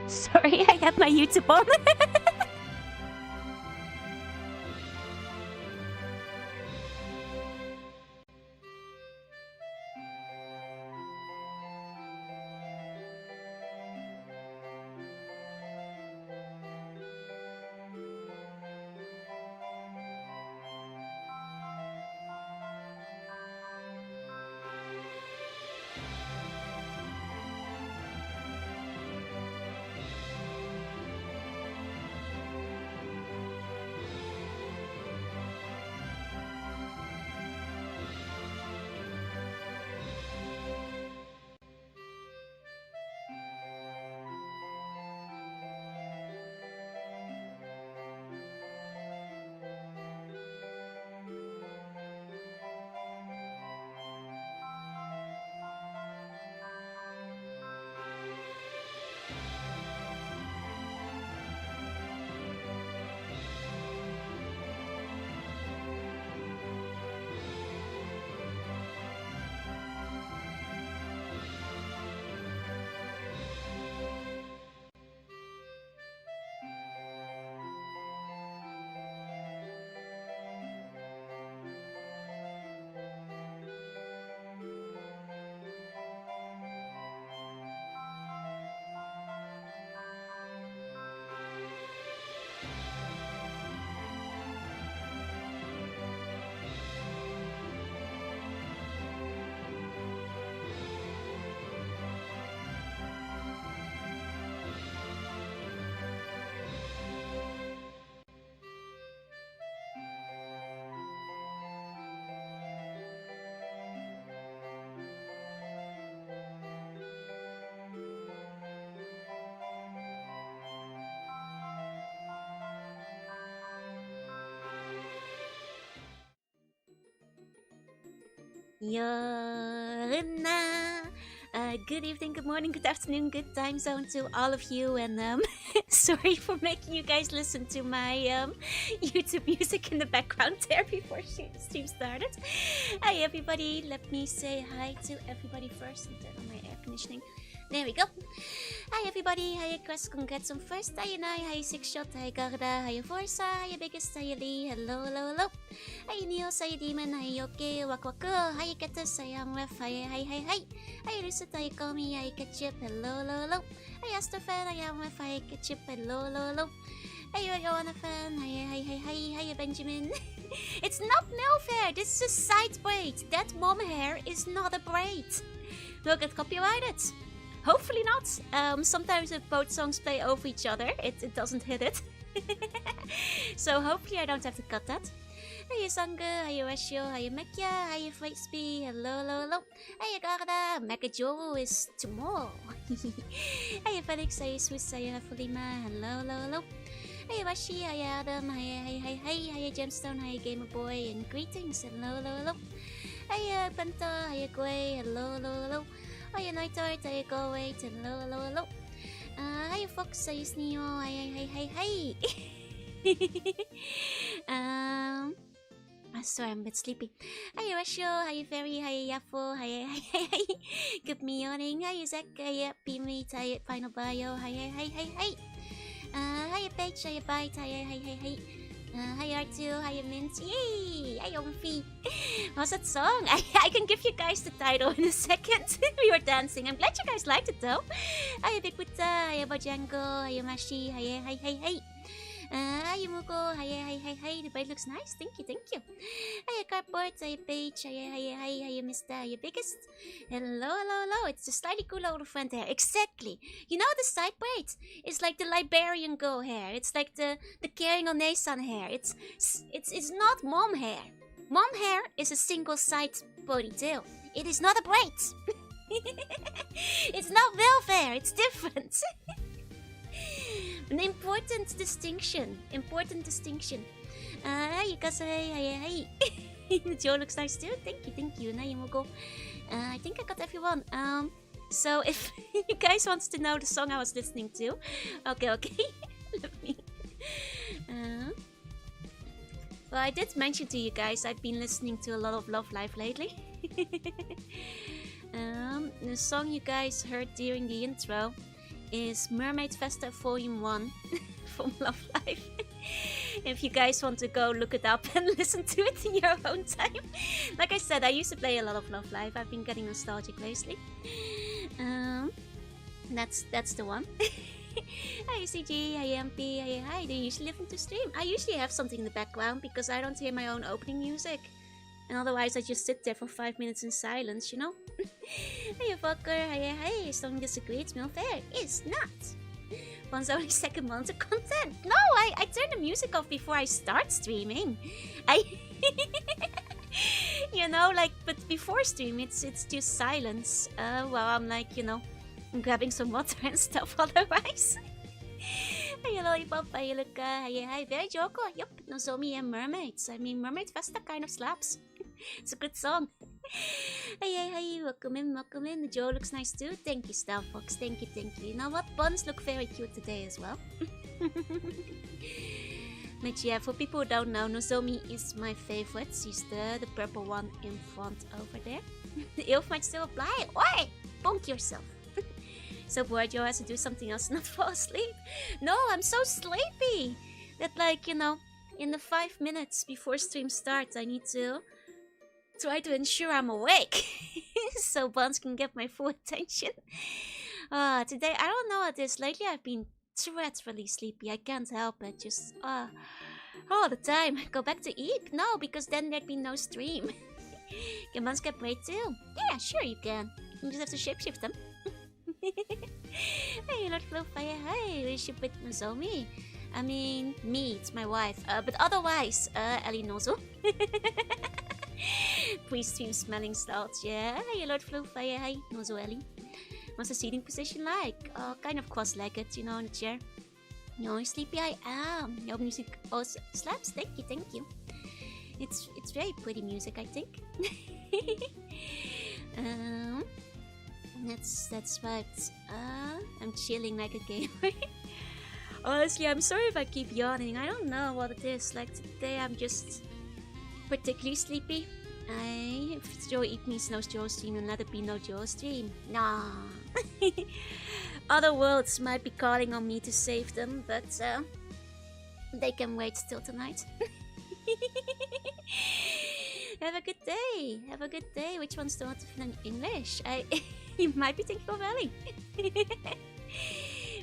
Sorry, I have my YouTube on. Jorunna. Good evening, good morning, good afternoon, good time zone to all of you, and sorry for making you guys listen to my YouTube music in the background there before stream started. Hi everybody, let me say hi to everybody first and turn on my air conditioning. There we go. Hi everybody, hi Chris, congrats on first. Hi Nai, hi Six Shot, hi Garda, hi Forza, hi Biggest, hi Lee, hello, hello, hello. Hi Niels, hi Demon, hi Yoke, Waku Waku, hi Ketus, hi Amref, hi, hi, hi, hi. Hi Lucid, hi Komi, hi Ketchup, hello, hello, hello. Hi Astrofan, hi Amref, hi Ketchup, hello, hello, hello. Hi Joanna fan, hi, hi, hi, hi, hi Benjamin. It's not no fair, this is a side braid. That mom hair is not a braid. Will get copyrighted. Hopefully not. Sometimes if both songs play over each other, it doesn't hit it. So hopefully I don't have to cut that. Hey Sanga, hi Ratio, hi Mekia, hi Freightsby, hello, hello, hello. Hey Garda, Megajoru is tomorrow. Hey Felix, hi Swiss, hi Fulima, hello, hello, hello. Hey Rashi, hi Adam, hi Gemstone, hi Gamer Boy, and greetings, hello, hello, hello. Hey Penta, hi Gray, hello, hello, hello. Hi Nighthart, hi Go Wait, hello, hello, hello. Hi Fox, hi Sneo, hi. Sorry, I'm a bit sleepy. Hi Ratio, hi Fairy, hi Yafo, hi. Good morning, hi Zach, hi Pimmy, hi Final Bio, hi. Hi Paige, hi Bite, hi. Hi R2, hi Mint, yay! Hi Omfi. What's that song? I can give you guys the title in a second. We were dancing. I'm glad you guys liked it though. Hi Big Buddha, hi Bojango, hi Mashi, hi. Hi Mugo, hi. The bed looks nice. Thank you. Hi Cardboard, hi Paige, hi Mister, hi Biggest. Hello. It's the slightly cooler older friend hair. Exactly. You know the side braid? It's like the Liberian girl hair. It's like the carrying on Nason hair. It's not mom hair. Mom hair is a single side ponytail. It is not a braid. It's not welfare. It's different. An important distinction. You guys say hi. Joe looks nice too. Thank you. Now you will go. I think I got everyone. So if you guys wants to know the song I was listening to, okay. Let me. Well, I did mention to you guys I've been listening to a lot of Love Live lately. The song you guys heard during the intro is Mermaid Festa Volume 1 from Love Life. If you guys want to go look it up and listen to it in your own time. Like I said, I used to play a lot of Love Life. I've been getting nostalgic lately. That's the one. Hi CG, hi MP, hi, do you usually listen to stream? I usually have something in the background because I don't hear my own opening music. And otherwise I just sit there for 5 minutes in silence, you know? Hey fucker, hi, don't disagree, it's not fair. It's not. One's only second month of content. No, I turn the music off before I start streaming. You know, like, but before stream it's just silence. Well, I'm like, you know, I'm grabbing some water and stuff otherwise. Hey Lollipop, hi Luca, hi, very Joko. Yup, Nozomi and Mermaids. I mean, Mermaid Festa kind of slaps. It's a good song. Hey, welcome in. The Joe looks nice too. Thank you, Star Fox. Thank you. You know what? Buns look very cute today as well. But yeah, for people who don't know, Nozomi is my favorite. She's the purple one in front over there. The elf might still apply. Oi! Bonk yourself. So bored, Joe has to do something else, not fall asleep. No, I'm so sleepy that, like, you know, in the 5 minutes before stream starts, I need to try to ensure I'm awake so Buns can get my full attention. Today, I don't know what it is. Lately, I've been dreadfully sleepy. I can't help it. Just all the time. Go back to Eep? No, because then there'd be no stream. Can Buns get braid too? Yeah, sure you can. You just have to shapeshift them. Hey, Lord Flowfire. Hey, we should with Nozomi. I mean, me, it's my wife. But otherwise, Ellie Nozo. Pre-stream smelling salts, yeah. Hey, Lord Flowfire. Hi, Nozo Ellie. What's the seating position like? Kind of cross-legged, you know, in the chair. No, sleepy I am. No music also slaps. Thank you. It's very pretty music, I think. That's right. I'm chilling like a gamer. Honestly, I'm sorry if I keep yawning. I don't know what it is. Like today, I'm just particularly sleepy. If Joe Eat means no Joe stream, then let it be no Joe stream. Nah. Other worlds might be calling on me to save them, but they can wait till tonight. Have a good day. Which one's the one to fit in English? You might be thinking of Ellie.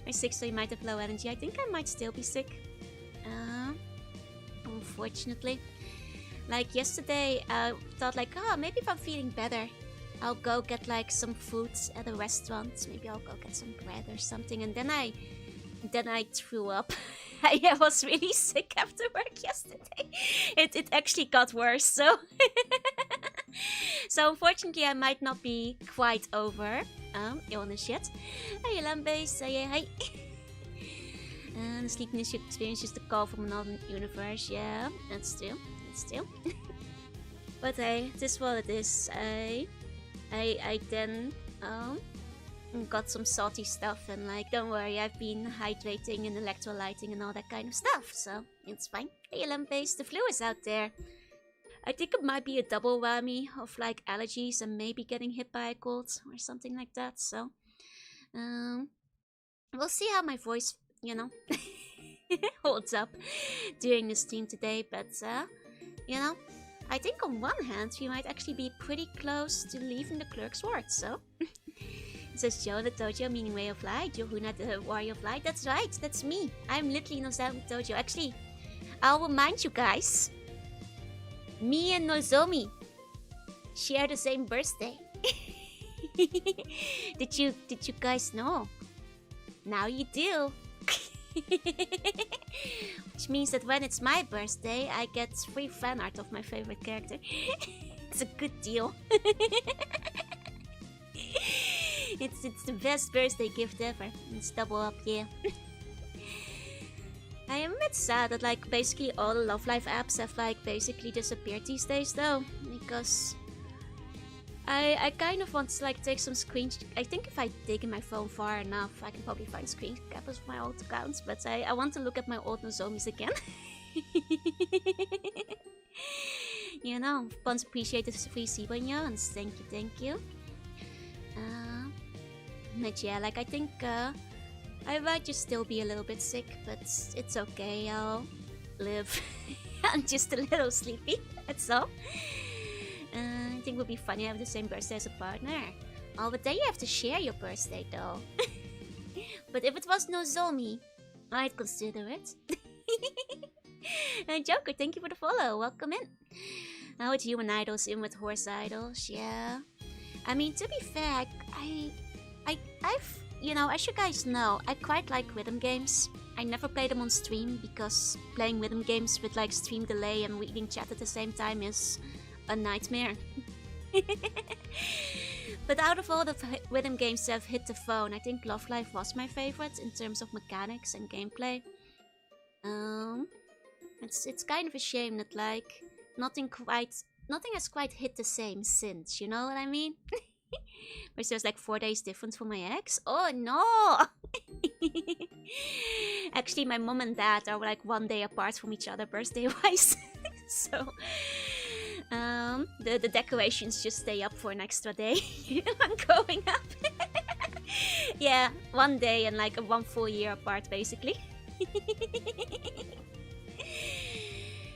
I'm sick, so you might have low energy. I think I might still be sick. Unfortunately. Like yesterday, I thought like, maybe if I'm feeling better, I'll go get like some food at a restaurant. Maybe I'll go get some bread or something. And then I threw up. I was really sick after work yesterday. It actually got worse, so... So unfortunately I might not be quite over illness yet. Hey Lambase, hi. And the sleepiness you experience is the call from another universe. Yeah, that's true. But hey, this is what it is. I then got some salty stuff, and like, don't worry, I've been hydrating and electrolyting and all that kind of stuff, so it's fine. Hey Lambase, the flu is out there. I think it might be a double whammy of like allergies and maybe getting hit by a cold or something like that. So, we'll see how my voice, you know, holds up during the stream today. But, you know, I think on one hand we might actually be pretty close to leaving the clerk's ward. So, it says Joe the Dojo, meaning way of light. Jorunna the warrior of light. That's right, that's me. I'm literally Nozomi Dojo. Actually, I'll remind you guys. Me and Nozomi share the same birthday. Did you guys know? Now you do. Which means that when it's my birthday, I get free fan art of my favorite character. It's a good deal. It's the best birthday gift ever. It's double up, yeah. I am a bit sad that like basically all the Love Life apps have like basically disappeared these days though, because I kind of want to like take some screenshots. I think if I dig in my phone far enough, I can probably find screen caps of my old accounts, but I want to look at my old Nozomis again. You know, Buns appreciated the free Sibanyans. Thank you. But yeah, like I think I might just still be a little bit sick, but it's okay. I'll live. I'm just a little sleepy. That's all. I think it would be funny to have the same birthday as a partner. Oh, but then you have to share your birthday though. But if it was Nozomi, I'd consider it. Joker, thank you for the follow. Welcome in. Now with human idols in with horse idols, yeah. I mean, to be fair, I've, you know, as you guys know, I quite like rhythm games. I never play them on stream because playing rhythm games with like stream delay and reading chat at the same time is a nightmare. But out of all the rhythm games that have hit the phone, I think Love Life was my favorite in terms of mechanics and gameplay. It's kind of a shame that like nothing has quite hit the same since, you know what I mean? Whereas there's like 4 days difference for my ex. Oh no! Actually, my mom and dad are like 1 day apart from each other birthday-wise. So the decorations just stay up for an extra day. I'm going up. Yeah, 1 day and like 1 full year apart basically.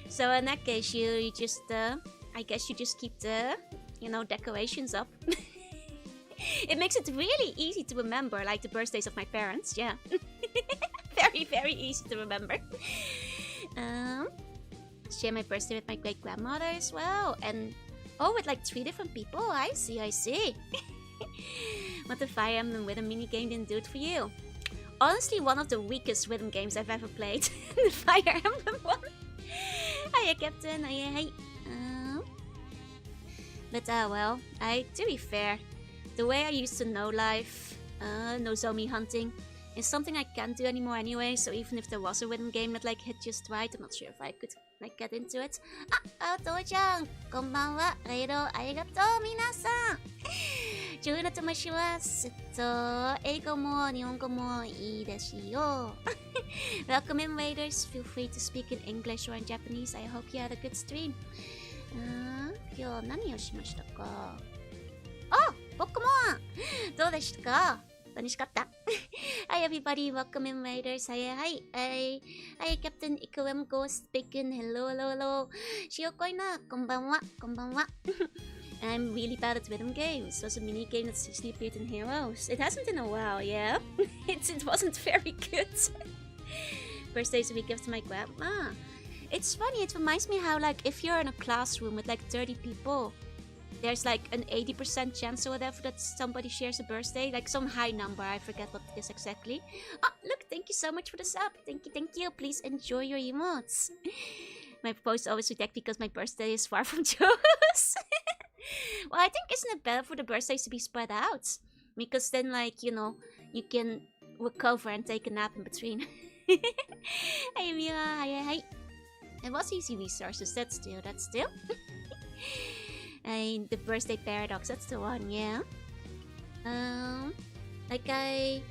So in that case, you just I guess you just keep the, you know, decorations up. It makes it really easy to remember, like the birthdays of my parents. Yeah, very, very easy to remember. Share my birthday with my great grandmother as well, and with like 3 different people. I see. What the Fire Emblem Rhythm minigame didn't do it for you? Honestly, one of the weakest rhythm games I've ever played. The Fire Emblem one. Hiya, Captain. Hiya. But well, to be fair, the way I used to know life, Nozomi hunting, is something I can't do anymore anyway. So even if there was a rhythm game that like hit just right, I'm not sure if I could like get into it. Aoto-chan, konbanwa. Reido, arigatou, minasan. Jorunna to mashimasu. Eigo mo nihongo mo ii desu yo. Welcome in, Raiders. Feel free to speak in English or in Japanese. I hope you had a good stream. 今日何をしましたか? Oh, Pokemon! どうでしたか? 楽しかった? Hi everybody, welcome in, Raiders. Hi, Captain Ikuem Ghost Bacon. Hello. Shiokoina, konbanwa. I'm really bad at rhythm games. It was a mini game that usually appeared in Heroes. It hasn't in a while, yeah? It wasn't very good. Birthday's a week after my grandma. It's funny, it reminds me how like if you're in a classroom with like 30 people, there's like an 80% chance or whatever that somebody shares a birthday, like some high number, I forget what it is exactly. Oh, look, thank you so much for the sub. Thank you. Please enjoy your emotes. My posts always reject because my birthday is far from Joe's. Well, I think isn't it better for the birthdays to be spread out? Because then like, you know, you can recover and take a nap in between. Hey Mira, hi. It was easy resources, that's still. And the birthday paradox, that's the one, yeah. Like I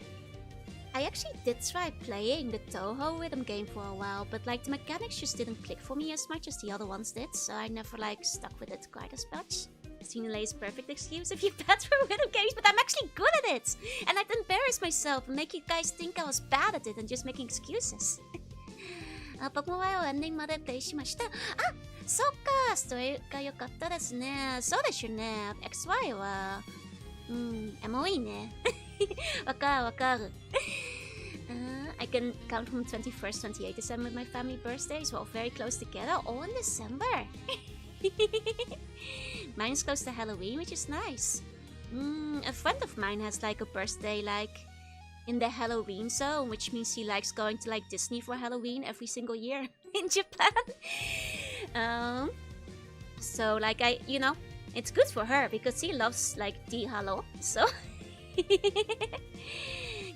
actually did try playing the Toho rhythm game for a while, but like the mechanics just didn't click for me as much as the other ones did, so I never like stuck with it quite as much. Sinulay is perfect excuse if you're bad for rhythm games, but I'm actually good at it! And I'd embarrass myself and make you guys think I was bad at it and just making excuses. Pokemon はエンディングまでプレイしました。あ、そっか、ストーリーが良かったですね。そうですよね。XY は、エモいね。わかる。I can count from 21st, 28th December with my family birthdays. We're all very close together, all in December. Mine is close to Halloween, which is nice. A friend of mine has like a birthday like in the Halloween zone, which means he likes going to like Disney for Halloween every single year in Japan. So like you know, it's good for her because he loves like the Halo. So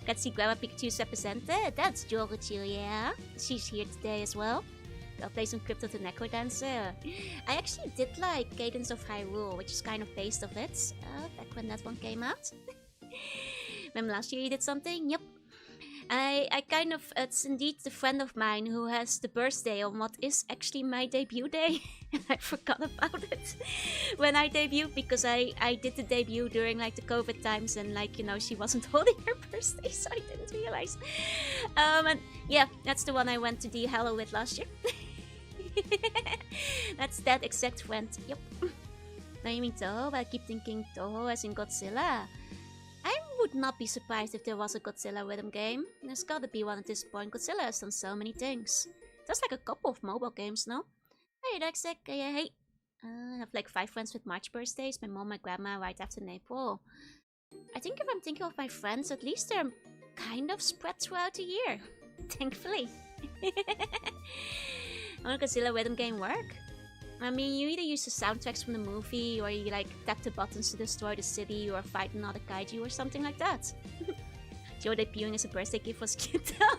got to see Grandma Pikachu's represented. That's Joruchu, yeah. She's here today as well. I'll play some Crypto to Necro Dancer. I actually did like Cadence of Hyrule, which is kind of based off it, back when that one came out. Remember last year you did something? Yep. I kind of, it's indeed the friend of mine who has the birthday on what is actually my debut day. I forgot about it when I debuted, because I did the debut during like the COVID times, and like, you know, she wasn't holding her birthday, so I didn't realize. And yeah, that's the one I went to the Hello with last year. That's that exact friend. Yep. I mean Toho, but I keep thinking Toho as in Godzilla. I would not be surprised if there was a Godzilla rhythm game. There's gotta be one at this point. Godzilla has done so many things. There's like a couple of mobile games now. Hey, Dexek, hey. I have like 5 friends with March birthdays. My mom, my grandma, right after in April. I think if I'm thinking of my friends, at least they're kind of spread throughout the year. Thankfully. How would a Godzilla rhythm game work? I mean, you either use the soundtracks from the movie, or you like tap the buttons to destroy the city, or fight another kaiju, or something like that. Joe debuting as a birthday gift was cute though.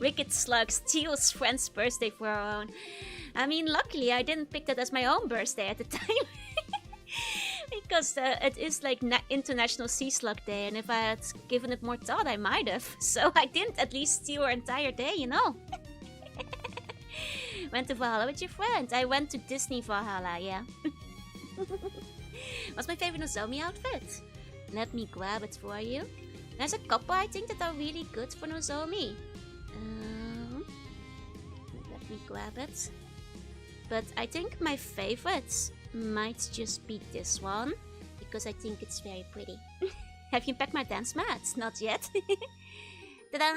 Wicked Slug steals friend's birthday for her own. I mean, luckily I didn't pick that as my own birthday at the time. Because it is like International Sea Slug Day, and if I had given it more thought, I might have. So I didn't at least steal her entire day, you know. Went to Valhalla with your friends. I went to Disney Valhalla, yeah. What's my favorite Nozomi outfit? Let me grab it for you. There's a couple I think that are really good for Nozomi. Let me grab it. But I think my favorites might just be this one, because I think it's very pretty. Have you packed my dance mats? Not yet. Ta-da!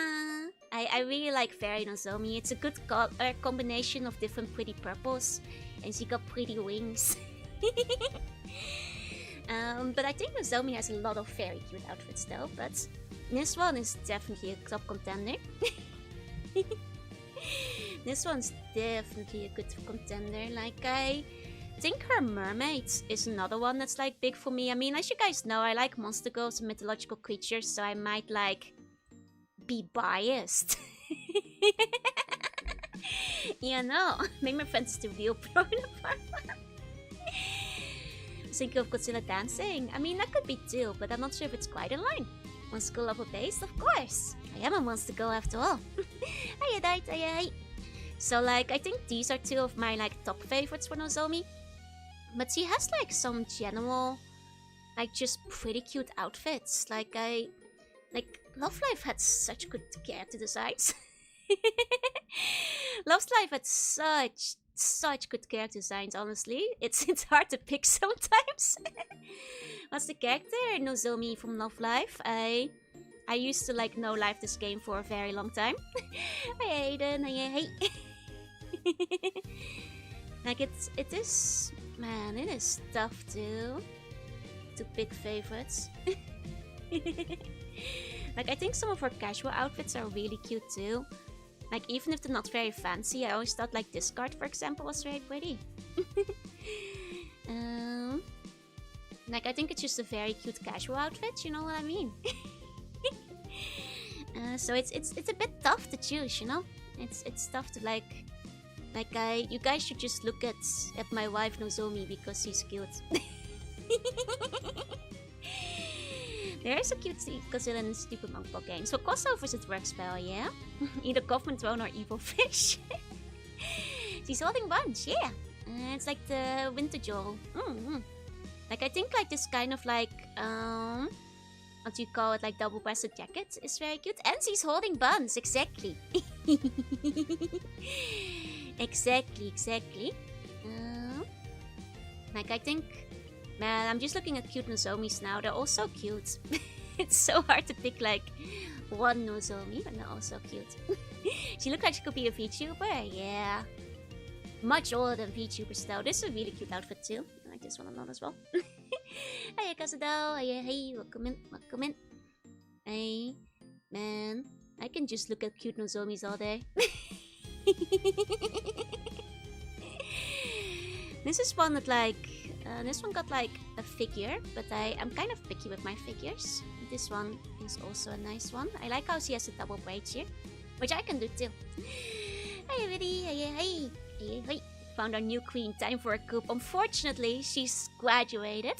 I really like Fairy Nozomi. It's a good combination of different pretty purples, and she got pretty wings. But I think Nozomi has a lot of very cute outfits though, but this one is definitely a top contender. This one's definitely a good contender. Like, I think her mermaid is another one that's like big for me. I mean, as you guys know, I like monster girls and mythological creatures, so I might like be biased. You know, make my friends the real pro in a farm. Think of Godzilla dancing. I mean, that could be too, but I'm not sure if it's quite in line. Monster girl level based, of course. I am a monster girl after all. Hiya, died, hiya. So like, I think these are 2 of my like top favorites for Nozomi. But she has like some general, like just pretty cute outfits. Like Love Life had such good character designs. Love Life had such good character designs, honestly. It's hard to pick sometimes. What's the character? Nozomi from Love Life. I used to like no life this game for a very long time. Hi Aiden, hey. Like it is, man, it is tough to pick favorites. Like, I think some of her casual outfits are really cute too. Like, even if they're not very fancy, I always thought like this card, for example, was very pretty. Like, I think it's just a very cute casual outfit, you know what I mean? So it's a bit tough to choose, you know? It's tough to you guys should just look at my wife Nozomi because she's cute. There is a cute Godzilla and Stupid Monk Ball game. So crossovers it works well, yeah? Either Government Drone or Evil Fish. She's holding bunch, yeah. It's like the Winter Joel. Like, I think like this kind of like, what do you call it, like double-breasted jacket is very cute. And she's holding buns, exactly. Exactly. Like, I think, man, I'm just looking at cute Nozomis now. They're all so cute. It's so hard to pick like one Nozomi, but they're all so cute. She looks like she could be a VTuber, yeah. Much older than VTubers though. This is a really cute outfit too. I like this one a lot as well. Hiya Kazado, hey, welcome in. Hey, man, I can just look at cute Nozomis all day. This is one that like, this one got like a figure, but I'm kind of picky with my figures. This one is also a nice one. I like how she has a double braid here, which I can do too. Hey everybody, hey. Found our new queen, time for a coup. Unfortunately, she's graduated.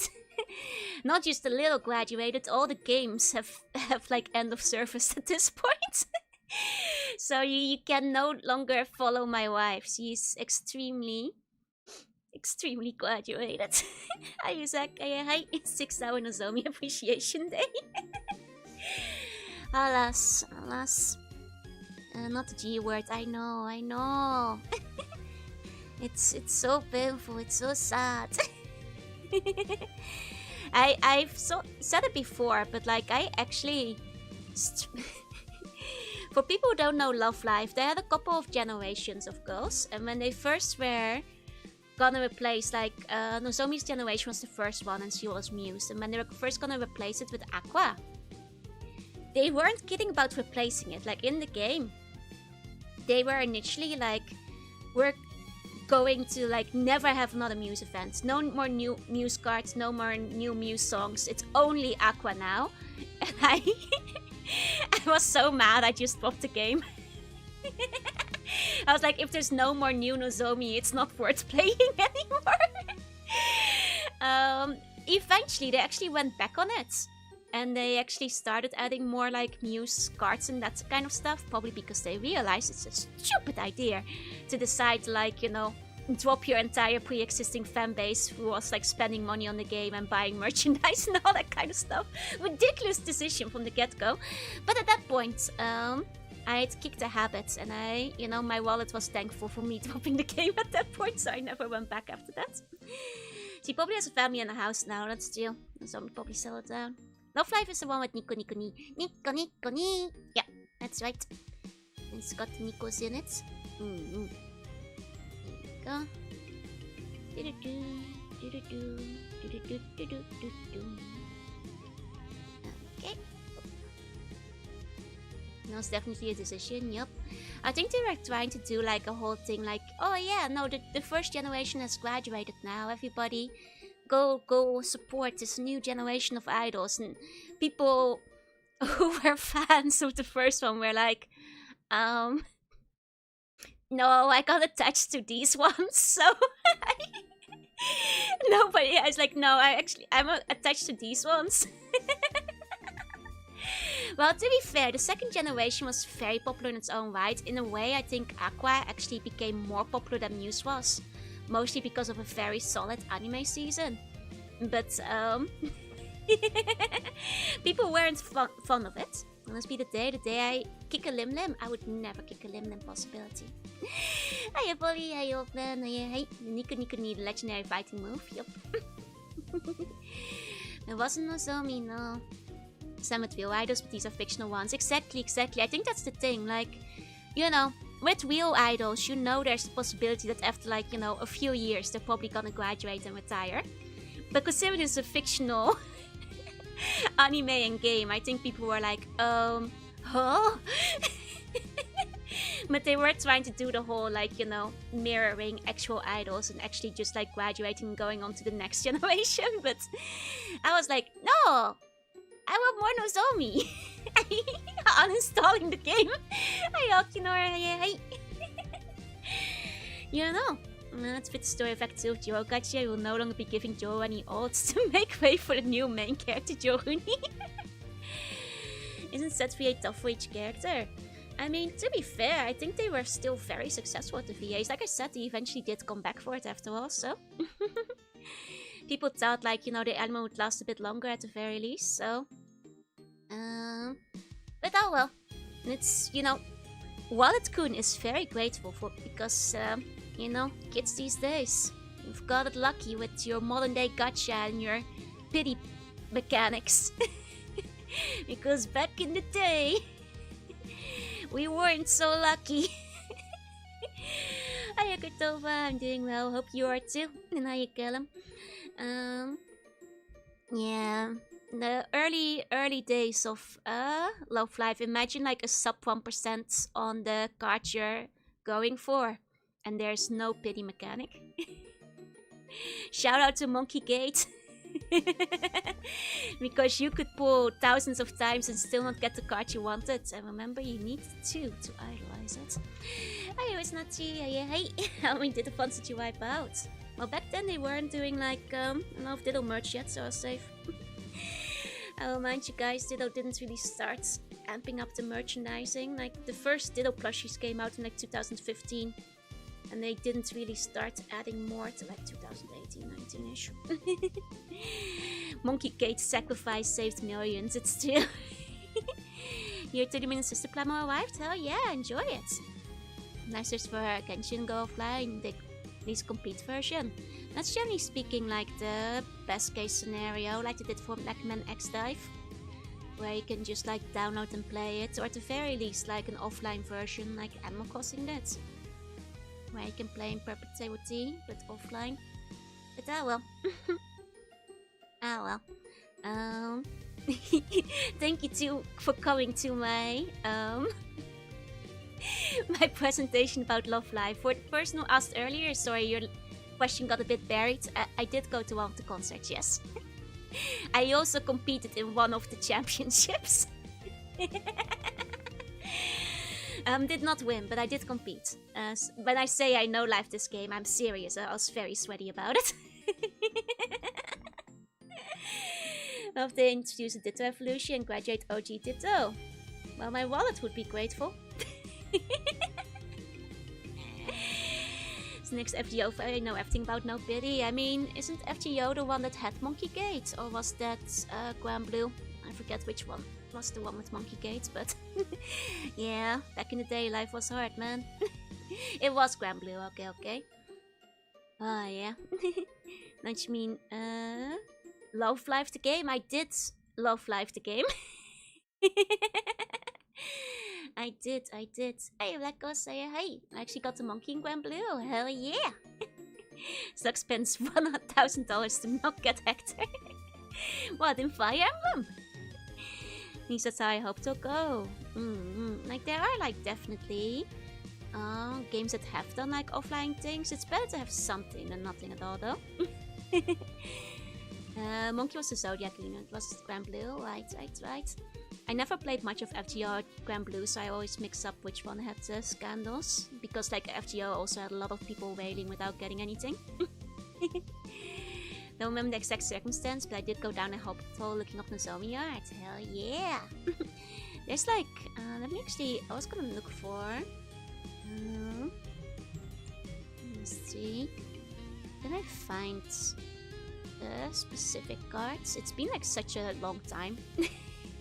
Not just a little graduated, all the games have like end of service at this point. So you can no longer follow my wife. She's extremely graduated. Isaac, hi, 6-hour Nozomi Appreciation Day. Alas. Not the G word, I know. It's so painful, it's so sad. I've said it before, but like I actually... For people who don't know Love Live, they had a couple of generations of girls, and when they first were gonna replace, like, Nozomi's generation was the first one, and she was Muse, and when they were first gonna replace it with Aqua, they weren't kidding about replacing it. Like, in the game, they were initially like, we're going to like never have another Muse event, no more new Muse cards, no more new Muse songs, it's only Aqua now. And I was so mad, I just dropped the game. I was like, if there's no more new Nozomi, it's not worth playing anymore. Eventually, they actually went back on it. And they actually started adding more like Muse cards and that kind of stuff. Probably because they realized it's a stupid idea to decide, like, you know, drop your entire pre-existing fan base who was like spending money on the game and buying merchandise and all that kind of stuff. Ridiculous decision from the get-go. But at that point, I had kicked the habit, and you know, my wallet was thankful for me dropping the game at that point, so I never went back after that. She probably has a family in the house now, that's chill. So I'm probably sell it down. Love Life is the one with Nico Nico Ni. Nico Nico Ni! Yeah, that's right. It's got the Nikos in it. There you go. Okay. No, it's definitely a decision, yup. I think they were trying to do like a whole thing like, oh yeah, no, the first generation has graduated now, everybody go support this new generation of idols. And people who were fans of the first one were like, no, I got attached to these ones, so nobody. I was like, no, I'm attached to these ones. Well, to be fair, the second generation was very popular in its own right. In a way, I think Aqua actually became more popular than Muse was. Mostly because of a very solid anime season. But, people weren't fond of it. It must be the day I kick a Lim, I would never kick a Lim possibility. Hiya, Polly, hiya, Open, hiya, Nico need legendary fighting move, yup. There wasn't Nozomi, no. Some with real idols, but these are fictional ones. Exactly. I think that's the thing, like, you know, with real idols, you know there's the possibility that after, like, you know, a few years, they're probably gonna graduate and retire. But considering it's a fictional anime and game, I think people were like, huh? But they were trying to do the whole, like, you know, mirroring actual idols and actually just, like, graduating and going on to the next generation. But I was like, no! I want more Nozomi! Uninstalling the game! You know, let's fit the story effect to Joe Gacha. Will no longer be giving Joe any odds to make way for the new main character, Jorunna. Isn't set VA tough for each character? I mean, to be fair, I think they were still very successful at the VAs. Like I said, they eventually did come back for it after all, so... People thought, like, you know, the anime would last a bit longer at the very least, so... But oh well. It's, you know, Wallet-kun is very grateful for because, you know, kids these days, you've got it lucky with your modern-day gacha and your pity mechanics. Because back in the day, we weren't so lucky. Hiya, Kurtova, I'm doing well, hope you are too. And hiya, Callum. Yeah, the early days of Love Live, imagine like a sub 1% on the card you're going for, and there's no pity mechanic. Shout out to Monkey Gate. Because you could pull thousands of times and still not get the card you wanted, and remember, you need two to idolize it. Hey, it's not hey. How many did the funds did you wipe out? Well, back then they weren't doing like enough diddle merch yet, so I was safe. I'll remind you guys, Ditto didn't really start amping up the merchandising. Like, the first Ditto plushies came out in like 2015. And they didn't really start adding more to like 2018, 19-ish. Monkey Gate sacrifice saved millions. It's still... Your 30-minute sister plamo arrived? Hell yeah, enjoy it. Nicest for Genshin Go Offline, the least complete version. That's generally speaking like the best case scenario, like they did for Blackman X-Dive, where you can just like download and play it, or at the very least like an offline version like Animal Crossing did, where you can play in perpetuity but offline. But ah well. Ah well. Thank you too for coming to my my presentation about Love Live. For the person who asked earlier, sorry, your question got a bit buried. I did go to one of the concerts, yes. I also competed in one of the championships. Did not win, but I did compete. When I say I know live this game, I'm serious. I was very sweaty about it. Love they introduce a Ditto evolution and graduate OG Ditto. Well, my wallet would be grateful. So next FGO, I know everything about No Pity. I mean, isn't FGO the one that had Monkey Gate? Or was that Grand Blue? I forget which one was the one with Monkey Gate, but yeah, back in the day, life was hard, man. It was Grand Blue, okay. Oh, yeah. Don't you mean, Love Live the game? I did Love Live the game. I did. Hey, Blacko, say hey. I actually got the monkey in Grand Blue. Hell yeah. Slug spends $100,000 to not get Hector. What, in Fire Emblem? At least that's how I hope to go. Like, there are, like, definitely games that have done, like, offline things. It's better to have something than nothing at all, though. Monkey was the Zodiac unit. Was it Grand Blue? Right. I never played much of FGO or Grand Blue, so I always mix up which one had the scandals. Because like FGO also had a lot of people wailing without getting anything. Don't remember the exact circumstance, but I did go down a hospital looking up Nozomi art. Hell yeah! There's like, let me actually, I was gonna look for... let's see... Can I find specific cards? It's been like such a long time.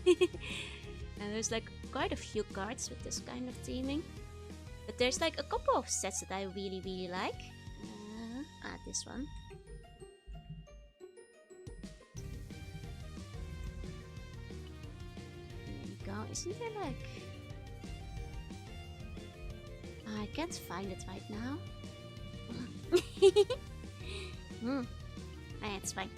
And there's like quite a few cards with this kind of theming. But there's like a couple of sets that I really like. This one. There you go. Isn't there like... I can't find it right now. It's fine.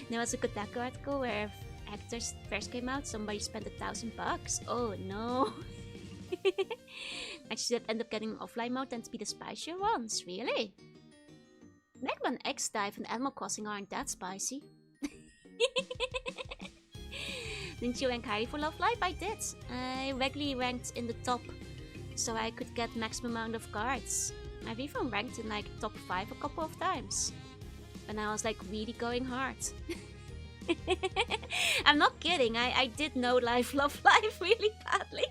There was a Kotaku article where Hector first came out, somebody spent $1,000. Oh no. Actually, that ended up getting offline mode tend to be the spicier ones, really? Megman X-Dive and Animal Crossing aren't that spicy. Didn't you rank highly for Love Live? I did. I regularly ranked in the top, so I could get maximum amount of cards. I've even ranked in like top 5 a couple of times. And I was like really going hard. I'm not kidding, I did know Love Live really badly.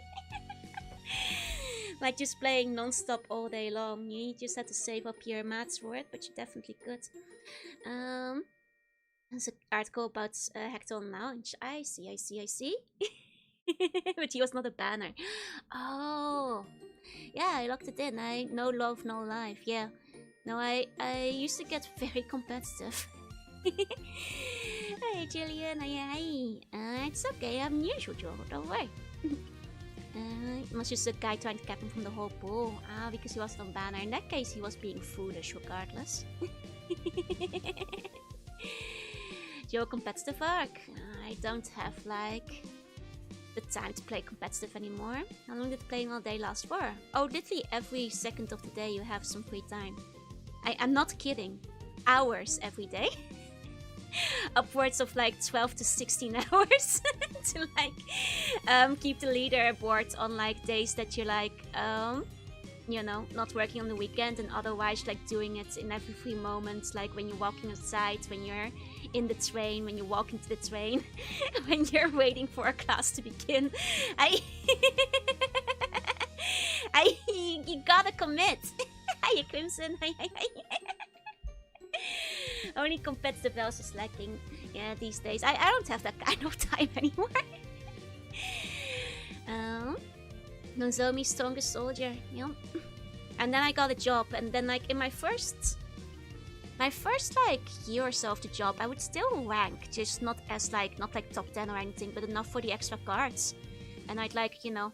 Like just playing non-stop all day long. You just had to save up your mats for it, but you definitely could. There's an article about Hector on Lounge. I see. But he was not a banner. Oh, yeah, I locked it in. No love, no life. Yeah. No, I used to get very competitive. Hey, Jillian. Hey. It's okay. I'm usual, Joe. Don't worry. It was just a guy trying to cap him from the whole pool. Because he wasn't on banner. In that case, he was being foolish regardless. Joe, competitive arc. I don't have, like, the time to play competitive anymore. How long did playing all day last for? Oh, literally every second of the day you have some free time. I'm not kidding. Hours every day. Upwards of like 12 to 16 hours to like keep the leaderboard on like days that you're like you know, not working on the weekend, and otherwise like doing it in every free moment, like when you're walking outside, when you're in the train, when you walk into the train, when you're waiting for a class to begin. You gotta commit. Hiya, Crimson. Hi. Only competitive else is lacking. Yeah, these days. I don't have that kind of time anymore. Nozomi's strongest soldier. Yep. And then I got a job, and then like in my first like year or so of the job, I would still rank, just not like top 10 or anything, but enough for the extra cards. And I'd like, you know,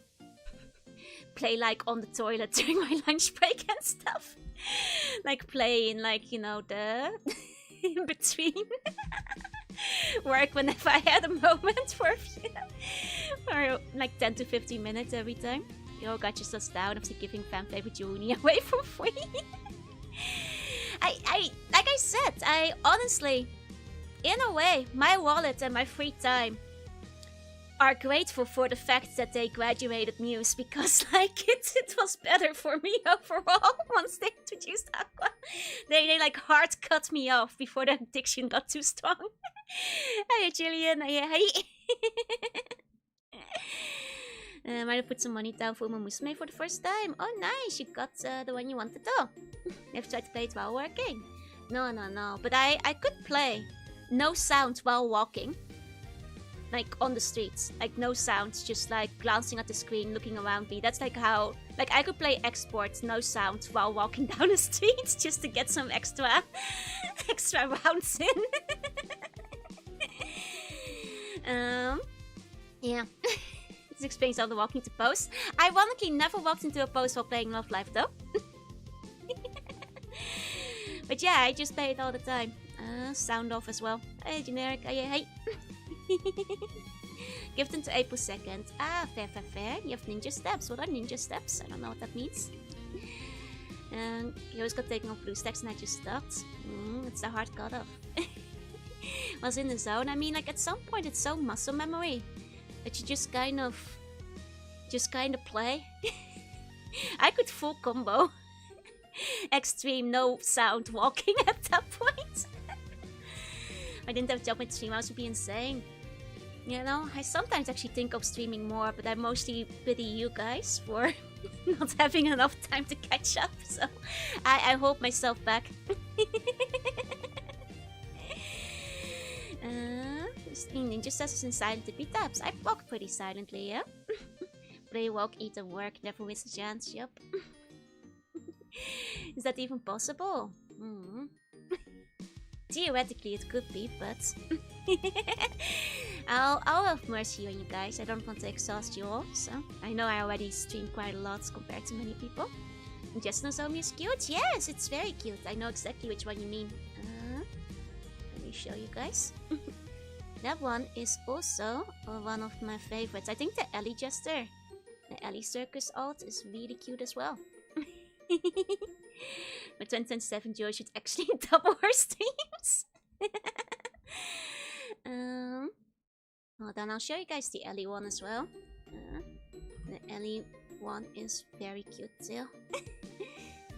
play like on the toilet during my lunch break and stuff. Like play in like, you know, the in between work whenever I had a moment for like 10 to 15 minutes every time. You all got yourselves down after giving fan favorite Jorunna away for free. Like I said, I honestly, in a way, my wallet and my free time are grateful for the fact that they graduated Muse, because like it was better for me overall once they introduced Aqua. They like hard cut me off before the addiction got too strong. Hey Jillian, hey. Might have put some money down for Musume for the first time. Oh nice, you got the one you wanted though. I've tried to play it while working. No. But I could play no sound while walking. Like on the streets. Like no sounds, just like glancing at the screen, looking around me. That's like how, like I could play export, no sound, while walking down the streets just to get some extra rounds in. Yeah. This explains all the walking to pose. Ironically, never walked into a pose while playing Love Live though. But yeah, I just play it all the time. Sound off as well. Hey, generic. Hey. Give them to April 2nd. Ah, fair. You have ninja steps. What are ninja steps? I don't know what that means. Heroes got taken off blue stacks and I just stopped. It's the hard cutoff. Was in the zone. I mean, like at some point it's so muscle memory that you just kind of play. I could full combo extreme no sound walking at that point. I didn't have job with stream, I would be insane. You know, I sometimes actually think of streaming more, but I mostly pity you guys for not having enough time to catch up, so I hold myself back. Ninja says in silent to be taps. I walk pretty silently, yeah? Play, walk, eat and work, never miss a chance, yup. Is that even possible? Theoretically it could be, but I'll have mercy on you guys. I don't want to exhaust you all, so I know I already stream quite a lot compared to many people. Just Nozomi is cute? Yes, it's very cute. I know exactly which one you mean. Let me show you guys. That one is also one of my favorites. I think the Ellie Jester, the Ellie Circus alt is really cute as well. But 2027 Joe should actually double her streams. Hold on, I'll show you guys the Ellie one as well. The Ellie one is very cute too.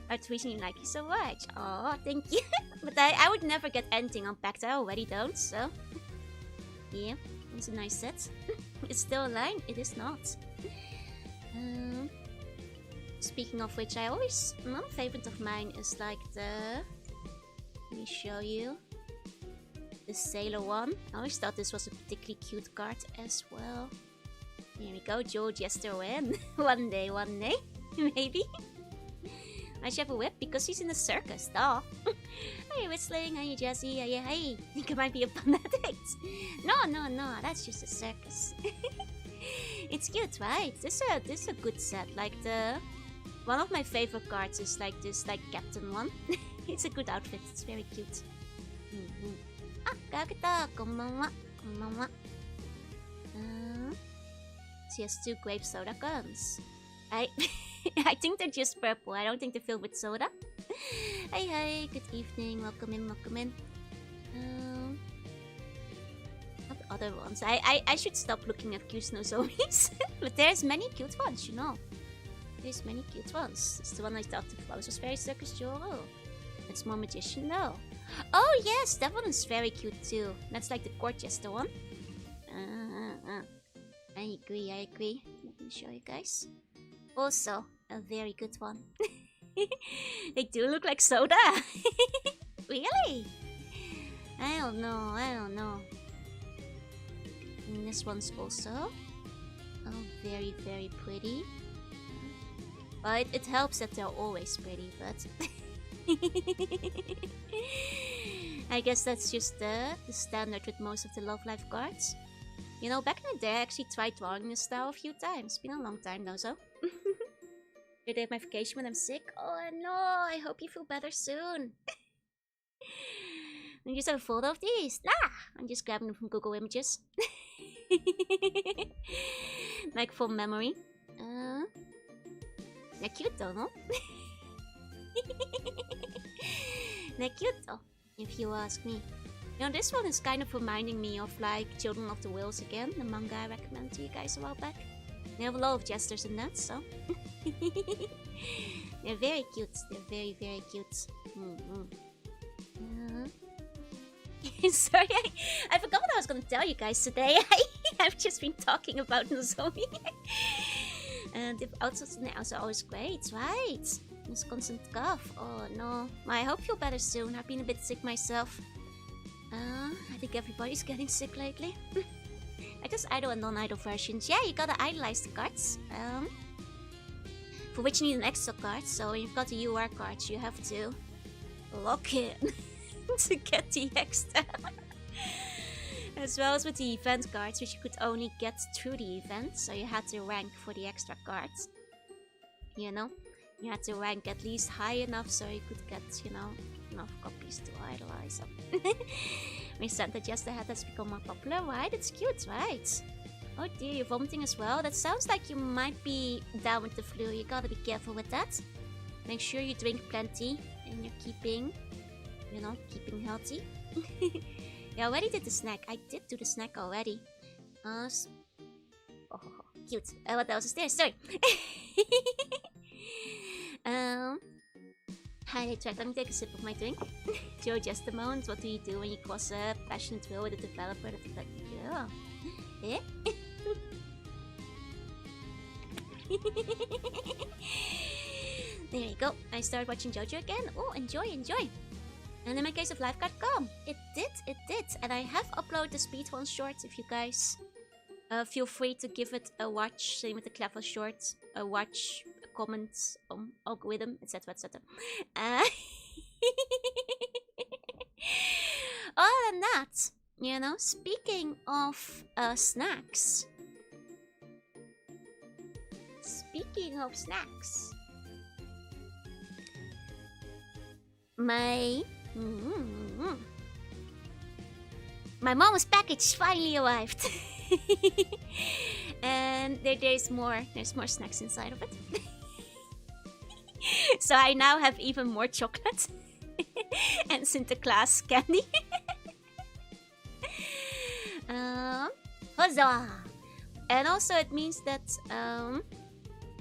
I'm tweeting like you so much. Oh, thank you. But I would never get anything unpacked. I already don't, so yeah, it's a nice set. It's still a line. It is not. Speaking of which, another favorite of mine is like the, let me show you, the Sailor one. I always thought this was a particularly cute card as well. Here we go, Joe Jester win. one day, maybe. I should have a whip because he's in the circus, though. Are you whistling? Are you Jazzy? Are you, hey? Think I might be a fun addict? No, that's just a circus. It's cute, right? This is a good set. Like the, one of my favorite cards is like this, like Captain one. It's a good outfit. It's very cute. Ah, Kagata, konbanwa, konbanwa. She has 2 grape soda guns. I think they're just purple. I don't think they're filled with soda. Hey, good evening. Welcome in. What other ones? I should stop looking at cute Nozomis. But there's many cute ones, you know. There's many cute ones. It's the one I thought the flowers was very Circus Joro. It's more magician though. Oh yes, that one is very cute too. That's like the court jester one. I agree, I agree. Let me show you guys. Also, a very good one. They do look like soda. Really? I don't know, I don't know. And this one's also very, very pretty. But it helps that they're always pretty, but I guess that's just the standard with most of the Love Life cards. You know, back in the day I actually tried drawing this style a few times. Been a long time though, so. The day of my vacation when I'm sick. Oh no, I hope you feel better soon. I just have a photo of these. Nah, I'm just grabbing them from Google Images. Like from memory. They're cute though, no? They're cute though, if you ask me. You know, this one is kind of reminding me of like Children of the Whales again, the manga I recommended to you guys a while back. They have a lot of jesters in that, so. They're very cute. They're very, very cute. Sorry, I forgot what I was going to tell you guys today. I've just been talking about Nozomi. And the outfits in the house are always great, right? This constant cough. Oh no. I hope you'll better soon. I've been a bit sick myself. I think everybody's getting sick lately. I just idle and non-idle versions. Yeah, you gotta idolize the cards. For which you need an extra card. So when you've got the UR cards, you have to lock in to get the extra. As well as with the event cards, which you could only get through the event. So you had to rank for the extra cards. You know? You had to rank at least high enough so you could get, you know, enough copies to idolize them. We said that just the hat has become more popular, right? It's cute, right? Oh dear, you're vomiting as well? That sounds like you might be down with the flu. You gotta be careful with that. Make sure you drink plenty and you're keeping, you know, keeping healthy. You already did the snack. I did do the snack already. Oh, cute. What else is there? Sorry. Hi, I tried. Let me take a sip of my drink. Joe, just a moment. What do you do when you cross a passionate will with a developer? Yeah. Eh? There you go. I started watching JoJo again. Oh, enjoy, enjoy. And in my case of Lifeguard.com, it did. And I have uploaded the speedrun short. If you guys feel free to give it a watch. Same with the clever short. A watch, a comment, algorithm, etc, etc. Other than that, you know, speaking of snacks. Speaking of snacks. My mom's package finally arrived. And there's more snacks inside of it. So I now have even more chocolate and Sinterklaas candy. Huzzah! And also it means that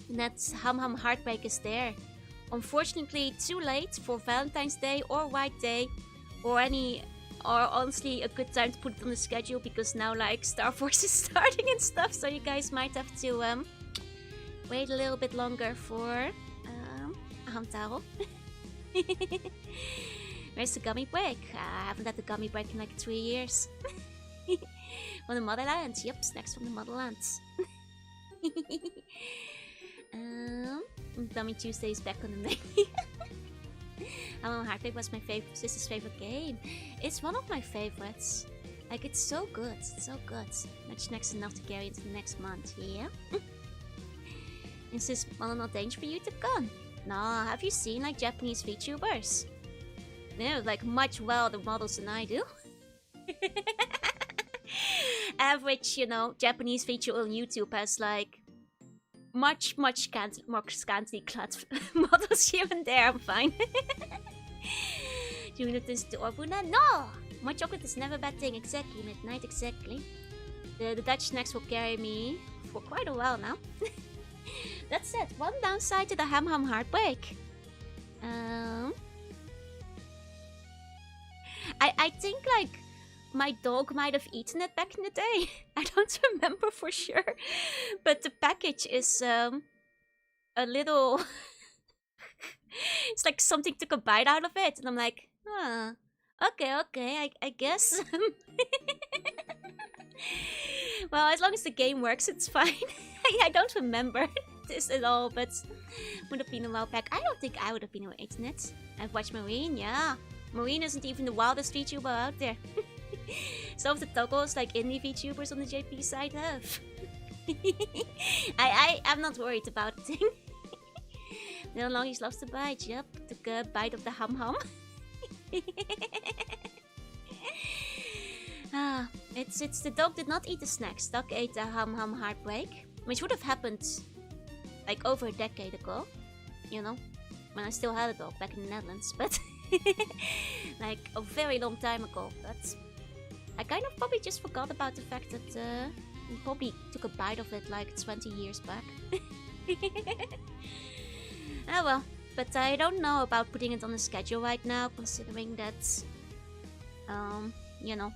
that Ham Ham Heartbreak is there. Unfortunately, too late for Valentine's Day or White Day or honestly a good time to put it on the schedule because now like Star Wars is starting and stuff, so you guys might have to wait a little bit longer for Hamtaro. Where's the gummy break? I haven't had the gummy break in like 3 years. From the Motherland? Yep, snacks from the Motherland. Dummy Tuesday is back on the menu. Heartbreak was my sister's favorite game. It's one of my favorites. Like, it's so good. It's so good. Much next enough to carry into the next month, yeah? Is this model not dangerous for you to gun? Nah, have you seen like Japanese VTubers? They have like much wilder models than I do. Average, you know, Japanese VTuber on YouTube has like much more scantily clad models here and there. I'm fine. Do you know this to Orbuna? No! More chocolate is never a bad thing. Exactly, midnight, exactly. The Dutch snacks will carry me for quite a while now. That's it. One downside to the Ham Ham Heartbreak. I think like my dog might have eaten it back in the day. I don't remember for sure, but the package is a little. It's like something took a bite out of it, and I'm like, huh. Okay, I guess. Well, as long as the game works, it's fine. I don't remember this at all, but would have been a while back. I don't think I would have been eating it. I've watched Marine, yeah. Marine isn't even the wildest VTuber out there. Some of the toggles like indie VTubers on the JP side have. I'm not worried about it. No longer he loves to bite, yep. Took a bite of the hum. It's the dog did not eat the snacks. Dog ate the hum heartbreak, which would have happened like over a decade ago, you know, when I still had a dog back in the Netherlands, but like a very long time ago. But I kind of probably just forgot about the fact that he probably took a bite of it like 20 years back. Oh well, but I don't know about putting it on the schedule right now, considering that, you know,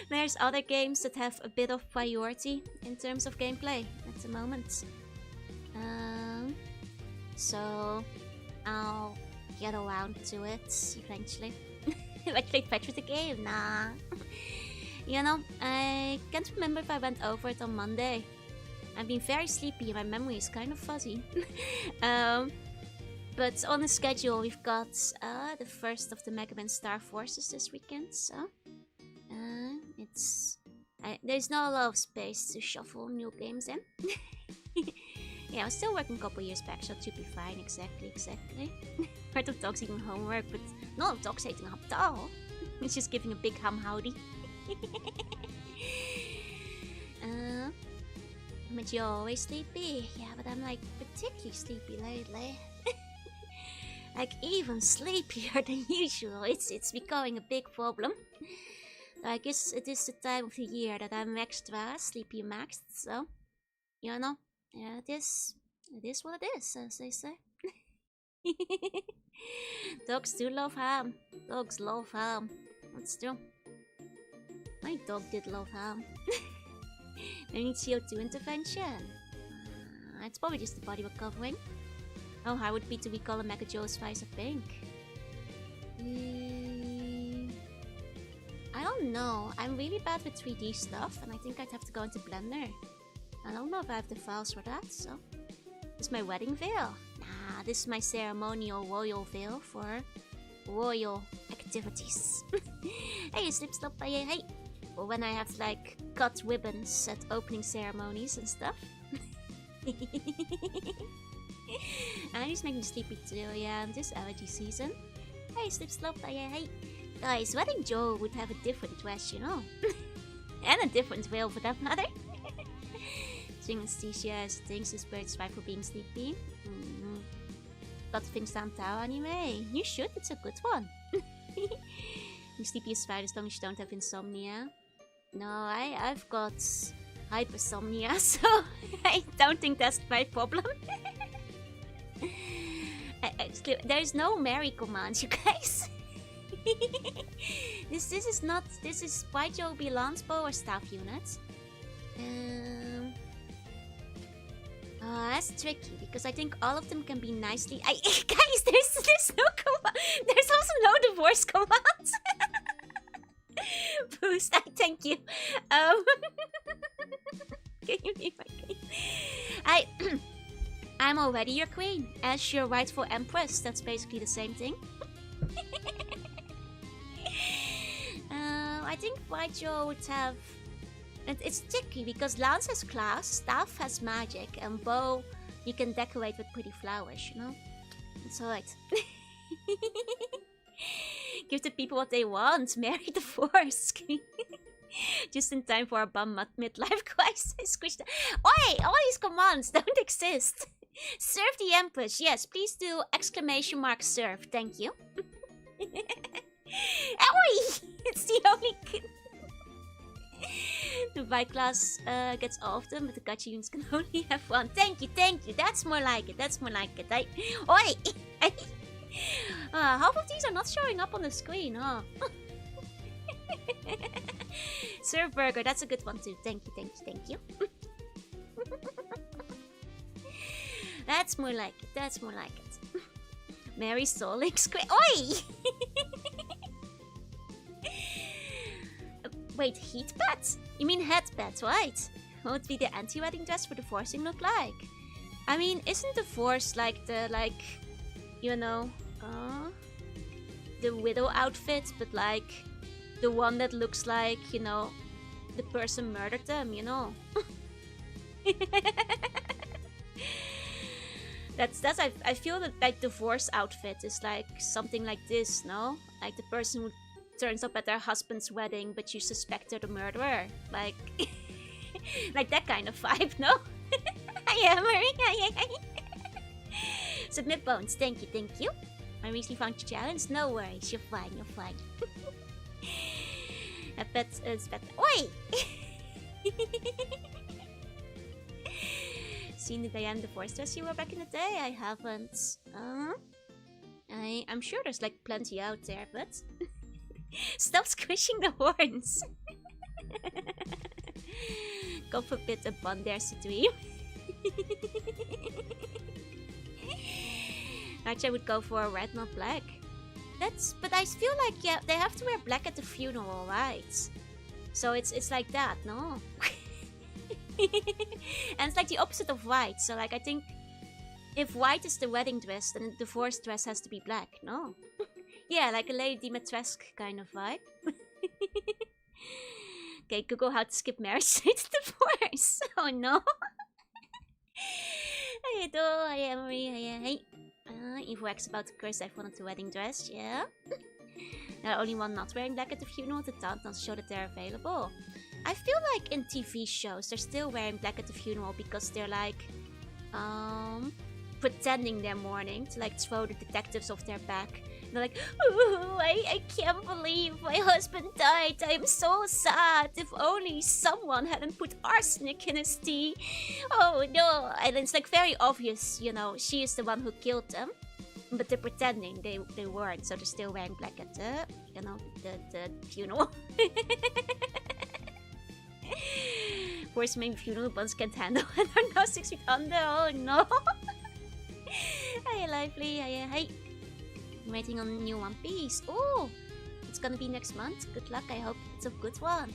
there's other games that have a bit of priority in terms of gameplay at the moment. So I'll get around to it eventually. I played Fetch with the game, nah. You know, I can't remember if I went over it on Monday. I've been very sleepy and my memory is kind of fuzzy. But on the schedule, we've got the first of the Mega Man Star Forces this weekend, so there's not a lot of space to shuffle new games in. Yeah, I was still working a couple years back, so it should be fine. Exactly. Part of dogs eating homework, but not of dogs eating up at all. It's just giving a big hum howdy. But you're always sleepy. Yeah, but I'm like particularly sleepy lately. Like even sleepier than usual. It's becoming a big problem. I guess it is the time of the year that I'm extra sleepy maxed, so you know, yeah, it is what it is, as they say. Dogs do love ham. Dogs love ham. That's true. My dog did love ham. I need CO2 intervention. It's probably just the body recovering. Oh, how would it be to recall a Mega Joe's Spice of Pink? I don't know. I'm really bad with 3D stuff, and I think I'd have to go into Blender. I don't know if I have the files for that, so... This is my wedding veil. Nah, this is my ceremonial royal veil for royal activities. Hey, slip slop, hey! Or when I have like cut ribbons at opening ceremonies and stuff. And he's making me sleepy too, yeah, this allergy season. Hey, slip slop, hey! Guys, Wedding Joe would have a different dress, you know. And a different veil for that matter. Anesthesia thinks his bird's right for being sleepy. Got things down tower anyway. You should, it's a good one. You sleepy is fine as long as you don't have insomnia. No, I've got hypersomnia, so I don't think that's my problem. There's no Mary command, you guys. This is Spyjo be Lansbow or staff units. That's tricky because I think all of them can be nicely. Guys, there's no command. There's also no divorce command. Boost, thank you. Can you be my queen? I'm already your queen, as your rightful empress. That's basically the same thing. I think Spyjo would have. It's tricky because Lance has class, Staff has magic, and Bow you can decorate with pretty flowers, you know? It's alright. Give the people what they want, marry the Force. Just in time for our bum midlife crisis. Squish Oi! All these commands don't exist. Serve the Empress, yes, please do ! Serve, thank you. Oi! It's the only... The bike class gets all of them, but the gacha units can only have one. Thank you. That's more like it. Oi! Half of these are not showing up on the screen, huh? Sir Burger, that's a good one too. Thank you, thank you, thank you. That's more like it, that's more like it. Mary Solik Square. Oi! Wait, heat pads? You mean head pads, right? What would be the anti-wedding dress for the forcing look like? I mean, isn't the force like the, you know, the widow outfit, but like the one that looks like, you know, the person murdered them, you know? I feel that like the divorce outfit is like something like this, no? Like the person who turns up at their husband's wedding, but you suspect they're the murderer. Like, like that kind of vibe, no? Yeah, Marie. Submit bones. Thank you, thank you. I recently found your challenge. No worries, you're fine, you're fine. I bet it's better. Oi! Seen the Diane Divorce dress you wore back in the day? I haven't. I'm sure there's like plenty out there, but stop squishing the horns. God forbid a bun dares to dream. Actually, I would go for a red, not black. But I feel like, yeah, they have to wear black at the funeral, right? So it's like that, no? And it's like the opposite of white. So like I think if white is the wedding dress, then the divorce dress has to be black, no? Yeah, like a Lady Dimitrescu kind of vibe. Okay, Google how to skip marriage straight to divorce. Oh no. I am Marie. Info about the curse I wanted the wedding dress, yeah. There are only one not wearing black at the funeral. The town doesn't show that they're available. I feel like in TV shows they're still wearing black at the funeral because they're like pretending they're mourning to like throw the detectives off their back. And they're like, ooh, I can't believe my husband died. I'm so sad. If only someone hadn't put arsenic in his tea. Oh no. And it's like very obvious, you know, she is the one who killed them. But they're pretending they weren't, so they're still wearing black at the, you know, the funeral. Force main funeral buns can't handle and are now 6 feet under. Oh no. Hey, lively. Hey. I'm waiting on a new One Piece. Oh, it's gonna be next month. Good luck. I hope it's a good one.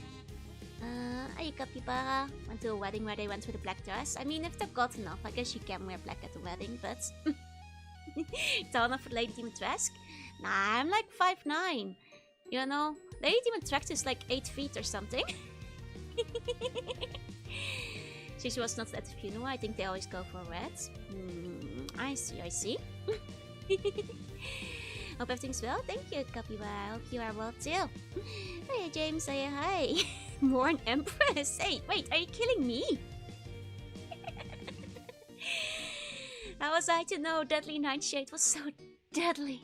Hey, capybara. Went to a wedding where they went with a black dress. I mean, if they're got enough, I guess you can wear black at the wedding, but tall enough for Lady Dimitrescu? Nah, I'm like 5'9". You know, Lady Dimitrescu is like 8 feet or something. She was not at the funeral. I think they always go for red. I see. Hope everything's well. Thank you, capybara. I hope you are well too. Hey, James. Say hi. More an Empress. Hey, wait, are you killing me? How was I to know Deadly Nightshade was so deadly?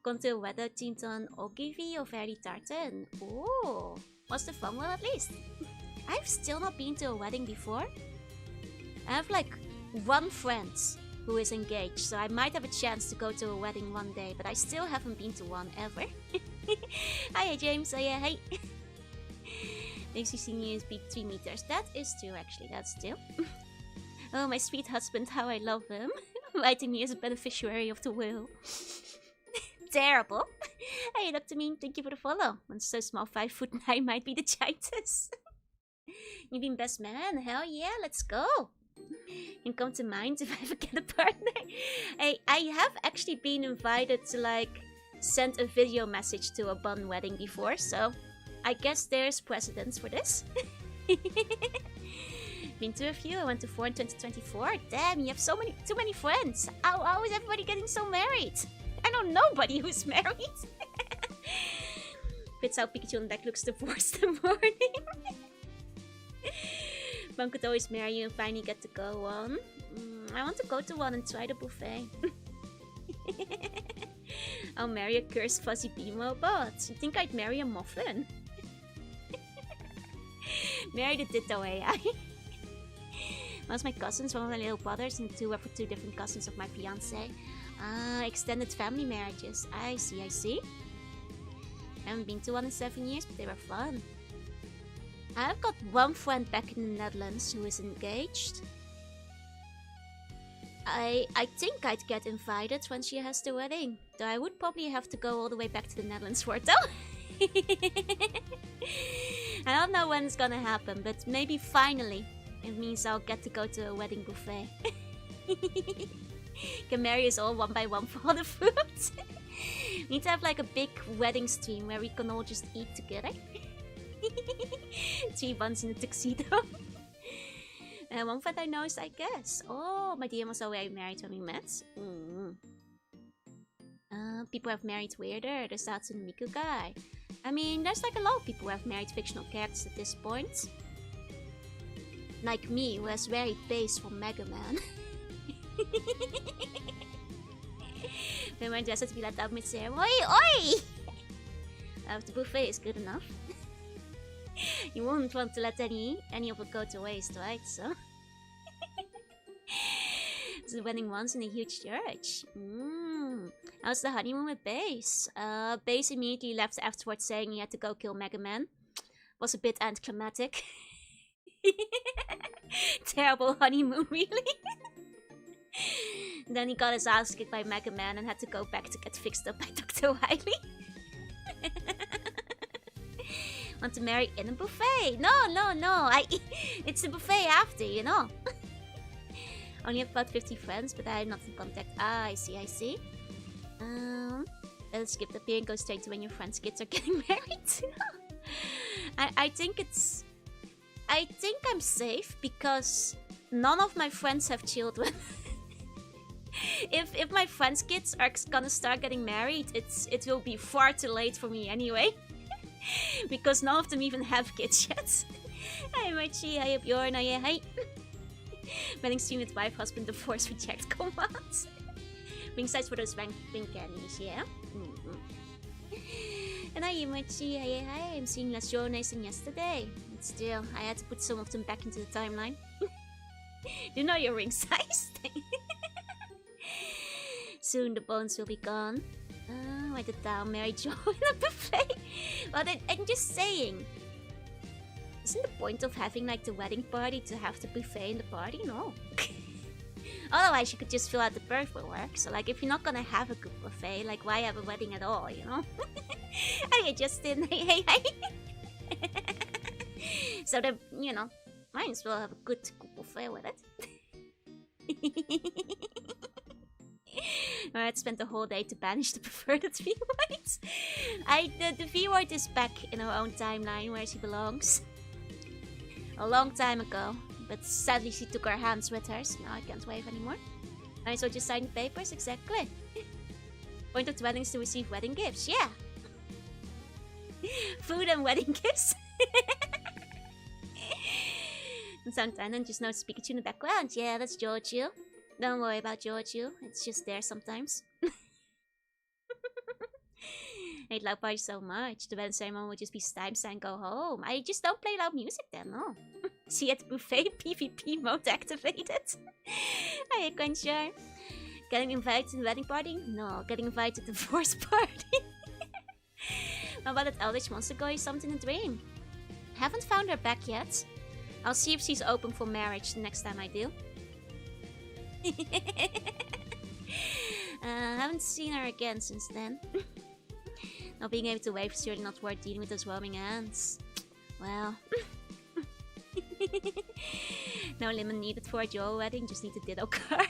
Gone to a weather teamed on Ogilvy or Very Tartan. Oh, was the fun one at least? I've still not been to a wedding before. I have like one friend who is engaged, so I might have a chance to go to a wedding one day, but I still haven't been to one ever. Hi, James. Hey. Thanks for seeing you is big 3 meters. That is true, actually. That's true. Oh, my sweet husband, how I love him. Writing me as a beneficiary of the will. Terrible. Hey, Dr. Mean, thank you for the follow. I'm so small, 5'9" might be the giantess. You've been best man? Hell yeah, let's go. You come to mind if I ever get a partner. Hey, I have actually been invited to like send a video message to a bun wedding before, so I guess there's precedence for this. Been to a few. I went to 4 in 2024. Damn, you have too many friends. How is everybody getting so married? I know nobody who's married. Fits how Pikachu on the back looks divorced in the morning. One could always marry you and finally get to go on. I want to go to one and try the buffet. I'll marry a cursed fuzzy Beamo bot. You think I'd marry a muffin? Marry the Ditto AI. One of my cousins, one of my little brothers, and two were for two different cousins of my fiance. Extended family marriages. I see, I see. I haven't been to one in 7 years, but they were fun. I've got one friend back in the Netherlands who is engaged. I think I'd get invited when she has the wedding. Though I would probably have to go all the way back to the Netherlands for it though. I don't know when it's gonna happen, but maybe finally. It means I'll get to go to a wedding buffet. Can marry us all one by one for all the food. We need to have like a big wedding stream where we can all just eat together. 3 buns in a tuxedo. One friend I know is, I guess. Oh, my DM was already married when we met. People have married weirder. There's Tatsu and Miku guy. I mean, there's like a lot of people who have married fictional characters at this point. Like me, who has married Base from Mega Man. When my dress had to be let out mid-air. Oi, oi! The buffet is good enough. You wouldn't want to let any of it go to waste, right? So, it's the wedding once in a huge church. How's the honeymoon with Base? Base immediately left afterwards saying he had to go kill Mega Man. Was a bit anticlimactic. Terrible honeymoon, really. Then he got his ass kicked by Mega Man and had to go back to get fixed up by Dr. Wily. Want to marry in a buffet? No. It's a buffet after, you know. Only have about 50 friends, but I have not in contact. Ah, I see. Let's skip the beer and go straight to when your friends' kids are getting married. I think I'm safe because none of my friends have children. If my friends' kids are gonna start getting married, it will be far too late for me anyway. Because none of them even have kids yet. Hi Marchi, hi Bjorn, hi. Wedding stream with wife, husband, divorce, reject commands. Ring size for those ring candies, yeah? And hi Marchi, hi. I'm seeing less Jorunna than yesterday. But still, I had to put some of them back into the timeline. You know your ring size thing. Soon the bones will be gone. Write it down, Mary Jo in a buffet. Well, I'm just saying. Isn't the point of having like the wedding party to have the buffet in the party? No. Otherwise, you could just fill out the paperwork. So, like, if you're not gonna have a good buffet, like, why have a wedding at all, you know? Hey, Justin. Hey. So, you know, might as well have a good buffet with it. I had spent the whole day to banish the perverted V-White. The V-White is back in her own timeline where she belongs. A long time ago. But sadly she took her hands with her, so now I can't wave anymore. Alright, so just sign the papers, exactly. Point of the weddings to receive wedding gifts, yeah. Food and wedding gifts. And sometimes just notice Pikachu in the background. Yeah, that's Giorgio. Don't worry about Giorgio, it's just there sometimes. I hate loud parties so much. The wedding ceremony would just be Stimes and go home. I just don't play loud music then, no. See at the buffet, PvP mode activated. Hi, Quencher. Getting invited to the wedding party? No, getting invited to the divorce party. How about that Eldritch Monster Girl is something in a dream? Haven't found her back yet. I'll see if she's open for marriage the next time I do. Haven't seen her again since then. Not being able to wave is certainly not worth dealing with those roaming ants. Well. No lemon needed for a Joe wedding, just need a Ditto car.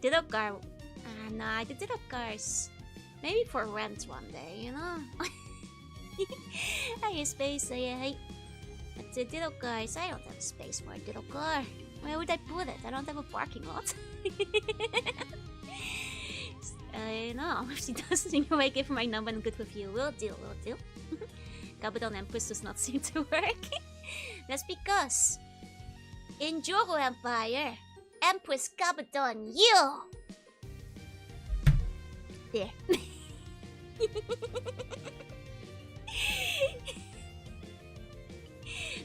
Ditto car. Nah, the Ditto cars. Maybe for rent one day, you know? I have space, hey. But the Ditto cars, I don't have space for a Ditto car. Where would I put it? I don't have a parking lot. I know, if she doesn't in your way, give her my number and good review. We'll deal. Gabadon Empress does not seem to work. That's because in Joro Empire, Empress Gabadon, you! There.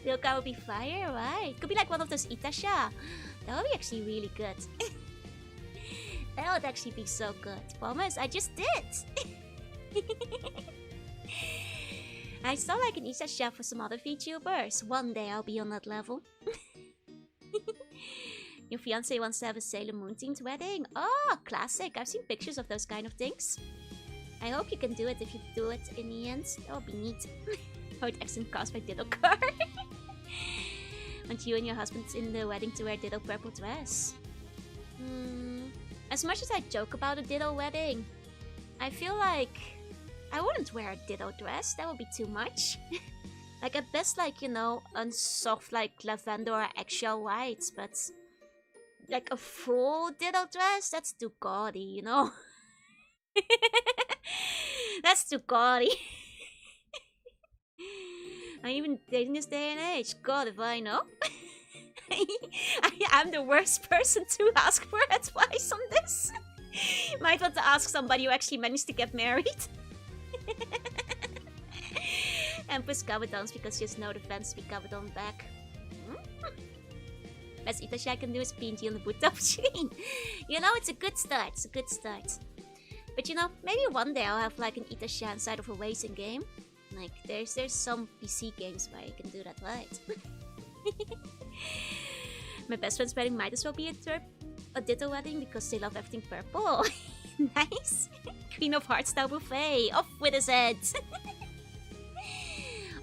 Little guy would be fire, right? Could be like one of those Itasha. That would be actually really good. That would actually be so good. Promise, I just did. I saw like an Itasha for some other VTubers. One day I'll be on that level. Your fiance wants to have a Sailor Moon themed wedding. Oh, classic. I've seen pictures of those kind of things. I hope you can do it if you do it in the end. That would be neat. How accent caused by Ditto car. Want you and your husband in the wedding to wear Ditto purple dress. As much as I joke about a Ditto wedding, I feel like I wouldn't wear a Ditto dress. That would be too much. Like at best, like, you know, a soft like lavender or eggshell white, but like a full Ditto dress, that's too gaudy, you know. That's too gaudy. I'm even dating this day and age. God, if I know. I'm the worst person to ask for advice on this. Might want to ask somebody who actually managed to get married. And push Gabadons because she has no defense to be Gabadon back. Best Itasha I can do is PNG on the boot top screen. You know, it's a good start. It's a good start. But you know, maybe one day I'll have like an Itasha inside of a racing game. Like, there's some PC games where you can do that, right? My best friend's wedding might as well be a Ditto wedding because they love everything purple. Nice. Queen of Hearts style buffet. Off with his head.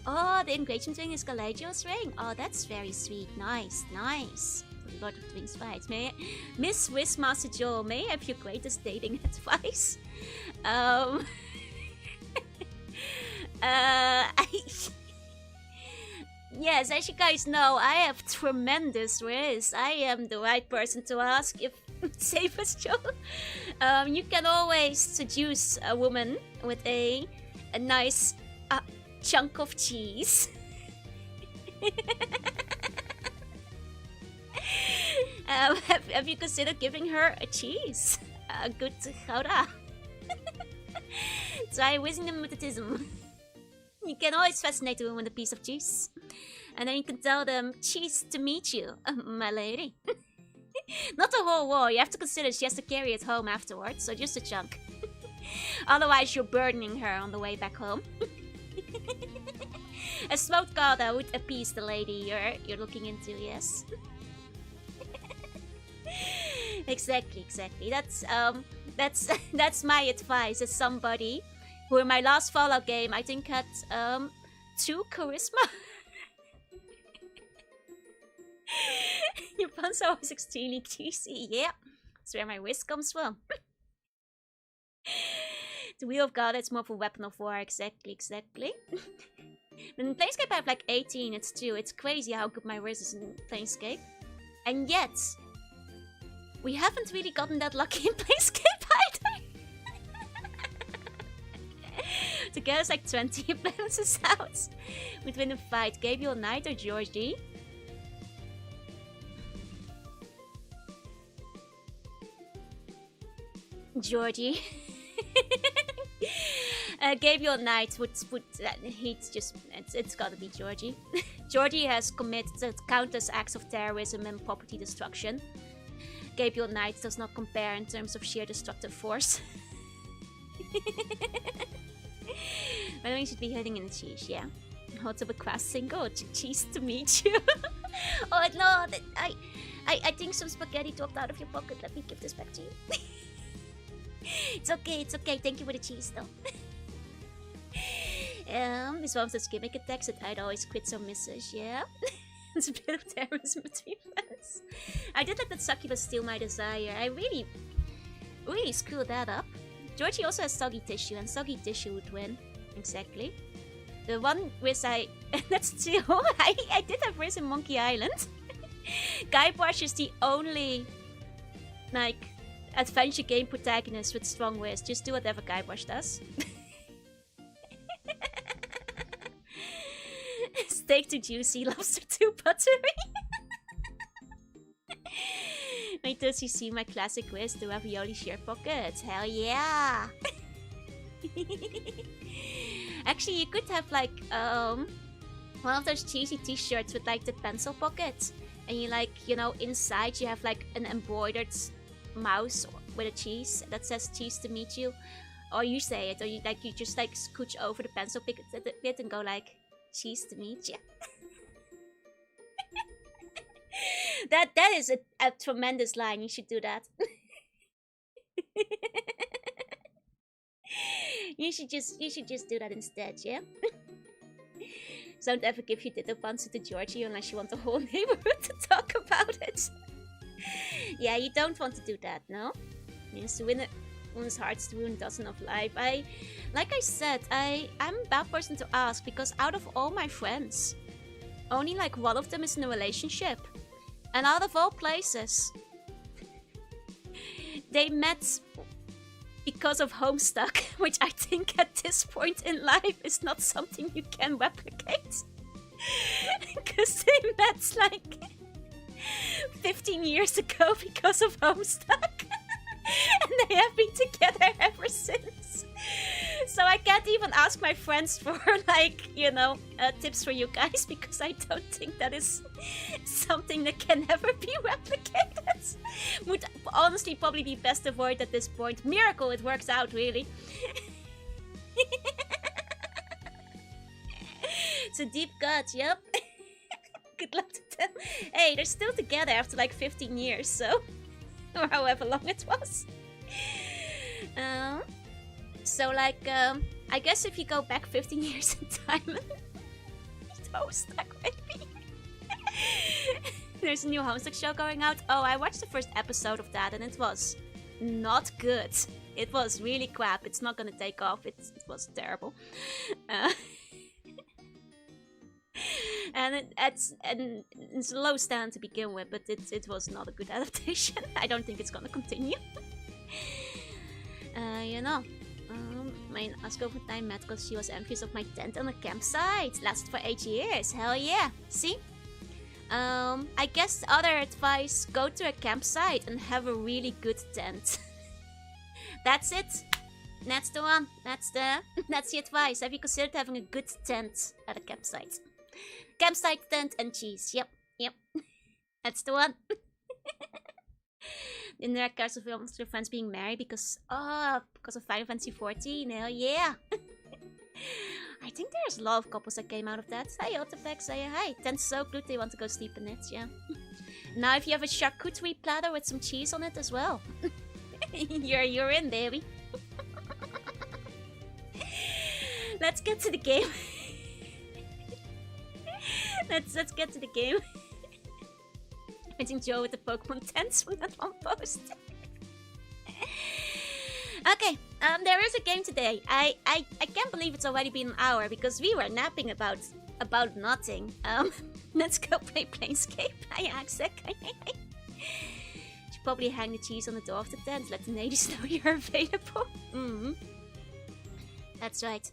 Oh, the engagement ring is Galadriel's ring. Oh, that's very sweet. Nice, nice. Lord of the Rings vibes. Miss Wishmaster Joel, may I have your greatest dating advice? Yes, as you guys know, I have tremendous risk. I am the right person to ask if safe as Joel. You can always seduce a woman with a nice chunk of cheese. Have you considered giving her a cheese? A good chowda. Try whizzing them with the tism. You can always fascinate a woman with a piece of cheese. And then you can tell them, cheese to meet you, my lady. Not the whole wall, you have to consider she has to carry it home afterwards, so just a chunk. Otherwise you're burdening her on the way back home. A smoked gouda would appease the lady you're looking into, yes. Exactly. That's my advice as somebody who in my last Fallout game I think had 2 charisma. Your puns are always extremely cheesy. Yeah, that's where my whisk comes from. The Wheel of God, it's more of a weapon of war. Exactly. In Planescape I have like 18, it's true. It's crazy how good my whiz is in Planescape. And yet, we haven't really gotten that lucky in Planescape either. To get us like 20 balances out. We'd win a fight. Gabriel Knight or Georgie? Georgie. Gabriel Knight would he's just it's gotta be Georgie. Georgie has committed countless acts of terrorism and property destruction. Gabriel Knight does not compare in terms of sheer destructive force. I think you should be hitting in the cheese, yeah. Hot of a quest single, cheese to meet you. Oh no, I think some spaghetti dropped out of your pocket. Let me give this back to you. It's okay. Thank you for the cheese, though. This one says gimmick attacks that I'd always quit some misses, yeah? It's a bit of terrorism between friends. I did let that succubus steal my desire. I really screwed that up. Georgie also has soggy tissue, and soggy tissue would win. Exactly. The one with that's true. I did have Riz in Monkey Island. Guybrush is the only, like, adventure game protagonist with strong whiz. Just do whatever Guybrush does. Steak too juicy, lobster too buttery. Wait till you see my classic whiz, the ravioli sheer pockets. Hell yeah! Actually, you could have like one of those cheesy t-shirts with like the pencil pocket, and you like, you know, inside you have like an embroidered mouse with a cheese that says cheese to meet you, or you say it, or you just like scooch over the pencil bit and go like cheese to meet you. that is a tremendous line. You should do that. you should just do that instead, yeah. Don't ever give your ditto panzer to Georgie unless you want the whole neighborhood to talk about it. Yeah, you don't want to do that, no? Yes, to win one's hearts to ruin a dozen of life. Like I said, I'm a bad person to ask, because out of all my friends, only like one of them is in a relationship. And out of all places, they met because of Homestuck, which I think at this point in life is not something you can replicate. Because they met like 15 years ago because of Homestuck. And they have been together ever since. So I can't even ask my friends for like, you know, tips for you guys, because I don't think that is something that can ever be replicated. Would honestly probably be best avoided at this point. Miracle, it works out, really. It's a deep cut, yep. Good luck to them. Hey, they're still together after like 15 years, so... or however long it was. So like, I guess if you go back 15 years in time, Homestuck maybe. There's a new Homestuck show going out. Oh, I watched the first episode of that and it was not good. It was really crap. It's not gonna take off. It was terrible. And it's a low stand to begin with, but it was not a good adaptation. I don't think it's gonna continue. You know, my Asco time met because she was envious of my tent on a campsite. Lasted for 8 years. Hell yeah. See? I guess other advice: go to a campsite and have a really good tent. That's it. That's the one. That's the advice. Have you considered having a good tent at a campsite? Campsite, tent, and cheese. Yep. That's the one. In their case of your friends being married because of Final Fantasy 14. Hell yeah. I think there's a lot of couples that came out of that. Hey, Otterpack, say hi. Tent's so good they want to go sleep in it, yeah. Now if you have a charcuterie platter with some cheese on it as well. you're in, baby. Let's get to the game. Let's get to the game. I think Joe with the Pokemon tents from that one post. Okay, there is a game today. I can't believe it's already been an hour because we were napping about nothing. Let's go play Planescape. Hi, Axek. Should probably hang the cheese on the door of the tent. Let the natives know you're available. That's right.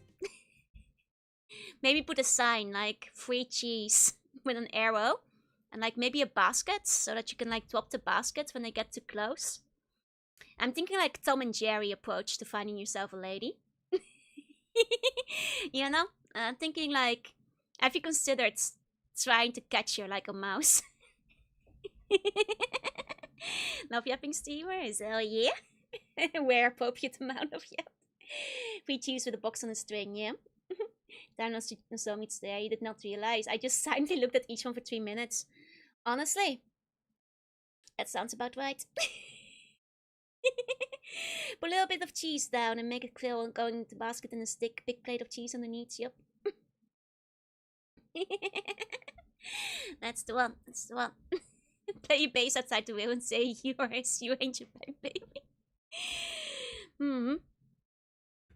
Maybe put a sign like free cheese with an arrow. And like maybe a basket so that you can like drop the basket when they get too close. I'm thinking like Tom and Jerry approach to finding yourself a lady. You know? I'm thinking like, have you considered trying to catch her like a mouse? Love yapping steamers, hell yeah. Where appropriate amount of yap. Free cheese with a box on a string, yeah. Down on so meets there, you did not realize. I just silently looked at each one for 3 minutes. Honestly, that sounds about right. Put a little bit of cheese down and make it clear on going into the basket in a stick. Big plate of cheese underneath, yep. That's the one, that's the one. Play your bass outside the wheel and say yours, you ain't your baby.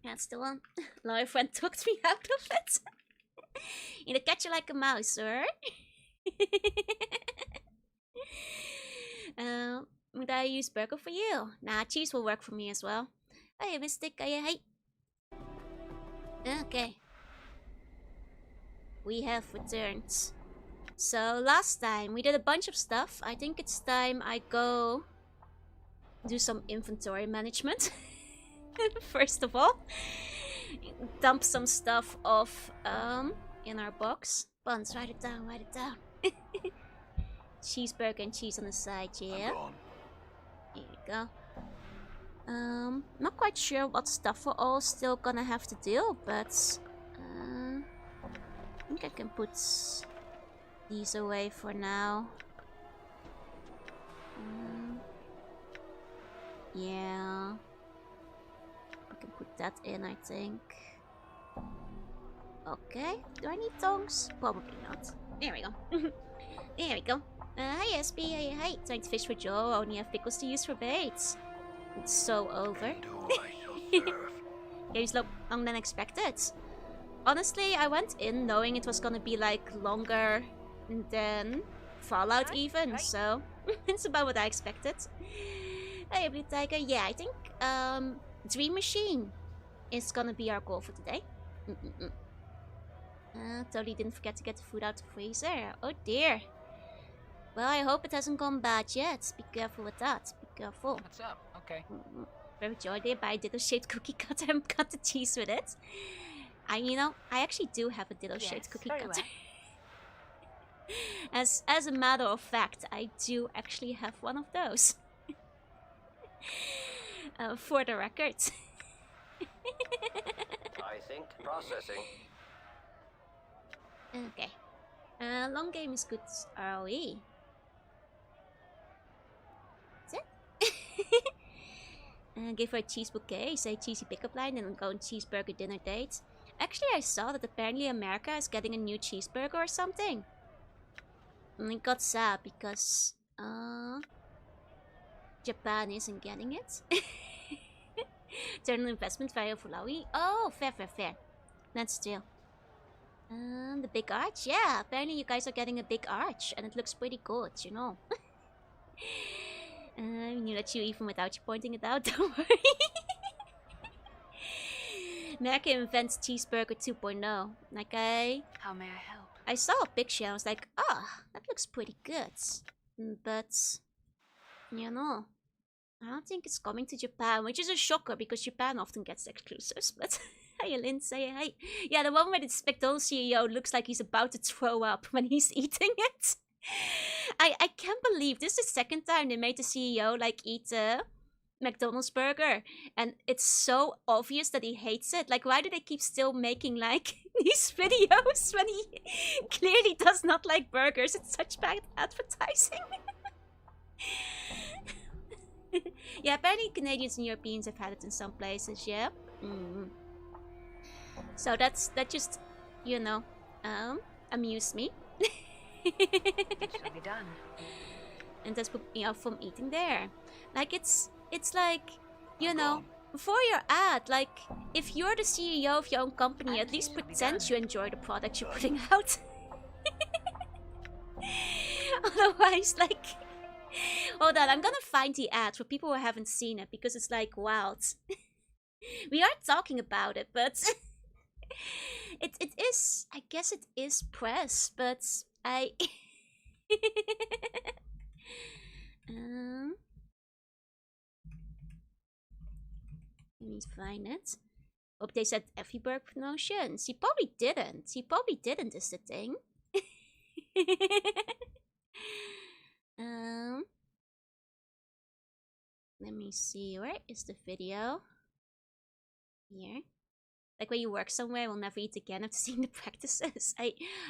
That's the one. My friend talked me out of it. You know, catch you like a mouse, sir. Would I use burger for you? Nah, cheese will work for me as well. Hey, Mystic, hey. Okay. We have returned. So, last time we did a bunch of stuff. I think it's time I go do some inventory management. First of all, dump some stuff off in our box. buns. Write it down, write it down. Cheeseburger and cheese on the side, yeah. Here we go. Not quite sure what stuff we're all still gonna have to do, but I think I can put these away for now. Yeah. I can put that in, I think. Okay. Do I need tongs? Probably not. There we go. There we go. Hi, SB. Hi. Trying to fish for Joe. Only have pickles to use for baits. It's so over. Game's longer than expected. Honestly, I went in knowing it was gonna be like longer than Fallout even, so it's about what I expected. Hey, Blue Tiger. Yeah, I think Dream Machine is gonna be our goal for today. Totally didn't forget to get the food out the freezer. Oh dear. Well, I hope it hasn't gone bad yet. Be careful with that. Be careful. What's up? Okay. Very joyful, but I did a shaped cookie cutter and cut the cheese with it. I actually do have a dildo-shaped cookie cutter. Well. As a matter of fact, I do actually have one of those. For the record. I think processing. Okay. Long game is good ROE. That's it. Give her a cheese bouquet, say cheesy pickup line, and go on cheeseburger dinner date. Actually, I saw that apparently America is getting a new cheeseburger or something. And it got sad because Japan isn't getting it. Return on investment via Fulawi. Oh, fair. That's still. The big arch? Yeah, apparently you guys are getting a big arch, and it looks pretty good, you know. I knew that you even without you pointing it out, don't worry. America invents cheeseburger 2.0. Like How may I help? I saw a picture and I was like, that looks pretty good. But, you know, I don't think it's coming to Japan, which is a shocker because Japan often gets exclusives. But, hey, Lindsay, hey. Yeah, the one where the McDonald's CEO looks like he's about to throw up when he's eating it. I can't believe this is the second time they made the CEO like eat a McDonald's burger, and it's so obvious that he hates it. Like, why do they keep still making like these videos when he clearly does not like burgers? It's such bad advertising. Yeah, apparently Canadians and Europeans have had it in some places. Yeah. So that just, you know, amused me. It shall be done. And that's put me off from eating there. Like it's like, you know, for your ad, like if you're the CEO of your own company, at least pretend you enjoy the product you're putting out. Otherwise, like, hold on, I'm gonna find the ad for people who haven't seen it because it's like wild. We are talking about it, but it is, I guess it is press, but I let me find it. Hope they said Effieberg promotions. He probably didn't. He probably didn't is the thing. Let me see. Where is the video? Here. Like when you work somewhere, we'll never eat again after seeing the practices.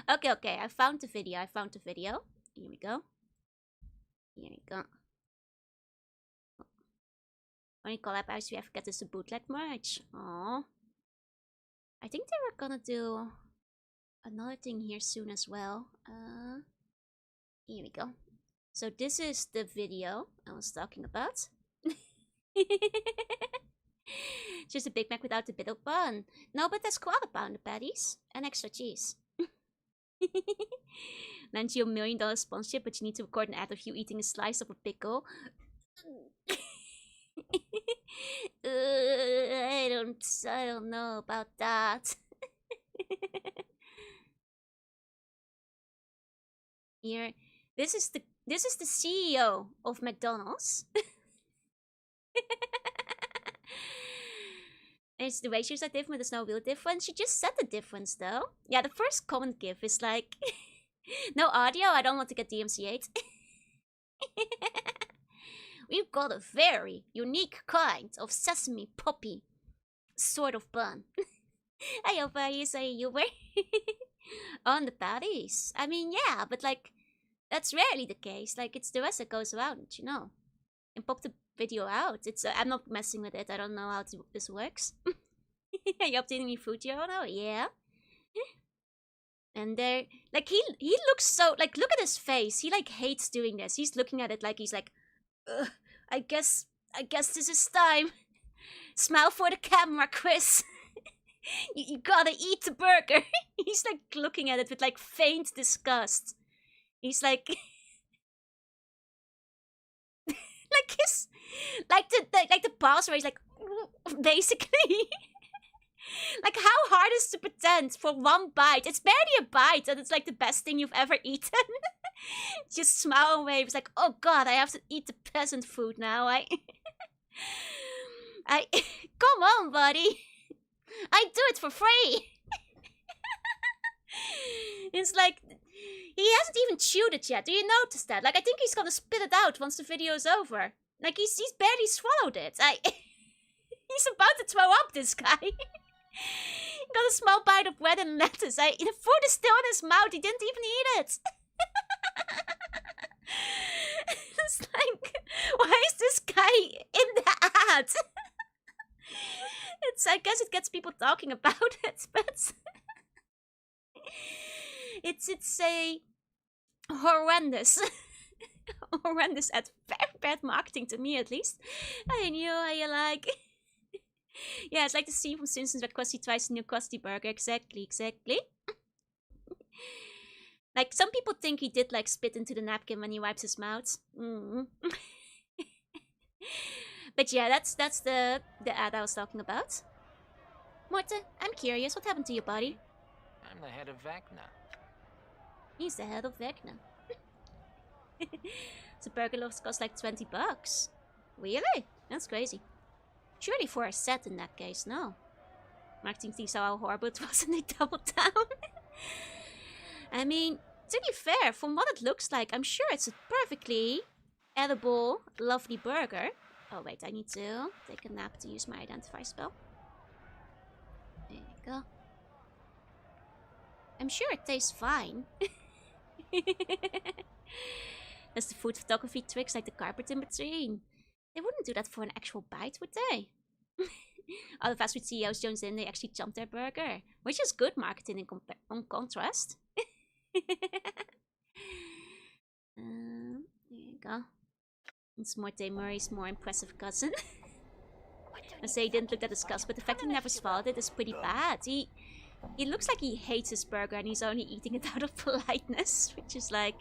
Okay. I found the video. Here we go. Only collab hours we have to get is the bootleg merch. Aww. I think they were gonna do another thing here soon as well. Here we go. So this is the video I was talking about. Just a Big Mac without the bit of bun. No, but that's quarter pounder patties and extra cheese. Land you $1 million sponsorship, but you need to record an ad of you eating a slice of a pickle. I don't know about that. Here, this is the CEO of McDonald's. It's the ratios are different, there's no real difference. She just said the difference though. Yeah, the first comment give is like, no audio, I don't want to get DMCA'd. We've got a very unique kind of sesame poppy sort of bun. I hope you say you were on the patties. I mean, yeah, but like, that's rarely the case. Like, it's the rest that goes around, you know. And pop the video out. It's I'm not messing with it. I don't know how this works. Are you updating me food, Jorunna? Yeah. And there, like, he looks so, like, look at his face. He, like, hates doing this. He's looking at it like he's like, ugh, I guess this is time. Smile for the camera, Chris. you gotta eat the burger. He's, like, looking at it with, like, faint disgust. He's like... like the pause where he's like, basically. Like, how hard is to pretend for one bite? It's barely a bite, and it's like the best thing you've ever eaten. Just smile and wave. It's like, oh god, I have to eat the peasant food now. I come on, buddy. I do it for free. It's like, he hasn't even chewed it yet. Do you notice that? Like, I think he's gonna spit it out once the video is over. Like, he's barely swallowed it. He's about to throw up, this guy. He got a small bite of bread and lettuce. The food is still in his mouth. He didn't even eat it. It's like, why is this guy in the ad? I guess it gets people talking about it, but... It's a horrendous horrendous ad. Very bad marketing to me, at least. I knew how you like. Yeah, it's like the scene from Simpsons where Krusty tries a new Krusty burger. Exactly. Like, some people think he did like spit into the napkin when he wipes his mouth. But yeah, that's the ad I was talking about. Morte, I'm curious, what happened to your body? I'm the head of Vecna. He's the head of Vecna. The burger costs like $20. Really? That's crazy. Surely for a set in that case, no. Marketing team saw how horrible it was and they doubled down. I mean, to be fair, from what it looks like, I'm sure it's a perfectly edible, lovely burger. Oh wait, I need to take a nap to use my identify spell. There you go. I'm sure it tastes fine. That's the food photography tricks, like the carpet in between. They wouldn't do that for an actual bite, would they? All the fast food CEOs joins in, they actually jump their burger. Which is good marketing in contrast. There you go. It's Morte Murray's more impressive cousin. I say he didn't look that disgusted, but the fact he never swallowed it is pretty bad. He looks like he hates his burger and he's only eating it out of politeness, which is like,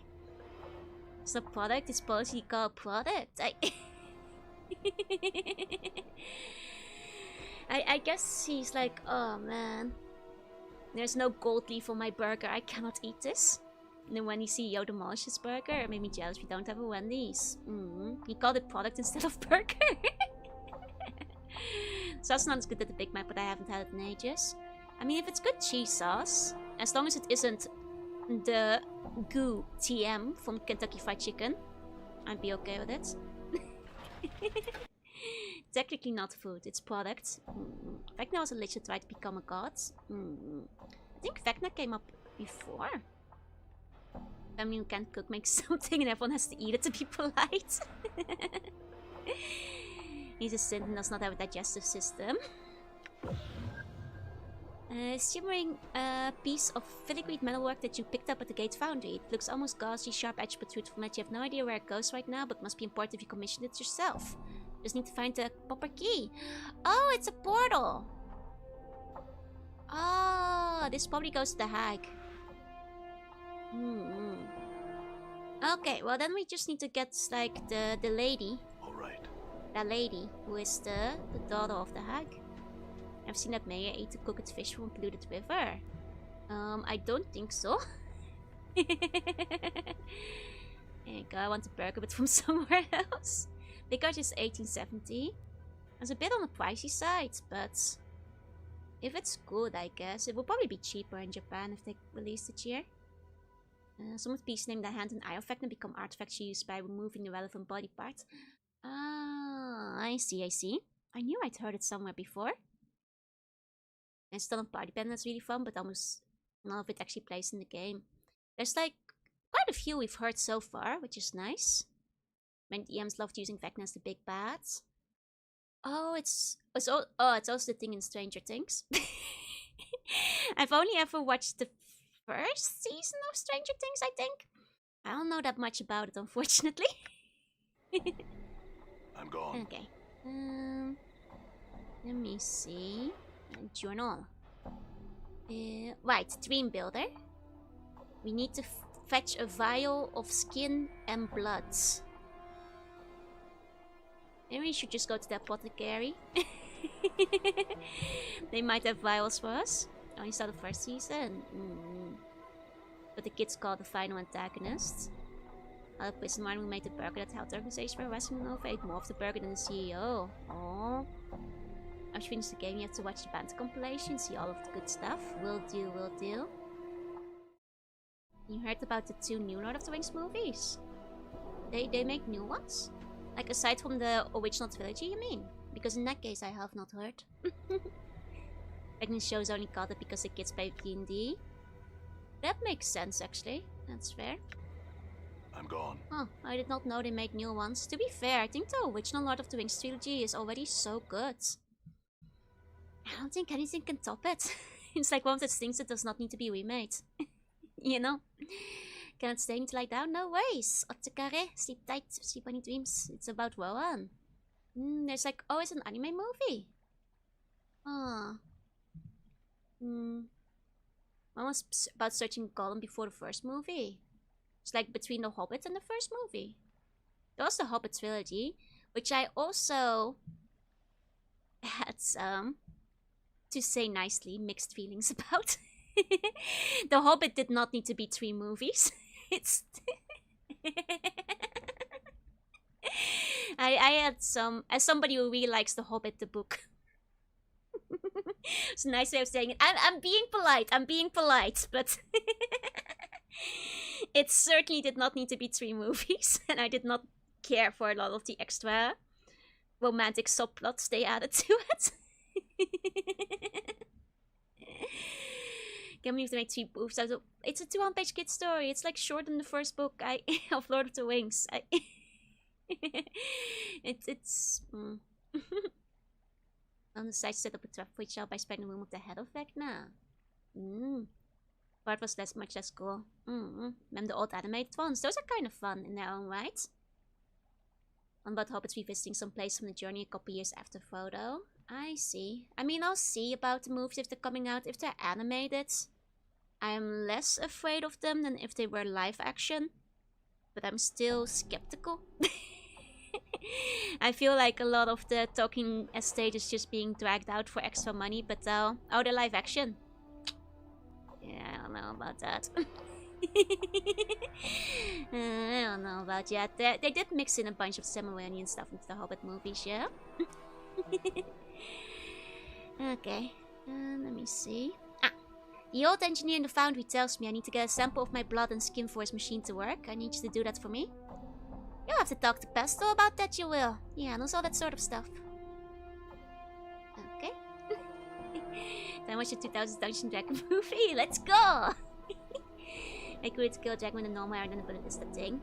it's a product, it's policy called product. I guess he's like, oh man, there's no gold leaf on my burger, I cannot eat this. And then when you see Yo demolish his burger, it made me jealous we don't have a Wendy's. He called it product instead of burger. So that's not as good as the Big Mac, but I haven't had it in ages. I mean, if it's good cheese sauce, as long as it isn't the goo TM from Kentucky Fried Chicken, I'd be okay with it. Technically not food, it's product. Vecna was a lich that tried to become a god. I think Vecna came up before. I mean, you can't cook, make something and everyone has to eat it to be polite. He's a sin and does not have a digestive system. Shimmering piece of filigreed metalwork that you picked up at the Gate Foundry. It looks almost gauzy, sharp edge, but truthful match. You have no idea where it goes right now, but must be important if you commissioned it yourself. Just need to find the proper key. Oh, it's a portal! Oh, this probably goes to the hag. Okay, well then we just need to get like the lady. Alright. That lady who is the daughter of the hag. I've seen that Maya ate the cooked fish from a polluted river. I don't think so. There you go, I want a burger but from somewhere else. Because it's 1870. It's a bit on the pricey side, but If it's good, I guess. It will probably be cheaper in Japan if they release it here. Some pieces named the hand and eye effect and become artifacts used by removing the relevant body parts. Ah, I see, I see. I knew I'd heard it somewhere before. And still on Party Pen, that's really fun, but almost none of it actually plays in the game. There's like quite a few we've heard so far, which is nice. Many DMs loved using Vecna as the big bad. Oh, it's also the thing in Stranger Things. I've only ever watched the first season of Stranger Things, I think. I don't know that much about it, unfortunately. I'm gone. Okay. Let me see. Journal. Right, Dream Builder. We need to fetch a vial of skin and blood. Maybe we should just go to the apothecary. They might have vials for us. I only saw the first season. But the kids called the final antagonist. I'll prison one who made the burger that held the organization for Western Nova ate more of the burger than the CEO. Oh. After you finish the game, you have to watch the band compilation, see all of the good stuff. Will do, will do. You heard about the 2 new Lord of the Rings movies? They make new ones? Like aside from the original trilogy, you mean? Because in that case, I have not heard. Like the show's only called it because the kids play D&D. That makes sense, actually. That's fair. I'm gone. Oh, I did not know they made new ones. To be fair, I think the original Lord of the Rings trilogy is already so good. I don't think anything can top it. It's like one of those things that does not need to be remade. You know? Cannot stay until I down? No ways. Ottakare, sleep tight, sleep any dreams. It's about Rohan. There's like, oh, it's an anime movie. Ah. One was about searching Gollum before the first movie. It's like between The Hobbit and the first movie. There was the Hobbit trilogy, which I also had to say nicely, mixed feelings about. The Hobbit did not need to be 3 movies. It's I had some, as somebody who really likes The Hobbit the book. It's a nice way of saying it. I'm being polite, but it certainly did not need to be 3 movies, and I did not care for a lot of the extra romantic subplots they added to it. Can't believe they made 3 movies. It's a 200-page kid story. It's like shorter than the first book of Lord of the Rings. It's on the side set up a trap for each other by spreading the room of the head of Vecna. Part was much less cool. Remember the old animated ones? Those are kind of fun in their own right. On about hobbits revisiting some place from the journey a couple years after photo. I see. I mean, I'll see about the movies if they're coming out. If they're animated, I'm less afraid of them than if they were live action. But I'm still skeptical. I feel like a lot of the talking estate is just being dragged out for extra money. But oh, they're live action. Yeah, I don't know about that. I don't know about that. They did mix in a bunch of Samarian stuff into the Hobbit movies, yeah? Okay, let me see. The old engineer in the foundry tells me I need to get a sample of my blood and skin for his machine to work. I need you to do that for me. You'll have to talk to Pesto about that, you will. Yeah, knows all that sort of stuff. Okay. Then watch the 2000 Dungeon Dragon movie. Let's go! I could kill a dragon with a normal iron and a bullet is the thing.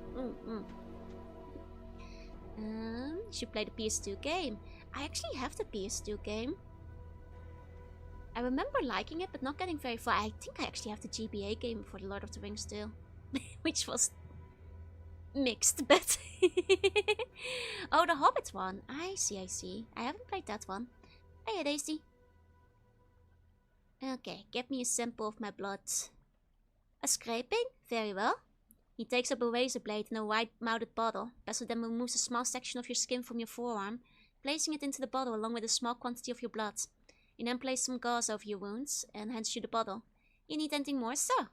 Should play the PS2 game. I actually have the PS2 game. I remember liking it, but not getting very far. I think I actually have the GBA game for the Lord of the Rings too. Which was mixed, but... Oh, the Hobbit one. I see. I haven't played that one. Hey, Daisy. Okay, get me a sample of my blood. A scraping? Very well. He takes up a razor blade and a wide-mouthed bottle. Pesto then removes a small section of your skin from your forearm, placing it into the bottle along with a small quantity of your blood. He then places some gauze over your wounds and hands you the bottle. You need anything more, sir?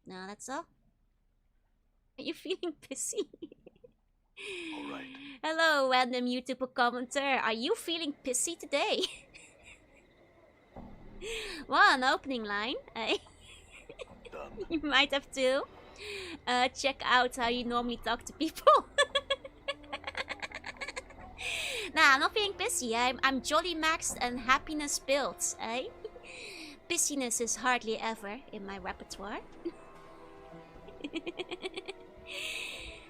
No, that's all. Are you feeling pissy? Alright. Hello, random YouTuber commenter. Are you feeling pissy today? Well, an opening line. Done. You might have to check out how you normally talk to people. Nah, I'm not being pissy. I'm jolly maxed and happiness built. Pissiness is hardly ever in my repertoire.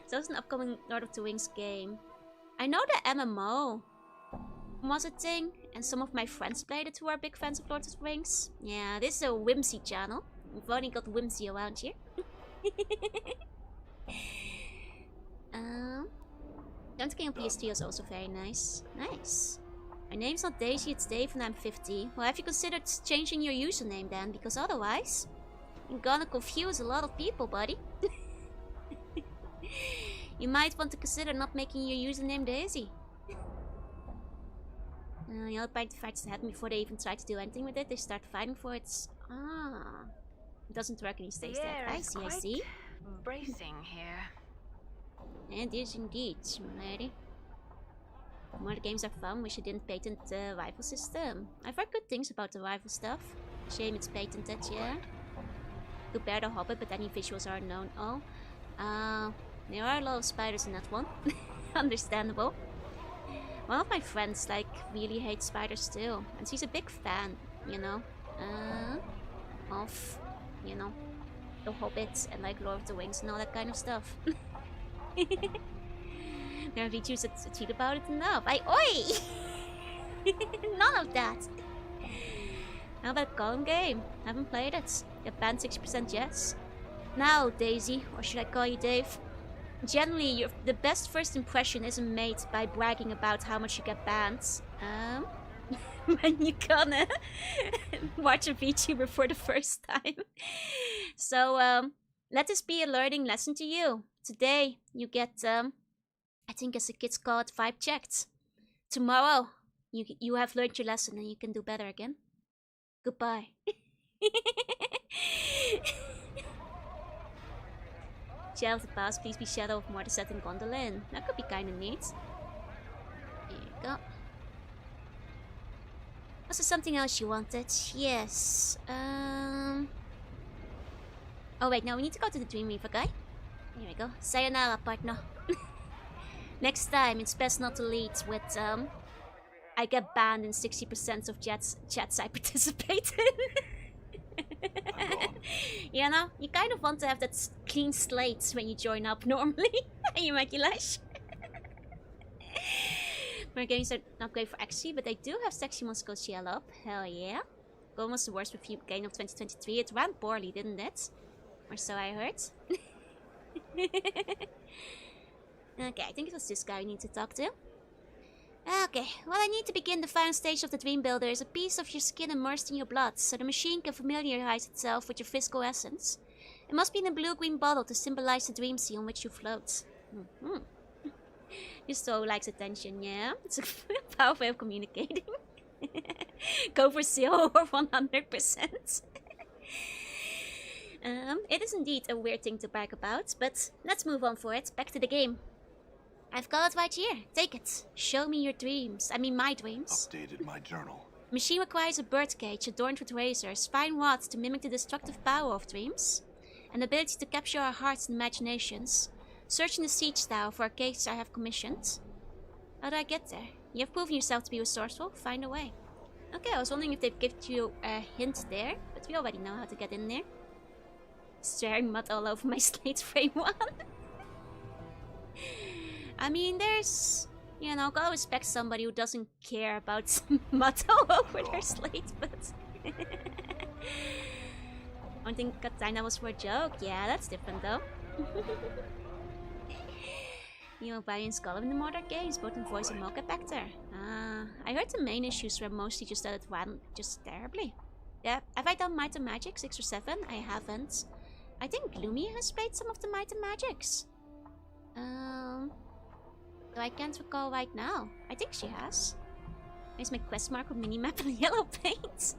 So it's an upcoming Lord of the Rings game. I know the MMO was a thing, and some of my friends played it who are big fans of Lord of the Rings. Yeah, this is a whimsy channel. We've only got whimsy around here. Don't King of PS3 is also very nice. Nice. My name's not Daisy, it's Dave, and I'm 50. Well, have you considered changing your username then? Because otherwise, you're gonna confuse a lot of people, buddy. You might want to consider not making your username Daisy. You'll bite the facts ahead before they even try to do anything with it. They start fighting for it. Ah. It doesn't work these days. I see. Bracing here. It is indeed, my lady. The more the games are fun, wish I didn't patent the rifle system. I've heard good things about the rifle stuff. Shame it's patented, yeah. Compare the Hobbit, but any visuals are unknown. Oh. There are a lot of spiders in that one. Understandable. One of my friends, like, really hates spiders too. And she's a big fan, you know, of, you know, the Hobbit and, like, Lord of the Rings and all that kind of stuff. There are videos that tweet about it enough. Oi! None of that. How about Column Game? Haven't played it. Get banned 60% yes. Now, Daisy, or should I call you Dave? Generally, the best first impression isn't made by bragging about how much you get banned. When you gonna watch a VTuber for the first time. So, let this be a learning lesson to you. Today, you get, I think as the kids call it, vibe checked. Tomorrow, you have learned your lesson and you can do better again. Goodbye. Shadow of the Past, please be Shadow of Mortisette and Gondolin. That could be kinda neat. Here you go. Was there something else you wanted? Yes. Oh wait, no, we need to go to the Dreamweaver guy. Here we go. Sayonara, partner. Next time, it's best not to lead with, I get banned in 60% of chats I participate in. You know, you kind of want to have that clean slate when you join up normally. You make you lash. My games are not great for XC, but they do have sexy ones called Shell Up. Hell yeah. Goal was the worst review game of 2023. It ran poorly, didn't it? Or so I heard. Okay, I think it was this guy we need to talk to. Okay, well, I need to begin the final stage of the Dream Builder is a piece of your skin immersed in your blood, so the machine can familiarize itself with your physical essence. It must be in a blue-green bottle to symbolize the dream sea on which you float. Your soul likes attention, yeah? It's a powerful way of communicating. Go for 0 or 100%. It is indeed a weird thing to brag about, but let's move on for it. Back to the game. I've got it right here. Take it. Show me your dreams. I mean my dreams. Updated my journal. Machine requires a birdcage adorned with razors, fine rods to mimic the destructive power of dreams, and the ability to capture our hearts and imaginations. Search in the siege tower for a case I have commissioned. How do I get there? You have proven yourself to be resourceful. Find a way. Okay, I was wondering if they've given you a hint there, but we already know how to get in there. Staring mud all over my slate frame 1. I mean, there's, you know, gotta respect somebody who doesn't care about mud all over their slate, but... I think Katina was for a joke. Yeah, that's different though. You know, Brian Skull in the modern games, both in voice and mocap actor. I heard the main issues were mostly just that it ran just terribly. Yeah, have I done Might and Magic 6 or 7? I haven't. I think Gloomy has played some of the Might and Magics. Though I can't recall right now. I think she has. There's my quest mark with minimap and yellow paint.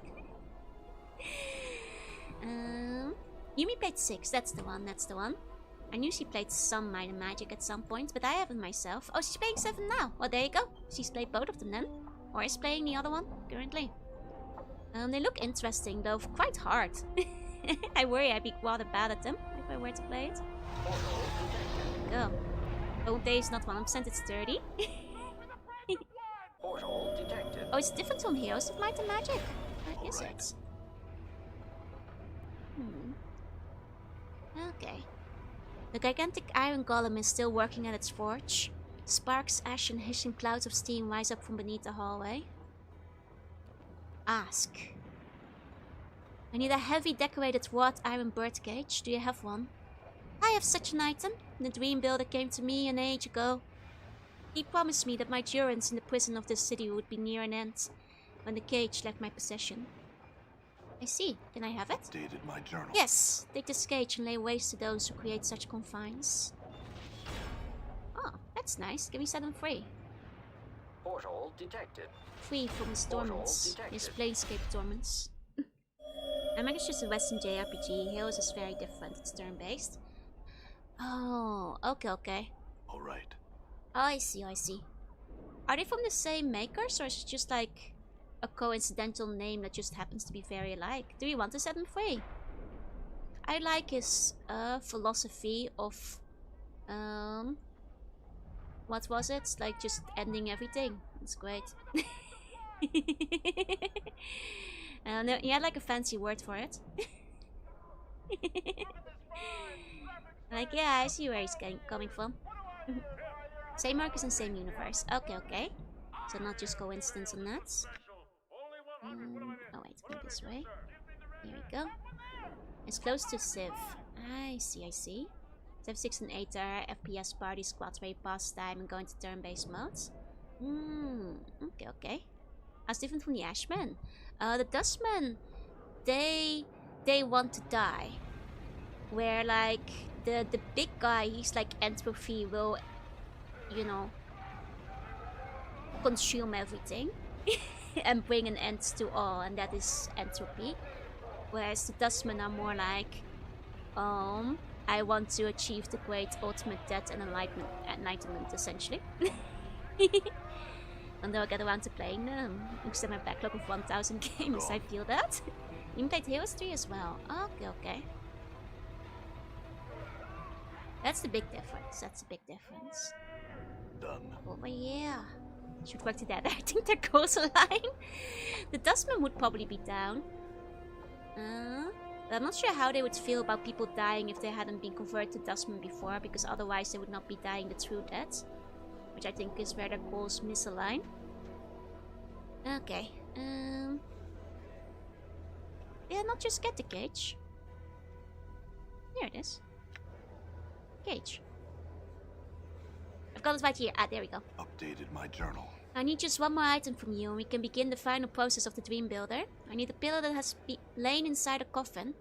Yumi played 6, that's the one. I knew she played some Might and Magic at some point, but I haven't myself. Oh, she's playing 7 now. Well, there you go. She's played both of them then. Or is playing the other one currently. They look interesting, though quite hard. I worry I'd be rather bad at them if I were to play it. Go. Oh, day is not 100%, it's 30. Portal detected. Oh, it's different from Heroes of Might and Magic. Or is Alright. it? Okay. The gigantic iron golem is still working at its forge. Sparks, ash, and hissing clouds of steam rise up from beneath the hallway. Ask. I need a heavy decorated wrought iron birdcage. Do you have one? I have such an item. The dream builder came to me an age ago. He promised me that my durance in the prison of this city would be near an end when the cage left my possession. I see. Can I have it? Updated my journal. Yes. Take this cage and lay waste to those who create such confines. Oh, that's nice. Can we set them free? Portal detected. Free from his torments. detected. His Planescape torments. I mean, it's just a Western JRPG. Heroes is very different. It's turn-based. Oh, okay. Alright. Oh, I see. Are they from the same makers, or is it just like a coincidental name that just happens to be very alike? Do we want to set them free? I like his philosophy of what was it? Like just ending everything. It's great. No, he had like a fancy word for it. Like, yeah, I see where he's coming from. Same Marcus and same universe. Okay. So not just coincidence on that. Oh wait, go this way. Here we go. It's close to Civ. I see. Civ 6 and 8 are FPS party squads where you pass time and go into turn-based modes. Okay. That's different from the Ashmen. The Dustmen, they want to die. Where like the big guy, he's like entropy will, you know, consume everything and bring an end to all, and that is entropy. Whereas the Dustmen are more like, I want to achieve the great ultimate death and enlightenment essentially. And I'll get around to playing them. Because my backlog of 1000 games, I feel that. You played Heroes 3 as well. Okay. That's the big difference. Done. Oh yeah. Should work together. I think their goals align. The Dustmen would probably be down. But I'm not sure how they would feel about people dying if they hadn't been converted to Dustmen before, because otherwise they would not be dying the true death. Which I think is where their goals misalign. Okay. Yeah, not just get the cage. Here it is. Cage. I've got it right here. There we go. Updated my journal. I need just one more item from you and we can begin the final process of the Dream Builder. I need a pillow that has lain inside a coffin.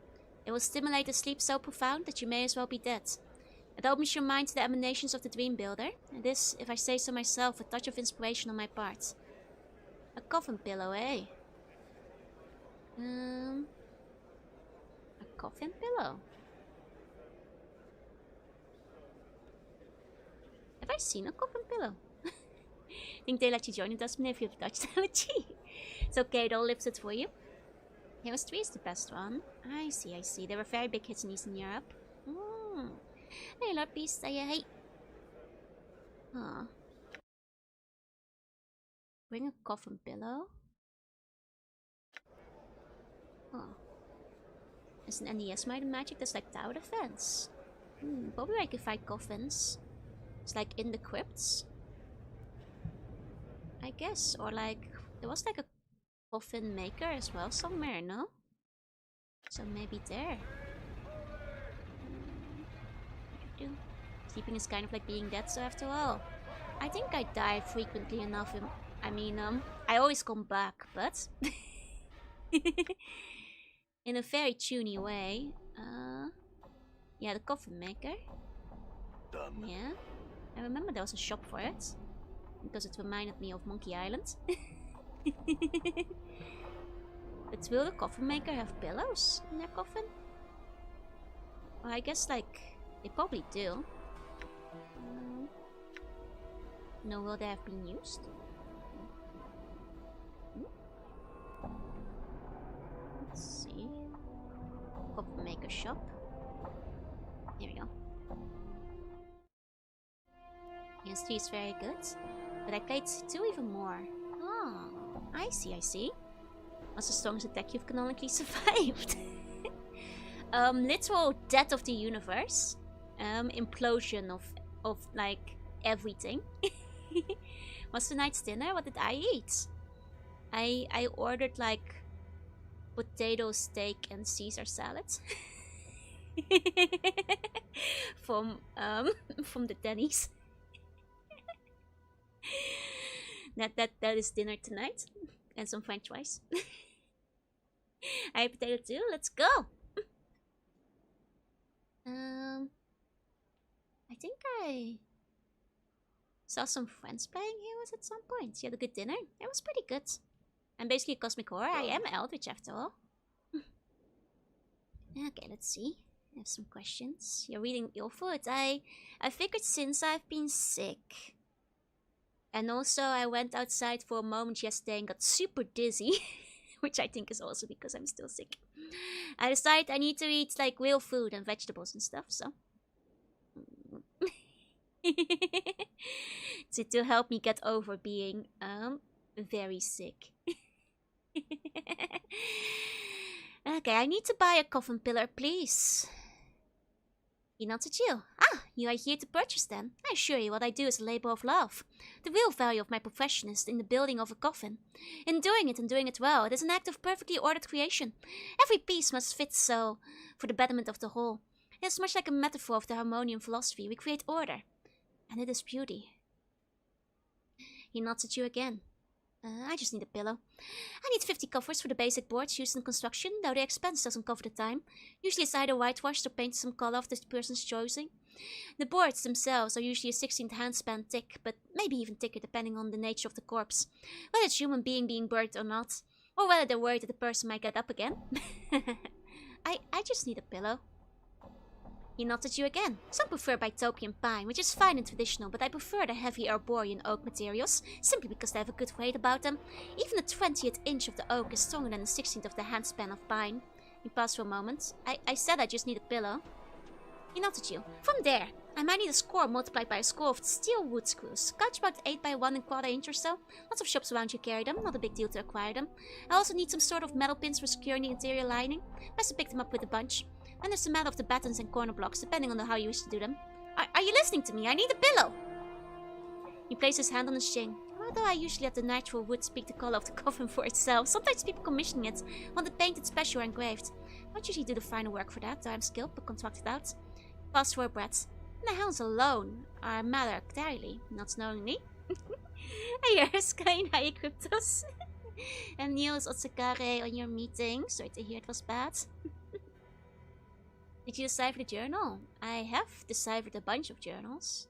It will stimulate a sleep so profound that you may as well be dead. It opens your mind to the emanations of the Dream Builder. And this, if I say so myself, a touch of inspiration on my part. A coffin pillow, eh? A coffin pillow? Have I seen a coffin pillow? I think they let you join the Dustman if you have Dutch allergy. It's okay, they'll lift it for you. Heroes 3 is the best one. I see. There were very big hits in Eastern Europe. Hey, Lord Beast, hey. Bring a coffin pillow. It's an NES Might and Magic that's like tower defense. Probably where I could fight coffins. It's like in the crypts, I guess. Or like, there was like a coffin maker as well somewhere, no? So maybe there. Sleeping is kind of like being dead, so after all. I think I die frequently enough. I always come back, but in a very tuney way. Yeah, the coffin maker. Done. Yeah. I remember there was a shop for it. Because it reminded me of Monkey Island. But will the coffin maker have pillows in their coffin? Well, I guess like they probably do. No, will they have been used? a shop. Here we go. Yes, 3 is very good. But I played 2 even more. Oh, I see, I see. What's the strongest attack you've canonically survived? Literal death of the universe. Implosion of like everything. What's tonight's dinner? What did I eat? I ordered like potato steak and Caesar salad. from the Denny's. that is dinner tonight. And some french fries. I have potato too. Let's go. I think I saw some friends playing Heroes at some point. You had a good dinner? It was pretty good. I'm basically a cosmic horror. I am Eldritch after all. Okay, let's see. I have some questions. You're reading your food. I figured since I've been sick. And also I went outside for a moment yesterday and got super dizzy. Which I think is also because I'm still sick. I decided I need to eat like real food and vegetables and stuff, so. to help me get over being very sick. Okay, I need to buy a coffin pillar, please. He nods at you. Ah, you are here to purchase them. I assure you what I do is a labor of love. The real value of my profession is in the building of a coffin. In doing it and doing it well, it is an act of perfectly ordered creation. Every piece must fit so for the betterment of the whole. It is much like a metaphor of the harmonium philosophy. We create order. And it is beauty. He nods at you again. I just need a pillow. I need 50 covers for the basic boards used in construction, though the expense doesn't cover the time. Usually it's either whitewashed or painted some color of the person's choosing. The boards themselves are usually a 16th handspan thick, but maybe even thicker depending on the nature of the corpse. Whether it's a human being buried or not, or whether they're worried that the person might get up again. I just need a pillow. He nods at you again. Some prefer Bitopian pine, which is fine and traditional, but I prefer the heavy arborean oak materials, simply because they have a good weight about them. Even the 20th inch of the oak is stronger than the 16th of the handspan of pine. He paused for a moment. I said I just need a pillow. He nods at you. From there, I might need a score multiplied by a score of steel wood screws. Couch about 8 by 1¼ inch or so. Lots of shops around you carry them, not a big deal to acquire them. I also need some sort of metal pins for securing the interior lining. Best to pick them up with a bunch. And there's the matter of the battens and corner blocks, depending on how you wish to do them. Are you listening to me? I need a pillow! He placed his hand on his chin. Although I usually let the natural wood speak the color of the coffin for itself, sometimes people commissioning it want it painted special or engraved. I don't usually do the final work for that, though I'm skilled but contracted out. He paused for a breath. And the hounds alone are matter entirely, not knowingly. Ayers, kain haye cryptos. And Niels Otsekare on your meeting. Sorry to hear it was bad. Did you decipher the journal? I have deciphered a bunch of journals.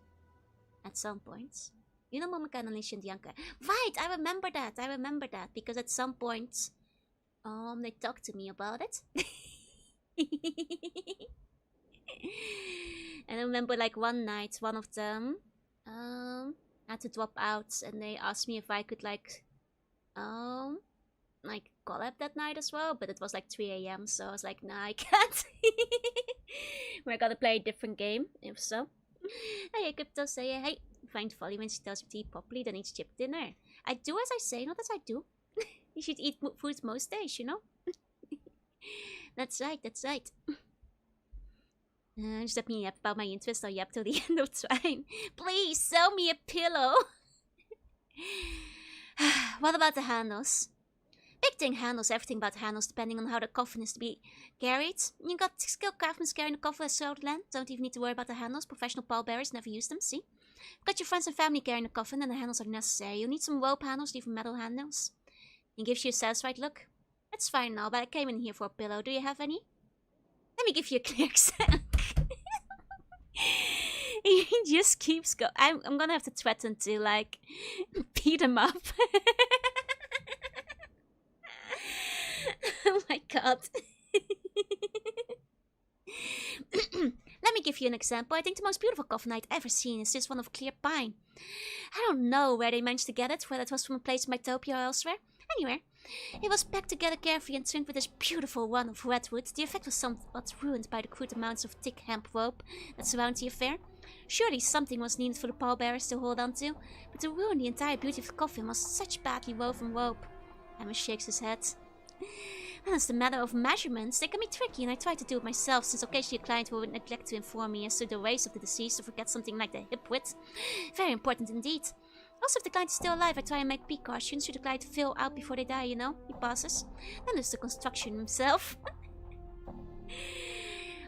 At some point. You know Mama Kananish and Bianca. Right, I remember that. Because at some point, they talked to me about it. And I remember like one night, one of them, had to drop out and they asked me if I could like collab that night as well, but it was like 3 AM, so I was like, nah, I can't. We're gonna play a different game, if so. Hey, Crypto say, hey, find Folly when she tells you to eat properly, then eat chip dinner. I do as I say, not as I do. You should eat food most days, you know? That's right. Just let me yap about my interest, I'll yap till the end of time. Please, sell me a pillow. What about the handles? Big thing handles, everything about handles, depending on how the coffin is to be carried. You got skilled craftsmen carrying the coffin as sold land. Don't even need to worry about the handles. Professional pallbearers never use them, see? Got your friends and family carrying the coffin, and the handles are necessary. You'll need some rope handles, even metal handles. He gives you a satisfied look. That's fine now, but I came in here for a pillow. Do you have any? Let me give you a clear exam. He just keeps going. I'm gonna have to threaten to, like, beat him up. Oh my god. Let me give you an example. I think the most beautiful coffin I'd ever seen is this one of clear pine. I don't know where they managed to get it, whether it was from a place in Mytopia or elsewhere. Anyway, it was packed together carefully and trimmed with this beautiful wand of redwood. The effect was somewhat ruined by the crude amounts of thick hemp rope that surround the affair. Surely something was needed for the pallbearers to hold on to, but to ruin the entire beauty of the coffin was such badly woven rope. Emma shakes his head. And it's the matter of measurements. They can be tricky, and I try to do it myself, since occasionally a client will neglect to inform me as to the race of the deceased or forget something like the hip width. Very important indeed. Also, if the client is still alive, I try and make precautions should the client fail out before they die, you know? He passes. Then there's the construction himself.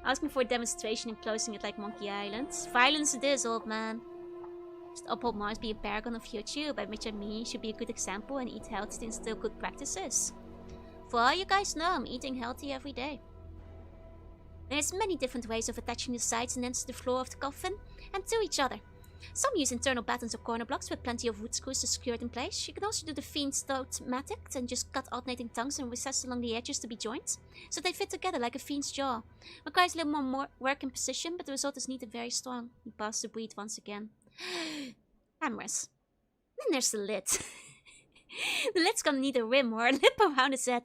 Asking for a demonstration and closing it like Monkey Island. Violence it is, old man. Just uphold Mars be a paragon of YouTube, by which I mean should be a good example and eat healthy to instill good practices. For all you guys know, I'm eating healthy every day. There's many different ways of attaching the sides and ends to the floor of the coffin, and to each other. Some use internal battens or corner blocks with plenty of wood screws to secure it in place. You can also do the Fiend's Toad-matic and just cut alternating tongues and recesses along the edges to be joined, so they fit together like a Fiend's jaw. Requires a little more work and precision, but the result is neat and very strong. He passes the breed once again. Hammers. Then there's the lid. The lid's gonna need a rim or a lip around its head.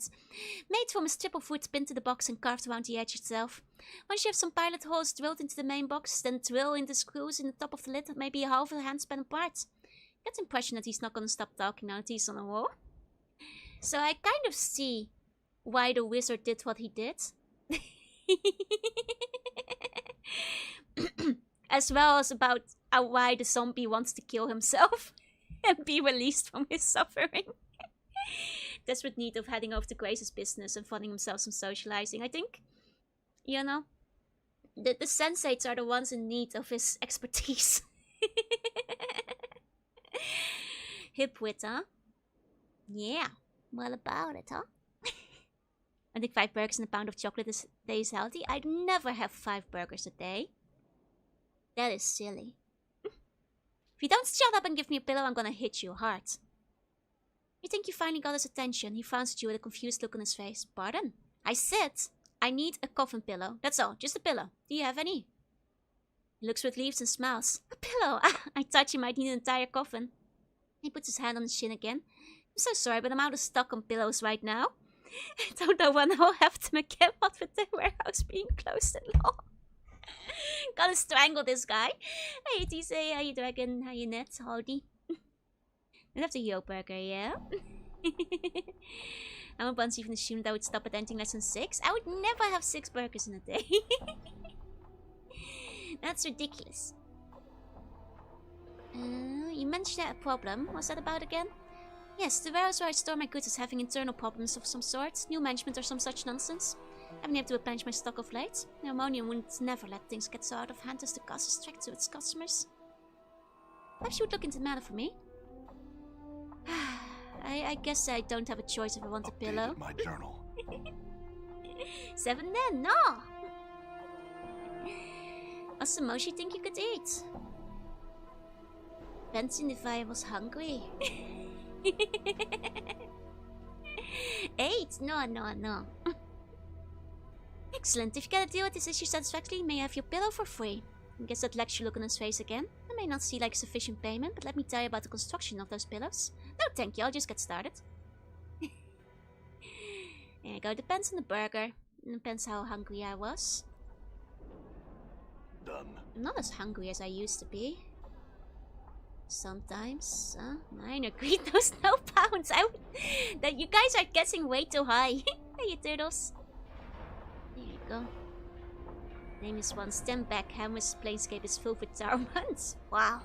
Made from a strip of wood pinned to the box and carved around the edge itself. Once you have some pilot holes drilled into the main box, then drill in the screws in the top of the lid, maybe a half a handspan apart. Get the impression that he's not gonna stop talking now that he's on the wall. So I kind of see why the wizard did what he did. As well as about why the zombie wants to kill himself and be released from his suffering. Desperate need of heading over to Grace's business and funding himself some socializing. I think, you know, the sensates are the ones in need of his expertise. Hip width, huh? Yeah, well about it, huh? I think 5 burgers and a pound of chocolate a day is healthy. I'd never have 5 burgers a day. That is silly. If you don't shut up and give me a pillow, I'm gonna hit you hard. You think you finally got his attention. He frowns at you with a confused look on his face. Pardon? I said I need a coffin pillow. That's all, just a pillow. Do you have any? He looks with relief and smiles. A pillow? I thought you might need an entire coffin. He puts his hand on his chin again. I'm so sorry, but I'm out of stock on pillows right now. I don't know when I'll have them again, what with the warehouse being closed and all. Gotta strangle this guy. Hey TC, how you dragon? How you net? Howdy. I'd have the Yo burger, yeah? I would once even assumed I would stop at anything less than 6. I would never have 6 burgers in a day. That's ridiculous. You mentioned that a problem. What's that about again? Yes, the warehouse where I store my goods is having internal problems of some sort. New management or some such nonsense. I haven't been able to replenish my stock of late. The Harmonium would never let things get so out of hand as the cost is tracked to its customers. Perhaps you would look into the matter for me. I guess I don't have a choice if I want a pillow. My journal. 7 then, no! What's the most you think you could eat? Depends on if I was hungry. 8? No. Excellent. If you get a deal with this issue satisfactorily, may I have your pillow for free? I guess that lecture look on his face again. I may not see like sufficient payment, but let me tell you about the construction of those pillows. No, thank you. I'll just get started. There you go. Depends on the burger. Depends how hungry I was. Done. I'm not as hungry as I used to be. Sometimes. Mine agreed. Those no pounds. That you guys are getting way too high. Hey, you turtles. There you go. Name is one. Stand back. Hammer's Planescape is filled with Torment. Wow.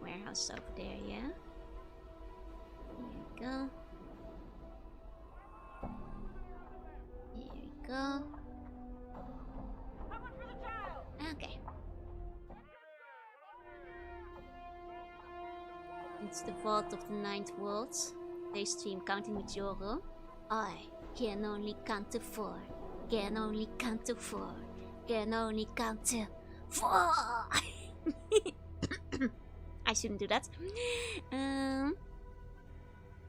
Warehouse over there, yeah? There you go. There you go. Okay. It's the vault of the 9th world. They stream counting with Jorunna. I can only count to 4. Can only count to 4. Can only count to 4. I shouldn't do that. I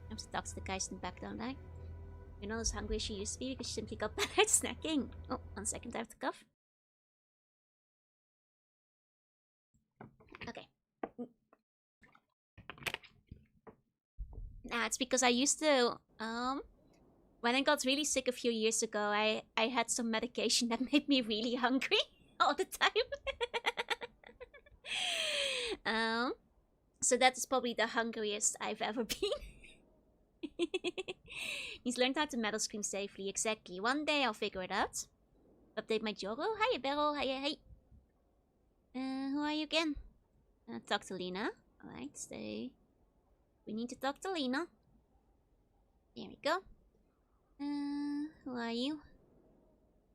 have to talk to the guys in the back, don't I? You're not as hungry as you used to be because you simply got better at snacking. Oh, 1 second, I have to cough. Okay. Nah, it's because I used to, when I got really sick a few years ago, I had some medication that made me really hungry all the time. So that is probably the hungriest I've ever been. He's learned how to metal scream safely, exactly. One day I'll figure it out. Update my Joro. Hiya, Beryl. Hiya, hey. Who are you again? Talk to Lena. Alright, stay. We need to talk to Lena. There we go. Who are you?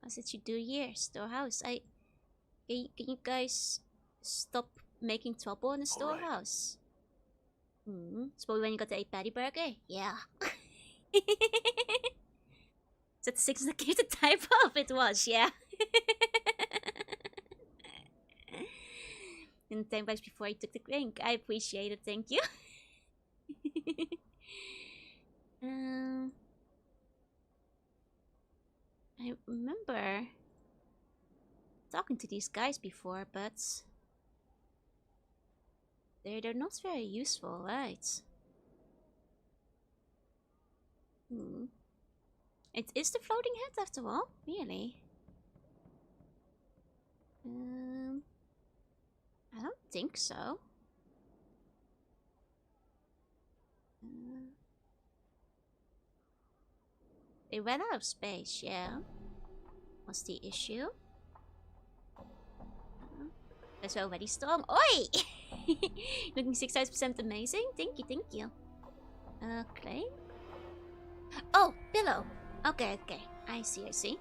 What did you do here? Storehouse. Can you guys stop making trouble in the storehouse? It's probably when you got the 8 patty burger. Yeah. Is that the 6 that gave the type of? It was, yeah. And 10 bucks before he took the drink. I appreciate it, thank you. I remember talking to these guys before, but they're not very useful, right? It is the floating head after all, really? I don't think so. They ran out of space, yeah. What's the issue? That's already strong. Oi! Looking 6,000% amazing. Thank you. Okay. Oh, pillow. Okay. I see.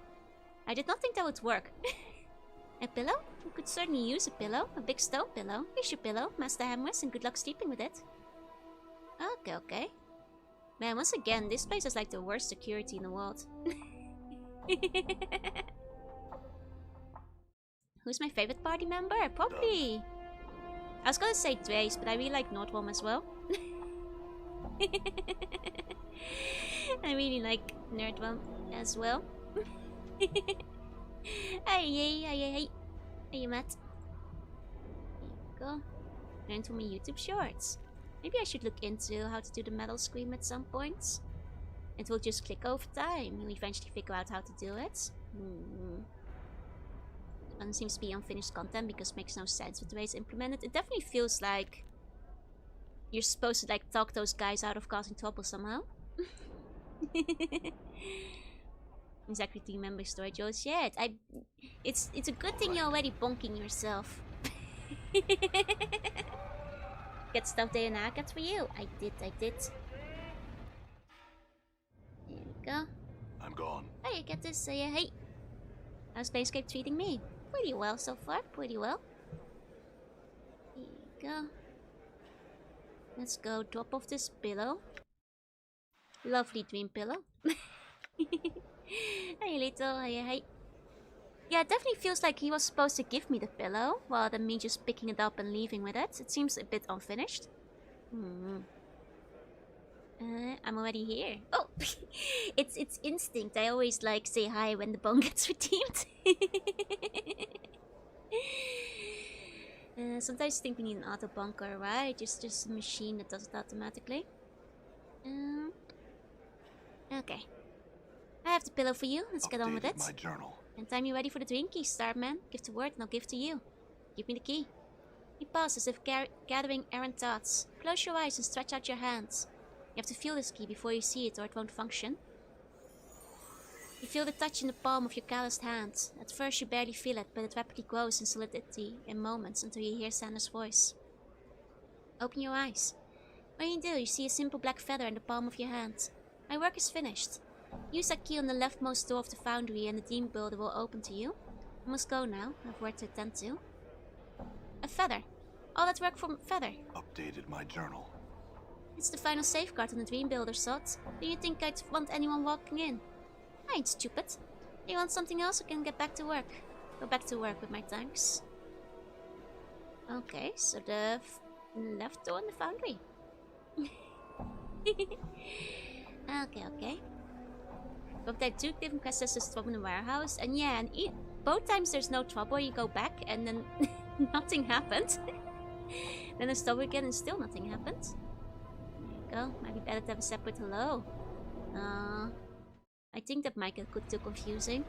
I did not think that would work. A pillow? You could certainly use a pillow. A big stone pillow. Here's your pillow, Master Hammer's, and good luck sleeping with it. Okay. Man, once again, this place is like the worst security in the world. Who's my favorite party member? Probably... I was gonna say Trace, but I really like Nordworm as well. I really like Nerdworm as well. Hey, Matt. There you go. Learn from my YouTube shorts. Maybe I should look into how to do the metal scream at some point. It will just click over time. You'll eventually figure out how to do it. One seems to be unfinished content because it makes no sense with the way it's implemented. It definitely feels like you're supposed to like talk those guys out of causing trouble somehow. Exactly, team member storage. Oh shit! It's a good thing you're already bonking yourself. Get stuff day and I got for you. I did. There we go. I'm gone. Hey, get this. Hey. How's Planescape treating me? Pretty well so far. Pretty well. Here you go. Let's go drop off this pillow. Lovely dream pillow. Hey, little. Hey. Yeah, it definitely feels like he was supposed to give me the pillow, rather than me just picking it up and leaving with it. It seems a bit unfinished. I'm already here. Oh, it's instinct. I always like say hi when the bone gets redeemed. Sometimes I think we need an auto bunker, right? Just a machine that does it automatically. Okay. I have the pillow for you. Let's get on with it. My journal. And time you ready for the dream key, Starman. Give the word and I'll give to you. Give me the key. He pauses as if gathering errant thoughts. Close your eyes and stretch out your hands. You have to feel this key before you see it or it won't function. You feel the touch in the palm of your calloused hand. At first you barely feel it, but it rapidly grows in solidity in moments until you hear Santa's voice. Open your eyes. When you do, you see a simple black feather in the palm of your hand. My work is finished. Use that key on the leftmost door of the foundry and the demon builder will open to you. I must go now. I have work to attend to. A feather. All that work for feather. Updated my journal. It's the final safeguard on the dream builder, Sot. Do you think I'd want anyone walking in? I ain't stupid. Do you want something else or can get back to work? Go back to work with my thanks. Okay, so the left door in the foundry. Okay. Hope that two different quests as trouble in the warehouse. And yeah, and both times there's no trouble, you go back and then nothing happened. Then I stop again and still nothing happened. There you go. Might be better to have a separate hello. I think that might get too confusing.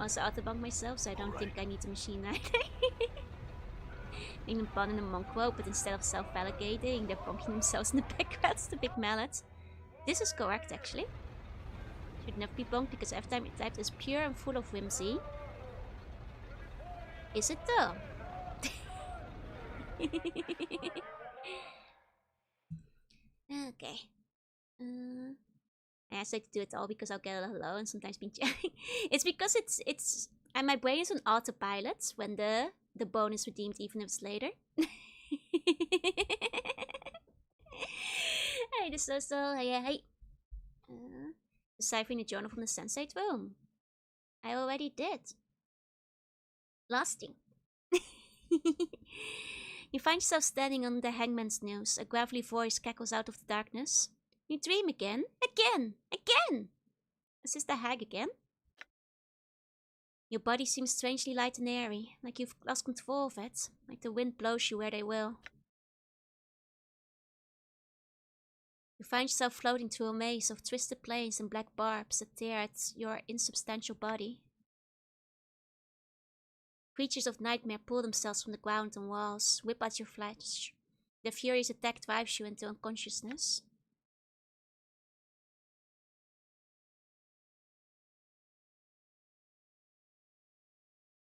Also autobunk myself, so I don't think I need a machine either. Being a pun and a monk quote, but instead of self-validating, they're bonking themselves in the background. It's the big mallet. This is correct, actually. Should never be bonked because every time it typed is pure and full of whimsy. Is it though? Okay. I asked to do it all because I'll get a hello and sometimes be chatting. It's because it's and my brain is on autopilot when the bone is redeemed, even if it's later. Hey, this is so hey. Deciphering the journal from the sensate room. I already did. Last thing. You find yourself standing on the hangman's noose. A gravelly voice cackles out of the darkness. You dream again? Again! Again! Is this the hag again? Your body seems strangely light and airy, like you've lost control of it, like the wind blows you where they will. You find yourself floating through a maze of twisted planes and black barbs that tear at your insubstantial body. Creatures of nightmare pull themselves from the ground and walls, whip at your flesh. Their furious attack drives you into unconsciousness.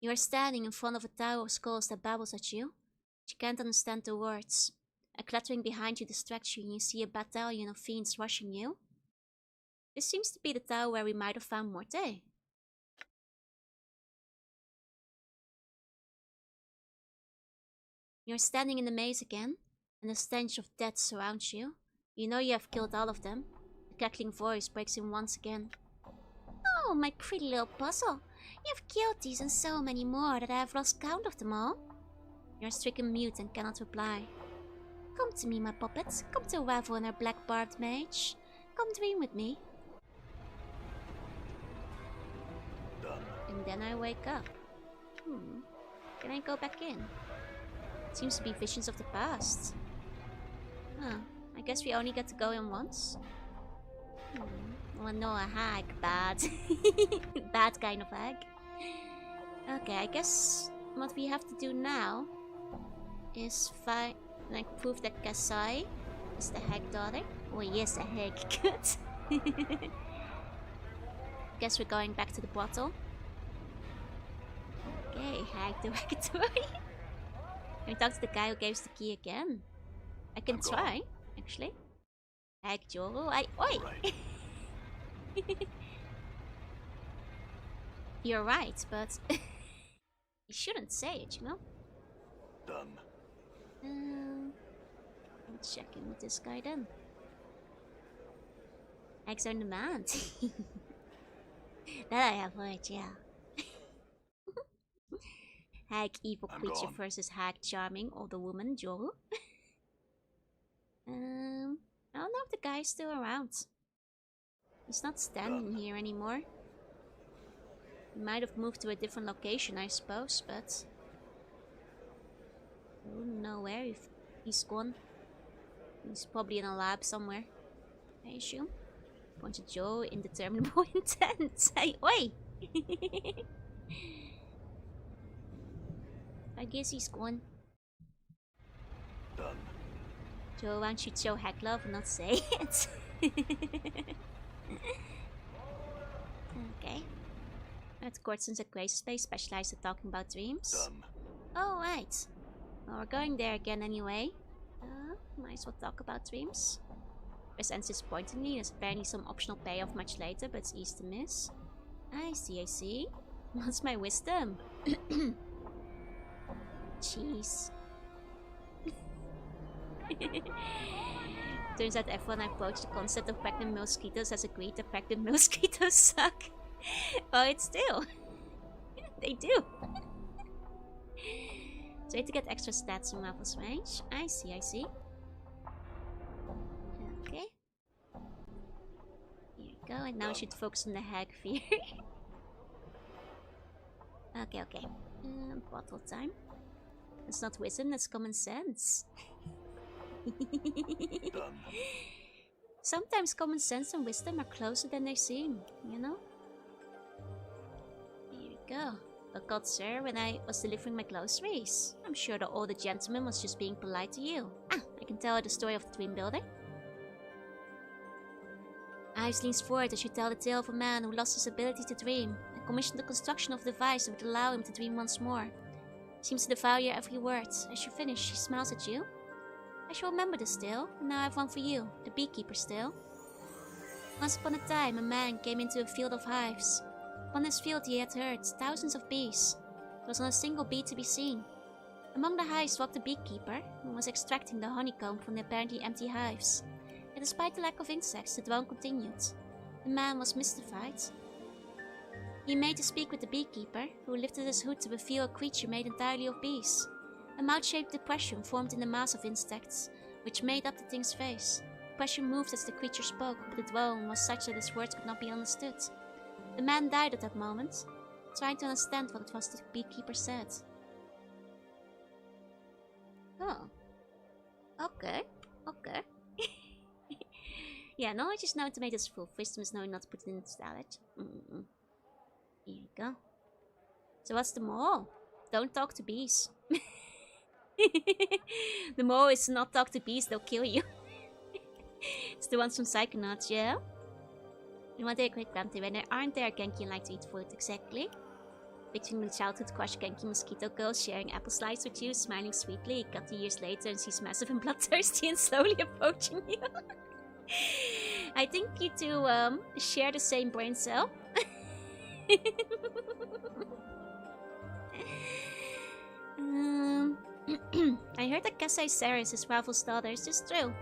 You are standing in front of a tower of skulls that babbles at you, but you can't understand the words. A clattering behind you distracts you and you see a battalion of fiends rushing you. This seems to be the tower where we might have found Morte. You're standing in the maze again, and the stench of death surrounds you. You know you have killed all of them. The cackling voice breaks in once again. Oh, my pretty little puzzle. You've killed these and so many more that I have lost count of them all. You're stricken mute and cannot reply. Come to me, my puppets. Come to revel in our black-barbed mage. Come dream with me. Done. And then I wake up. Can I go back in? Seems to be visions of the past. Huh. I guess we only get to go in once. Well, no, a hag. Bad. Bad kind of hag. Okay, I guess what we have to do now is prove that Kasai is the hag daughter. Oh, yes, a hag. Good. Guess we're going back to the bottle. Okay, hag directory. Can we talk to the guy who gave us the key again? I can try, actually. Hag Joru, oi! Right. You're right, but you shouldn't say it, you know? Done. I'll check in with this guy then. Hags are in demand. That I have heard, yeah. Hag evil creature versus hag charming older woman Joru. I don't know if the guy's still around. He's not standing here anymore. He might have moved to a different location, I suppose, but I wouldn't know where if he's gone. He's probably in a lab somewhere, I assume. Bunch of Joe, indeterminable intent. Hey, oi! I guess he's gone. Done. Joe, why don't you show hack love and not say it? Okay. At Courtson's at Grace Space, specialized at talking about dreams. Done. Oh, right. Well, we're going there again anyway. Might as well talk about dreams. Presents disappointingly, there's apparently some optional payoff much later, but it's easy to miss. I see. What's my wisdom? Jeez. Turns out everyone I approached the concept of pregnant mosquitoes has agreed that pregnant mosquitoes suck. Well, it's still. They do. Try to get extra stats in Marvel's range. I see. Okay. Here we go, and now we should focus on the hag fear. Okay. Bottle time. That's not wisdom, that's common sense. Done. Sometimes common sense and wisdom are closer than they seem, you know? Here we go. But God, sir, when I was delivering my groceries, I'm sure the older gentleman was just being polite to you. Ah, I can tell her the story of the twin building. Ives leans forward as you tell the tale of a man who lost his ability to dream and commissioned the construction of a device that would allow him to dream once more. Seems to devour your every word. As you finish, she smiles at you. I shall remember this tale, and now I have one for you, the beekeeper's tale. Once upon a time, a man came into a field of hives. Upon this field he had heard thousands of bees. There was not a single bee to be seen. Among the hives walked the beekeeper, who was extracting the honeycomb from the apparently empty hives. Yet despite the lack of insects, the drone continued. The man was mystified. He made to speak with the beekeeper, who lifted his hood to reveal a creature made entirely of bees. A mouth-shaped depression formed in the mass of insects, which made up the thing's face. The depression moved as the creature spoke, but the drone was such that his words could not be understood. The man died at that moment, trying to understand what it was the beekeeper said. Oh. Okay. Yeah, knowledge is known to make us full. Wisdom is knowing not to put it in its salad. Here you go. So what's the moral? Don't talk to bees. The moral is to not talk to bees, they'll kill you. It's the ones from Psychonauts, yeah? In one day, a quick Granty, when there aren't there, Genki like to eat food, exactly. Picturing the childhood crush Genki mosquito girl sharing apple slices with you, smiling sweetly, cut 2 years later and she's massive and bloodthirsty and slowly approaching you. I think you two share the same brain cell. I heard that Kasai Saris is Ravel's daughter. Is this true?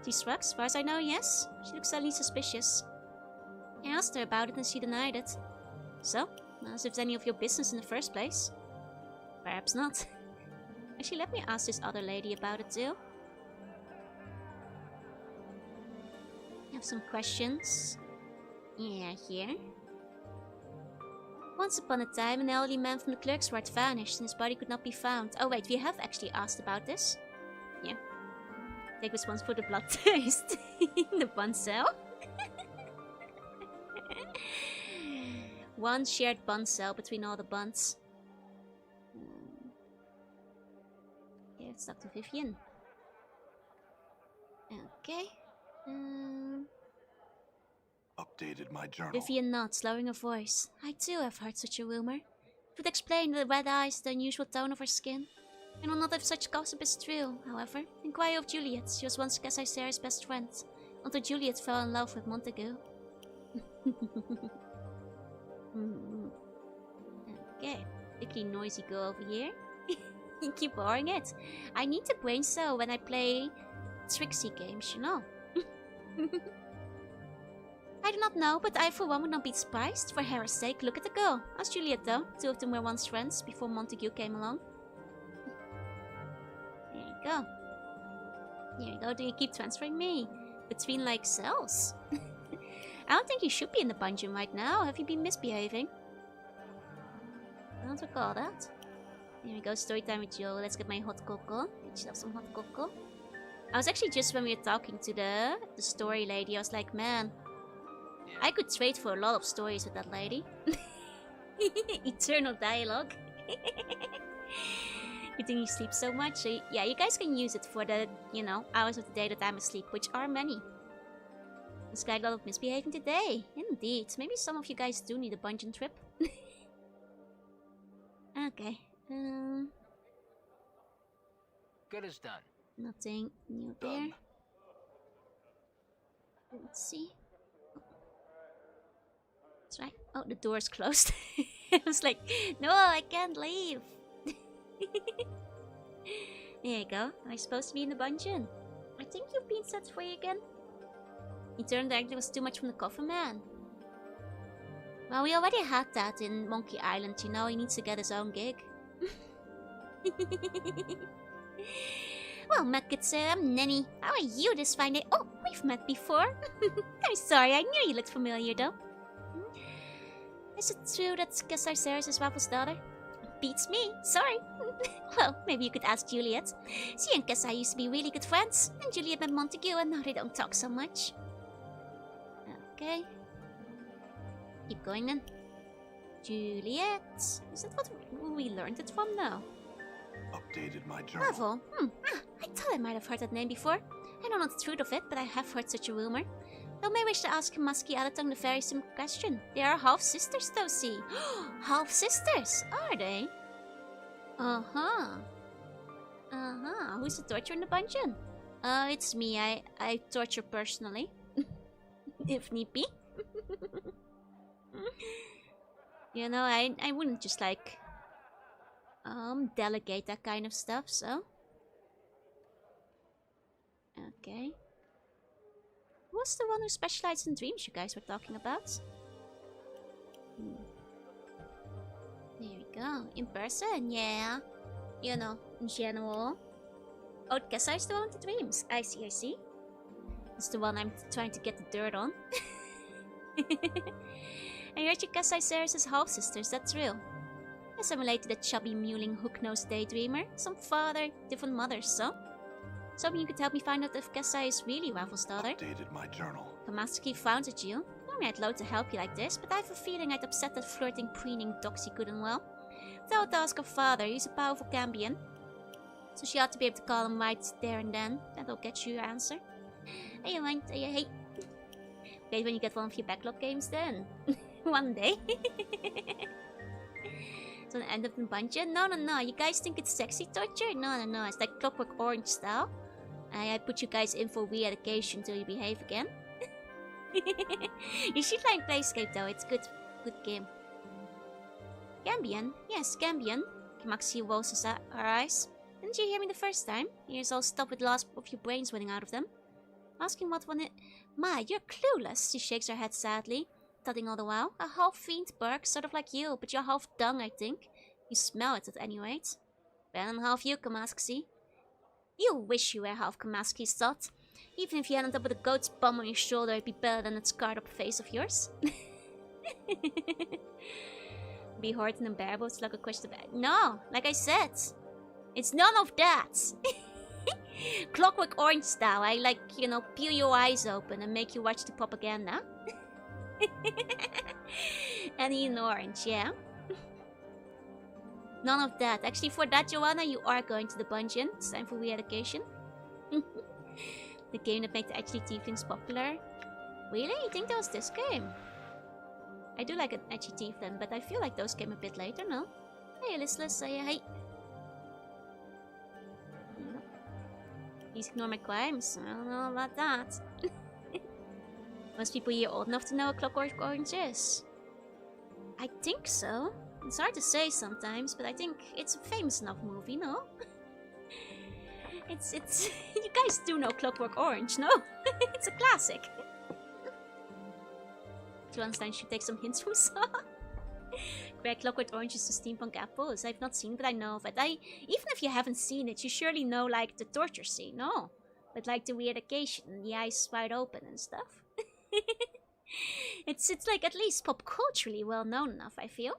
She shrugs. As far as I know, yes. She looks slightly suspicious. I asked her about it and she denied it. So? As if it's any of your business in the first place. Perhaps not. Actually, let me ask this other lady about it too. I have some questions. Yeah, here. Once upon a time, an elderly man from the clerk's ward vanished and his body could not be found. Oh wait, we have actually asked about this. Yeah. Take response for the blood taste in the bun cell. One shared bun cell between all the buns. Yeah, it's Dr. Vivian. Okay. Updated my journal. Vivian nods, lowering her voice. I too have heard such a rumor. It would explain the red eyes, the unusual tone of her skin. I know not if such gossip is true, however. Inquire of Juliet. She was once Caesar's best friend, until Juliet fell in love with Montague. Okay, particularly noisy girl over here. You keep boring it. I need to brain cell when I play tricksy games, you know. I do not know, but I for one would not be surprised. For Hera's sake, look at the girl. Ask Juliet though. Two of them were once friends before Montague came along. There you go. There you go. Do you keep transferring me between like cells? I don't think you should be in the dungeon right now. Have you been misbehaving? I don't recall that. Here we go, story time with Joe. Let's get my hot cocoa. Did you have some hot cocoa? I was actually just when we were talking to the story lady, I was like, man, I could trade for a lot of stories with that lady. Eternal dialogue. Good thing you sleep so much. So, yeah, you guys can use it for the, you know, hours of the day that I'm asleep, which are many. This guy got a lot of misbehaving today. Indeed. Maybe some of you guys do need a dungeon trip. Okay. Good as done. Nothing new there. Let's see. That's right. Oh, the door's closed. I was like, no, I can't leave. There you go. Am I supposed to be in the dungeon? I think you've been set free again. He turned out there was too much from the coffin man. Well, we already had that in Monkey Island, you know. He needs to get his own gig. Well, Muckets, I'm Nenny. How are you this fine day? Oh, we've met before. I'm sorry, I knew you looked familiar, though. Is it true that Caesar is Waffle's daughter? Beats me, sorry. Well, maybe you could ask Juliet. She and Kasai used to be really good friends, and Juliet met Montague, and now they don't talk so much. Okay. Keep going then. Juliet. Is that what we learned it from now? Updated my journal. Bravo. I thought I might have heard that name before. I don't know the truth of it, but I have heard such a rumor. Though may wish to ask Kamaski Alatong the very simple question. They are half-sisters, though, see. Half-sisters, are they? Uh-huh. Uh-huh. Who's the torturer in the dungeon? It's me. I torture personally. If need be. You know, I wouldn't just like delegate that kind of stuff, so. Okay. Who's the one who specializes in dreams you guys were talking about? There we go. In person, yeah. You know, in general. Oh, Kasai's the one with the dreams. I see, I see. It's the one I'm trying to get the dirt on. I heard you Kasai Ceres as half-sisters, that's real. Yes, I'm related to the chubby, mewling, hook-nosed daydreamer. Some father, different mothers, so. So you could help me find out if Kasai is really Ravel's daughter. Updated my journal. Kamaski founded you. Normally I'd love to help you like this, but I have a feeling I'd upset that flirting, preening doxy good and well. Without the ask her father, he's a powerful Cambion. So she ought to be able to call him right there and then. That'll get you your answer. Hey, mind, hey. Wait when you get one of your backlog games then. One day. So the end of the dungeon? No. You guys think it's sexy torture? No. It's like Clockwork Orange style. I put you guys in for re-education till you behave again. You should like Planescape though, it's good game. Cambion? Yes, Cambion. Kamaxi rolls her eyes. Didn't you hear me the first time? Ears all stopped with the last of your brains running out of them. Asking what one it... My, you're clueless, she shakes her head sadly, thudding all the while. A half-fiend Burke, sort of like you, but you're half-dung, I think. You smell it at any rate. Better than half you, Kamaxi. You wish you were half Kamaski's thought. Even if you hadn't up with a goat's bum on your shoulder, it'd be better than that scarred-up face of yours. Be hard and unbearable, it's like a question of... No, like I said, it's none of that. Clockwork Orange style, I like, you know, peel your eyes open and make you watch the propaganda. Annie in orange, yeah? None of that. Actually, for that, Joanna, you are going to the dungeon. It's time for re-education. The game that made the edgy tieflings popular. Really? You think that was this game? I do like an edgy tiefling, but I feel like those came a bit later, no? Hey, listless, hey. Please ignore my crimes. I don't know about that. Most people here old enough to know what Clockwork Orange is. I think so. It's hard to say sometimes, but I think it's a famous enough movie, no? It's you guys do know Clockwork Orange, no? It's a classic. Einstein should take some hints from Saw. Greg, Clockwork Orange is the steampunk apples. I've not seen, but I know of it. Even if you haven't seen it, you surely know like the torture scene, no? But like the re-education and the eyes wide open and stuff. It's like at least pop culturally well known enough, I feel.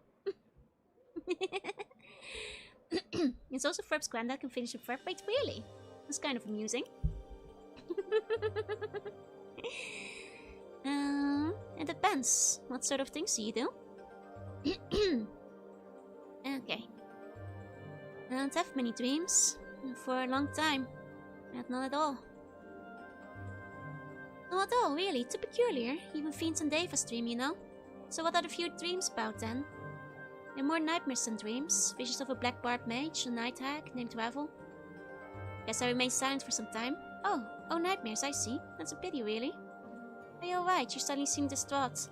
It's also Ferb's granddad can finish a Ferb. Wait, really? That's kind of amusing. It depends. What sort of things do you do? Okay. I don't have many dreams. For a long time. Not at all. Not at all, really. Too peculiar. Even Fiends and Devas dream, you know? So what are the few dreams about then? They're more nightmares than dreams. Visions of a black barbed mage, a night hag named Ravel. Guess I remained silent for some time. Oh, nightmares, I see. That's a pity, really. Are you alright? You suddenly seem distraught.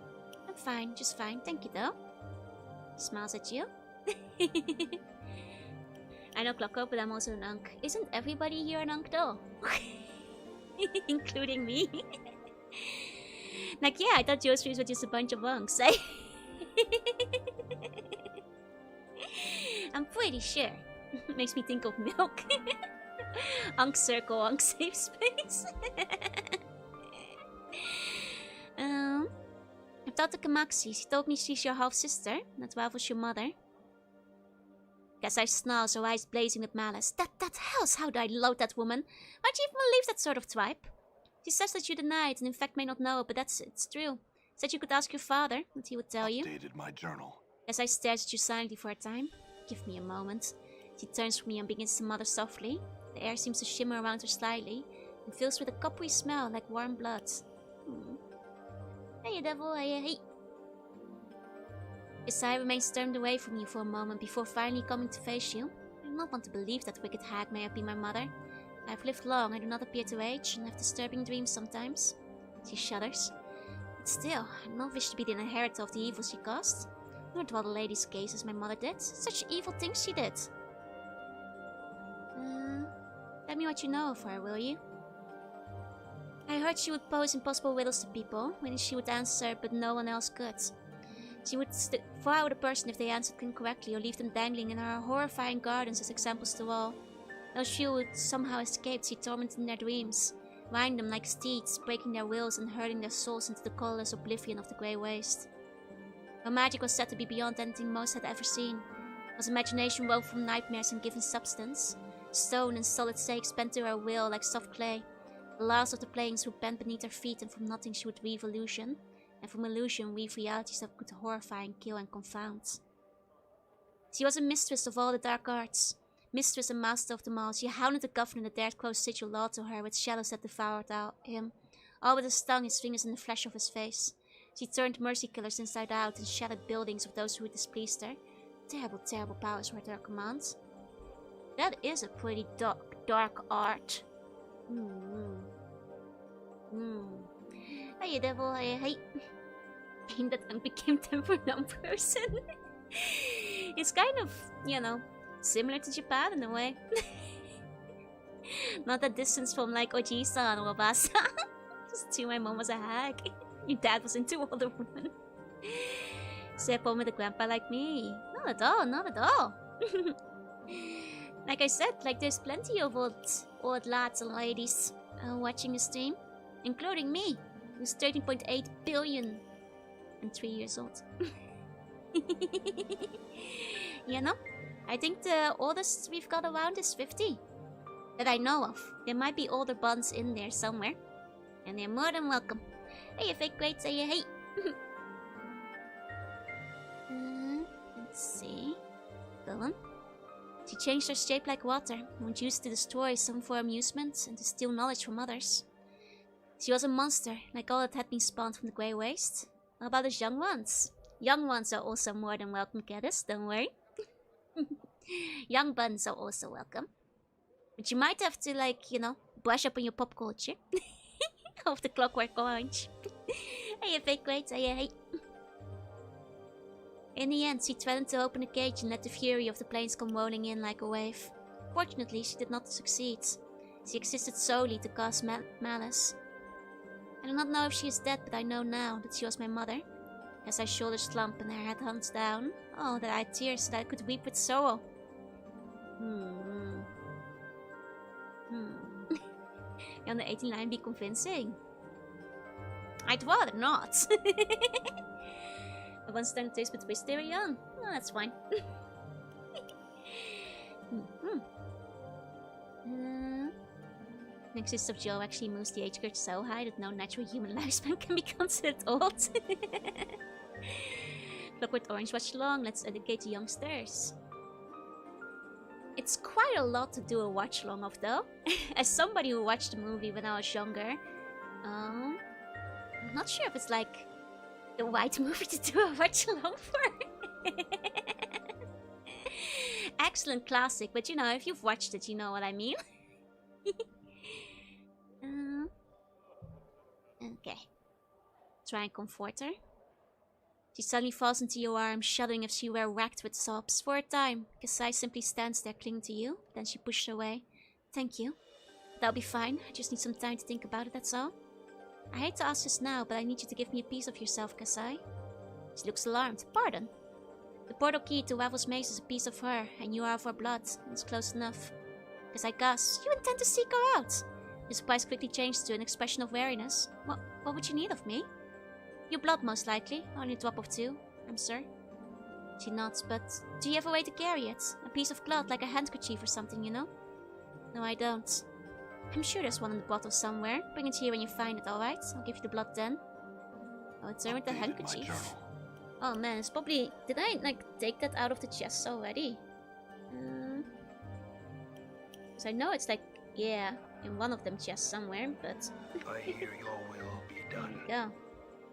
I'm fine, just fine. Thank you, though. Smiles at you. I know Clockwork, but I'm also an unk. Isn't everybody here an unk, though? Including me. Like, yeah, I thought your streams were just a bunch of unks, eh? I'm pretty sure. Makes me think of milk. Unk circle, unk safe space. I've talked to Kamaxi. She told me she's your half-sister. That Ravel's your mother. Kasai snarls, her eyes blazing with malice. That house, how do I loathe that woman? Why'd you even believe that sort of tripe? She says that you deny it, and in fact may not know it, but it's true. Said you could ask your father, and he would tell you. Updated my journal. Kasai stares at you silently for a time. Give me a moment. She turns from you and begins to mutter softly. The air seems to shimmer around her slightly, and fills with a coppery smell like warm blood. Hey, devil, hey. Kasai remains turned away from you for a moment before finally coming to face you. I do not want to believe that wicked hag may have been my mother. I have lived long, I do not appear to age, and have disturbing dreams sometimes. She shudders. But still, I do not wish to be the inheritor of the evil she caused. Nor dwell the lady's gaze as my mother did. Such evil things she did. Tell me what you know of her, will you? I heard she would pose impossible riddles to people, when she would answer, but no one else could. She would devour the person if they answered incorrectly, or leave them dangling in her horrifying gardens as examples to all. Those few who somehow escaped, she tormented in their dreams, riding them like steeds, breaking their wills and hurling their souls into the colorless oblivion of the grey waste. Her magic was said to be beyond anything most had ever seen. Was imagination woven from nightmares and given substance? Stone and solid stakes bent to her will like soft clay. The last of the planes would bend beneath her feet, and from nothing she would weave illusion, and from illusion weave realities that could horrify and kill and confound. She was a mistress of all the dark arts, mistress and master of them all. She hounded the governor that dared close sigil law to her with shadows that devoured him, all with stung his fingers in the flesh of his face. She turned mercy killers inside out and shattered buildings of those who displeased her. Terrible, terrible powers were at her command. That is a pretty dark art. Hey, devil, hey. Ain't that unbecame temper numb person? It's kind of, similar to Japan in a way. Not that distance from like Oji-san or Obasa. Just too, my mom was a hag. Your dad was into older women. Step home with a grandpa like me. Not at all, not at all. Like I said, there's plenty of old lads and ladies watching the stream, including me, who's 13.8 billion and 3 years old. I think the oldest we've got around is 50. That I know of. There might be older buns in there somewhere. And they're more than welcome. Hey, you fake great, say hey. Let's see. Villain. She changed her shape like water, and was used to destroy some for amusement and to steal knowledge from others. She was a monster, like all that had been spawned from the Grey Waste. How about those young ones? Young ones are also more than welcome, Caddis, don't worry. Young buns are also welcome. But you might have to, brush up on your pop culture. Of the Clockwork Orange. Hey, fake great, hey. In the end, she threatened to open the cage and let the fury of the planes come rolling in like a wave. Fortunately, she did not succeed. She existed solely to cause malice. I do not know if she is dead, but I know now that she was my mother. As her shoulders slump and her head hangs down. Oh, that I had tears so that I could weep with sorrow. On the 18 line be convincing. I'd rather not. I once done a taste with twist they were young. Oh, that's fine. Next of Joe actually moves the age grid so high that no natural human lifespan can be considered old. Clockwork Orange watch along, let's educate the youngsters. It's quite a lot to do a watch along of though. As somebody who watched the movie when I was younger, I'm not sure if it's like the right movie to do a watch along for. Excellent classic, but if you've watched it, you know what I mean. Okay. Try and comfort her. She suddenly falls into your arms, shuddering as if she were racked with sobs. For a time, Kasai simply stands there clinging to you. Then she pushed away. Thank you. That'll be fine. I just need some time to think about it, that's all. I hate to ask this now, but I need you to give me a piece of yourself, Kasai. She looks alarmed. Pardon? The portal key to Waffle's maze is a piece of her, and you are of her blood. It's close enough. Kasai gasps. You intend to seek her out? Your surprise quickly changed to an expression of wariness. What would you need of me? Your blood, most likely. Only a drop of 2, I'm sure. unfortunately not, but do you have a way to carry it? A piece of cloth, like a handkerchief or something, you know? No, I don't. I'm sure there's one in the bottle somewhere. Bring it here when you find it, alright? I'll give you the blood then. Oh, it's there with the Updated my handkerchief. journal. Oh man, it's probably... Did I, like, take that out of the chest already? Because I know it's like, yeah, in one of them chests somewhere, but... I hear your will be done. There we go.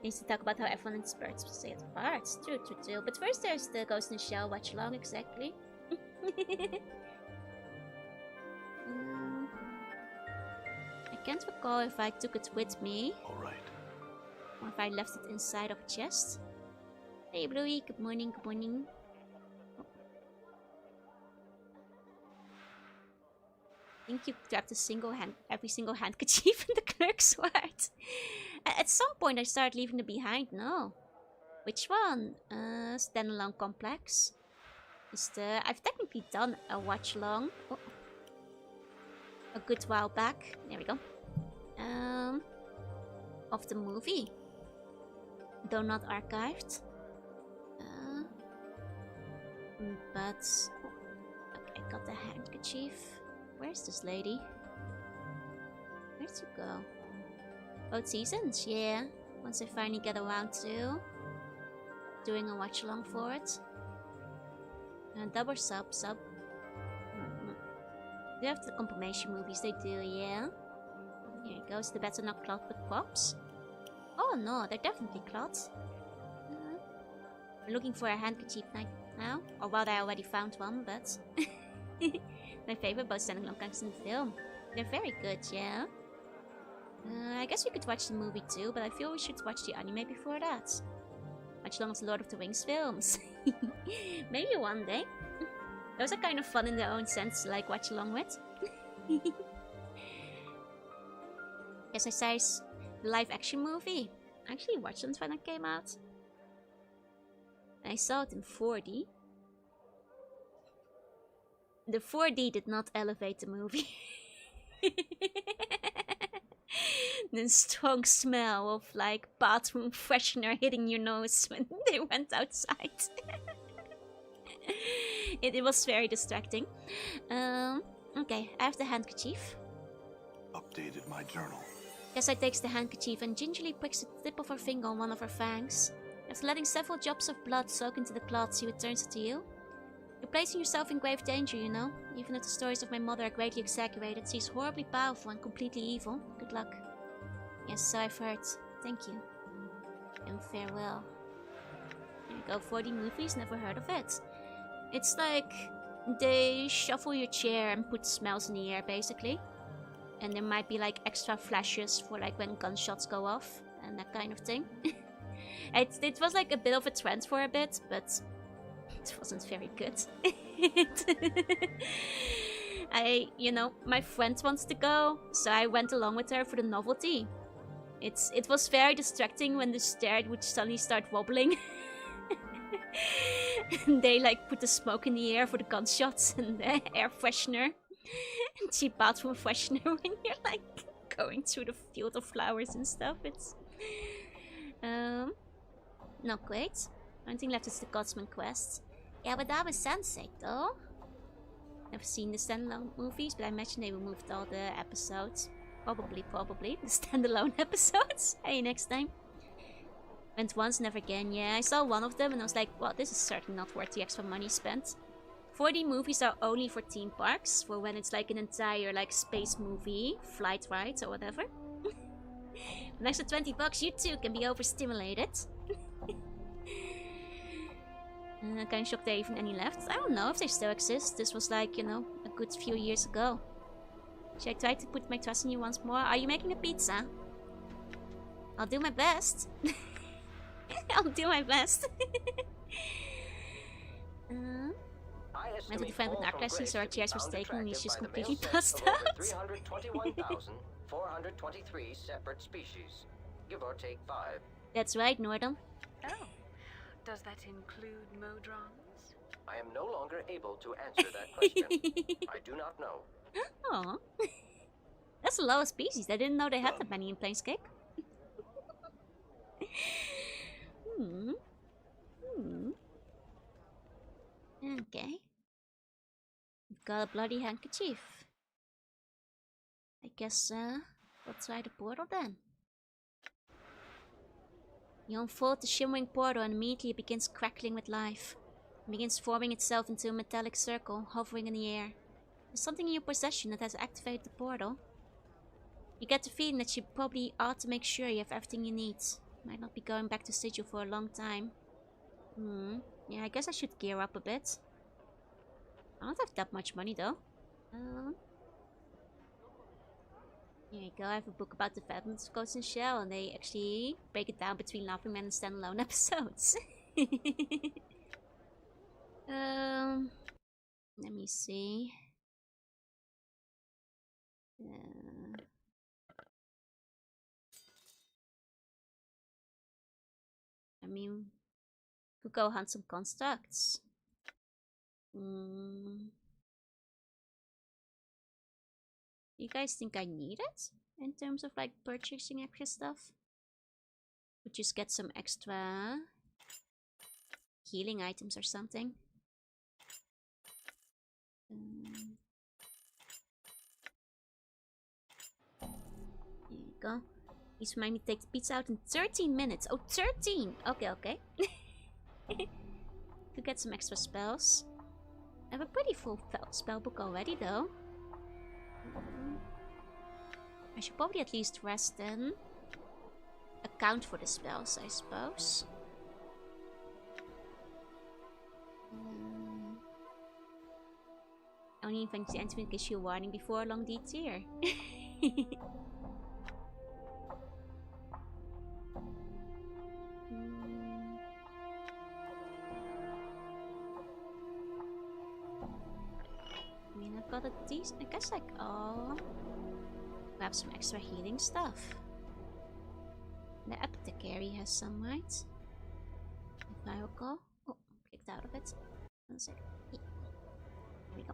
Needs to talk about how everyone in Spirits will say it apart. True. But first there's the Ghost in the Shell watch along, exactly. I can't recall if I took it with me. Alright. Or if I left it inside of a chest. Hey Bluey, good morning, good morning. I think you grabbed every single handkerchief in the clerk's ward. At some point I started leaving them behind, no. Which one? Standalone Complex. I've technically done a watch along. Oh. A good while back. There we go. Of the movie. Though not archived. But... Okay, I got the handkerchief. Where's this lady? Where'd you go? Both seasons, yeah. Once I finally get around to doing a watch along for it. Double sub. They have the confirmation movies, they do, yeah. Here it goes, the better not clot with props. Oh no, they're definitely clots. I'm looking for a handkerchief now. Or well, I already found one, but... My favorite both standalone characters in the film. They're very good, yeah. I guess we could watch the movie too, but I feel we should watch the anime before that. Watch along with Lord of the Rings films. Maybe one day. Those are kind of fun in their own sense to like watch along with. Yes, I saw the live action movie. I actually watched it when it came out. I saw it in 4D. The 4D did not elevate the movie. The strong smell of like bathroom freshener hitting your nose when they went outside. It was very distracting. Okay, I have the handkerchief. Updated my journal. Kasai takes the handkerchief and gingerly pricks the tip of her finger on one of her fangs. After letting several drops of blood soak into the cloth, she returns it to you. You're placing yourself in grave danger, you know. Even if the stories of my mother are greatly exaggerated, she's horribly powerful and completely evil. Good luck. Yes, so I've heard. Thank you. And farewell. There you go, 4D movies, never heard of it. It's like they shuffle your chair and put smells in the air, basically. And there might be like extra flashes for like when gunshots go off and that kind of thing. It was like a bit of a trend for a bit, but it wasn't very good. My friend wants to go, so I went along with her for the novelty. It was very distracting when the stair would suddenly start wobbling. And they like put the smoke in the air for the gunshots and the air freshener. And cheap bathroom freshener when you're like going through the field of flowers and stuff. It's not great. Only thing left is the Godsman quest. Yeah, but that was Sensei though. Never seen the standalone movies, but I imagine they removed all the episodes. Probably the standalone episodes. Hey, next time. Went once, never again. Yeah, I saw one of them and I was like, well, this is certainly not worth the extra money spent. 4D movies are only for theme parks, for when it's like an entire like space movie, flight rides or whatever. An extra $20, you too can be overstimulated. Kind of shocked there even any left. I don't know if they still exist. This was like, you know, a good few years ago. Should I try to put my trust in you once more? Are you making a pizza? I'll do my best. I'll do my best. Went to the friend with narcolepsy, so our chairs were taken and he's just completely passed out. 321,423 separate species, give or take 5. That's right, Nordum. Oh, does that include Modrons? I am no longer able to answer that question. I do not know. Aw. That's a lot of species. I didn't know they had that many in Planescape. Okay. We've got a bloody handkerchief. I guess, we'll try the portal then. You unfold the shimmering portal and immediately it begins crackling with life. It begins forming itself into a metallic circle, hovering in the air. There's something in your possession that has activated the portal. You get the feeling that you probably ought to make sure you have everything you need. Might not be going back to Sigil for a long time. Yeah, I guess I should gear up a bit. I don't have that much money though. Here you go, I have a book about the Phantoms of Ghost and Shell, and they actually break it down between Laughing Man and standalone episodes. Let me see. I mean, could go hunt some constructs. You guys think I need it? In terms of like purchasing extra stuff? Could just get some extra healing items or something. Here you go. Please remind me to take the pizza out in 13 minutes. Oh, 13! Okay, okay. Could get some extra spells. I have a pretty full spell book already, though. I should probably at least rest then. Account for the spells, I suppose. Only if I enter with gives you a warning before a long detour. I mean, I've got a decent. I guess like grab some extra healing stuff. The apothecary has some, right? If I recall. Oh, clicked out of it. 1 second. Here we go.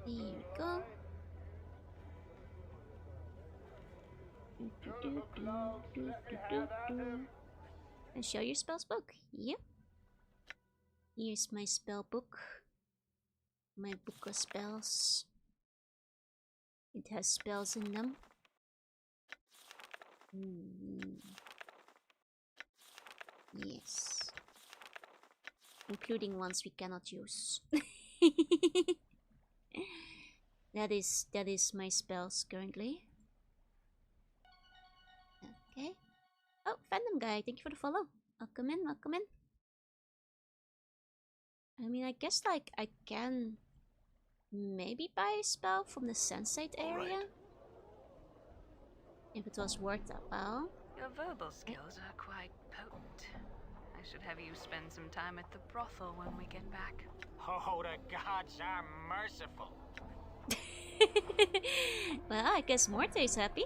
Here we go. And show your spells book. Yep. Here's my spell book. My book of spells. It has spells in them. Yes. Including ones we cannot use. That is my spells currently. Okay. Oh, Fandom Guy, thank you for the follow. Welcome in, welcome in. I mean, I guess like I can maybe buy a spell from the Sensate area. Right. If it was worth that while. Your verbal skills are quite potent. I should have you spend some time at the brothel when we get back. Oh, the gods are merciful. Well, I guess Morte is happy.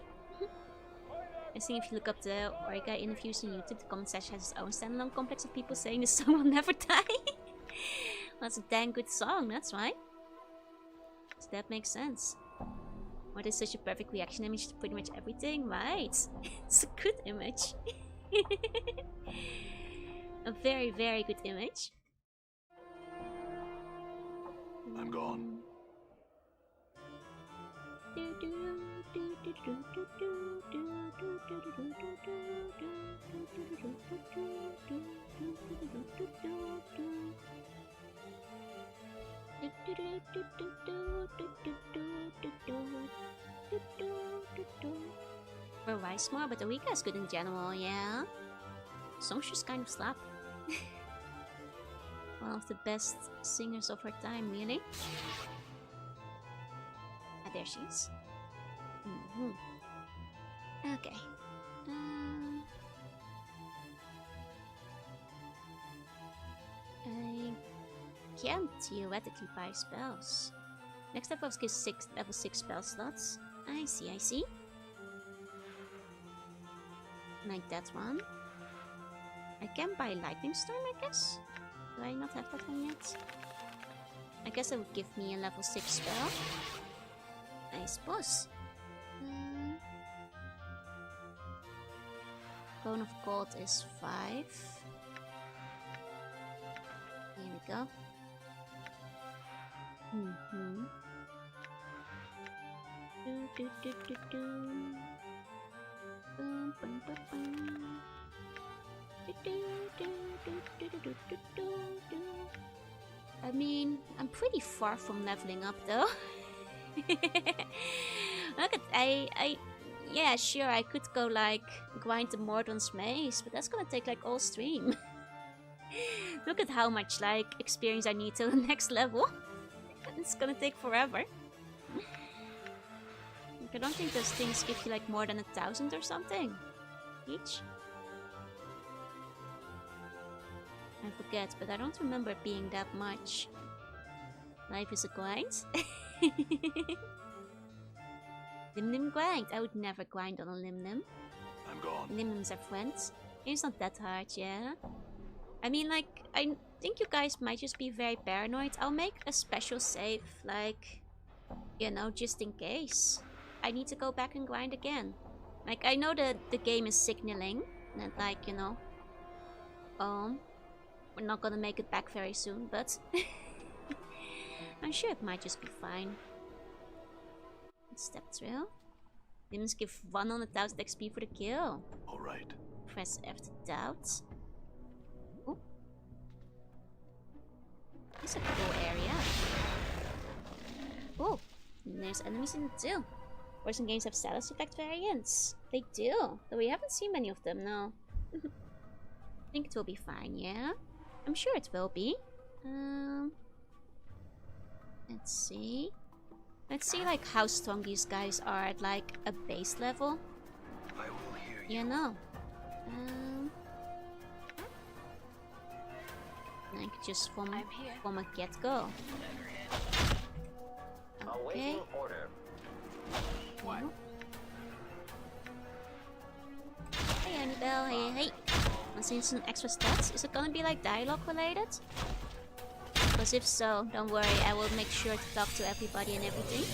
I think if you look up the Origa interviews on YouTube, the comment section has its own standalone complex of people saying the song will never die. Well, that's a dang good song, that's why. So that makes sense. What is such a perfect reaction image to pretty much everything? Right. It's a good image. A very, very good image. I'm gone. For Wise more, but Eureka is good in general, yeah. Songs just kind of slap. One of the best singers of her time, really. Ah, there she is. Okay. I can theoretically buy spells. Next level gives level 6 spell slots. I see, I see. Like that one. I can buy Lightning Storm, I guess. Do I not have that one yet? I guess it would give me a level 6 spell. I suppose. Bone of Gold is 5. go. Mm-hmm. I mean, I'm pretty far from leveling up though. Look at yeah, sure, I could go like grind the Mordon's maze, but that's gonna take like all stream. Look at how much like experience I need to the next level. It's gonna take forever. I don't think those things give you like more than 1,000 or something each. I forget, but I don't remember it being that much. Life is a grind. Lim grind. I would never grind on a Lim. I'm gone. Lim's are friends. It's not that hard, yeah. I mean, like, I think you guys might just be very paranoid. I'll make a special save, like, you know, just in case I need to go back and grind again. Like, I know that the game is signaling that, like, you know, we're not gonna make it back very soon, but I'm sure it might just be fine. Step through. Limbs give 100,000 XP for the kill. Alright. Press F to doubt. Ooh. This is a cool area. Oh, there's enemies in it too. Poison games have status effect variants. They do, though we haven't seen many of them now. I think it will be fine, yeah? I'm sure it will be. Let's see. Let's see like how strong these guys are at like a base level. I will hear you. Yeah, no. I could just from a get-go. Okay. Awaiting order. What? Hey, Annabelle. Hey. Want to see some extra stats? Is it gonna be like dialogue related? Because if so, don't worry, I will make sure to talk to everybody and everything.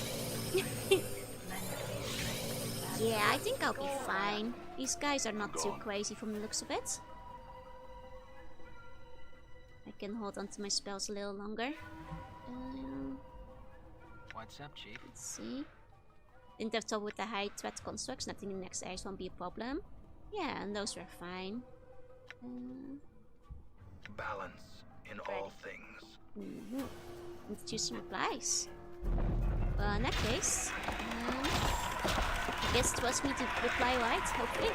Yeah, I think I'll be fine. These guys are not too crazy from the looks of it. I can hold on to my spells a little longer. What's up, Chief? Let's see. Didn't have trouble with the high threat constructs. Nothing in the next areas won't be a problem. Yeah, and those were fine. Balance in all things. Let's choose some replies. Well, in that case, I guess it was me to reply right, hopefully.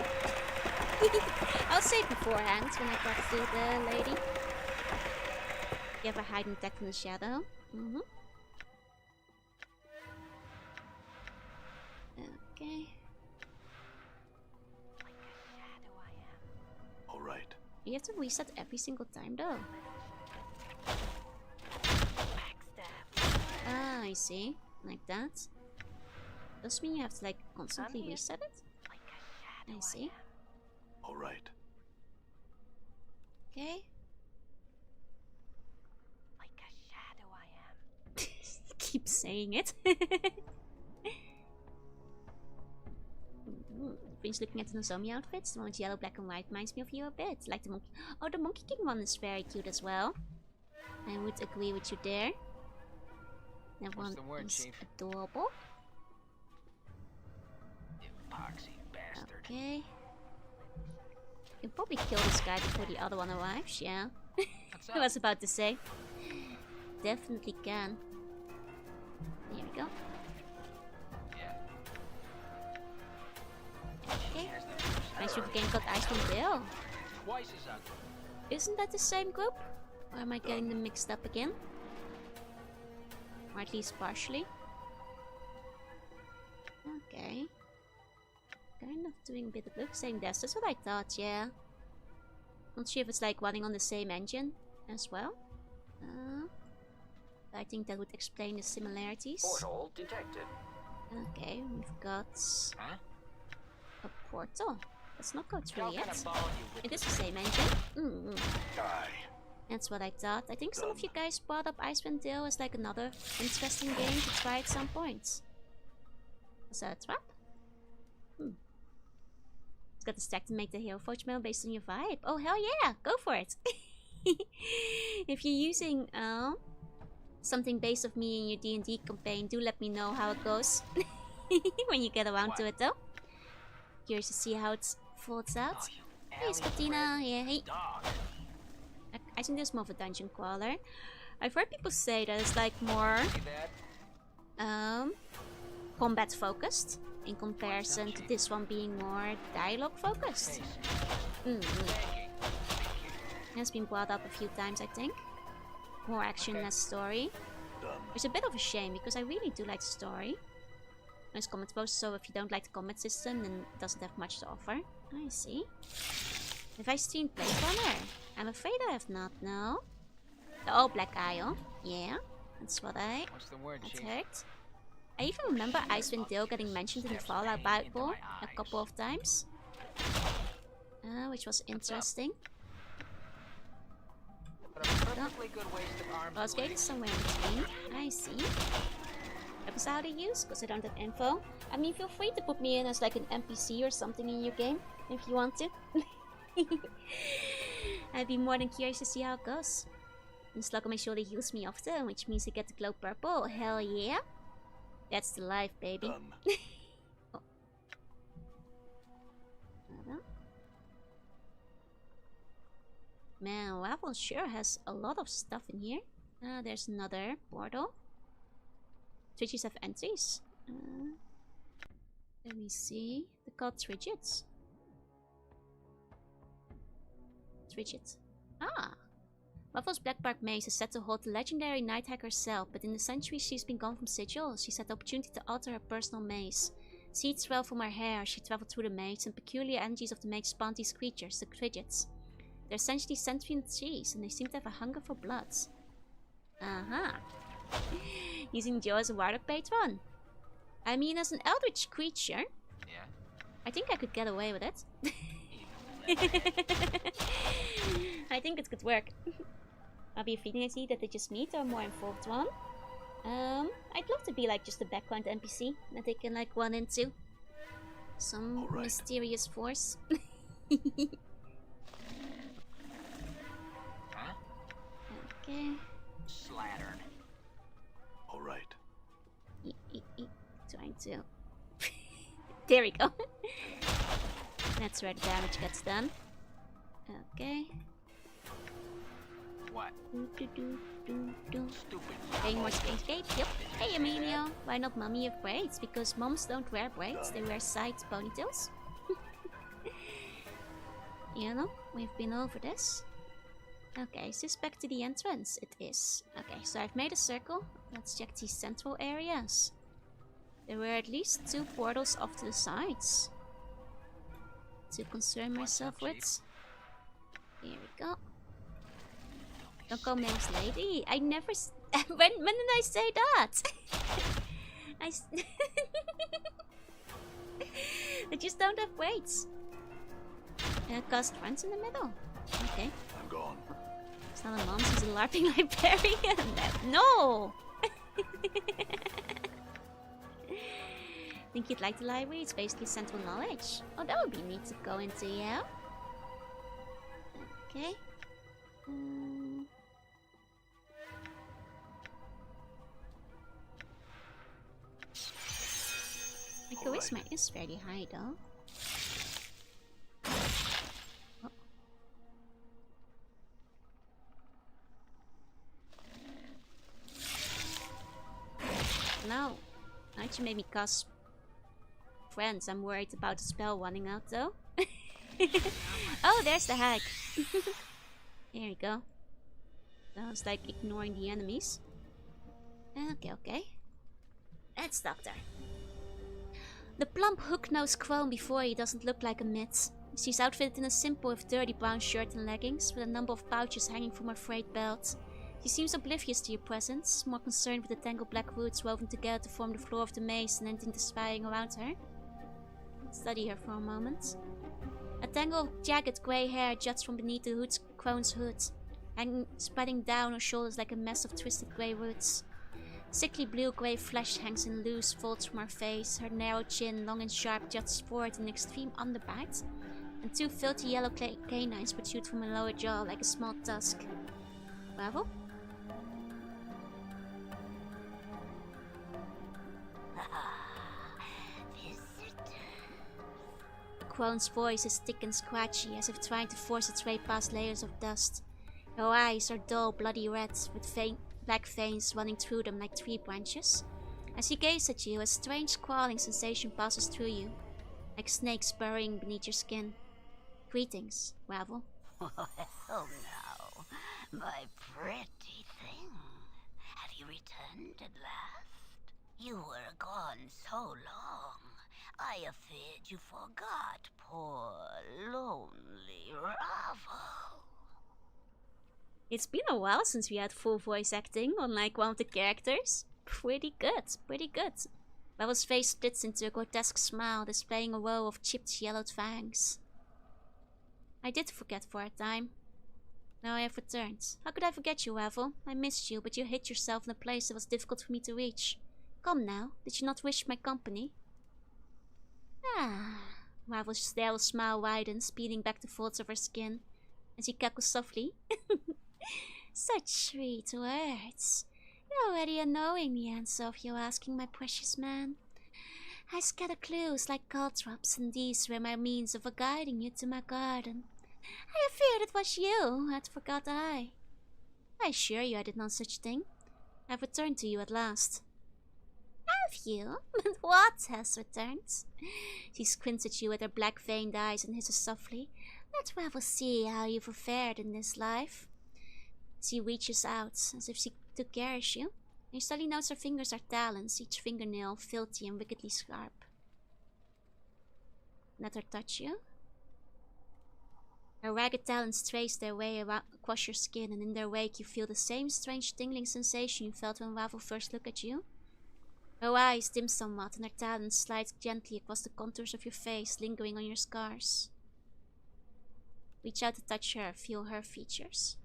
I'll say it beforehand when I talk to the lady. You ever hide and attack from the shadow? Okay. Alright. You have to reset every single time though. Ah, I see. Like that. Does mean you have to like constantly reset it? I see. Alright. Okay. Like a shadow I am. Keep saying it. Finish looking at the Nozomi outfits. The one with yellow, black and white reminds me of you a bit. Like the monkey. Oh, the Monkey King one is very cute as well. I would agree with you there. That one is Chief? adorable. Epoxy bastard. Okay. You can probably kill this guy before the other one arrives, yeah. What's I up? was about to say. Definitely can. There we go. Yeah. Okay. Nice group game called Icewind Dale. Twice as ugly. Isn't that the same group? Or am I getting them mixed up again? Or at least partially. Okay. Kind of doing a bit of look saying this. That's what I thought, yeah. Not sure if it's like running on the same engine as well. I think that would explain the similarities. Portal detected. Okay, we've got Huh? a portal. Let's not go through How can yet. I follow you with It is the same engine. Die. That's what I thought. I think some of you guys brought up Icewind Dale as like another interesting game to try at some point. Was that a trap? It's got the stack to make the hero forge mail based on your vibe. Oh hell yeah! Go for it! If you're using something based of me in your D&D campaign, do let me know how it goes when you get around to it though. Curious to see how it folds out. Oh, you Hey, Scottina. alley-rat Yeah, hey. dog. I think there's more of a dungeon crawler. I've heard people say that it's like more See that? combat focused in comparison to this one being more dialogue focused. Hey, It has been brought up a few times, I think. More action, less story. Done. Which is a bit of a shame because I really do like the story. Nice combat post, so if you don't like the combat system, then it doesn't have much to offer. I see. Have I streamed Blade Runner? I'm afraid I have not, no. The All Black Isle. Yeah, that's what I what's the word, had Chief? heard. I even remember Icewind Dale getting mentioned in the Fallout Bible a couple of times. Which was interesting. But a perfectly good waste of arms Boss and gate is legs. somewhere in between. I see. Weapons how to use, because I don't have info. I mean, feel free to put me in as like an NPC or something in your game, if you want to. I'd be more than curious to see how it goes. And Slug on my shoulder heals me often, which means I get the glow purple. Hell yeah. That's the life, baby. Done. Oh. Hold on. Man, Waffle sure has a lot of stuff in here. There's another portal. Twitches have entries. Let me see. They're called Trigits. Trigit. Ah! Waffle's Blackbark Maze is said to hold the legendary Night Hacker cell, but in the centuries she's been gone from Sigil, she's had the opportunity to alter her personal maze. Seeds swell from her hair as she traveled through the maze, and peculiar energies of the maze spawned these creatures, the Trigits. They're essentially sentient trees, and they seem to have a hunger for blood. Using Joe as a Warlock patron. I mean, as an eldritch creature, Yeah. I think I could get away with it. I think it could work. I'll be a feeling I see that they just meet or a more involved one. I'd love to be like just a background NPC that they can like run into. Some All right. mysterious force. Huh? Okay. Slattern. All right. Trying to. There we go. That's where the damage gets done. Okay. What? Stupid. Playing more Planescape? Yep. Hey Emilio, why not mummy of braids? Because moms don't wear braids, they wear side ponytails. You know, we've been over this. Okay, is this back to the entrance? It is. Okay, so I've made a circle. Let's check these central areas. There were at least 2 portals off to the sides to concern myself with. Here we go. Don't call me as lady. I never. When did I say that? They just don't have weights. Cast friends in the middle. Okay. I'm gone. It's not a mom, she's a LARPing librarian. No! Think you'd like the library? It's basically central knowledge. Oh, that would be neat to go into, yeah? Okay. My charisma is fairly high, though. Oh. No. Aren't you made me cast friends? I'm worried about the spell running out, though. Oh, there's the hack. There we go. That was like ignoring the enemies. Okay, okay. Let's doctor. The plump hook-nosed crone before you doesn't look like a mitt. She's outfitted in a simple if dirty brown shirt and leggings, with a number of pouches hanging from her frayed belt. She seems oblivious to your presence, more concerned with the tangled black roots woven together to form the floor of the maze than anything spying around her. Let's study her for a moment. A tangle of jagged grey hair juts from beneath the crone's hood, spreading down her shoulders like a mess of twisted grey roots. Sickly blue-grey flesh hangs in loose folds from her face, her narrow chin, long and sharp, juts forward in extreme underbite, and 2 filthy yellow canines protrude from her lower jaw like a small tusk. Waffle? The crone's voice is thick and scratchy, as if trying to force its way past layers of dust. Her eyes are dull, bloody red, with black veins running through them like tree branches. As she gazes at you, a strange crawling sensation passes through you, like snakes burrowing beneath your skin. Greetings, Waffle. Well now, my pretty thing. Have you returned at last? You were gone so long. I feared you forgot poor, lonely Ravel. It's been a while since we had full voice acting on like one of the characters. Pretty good, pretty good. Waffle's face splits into a grotesque smile, displaying a row of chipped yellowed fangs. I did forget for a time. Now I have returned. How could I forget you, Waffle? I missed you, but you hid yourself in a place that was difficult for me to reach. Come now, did you not wish my company? Ah. Waffle's stale smile widens, peeling back the folds of her skin, and she cackles softly. Such sweet words. You're already knowing the answer of your asking, my precious man. I scatter clues like caltrops, and these were my means of guiding you to my garden. I feared it was you, had forgot I. I assure you I did no such thing. I've returned to you at last. Have you? But what has returned? She squints at you with her black veined eyes and hisses softly. Let Waffle see how you've fared in this life. She reaches out, as if she took care of you. You suddenly notice her fingers are talons, each fingernail filthy and wickedly sharp. Let her touch you. Her ragged talons trace their way across your skin, and in their wake you feel the same strange tingling sensation you felt when Waffle first looked at you. Her eyes dim somewhat, and her talons slide gently across the contours of your face, lingering on your scars. Reach out to touch her, feel her features.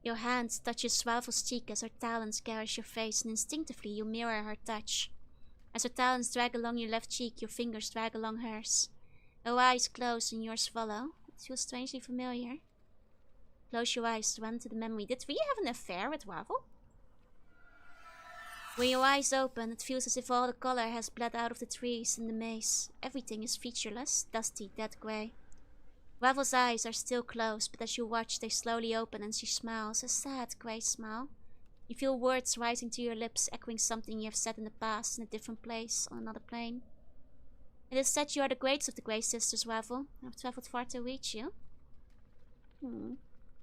Your hand touches Waffle's cheek as her talons caress your face, and instinctively you mirror her touch. As her talons drag along your left cheek, your fingers drag along hers. Her eyes close and yours follow. It feels strangely familiar. Close your eyes to run to the memory. Did we have an affair with Waffle? When your eyes open, it feels as if all the color has bled out of the trees in the maze. Everything is featureless, dusty, dead grey. Waffle's eyes are still closed, but as you watch, they slowly open and she smiles, a sad, grey smile. You feel words rising to your lips, echoing something you have said in the past in a different place, on another plane. It is said you are the greatest of the Grey Sisters, Waffle. I've traveled far to reach you.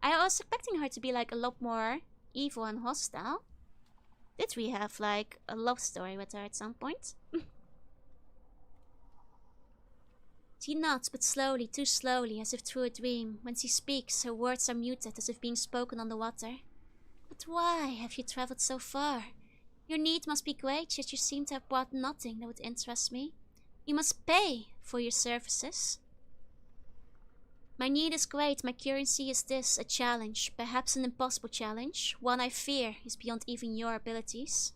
I was expecting her to be like a lot more evil and hostile. Did we have like a love story with her at some point? She nods, but slowly, too slowly, as if through a dream. When she speaks, her words are muted, as if being spoken underwater. But why have you traveled so far? Your need must be great, yet you seem to have brought nothing that would interest me. You must pay for your services. My need is great, my currency is this, a challenge, perhaps an impossible challenge, one I fear is beyond even your abilities.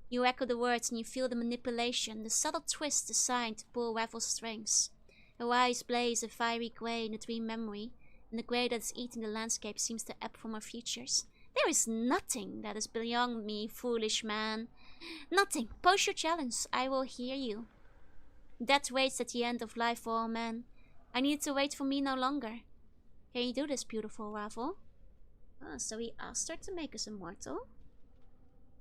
You echo the words and you feel the manipulation, the subtle twist designed to pull Waffle's strings. Her eyes blaze a fiery grey in a dream memory, and the grey that is eating the landscape seems to ebb from her features. There is nothing that is beyond me, foolish man. Nothing. Pose your challenge. I will hear you. Death waits at the end of life for all men. I need to wait for me no longer. Can you do this, beautiful Waffle? Oh, so he asked her to make us immortal?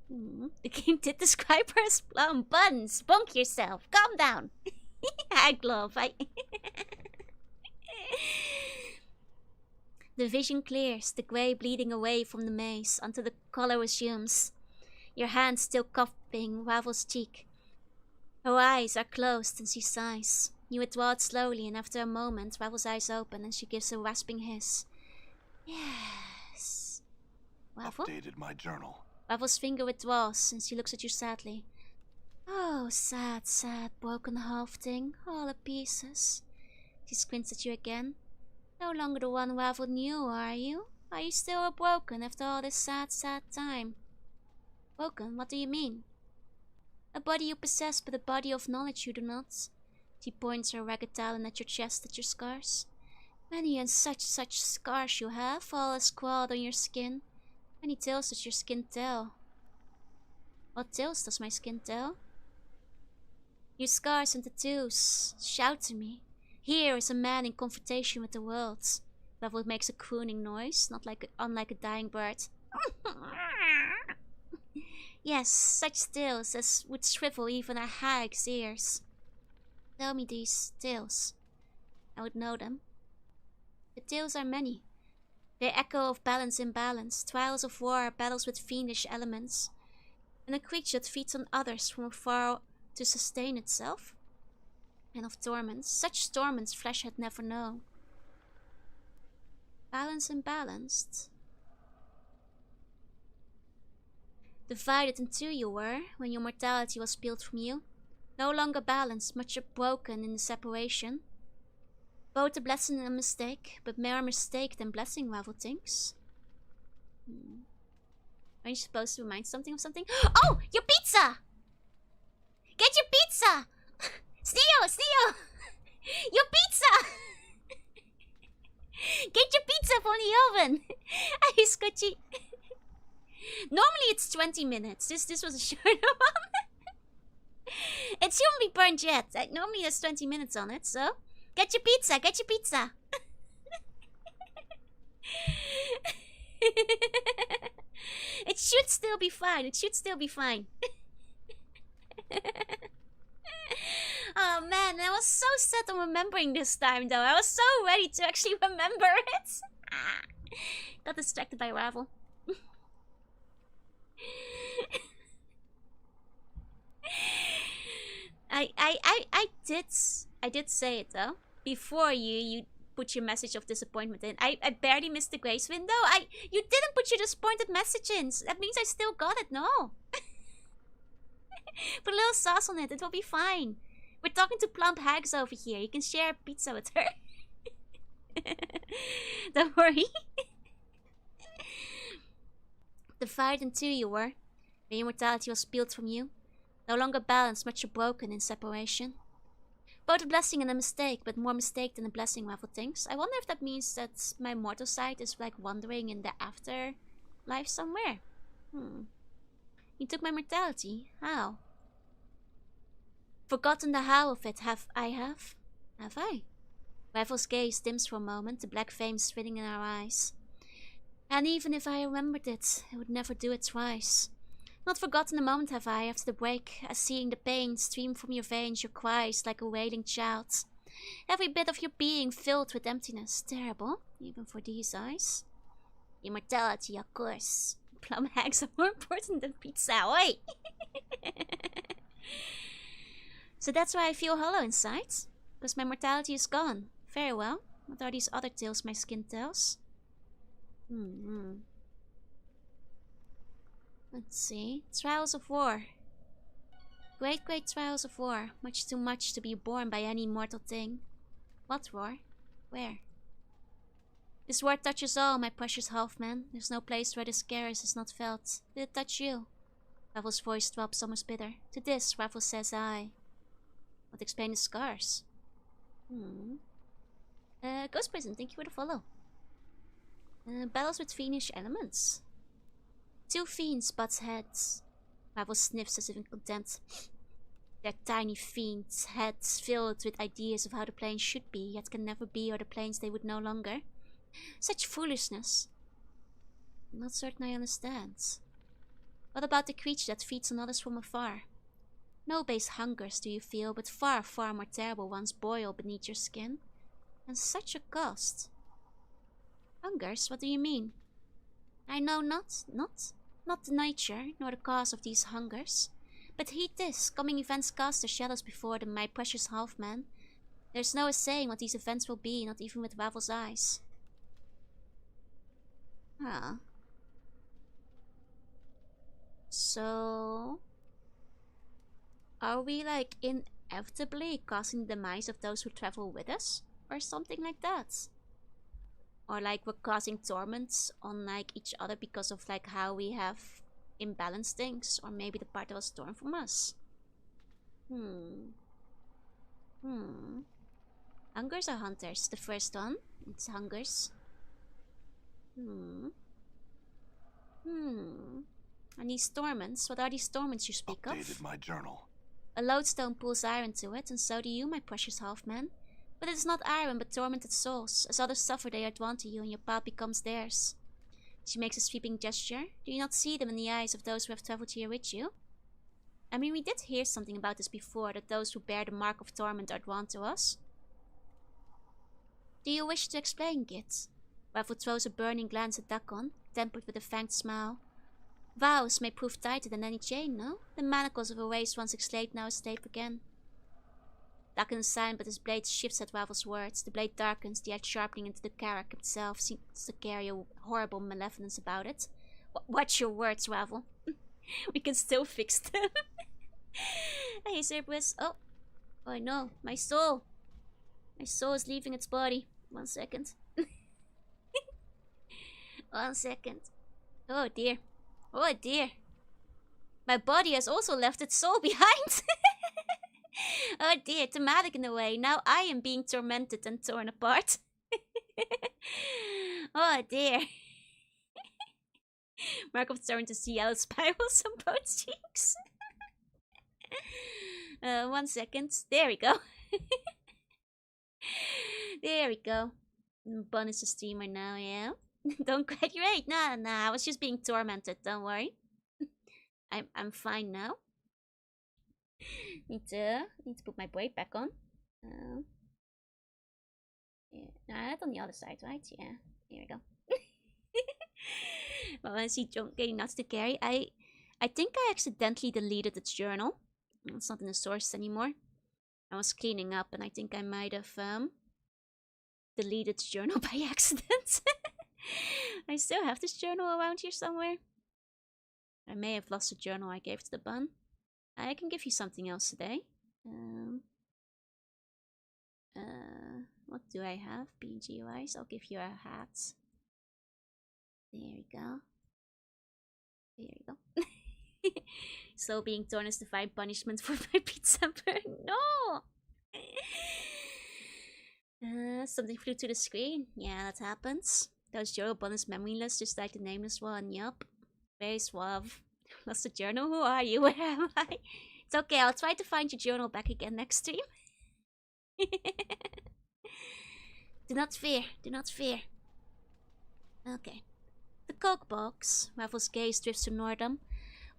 The game did describe her as plum buns. Bonk yourself. Calm down. I glove. The vision clears, the grey bleeding away from the maze until the color resumes. Your hand still cupping Waffle's cheek. Her eyes are closed and she sighs. You withdraw it slowly, and after a moment, Waffle's eyes open and she gives a rasping hiss. Yes. Waffle? Updated my journal. Waffle's finger withdraws and she looks at you sadly. Oh, sad, sad, broken half-thing, all to pieces. She squints at you again. No longer the one Waffle knew, are you? Are you still broken after all this sad, sad time? Broken? What do you mean? A body you possess, but a body of knowledge you do not. She points her ragged talon at your chest, at your scars. Many and such scars you have, all scrawled on your skin. Many tales does your skin tell. What tales does my skin tell? Your scars and tattoos shout to me. Here is a man in confrontation with the world. Level makes a crooning noise, unlike a dying bird. Yes, such tales as would shrivel even a hag's ears. Tell me these tales. I would know them. The tales are many. They echo of balance imbalance, trials of war, battles with fiendish elements, and a creature that feeds on others from afar to sustain itself. And of torments, such torments flesh had never known. Balance imbalanced. Divided in two you were, when your mortality was peeled from you. No longer balanced, much broken in the separation. Both a blessing and a mistake, but more mistake than blessing, Ravel thinks. Are you supposed to remind something of something? Oh! Your pizza! Get your pizza! Stio! Your pizza! Get your pizza from the oven! Ay, Scotchy. Normally it's 20 minutes. This was a shorter one. It shouldn't be burnt yet. Normally there's 20 minutes on it, so... Get your pizza! Get your pizza! It should still be fine. It should still be fine. Oh man, I was so set on remembering this time though. I was so ready to actually remember it. Got distracted by Ravel. I did say it though. Before you put your message of disappointment in. I barely missed the grace window. You didn't put your disappointed message in. So that means I still got it. No. Put a little sauce on it. It will be fine. We're talking to plump hags over here. You can share a pizza with her. Don't worry. Divided in two you were. When your mortality was peeled from you. No longer balanced, much broken in separation. Both a blessing and a mistake, but more mistake than a blessing, Ravel thinks. I wonder if that means that my mortal side is like wandering in the afterlife somewhere. You took my mortality. How? Forgotten the how of it, have I? Have I? Ravel's gaze dims for a moment, the black flames spinning in our eyes. And even if I remembered it, I would never do it twice. Not forgotten a moment have I, after the break, as seeing the pain stream from your veins, your cries like a wailing child. Every bit of your being filled with emptiness, terrible, even for these eyes. Immortality, of course. Plum hags are more important than pizza, oi! So that's why I feel hollow inside, because my mortality is gone. Very well. What are these other tales my skin tells? Let's see. Trials of war. Great trials of war. Much too much to be borne by any mortal thing. What war? Where? This war touches all, my precious half-man. There's no place where this caress is not felt. Did it touch you? Ravel's voice drops almost bitter. To this, Ravel says I. What explain the scars? Ghost Prison, thank you for the follow. Battles with fiendish elements. Two fiends butts heads. Ravel sniffs as if in contempt. Their tiny fiends' heads filled with ideas of how the planes should be, yet can never be, or the planes they would no longer. Such foolishness. I'm not certain I understand. What about the creature that feeds on others from afar? No base hungers do you feel, but far, far more terrible ones boil beneath your skin. And such a cost. Hungers? What do you mean? I know not the nature, nor the cause of these hungers. But heed this, coming events cast their shadows before them, my precious half-man. There's no saying what these events will be, not even with Ravel's eyes. So... are we like inevitably causing the demise of those who travel with us? Or something like that? Or like we're causing torments on like each other because of like how we have imbalanced things, or maybe the part that was torn from us. Hungers or hunters? The first one. It's hungers. And these torments. What are these torments you speak Updated of? my journal. A lodestone pulls iron to it, and so do you, my precious half-man. But it is not iron, but tormented souls. As others suffer, they are drawn to you, and your path becomes theirs. She makes a sweeping gesture. Do you not see them in the eyes of those who have traveled here with you? I mean, we did hear something about this before, that those who bear the mark of torment are drawn to us. Do you wish to explain, Git? Raffle throws a burning glance at Dakon, tempered with a fanged smile. Vows may prove tighter than any chain, no? The manacles of a waist once enslaved now asleep again. Dakon is silent, but his blade shifts at Raffle's words. The blade darkens, the edge sharpening into the Karak itself seems to carry a horrible malevolence about it. Watch your words, Raffle. We can still fix them. Hey, Cerberus. Oh no, my soul. My soul is leaving its body. 1 second. 1 second. Oh dear. Oh dear. My body has also left its soul behind. Oh dear, thematic in a way. Now I am being tormented and torn apart. Oh dear. Markov turned to see yellow spirals on both cheeks. 1 second. There we go. There we go. Bun is a steamer now, yeah? Don't graduate. Nah, I was just being tormented, don't worry. I'm fine now. Need to put my braid back on. Yeah, that's on the other side, right? Yeah, here we go. Well, I see John getting nuts to carry. I think I accidentally deleted its journal. It's not in the source anymore. I was cleaning up and I think I might have deleted its journal by accident. I still have this journal around here somewhere. I may have lost the journal I gave to the bun. I can give you something else today. What do I have? PG wise, I'll give you a hat. There we go. There we go. So being torn is divine punishment for my pizza burn. No! Something flew to the screen. Yeah, that happens. Those journal bonus memoryless, just like the nameless one. Yup. Very suave. Lost the journal? Who are you? Where am I? It's okay, I'll try to find your journal back again next stream. Do not fear. Do not fear. Okay. The Coke box. Raffle's gaze drifts to Nordham.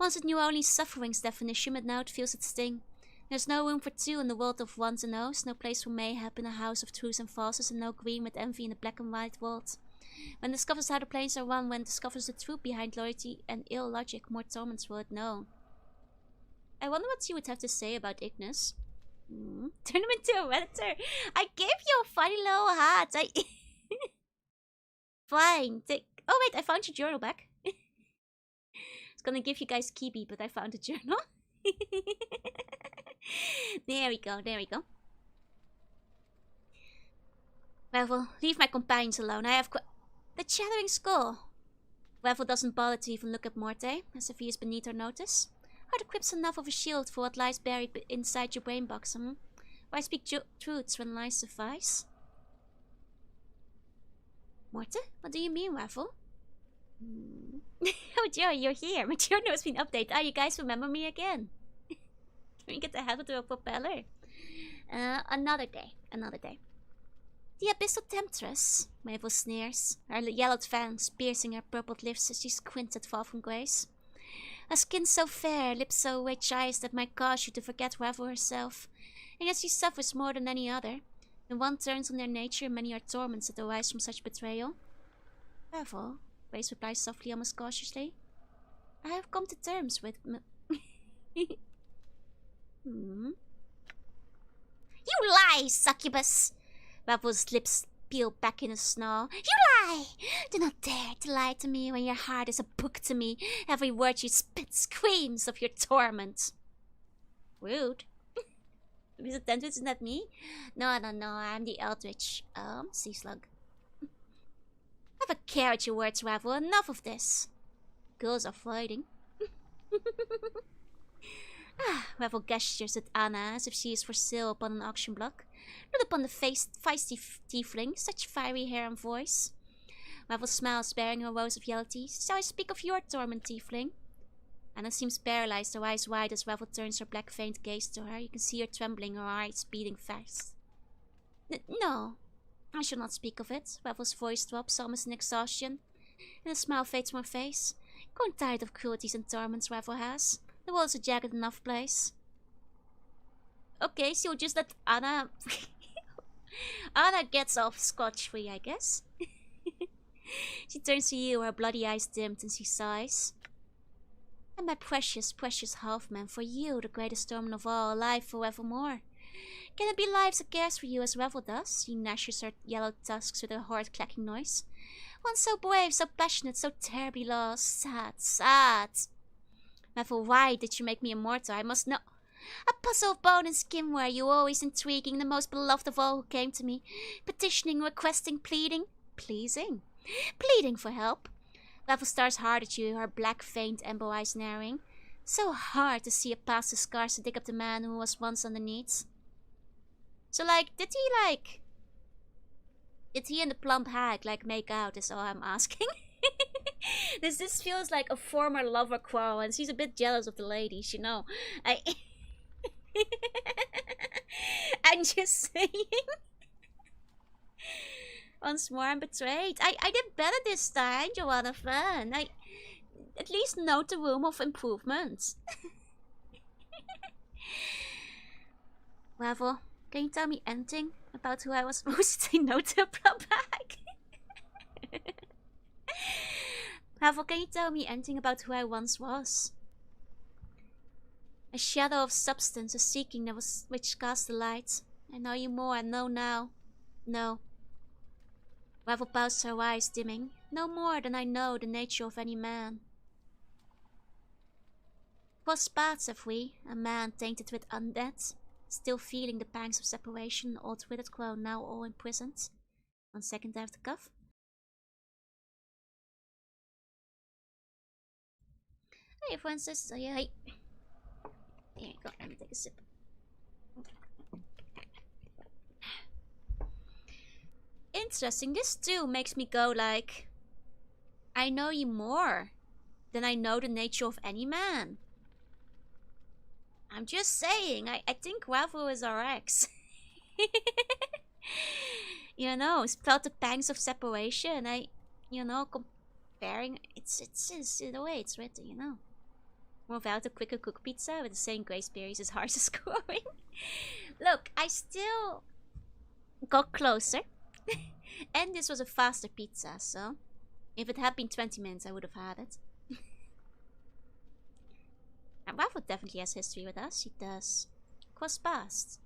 Once it knew only suffering's definition, but now it feels its sting. There's no room for two in the world of ones and ohs, no place for mayhap in a house of truths and falses, and no green with envy in the black and white world. When discovers how the planes are one, when discovers the truth behind loyalty and ill logic, more torments will it know. I wonder what you would have to say about Ignis. Turn him into a redditor. I gave you a funny little hat. Fine. Oh wait, I found your journal back. I was gonna give you guys Kibi, but I found a journal. There we go, there we go. Raffle, leave my companions alone. I have the Chattering Skull. Raffle doesn't bother to even look at Morte, as if he is beneath her notice. Are the quips enough of a shield for what lies buried inside your brain box, Why speak truths when lies suffice? Morte? What do you mean, Raffle? Oh, Joe, you're here. My journal has been updated. Ah, you guys remember me again? Can we get the head to a propeller? Another day. Another day. The Abyssal Temptress, Mabel sneers, her yellowed fangs piercing her purpled lips as she squints at Fall from Grace. A skin so fair, lips so rich eyes that might cause you to forget Raffle herself. And yet she suffers more than any other. When one turns on their nature, many are torments that arise from such betrayal. Raffle, Grace replies softly, almost cautiously. I have come to terms with You lie, succubus! Raffle's lips peel back in a snarl. You lie! Do not dare to lie to me when your heart is a book to me. Every word you spit screams of your torment. Rude. Is it Tentwitz, isn't that me? No, I'm the Eldritch, sea slug. Have a care at your words, Raffle. Enough of this. Girls are fighting. Revel gestures at Anna as if she is for sale upon an auction block. Not upon the feisty tiefling, such fiery hair and voice. Revel smiles, bearing her rows of yellow teeth. So I speak of your Torment, tiefling. Anna seems paralyzed, her eyes wide as Revel turns her black faint gaze to her. You can see her trembling, her heart beating fast. No, I shall not speak of it. Revel's voice drops, almost in exhaustion, and a smile fades from her face. Grown tired of cruelties and torments Revel has. The world's a jagged enough place. Okay, so just let Anna... Anna gets off scotch-free, I guess. She turns to you, her bloody eyes dimmed, and she sighs. And my precious, precious half-man, for you, the greatest Torment of all, alive forevermore. Can it be lives that cares for you as Revel does? She gnashes her yellow tusks with a horrid clacking noise. One so brave, so passionate, so terribly lost. Sad, sad. Revel, why did you make me immortal? I must know. A puzzle of bone and skin were you, always intriguing, the most beloved of all who came to me. Petitioning, requesting, pleading. Pleasing. Pleading for help. Revel stares hard at you, her black, faint, amber eyes narrowing. So hard to see it past the scars to dig up the man who was once underneath. So, did he and the plump hag, make out, is all I'm asking. This feels like a former lover quarrel, and she's a bit jealous of the ladies, you know. I'm just saying. Once more, I'm betrayed. I did better this time, Jorunna fan. I at least note the room of improvement. Revel, can you tell me anything about who I was supposed to say no to a plump hag? Revel, can you tell me anything about who I once was? A shadow of substance, a seeking which cast the light. I know you more, I know now. No. Revel bows her eyes, dimming. No more than I know the nature of any man. Crossed paths have we, a man tainted with undead, still feeling the pangs of separation, old withered crone now all imprisoned. 1 second after cuff. Hey Francis, yeah, hey. There you go, let me take a sip. Interesting, this too makes me go I know you more than I know the nature of any man. I'm just saying, I think Revel is our ex. You know, felt the pangs of separation. Comparing, it's in the way it's written, you know. More valid to quicker cook pizza with the same grace berries as harsh as scoring. Look, I still got closer. And this was a faster pizza, so if it had been 20 minutes, I would have had it. And Revel definitely has history with us. She does. Cross past.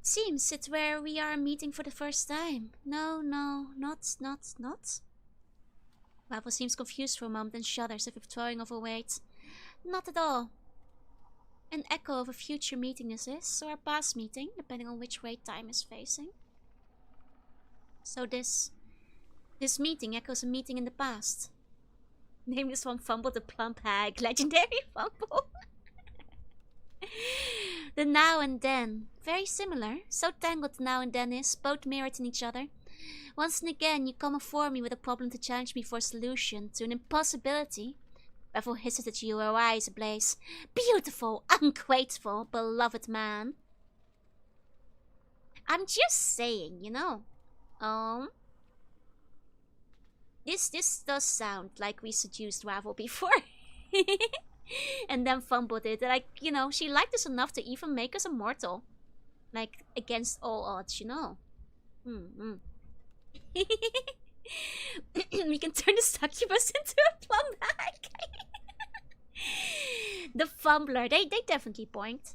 Seems it's where we are meeting for the first time. No, not. Revel seems confused for a moment and shudders as if throwing off her weight. Not at all. An echo of a future meeting this is, or a past meeting, depending on which way time is facing. So this meeting echoes a meeting in the past. Name this one Fumble the Plump Hag. Legendary Fumble. The now and then. Very similar. So tangled the now and then is, both mirrored in each other. Once and again you come before me with a problem to challenge me for a solution to an impossibility. Revel hisses at you, her eyes ablaze. Beautiful, ungrateful, beloved man. I'm just saying, you know. This does sound like we seduced Revel before. And then fumbled it. She liked us enough to even make us immortal. Against all odds, you know. We can turn the succubus into a plum bag. The fumbler, they definitely point.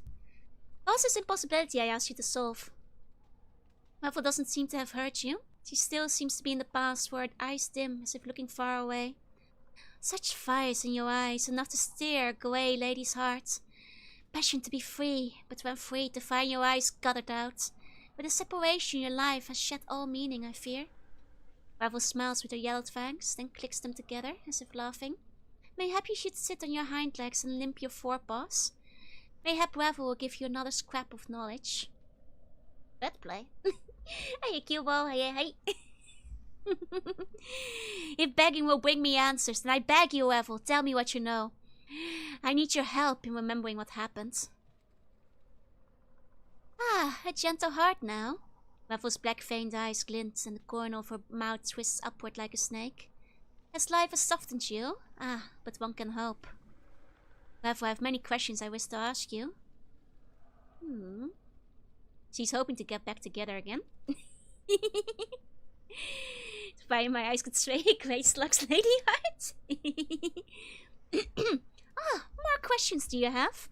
What's this impossibility I asked you to solve? Revel doesn't seem to have heard you. She still seems to be in the past, where her eyes dim, as if looking far away. Such fires in your eyes, enough to steer a grey lady's heart. Passion to be free, but when free, to find your eyes guttered out. With a separation, your life has shed all meaning, I fear. Revel smiles with her yellowed fangs, then clicks them together, as if laughing. Mayhap you should sit on your hind legs and limp your forepaws. Mayhap Ravel will give you another scrap of knowledge. Bad play. Hey, Cuball. Hey. If begging will bring me answers, then I beg you, Ravel, tell me what you know. I need your help in remembering what happened. Ah, a gentle heart now. Ravel's black-veined eyes glint and the corner of her mouth twists upward like a snake. Has life has softened you? Ah, but one can hope. Ravel, I have many questions I wish to ask you. She's hoping to get back together again. Why my eyes could sway, great slugs, lady heart. More questions do you have?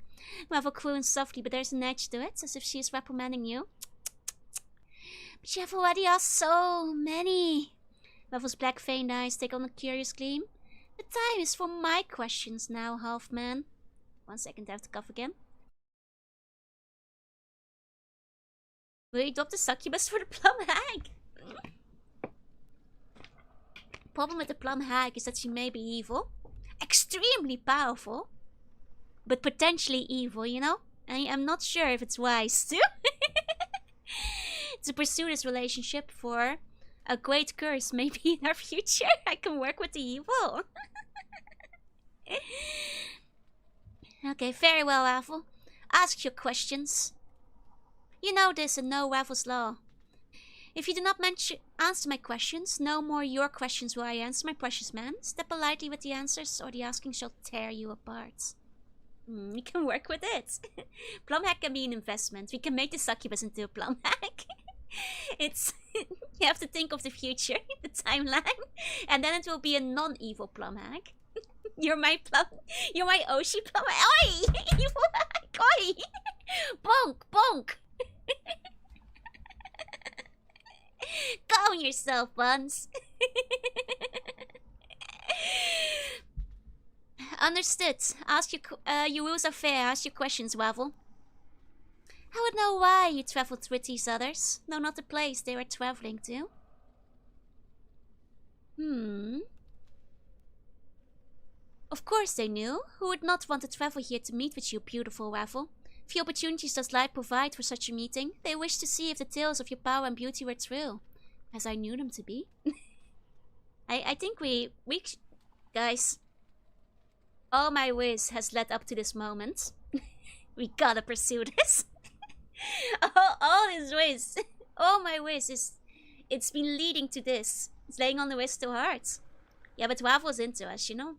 Ravel croons softly, but there's an edge to it, as if she is reprimanding you. But you have already asked so many. Ravel's black-veined eyes take on a curious gleam. The time is for my questions now, half-man. 1 second, I have to cough again. Will you adopt the succubus for the plum hag? Problem with the plum hag is that she may be evil. Extremely powerful. But potentially evil, you know? I'm not sure if it's wise to. To pursue this relationship for a great curse maybe in our future. I can work with the evil. Okay, very well, Ravel. Ask your questions. You know this and know Ravel's law. If you do not answer my questions, no more your questions will I answer, my precious man. Step politely with the answers, or the asking shall tear you apart. We can work with it. Plum hack can be an investment. We can make the succubus into a plum hack. It's you have to think of the future, the timeline, and then it will be a non-evil plum hack. You're my Oshi plum hack. Oi! Evil hack! Oi! Bonk! Bonk! Calm yourself, Buns. Understood. Ask your rules are fair. Ask your questions, Ravel. I would know why you traveled with these others. No, not the place they were traveling to. Of course they knew. Who would not want to travel here to meet with you, beautiful Ravel? Few opportunities does life provide for such a meeting. They wished to see if the tales of your power and beauty were true, as I knew them to be. I think we guys, all my wish has led up to this moment. We gotta pursue this. all this wish, all my wish it's been leading to this. It's laying on the wish to heart. Yeah, but Ravel's into us, you know.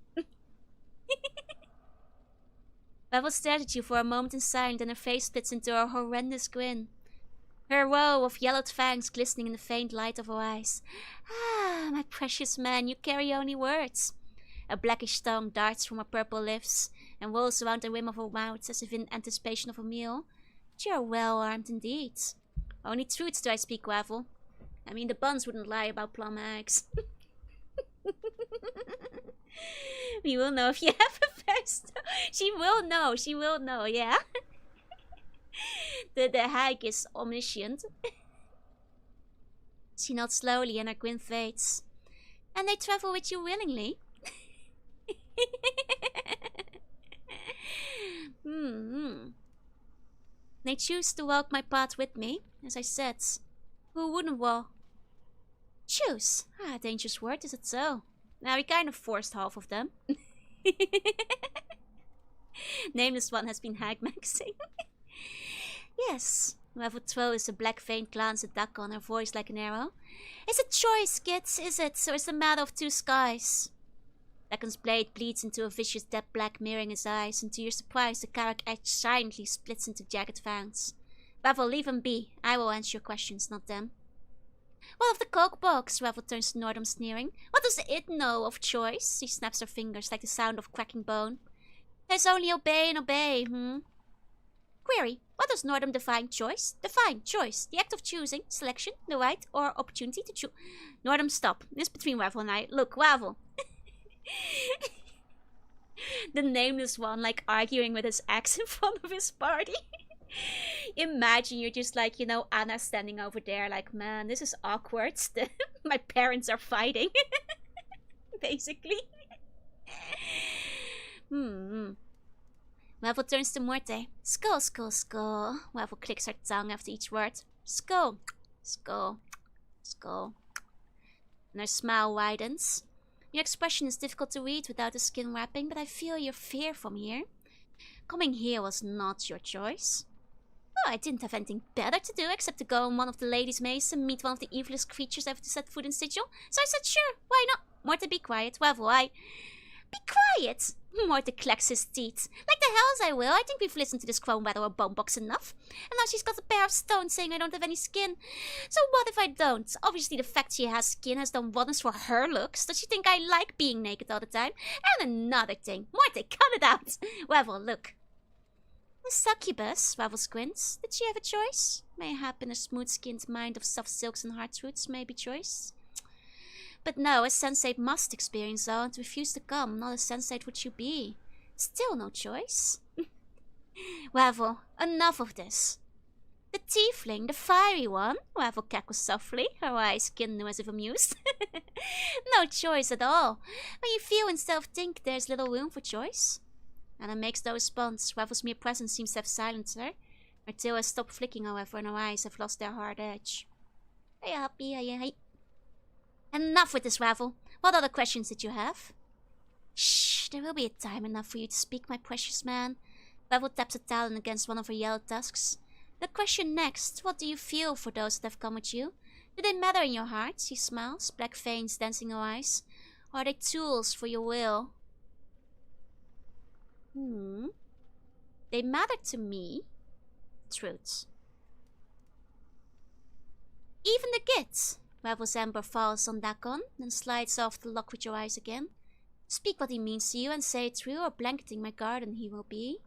Ravel stared at you for a moment in silence, and her face splits into a horrendous grin. Her row of yellowed fangs glistening in the faint light of her eyes. Ah, my precious man, you carry only words. A blackish tongue darts from her purple lips and rolls around the rim of her mouth as if in anticipation of a meal. But you are well armed indeed. Only truths do I speak, Ravel. I mean, the buns wouldn't lie about plum eggs. We will know if you have a first. She will know, yeah. The hag is omniscient. She nods slowly and her grin fades. And they travel with you willingly. They choose to walk my path with me, as I said. Who wouldn't walk? Choose. Ah, dangerous word, is it so? Now, we kind of forced half of them. Nameless one has been hag-maxing. Yes. Ravel throws a black-veined glance at Duck on her voice like an arrow. It's a choice, kids, is it? Or is it a matter of two skies? Duckon's blade bleeds into a vicious dead black mirroring his eyes, and to your surprise, the Karak edge silently splits into jagged fangs. Ravel, leave him be. I will answer your questions, not them. Well, of the coke box, Ravel turns to Nordum, sneering. What does it know of choice? She snaps her fingers like the sound of cracking bone. There's only obey and obey, Query, what does Nordum define choice? Define choice, the act of choosing, selection, the right or opportunity to choose. Nordum, stop. This is between Ravel and I. Look, Ravel. The nameless one, like, arguing with his ex in front of his party. Imagine you're just like, you know, Anna standing over there like, man, this is awkward. My parents are fighting. Basically. Waffle turns to Morte. Skull, skull, skull. Waffle clicks her tongue after each word. Skull, skull, skull. And her smile widens. Your expression is difficult to read without the skin wrapping, but I feel your fear from here. Coming here was not your choice. Oh, I didn't have anything better to do except to go on one of the ladies' mazes and meet one of the evilest creatures ever to set foot in Sigil. So I said, sure, why not? Morte, be quiet. Waffle, Be quiet! Morte clacks his teeth. Like the hells I will. I think we've listened to this chrome rattle or bone box enough. And now she's got a pair of stones saying I don't have any skin. So what if I don't? Obviously the fact she has skin has done wonders for her looks. Does she think I like being naked all the time? And another thing. Morte, cut it out! Waffle, look. A succubus, Waffle squints. Did she have a choice? Mayhap in a smooth-skinned mind of soft silks and hard roots, maybe choice. But no, a sensate must experience though, and refuse to come. Not a sensate would you be. Still no choice. Waffle, enough of this. The tiefling, the fiery one, Waffle cackles softly, her eyes kindle as if amused. No choice at all. When you feel and self-think, there's little room for choice. Anna makes no response. Waffle's mere presence seems to have silenced her. Her tail has stopped flicking, however, and her eyes have lost their hard edge. Are you happy? Are you happy? Enough with this, Waffle. What other questions did you have? Shh, there will be a time enough for you to speak, my precious man. Waffle taps a talon against one of her yellow tusks. The question next, what do you feel for those that have come with you? Do they matter in your heart? She smiles, black veins dancing her eyes. Or are they tools for your will? They matter to me. Truth. Even the git. Waffle's amber falls on Dakon, then slides off the lock with your eyes again. Speak what he means to you and say it through, or blanketing my garden he will be.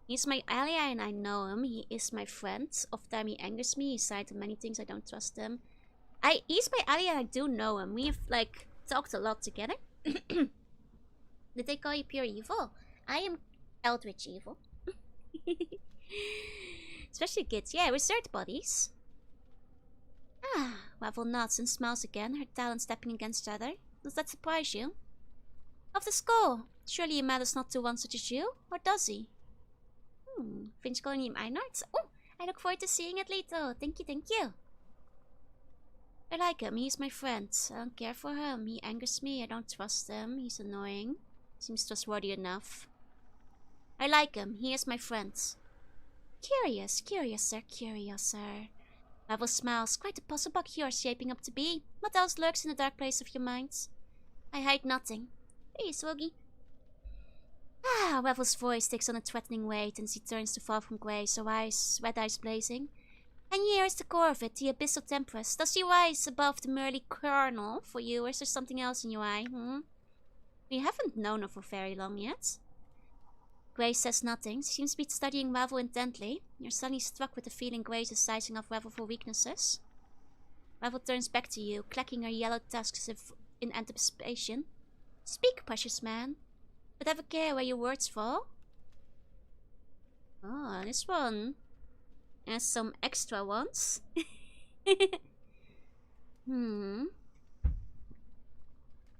He's my ally and I know him. He is my friend. Oftentimes he angers me. He's side to many things. I don't trust him. He's my ally and I do know him. We've, talked a lot together. Did they call you pure evil? I am eldritch evil. Especially kids. Yeah, we're third bodies. Waffle nods and smiles again, her talons stepping against each other. Does that surprise you? Of the skull. Surely he matters not to one such as you, or does he? Finch calling him Einards? Oh, I look forward to seeing it later. Thank you, thank you. I like him. He's my friend. I don't care for him. He angers me. I don't trust him. He's annoying. Seems trustworthy enough. I like him. He is my friend. Curious, sir, curious, sir. Waffle smiles. Quite a puzzlebuck you're shaping up to be. What else lurks in the dark place of your minds? I hide nothing. Hey, Swoggy. Waffle's voice takes on a threatening weight, and she turns to fall from grace, her eyes, red eyes blazing. And here is the core of it, the abyssal tempest. Does she rise above the merely kernel for you, or is there something else in your eye, We haven't known her for very long yet. Grace says nothing. She seems to be studying Waffle intently. You're suddenly struck with the feeling Grace is sizing off Waffle for weaknesses. Waffle turns back to you, clacking her yellow tusks as if in anticipation. Speak, precious man. But have a care where your words fall. Oh, this one has some extra ones.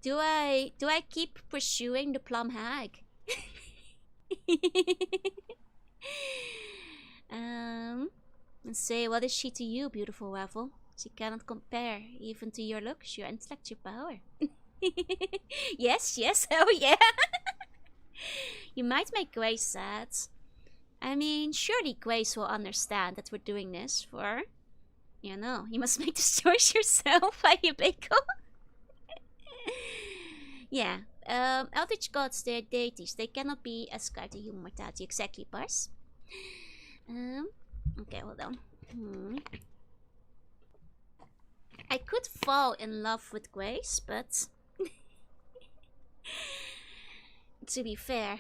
Do I keep pursuing the plum hag? And say, what is she to you, beautiful Waffle? She cannot compare, even to your looks, your intellect, your power. Yes, oh yeah. You might make Grace sad. I mean, surely Grace will understand that we're doing this for, you must make the choice yourself, are you, Bako? Yeah, eldritch gods, they're deities. They cannot be ascribed to human mortality. Exactly, Pars. Okay, hold on. I could fall in love with Grace, but to be fair,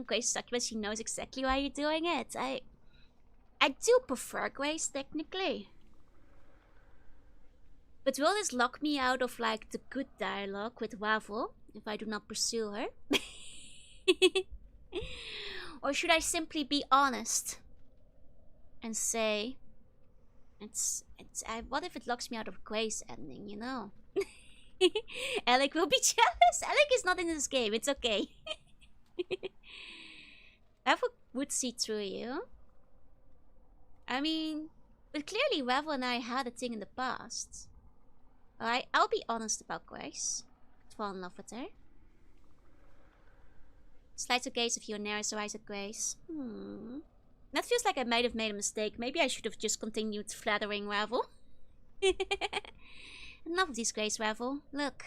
Grace succubus, she knows exactly why you're doing it. I do prefer Grace, technically. But will this lock me out of, the good dialogue with Waffle if I do not pursue her? Or should I simply be honest and say, what if it locks me out of Grace ending, Alec will be jealous. Alec is not in this game. It's okay. Ravel would see through you. I mean, but clearly Ravel and I had a thing in the past. Alright, I'll be honest about Grace. I'd fall in love with her. Slight gaze of your narrows eyes at Grace. That feels like I might have made a mistake. Maybe I should have just continued flattering Ravel. Enough of these Grace, Ravel. Look.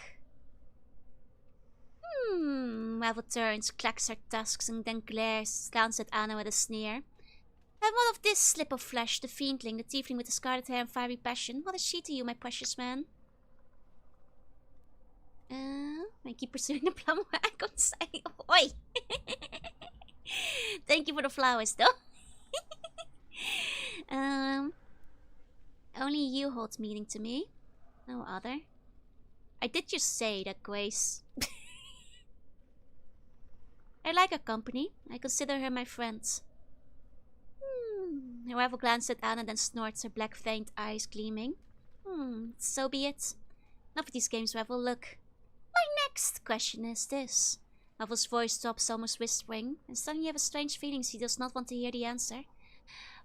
Ravel turns, clacks her tusks, and then glares, glances at Anna with a sneer. And what of this slip of flesh, the fiendling, the tiefling with the scarlet hair and fiery passion? What is she to you, my precious man? I keep pursuing the plum wagons. Oi! Thank you for the flowers, though. Only you hold meaning to me. No other. I did just say that Grace... I like her company. I consider her my friend. Ravel glanced at Anna, then snorts, her black veined eyes gleaming. So be it. Enough of these games, Ravel. Look. My next question is this. Ravel's voice stops, almost whispering, and suddenly you have a strange feeling he does not want to hear the answer.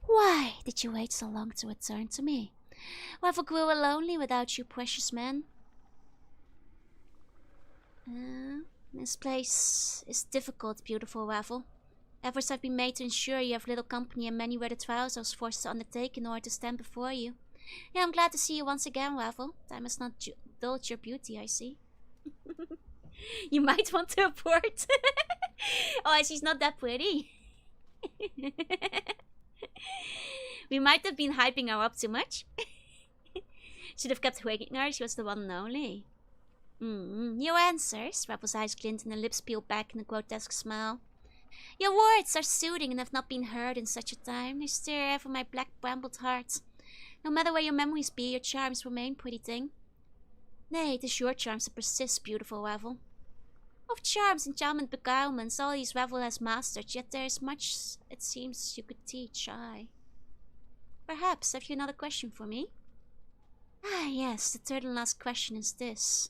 Why did you wait so long to return to me? Ravel grew lonely without you, precious man. This place is difficult, beautiful Ravel. Efforts have been made to ensure you have little company, and many were the trials I was forced to undertake in order to stand before you. Yeah, I'm glad to see you once again, Ravel. Time has not dulled your beauty, I see. You might want to abort. Oh, she's not that pretty. We might have been hyping her up too much. Should have kept waking her, she was the one and only. Your answers, Ravel's eyes glint and her lips peel back in a grotesque smile. Your words are soothing and have not been heard in such a time. They stir ever my black brambled heart. No matter where your memories be, your charms remain, pretty thing. Nay, it is your charms that persist, beautiful Ravel. Of charms, enchantment, beguilements, all these Ravel has mastered, yet there is much, it seems, you could teach, aye. Perhaps, have you another question for me? Ah, yes, the third and last question is this.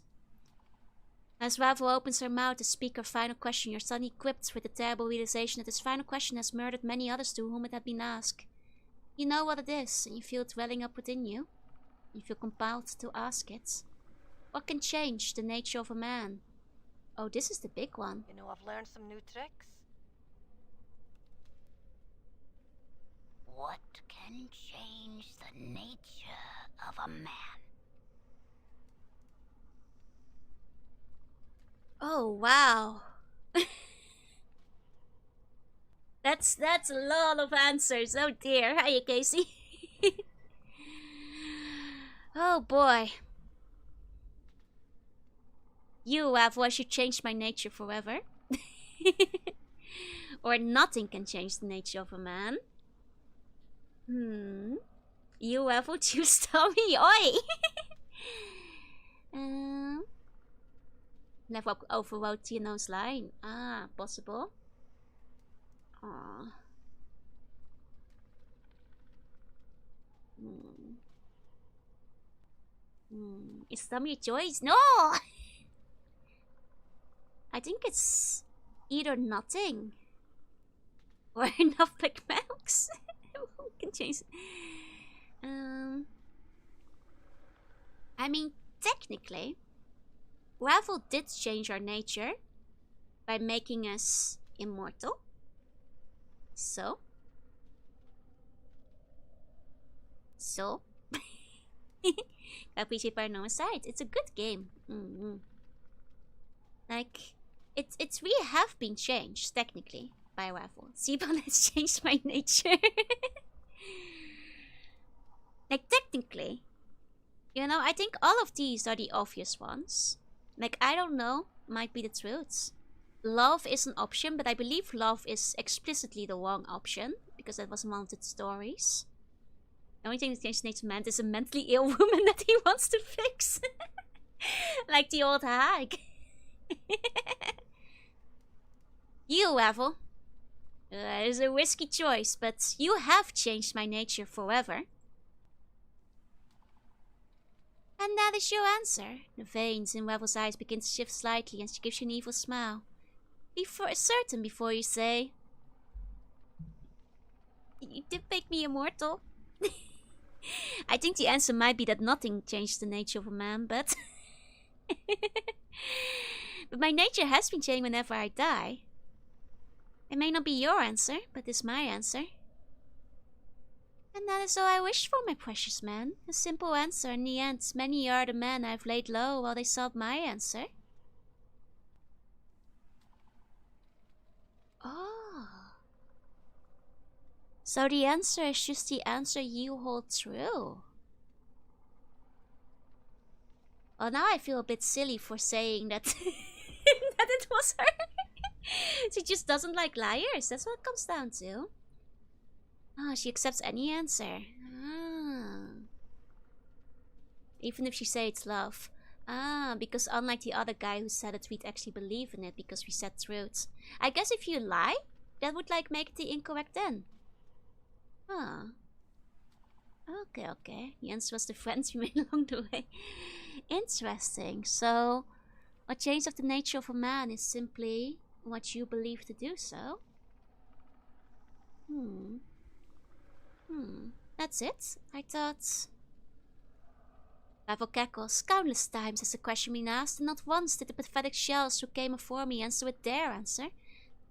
As Ravel opens her mouth to speak her final question, you're suddenly equipped with the terrible realization that this final question has murdered many others to whom it had been asked. You know what it is, and you feel it welling up within you. You feel compelled to ask it. What can change the nature of a man? Oh, this is the big one. You know, I've learned some new tricks. What can change the nature of a man? Oh, wow. That's a lot of answers. Oh dear. Hiya, Casey. Oh boy. You have what should change my nature forever. Or nothing can change the nature of a man. You have what you tell me. Oi! Never overrode Tino's line. Ah, possible. Aww. Is that your choice? No! I think it's either nothing or enough black milks. We can change. I mean, technically, Ravel did change our nature by making us immortal. So, I appreciate Paranormal Side. It's a good game. Like, it's really have been changed technically by Ravel. Seaborn has changed my nature. Like, technically, you know, I think all of these are the obvious ones. Like, I don't know, might be the truth. Love is an option, but I believe love is explicitly the wrong option, because that was Mounted Stories. The only thing that changed nature meant is a mentally ill woman that he wants to fix. Like the old hag. You, Ravel. It's a risky choice, but you have changed my nature forever. And that is your answer. The veins in Waffle's eyes begin to shift slightly and she gives you an evil smile. Be certain before you say... You did make me immortal. I think the answer might be that nothing changed the nature of a man, but... but my nature has been changed whenever I die. It may not be your answer, but it's my answer. And that is all I wished for, my precious man. A simple answer. In the end, many are the men I've laid low while they sought my answer. Oh. So the answer is just the answer you hold true. Well, now I feel a bit silly for saying that, that it was her. She just doesn't like liars. That's what it comes down to. Oh, she accepts any answer. Ah. Even if she says it's love. Ah, because unlike the other guy who said it, we'd actually believe in it because we said truth. I guess if you lie, that would like make it the incorrect then. Ah. Okay. The answer was the friends we made along the way. Interesting. So, what change of the nature of a man is simply what you believe to do so? That's it? I thought... Pavel cackles. Countless times has the question been asked, and not once did the pathetic shells who came before me answer with their answer.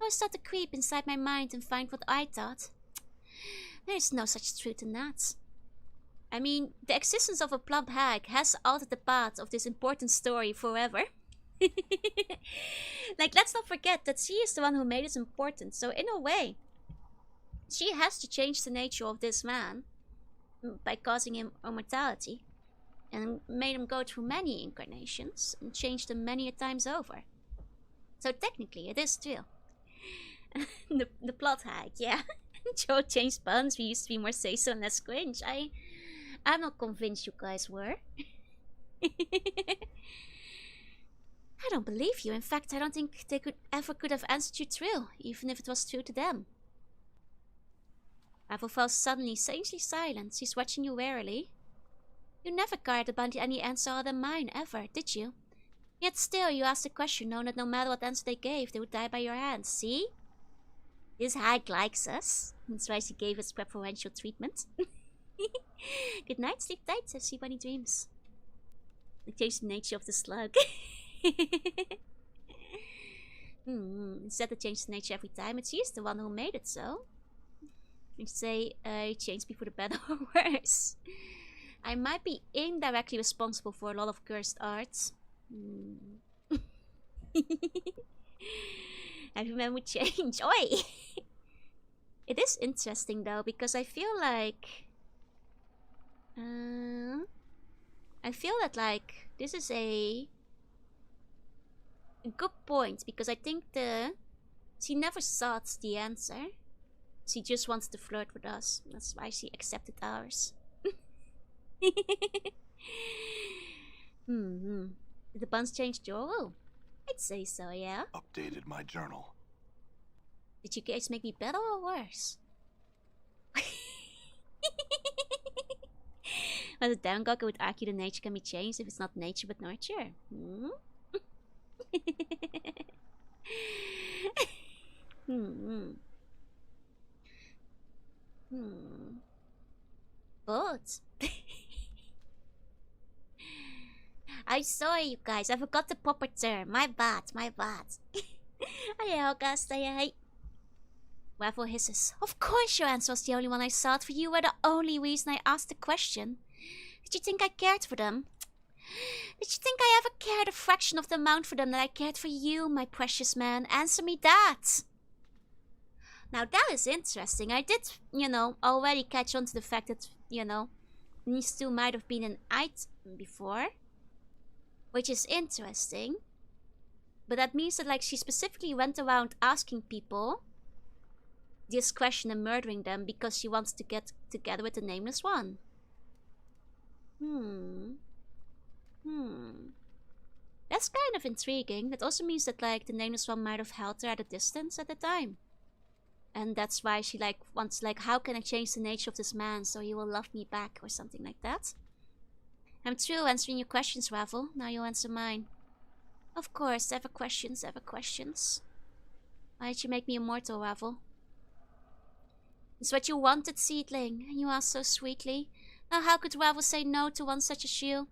I was start to creep inside my mind and find what I thought. There is no such truth in that. I mean, the existence of a plump hag has altered the path of this important story forever. Like, let's not forget that she is the one who made it important, so in a way, she has to change the nature of this man by causing him immortality and made him go through many incarnations and changed them many a times over. So technically, it is true. the plot hag, yeah. Joe changed buns. We used to be more say-so and less cringe. I'm not convinced you guys were. I don't believe you. In fact, I don't think they could have answered you true, even if it was true to them. Ravel fell suddenly, strangely silent. She's watching you warily. You never cared about any answer other than mine, ever, did you? Yet still, you asked the question, knowing that no matter what answer they gave, they would die by your hands. See? This hag likes us. That's why she gave us preferential treatment. Good night, sleep tight, says she when he dreams. They changed the nature of the slug. Instead of change the nature every time, it's she's the one who made it so. You say, change me for the better or worse. I might be indirectly responsible for a lot of cursed arts. Every man would change. Oi! It is interesting though, because I feel like... this is a good point, because I think she never sought the answer. She just wants to flirt with us. That's why she accepted ours. Did the buns change Joro? I'd say so, yeah. Updated my journal. Did you guys make me better or worse? Well, the Demagogue would argue the nature can be changed if it's not nature but nurture. But I'm sorry, you guys. I forgot the proper term. My bad. Ay, August, ay. Waffle hisses. Of course your answer was the only one I sought, for you were the only reason I asked the question. Did you think I cared for them? Did you think I ever cared a fraction of the amount for them that I cared for you, my precious man? Answer me that. Now that is interesting. I did, already catch on to the fact that, these two might have been an item before. Which is interesting. But that means that, she specifically went around asking people this question and murdering them because she wants to get together with the Nameless One. That's kind of intriguing. That also means that, the Nameless One might have held her at a distance at the time. And that's why she, wants, how can I change the nature of this man so he will love me back or something like that. I'm through answering your questions, Ravel. Now you'll answer mine. Of course, ever questions, ever questions. Why did you make me immortal, Ravel? It's what you wanted, Seedling, and you asked so sweetly. Now how could Ravel say no to one such as you?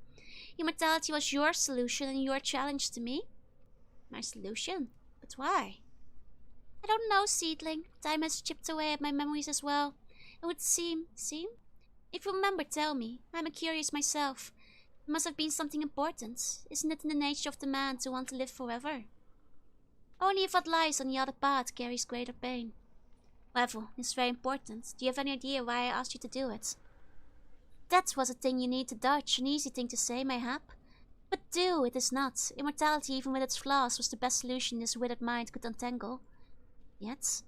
Immortality was your solution and your challenge to me. My solution? But why? I don't know, Seedling. Time has chipped away at my memories as well. It would seem? If you remember, tell me. I'm a curious myself. It must have been something important. Isn't it in the nature of the man to want to live forever? Only if what lies on the other path carries greater pain. Ravel, it's very important. Do you have any idea why I asked you to do it? That was a thing you need to dodge, an easy thing to say, mayhap. But do, it is not. Immortality, even with its flaws, was the best solution this withered mind could untangle. Yet,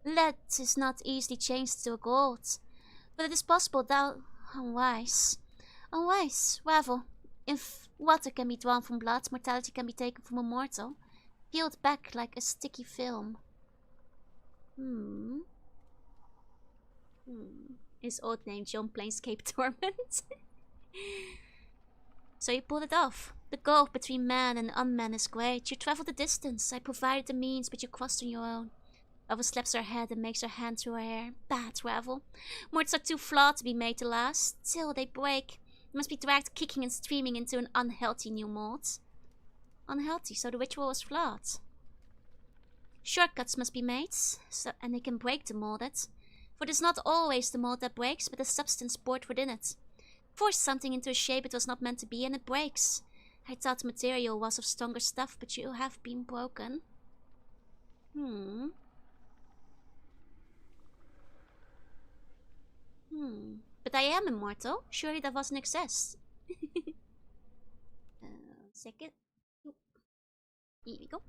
lead is not easily changed to a gold. But it is possible thou... Unwise. Unwise, Ravel. If water can be drawn from blood, mortality can be taken from a mortal. Peeled back like a sticky film. His old name, John Planescape Torment. So you pulled it off. The gulf between man and unman is great. You traveled the distance. I provided the means, but you crossed on your own. Ravel slaps her head and makes her hand through her hair. Bad, Ravel. Morts are too flawed to be made to last. Till they break. They must be dragged kicking and streaming into an unhealthy new mold. Unhealthy, so the ritual was flawed. Shortcuts must be made, and they can break the molded. For it is not always the mold that breaks, but the substance poured within it. Force something into a shape it was not meant to be, and it breaks. I thought the material was of stronger stuff, but you have been broken. But I am immortal. Surely that was an excess. Second. Here we go.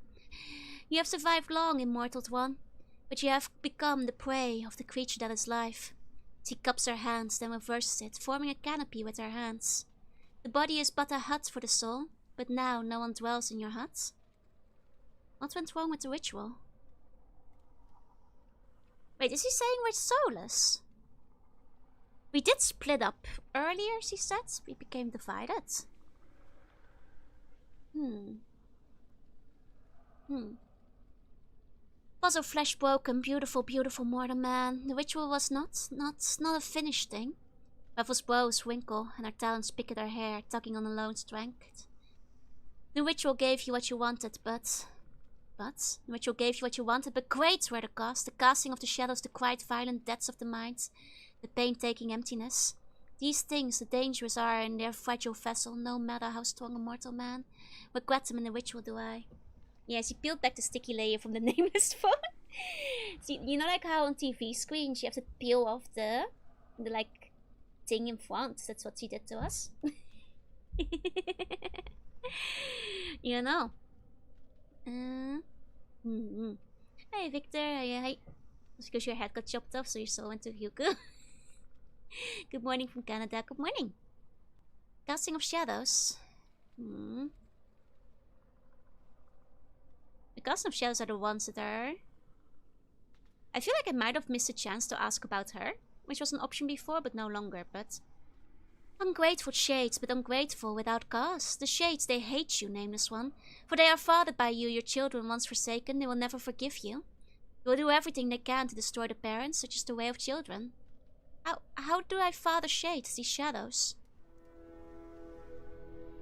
You have survived long, immortal one, but you have become the prey of the creature that is life. She cups her hands, then reverses it, forming a canopy with her hands. The body is but a hut for the soul, but now no one dwells in your hut. What went wrong with the ritual? Wait, is he saying we're soulless? We did split up earlier, she said. We became divided. Was her flesh broken, beautiful, beautiful mortal man. The ritual was not a finished thing. Ravel's brows wrinkle and her talons pick at her hair, tugging on a lone strength. The ritual gave you what you wanted, but the ritual gave you what you wanted, but great were the cost, the casting of the shadows, the quiet, violent deaths of the mind, the pain-taking emptiness. These things, the dangerous are in their fragile vessel, no matter how strong a mortal man. Regret them in the ritual, do I? Yes, he peeled back the sticky layer from the nameless phone. See, you know, like how on TV screens you have to peel off the like thing in front. That's what she did to us. You know. Hey Victor, hey. It's because your head got chopped off, so you're so into Hyuku. Good morning from Canada. Good morning. Casting of shadows. The casting of shadows are the ones that are... I feel like I might have missed a chance to ask about her, which was an option before, but no longer, but... Ungrateful shades, but ungrateful without cause. The shades, they hate you, nameless one. For they are fathered by you, your children once forsaken, they will never forgive you. They will do everything they can to destroy the parents, such as the way of children. How do I father shades, these shadows?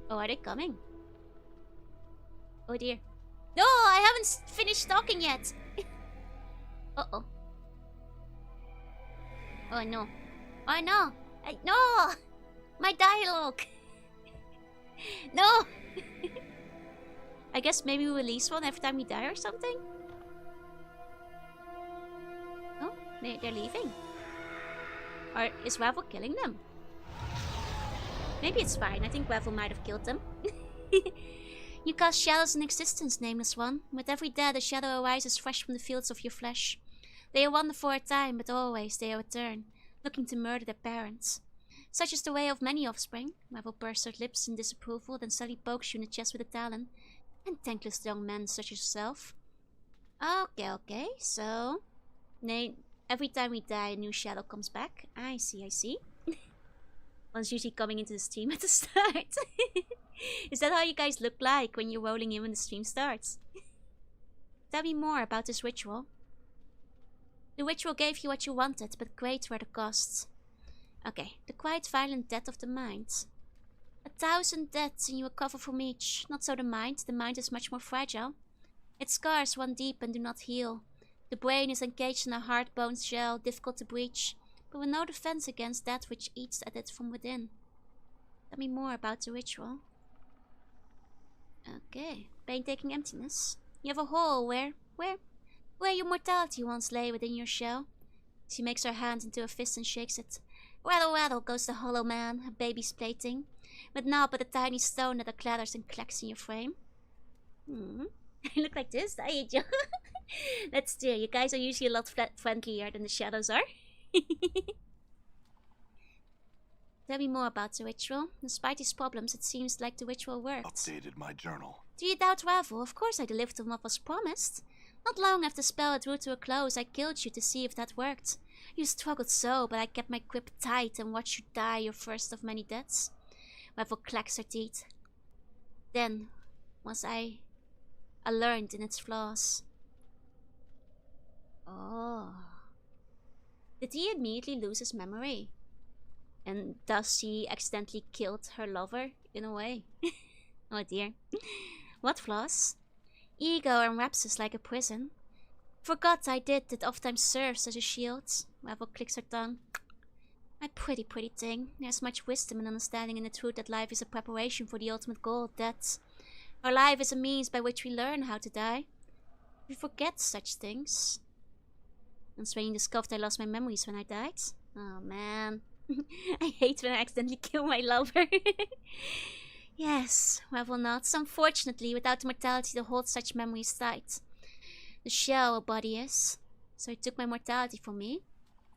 Oh, are they coming? Oh dear. No, I haven't finished talking yet. Uh-oh. Oh no. Oh no. No! My dialogue! No! I guess maybe we release one every time we die or something? Oh, they're leaving. Or is Ravel killing them? Maybe it's fine. I think Ravel might have killed them. You cast shadows in existence, nameless one. With every death, a shadow arises fresh from the fields of your flesh. They wander for a time, but always they return, looking to murder their parents. Such is the way of many offspring. Ravel pursed her lips in disapproval, then suddenly pokes you in the chest with a talon. And thankless young men such as yourself. Okay, so... Every time we die, a new shadow comes back. I see. One's usually coming into the stream at the start. Is that how you guys look like when you're rolling in when the stream starts? Tell me more about this ritual. The ritual gave you what you wanted, but great were the costs. Okay, the quiet violent death of the mind. 1,000 deaths and you recover from each. Not so the mind. The mind is much more fragile. Its scars run deep and do not heal. The brain is encaged in a hard bone shell, difficult to breach, but with no defense against that which eats at it from within. Tell me more about the ritual. Okay, painstaking emptiness. You have a hole where your mortality once lay within your shell. She makes her hand into a fist and shakes it. Rattle, rattle goes the hollow man, a baby's plaything, with now but a tiny stone that clatters and clacks in your frame. I look like this, I hate you. That's true, you guys are usually a lot friendlier than the shadows are. Tell me more about the ritual. Despite these problems, it seems like the ritual worked. Updated my journal. Do you doubt Ravel? Of course I delivered on what was promised. Not long after the spell had drew to a close, I killed you to see if that worked. You struggled so, but I kept my grip tight and watched you die your first of many deaths. Ravel clacks her teeth. Then was I learned in its flaws. Oh. Did he immediately lose his memory? And thus he accidentally killed her lover, in a way? Oh dear. What flaws? Ego enwraps us like a prison. Forgot I did that oftentimes serves as a shield. Ravel clicks her tongue. My pretty thing. There's much wisdom and understanding in the truth that life is a preparation for the ultimate goal, that our life is a means by which we learn how to die. We forget such things. That's when you discovered I lost my memories when I died. Oh man. I hate when I accidentally kill my lover. Yes, Ravel nods. Unfortunately, without the mortality to hold such memories tight. The shell a body is. So he took my mortality from me.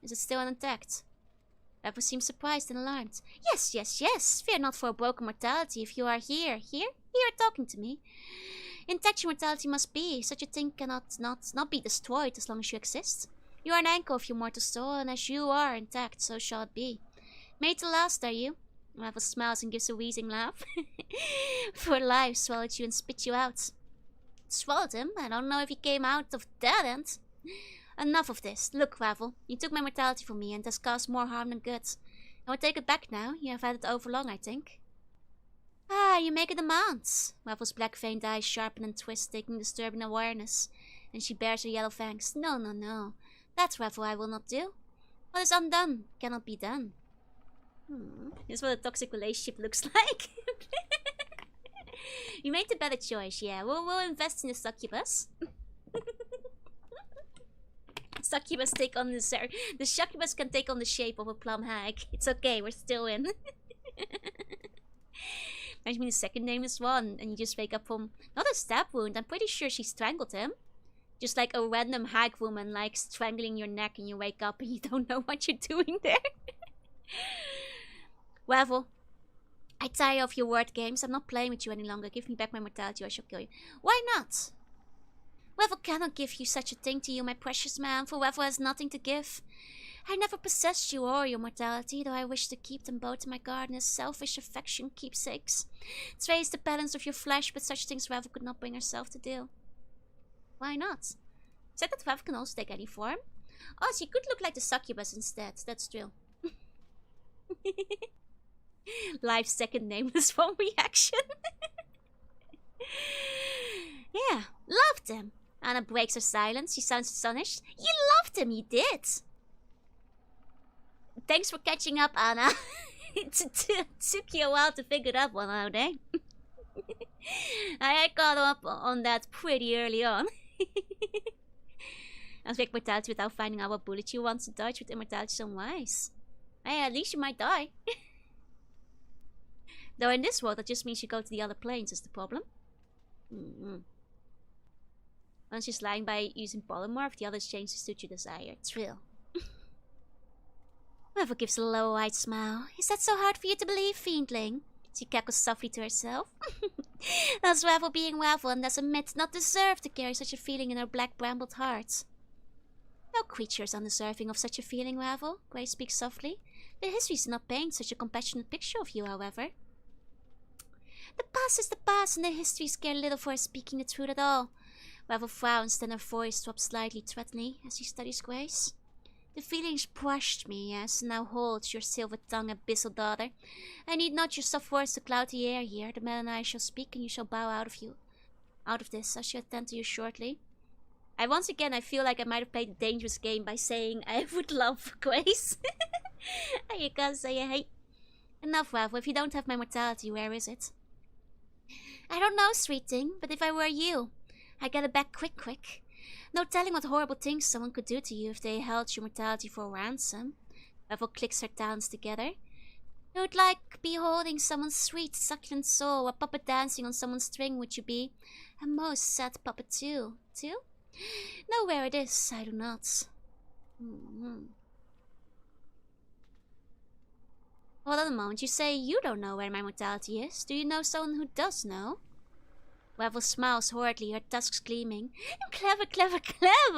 Is it still intact? Ravel seems surprised and alarmed. Yes. Fear not for a broken mortality if you are here, talking to me. Intact your mortality must be. Such a thing cannot not be destroyed as long as you exist. You are an anchor of your mortal soul, and as you are intact, so shall it be. Made to last, are you? Ravel smiles and gives a wheezing laugh. For life swallowed you and spit you out. Swallowed him? I don't know if he came out of that end. Enough of this. Look, Ravel, you took my mortality from me and has caused more harm than good. I will take it back now. You have had it over long, I think. Ah, you make a demand. Ravel's black-veined eyes sharpen and twist, taking disturbing awareness, and she bares her yellow fangs. No. That, Ravel, I will not do. What is undone cannot be done. This is what a toxic relationship looks like. You made the better choice, yeah. We'll invest in the succubus. Succubus take on the succubus can take on the shape of a plum hag. It's okay, we're still in. I mean, the second name is one, and you just wake up from not a stab wound. I'm pretty sure she strangled him. Just like a random hag woman, like strangling your neck, and you wake up and you don't know what you're doing there. Ravel, I tire of your word games. I'm not playing with you any longer. Give me back my mortality or I shall kill you. Why not? Ravel cannot give you such a thing to you, my precious man, for Ravel has nothing to give. I never possessed you or your mortality, though I wish to keep them both in my garden as selfish affection keepsakes. It's raised the balance of your flesh, but such things Ravel could not bring herself to do. Why not? Said that Ravel can also take any form. Oh, she could look like the succubus instead. That's true. Life's second nameless form reaction. Yeah, loved him. Anna breaks her silence. She sounds astonished. You loved him, you did. Thanks for catching up, Anna. It took you a while to figure that one out, eh? I caught up on that pretty early on. I'll take mortality without finding out what bullet you want to dodge with immortality so wise. Hey, at least you might die. Though in this world, that just means you go to the other planes is the problem. One's just lying by using polymorph, the others change to suit your desire. Thrill. Ravel gives a low-eyed smile. Is that so hard for you to believe, fiendling? She cackles softly to herself. Does Ravel being Ravel and does a myth not deserve to carry such a feeling in her black brambled heart? No creature is undeserving of such a feeling, Ravel, Grey speaks softly. The histories do not paint such a compassionate picture of you, however. The past is the past, and the histories care little for her speaking the truth at all. Ravel frowns, then her voice drops slightly threateningly as she studies Grace. The feelings brushed me, yes, and now holds your silver-tongued abyssal daughter. I need not your soft words to cloud the air here. The man and I shall speak, and you shall bow out of this. I shall attend to you shortly. Once again, I feel like I might have played a dangerous game by saying I would love Grace. You can't say hey. Enough, Ravel. If you don't have my mortality, where is it? I don't know, sweet thing, but if I were you, I'd get it back quick. No telling what horrible things someone could do to you if they held your mortality for ransom. Ravel clicks her talons together. It would like beholding someone's sweet, succulent soul, a puppet dancing on someone's string, would you be? A most sad puppet too. Know where it is, I do not. Hold on a moment, you say you don't know where my mortality is. Do you know someone who does know? Ravel smiles horridly, her tusks gleaming. Clever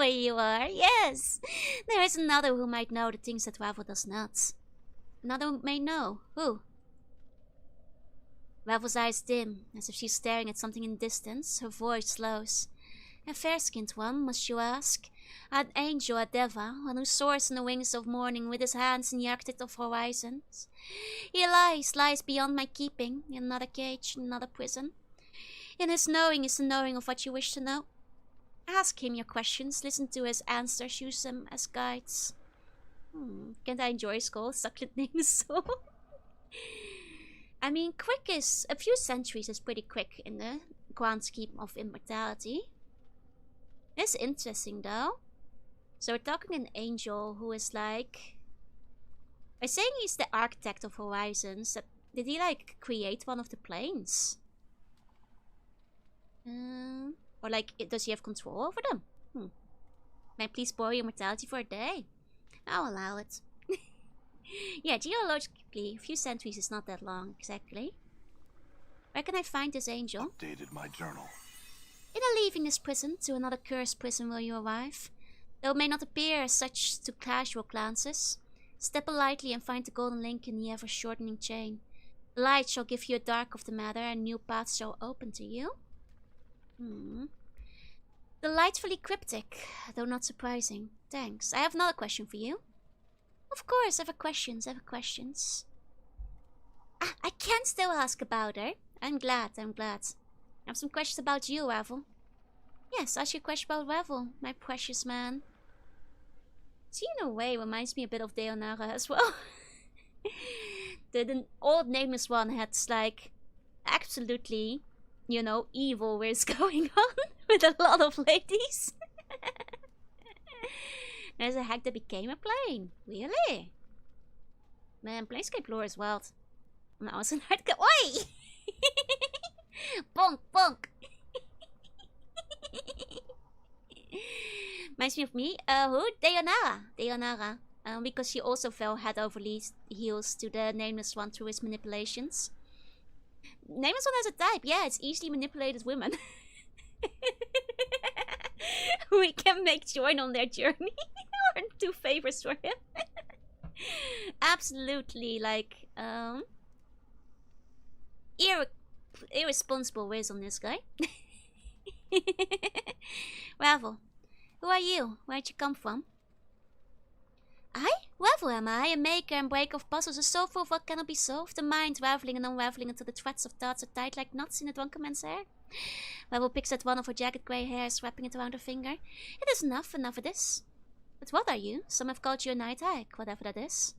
you are, yes. There is another who might know the things that Ravel does not. Another who may know. Who? Ravel's eyes dim, as if she's staring at something in the distance. Her voice slows. A fair-skinned one, must you ask? An angel, a deva, one who soars on the wings of morning with his hands in the arctic of horizons. He lies beyond my keeping, in another cage, in another prison. In his knowing is the knowing of what you wish to know. Ask him your questions, listen to his answers, use them as guides. Can't I enjoy his call? Succulent name so. I mean, quick is... a few centuries is pretty quick in the grand scheme of immortality. It's interesting though. So we're talking an angel who is like... by saying he's the architect of horizons, did he like create one of the planes? Or like, does he have control over them? May I please borrow your mortality for a day? I'll allow it. Yeah, geologically, a few centuries is not that long, exactly. Where can I find this angel? Updated my journal. In a leaving this prison, to another cursed prison will you arrive. Though it may not appear as such to casual glances. Step lightly and find the golden link in the ever-shortening chain. The light shall give you a dark of the matter, and new paths shall open to you. Delightfully cryptic, though not surprising. Thanks. I have another question for you. Of course, I have questions. I can still ask about her. I'm glad. I have some questions about you, Ravel. Yes, ask you a question about Ravel, my precious man. She in a way reminds me a bit of Deonara as well. the old nameless one had like absolutely, you know, evil ways going on with a lot of ladies. There's a hack that became a plane. Really? Man, Planescape lore is wild. I was in hardcore. Oi! Bonk! Reminds me of me. Who? Deonara. Because she also fell head over heels to the Nameless One through his manipulations. Nameless One has a type. Yeah, it's easily manipulated women. We can make join on their journey. Or do favors for him. Absolutely, like, irresponsible ways on this guy. Ravel, who are you? Where'd you come from? I? Ravel am I, a maker and breaker of puzzles, a solver of what cannot be solved, the mind raveling and unraveling until the threads of thoughts are tied like knots in a drunken man's hair. Ravel picks at one of her jagged grey hairs, wrapping it around her finger. It is enough of this. But what are you? Some have called you a night hag, whatever that is.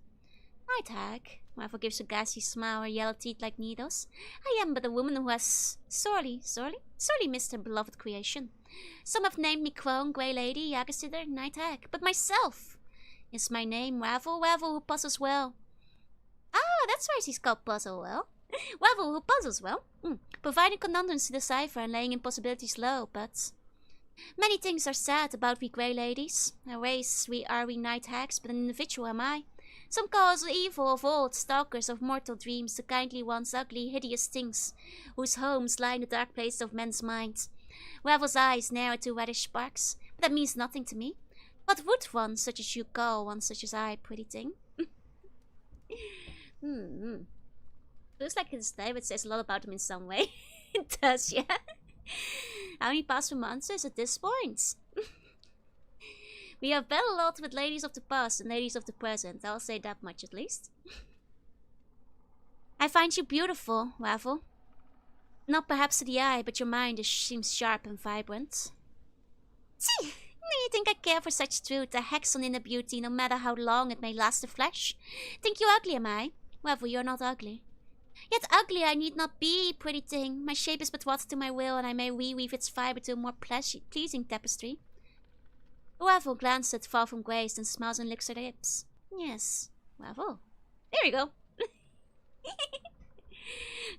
Night hag? Ravel gives a ghastly smile, her yellow teeth like needles. I am but a woman who has sorely missed her beloved creation. Some have named me crone, grey lady, Yagasitter, night hag. But myself is my name, Ravel who puzzles well. Ah, that's why she's called Puzzle Well. Ravel who puzzles well. Providing conundrums to decipher and laying impossibilities low, but... many things are said about we grey ladies. A race we night hags, but an individual am I. Some call us evil of old, stalkers of mortal dreams, the kindly ones, ugly, hideous things, whose homes lie in the dark places of men's minds. Ravel's eyes narrow to reddish sparks, but that means nothing to me. What would one such as you call one such as I, pretty thing? Feels like his name, it says a lot about him in some way. It does, yeah. How many past monsters at this point? We have battled a lot with ladies of the past and ladies of the present. I'll say that much at least. I find you beautiful, Waffle. Not perhaps to the eye, but your mind seems sharp and vibrant. See, do you think I care for such truth, a hexon in a beauty, no matter how long it may last the flesh? Think you ugly, am I? Waffle, you're not ugly. Yet ugly I need not be, pretty thing. My shape is but what to my will, and I may reweave its fibre to a more pleasing tapestry. Waffle glanced at Fall from Grace and smiles and licks her lips. Yes, Waffle. There we go.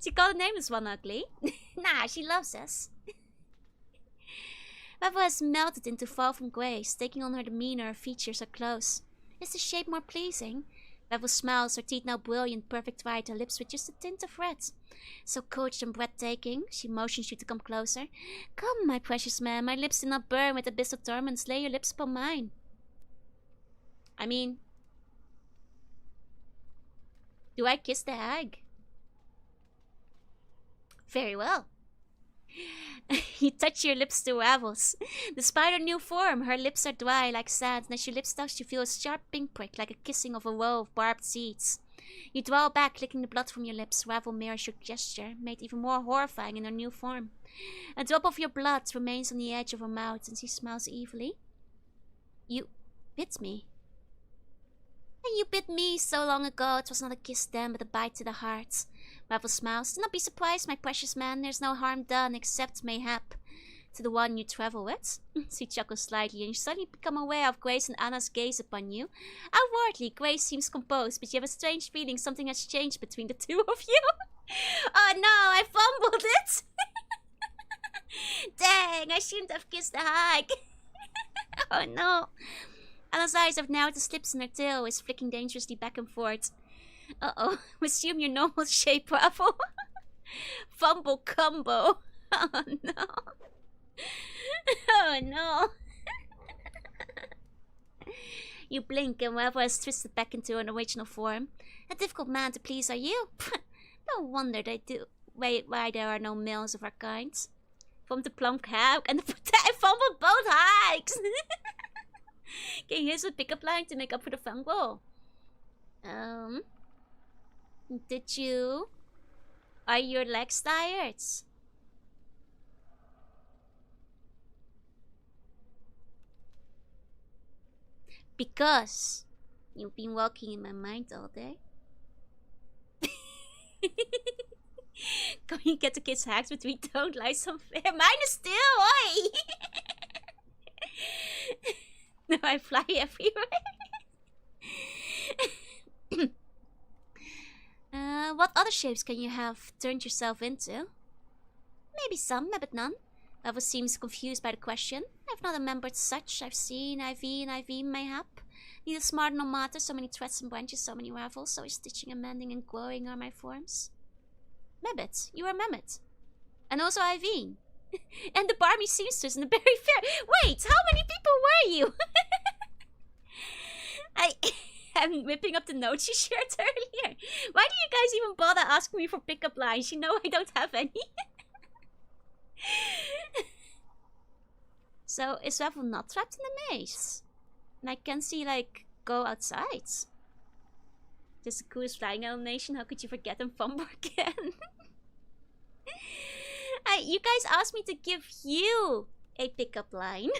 She called the nameless one ugly. Nah, she loves us. Waffle has melted into Fall from Grace, taking on her demeanor, her features, her clothes. Is the shape more pleasing? Waffle smiles, her teeth now brilliant, perfect white, her lips with just a tint of red. So coached and breathtaking, she motions you to come closer. Come, my precious man, my lips do not burn with abyss of torments. Lay your lips upon mine. I mean, do I kiss the hag? Very well. You touch your lips to Waffle's. Despite her new form, her lips are dry like sand, and as your lips touch, you feel a sharp pink prick like a kissing of a row of barbed seeds. You draw back, licking the blood from your lips. Waffle mirrors your gesture, made even more horrifying in her new form. A drop of your blood remains on the edge of her mouth, and she smiles evilly. You bit me. And you bit me so long ago. It was not a kiss then, but a bite to the heart. Waffle smiles. Do not be surprised, my precious man. There's no harm done, except mayhap to the one you travel with. She chuckles slightly, and you suddenly become aware of Grace and Anna's gaze upon you. Outwardly, Grace seems composed, but you have a strange feeling something has changed between the two of you. Oh no, I fumbled it! Dang, I shouldn't have kissed the hag. Oh no. Anna's eyes have narrowed the slips in her tail, is flicking dangerously back and forth. Uh-oh, resume your normal shape, Waffle. Fumble combo. Oh no. Oh no. You blink and Waffle has twisted back into an original form. A difficult man to please are you. No wonder they do. Why there are no males of our kind. From the plump hag and I fumbled both hags. Can you use a pickup line to make up for the fumble? Did you? Are your legs tired? Because you've been walking in my mind all day. Can you get the kids hacked, but we don't like some fair? Mine is still, oi! No, I fly everywhere. What other shapes can you have turned yourself into? Maybe some, but none. Waffle seems confused by the question. I've not remembered such. I've seen, mayhap. Neither smart nor matter, so many threads and branches, so many Waffles, so is stitching and mending and growing are my forms. Mebbit, you are Mehmet. And also Iveen. And the Barmy Seamstress and the Berry Fair. Wait, how many people were you? I'm whipping up the notes you shared earlier. Why do you guys even bother asking me for pickup lines? You know I don't have any. So, is Waffle not trapped in a maze? And I can see, like, go outside. Just the coolest flying animation. How could you forget and fumble again? You guys asked me to give you a pickup line.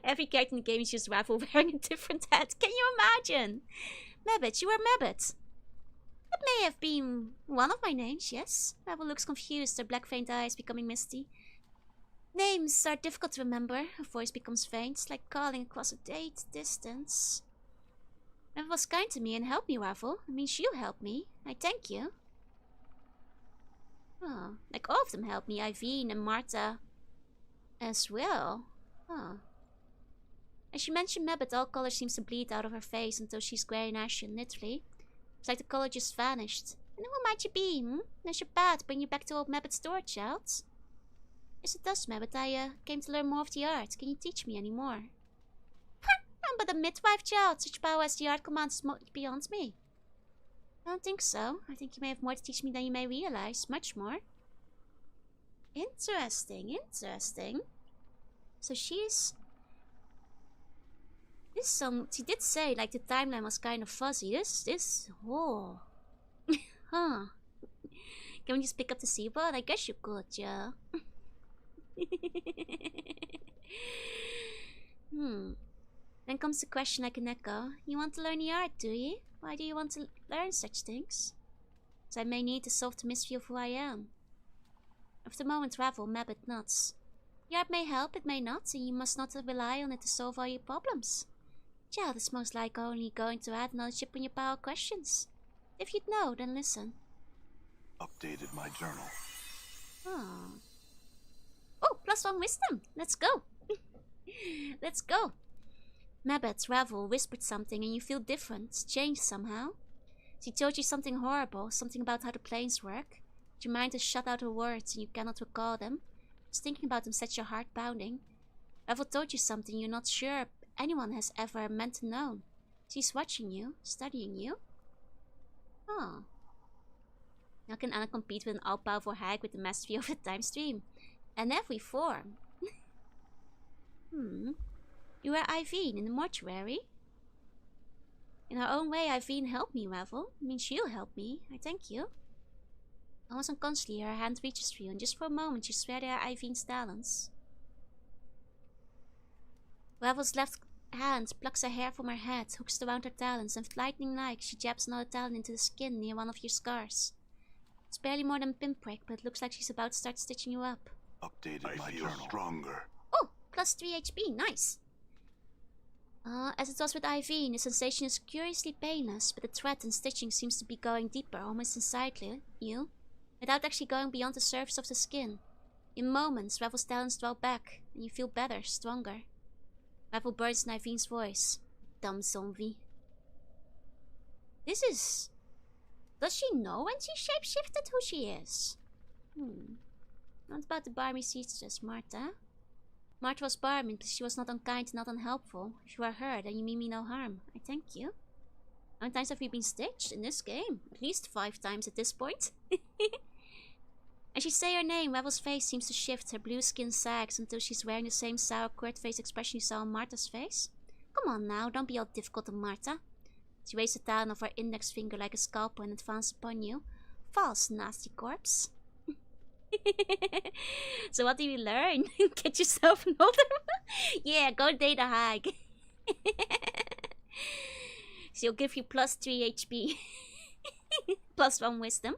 Every character in the game is just Waffle wearing a different hat. Can you imagine? Mebbit, you are Mebbit. That may have been one of my names, yes. Waffle looks confused, her black faint eyes becoming misty. Names are difficult to remember. Her voice becomes faint, like calling across a distance. Waffle was kind to me and helped me, Waffle. It means you helped me. I thank you. Oh, like all of them helped me. Iveen and Martha as well. Oh. As you mentioned Mebbit, all color seems to bleed out of her face until she's grey and ashen, literally. It's like the color just vanished. And who might you be, Does your path bring you back to old Mebbit's door, child? Yes, it does, but I came to learn more of the art. Can you teach me any more? I'm but a midwife child. Such power as the art commands is beyond me. I don't think so. I think you may have more to teach me than you may realize. Much more. Interesting, interesting. So she's... She did say, like, the timeline was kind of fuzzy. Oh. Huh. Can we just pick up the seabird? I guess you could, yeah. Then comes the question I can echo. You want to learn the art, do you? Why do you want to learn such things? So I may need to solve the mystery of who I am. At the moment, travel, map it nuts. The art may help, it may not, and you must not rely on it to solve all your problems. Child is most likely only going to add another chip on your pile of questions. If you'd know, then listen. Updated my journal. Oh. Oh, +1 wisdom. Let's go. Let's go. Mabet, Ravel, whispered something and you feel different, changed somehow. She told you something horrible, something about how the planes work. But your mind has shut out her words and you cannot recall them. Just thinking about them sets your heart pounding. Ravel told you something you're not sure anyone has ever meant to know. She's watching you, studying you. Oh. How can Anna compete with an all-powerful hag with the mastery of the time stream? And every form. You were Iveen in the mortuary? In her own way, Iveen helped me, Ravel. It means she'll help me. I thank you. Almost unconsciously, her hand reaches for you, and just for a moment, you swear they are Iveen's talons. Ravel's left hand plucks a hair from her head, hooks it around her talons, and lightning-like, she jabs another talon into the skin near one of your scars. It's barely more than a pinprick, but it looks like she's about to start stitching you up. Updated my journal. Stronger. Oh, +3 HP, nice. As it was with Iveen, the sensation is curiously painless, but the thread and stitching seems to be going deeper, almost inside you, without actually going beyond the surface of the skin. In moments, Ravel's talons dwell back, and you feel better, stronger. Ravel burns in Iveen's voice. Dumb zombie. This is... Does she know when she shapeshifted who she is? Not about the barmy seamstress, Martha. Martha was barmy, but she was not unkind, not unhelpful. If you are her, then you mean me no harm. I thank you. How many times have we been stitched in this game? At least 5 times at this point. As you say her name, Ravel's face seems to shift. Her blue skin sags until she's wearing the same sour, curt-faced expression you saw on Martha's face. Come on now, don't be all difficult on Martha. She raised the talon of her index finger like a scalpel and advanced upon you. False, nasty corpse. So what do you learn? Get yourself an older one? Yeah, go date a hag. She'll give you +3 HP. +1 wisdom.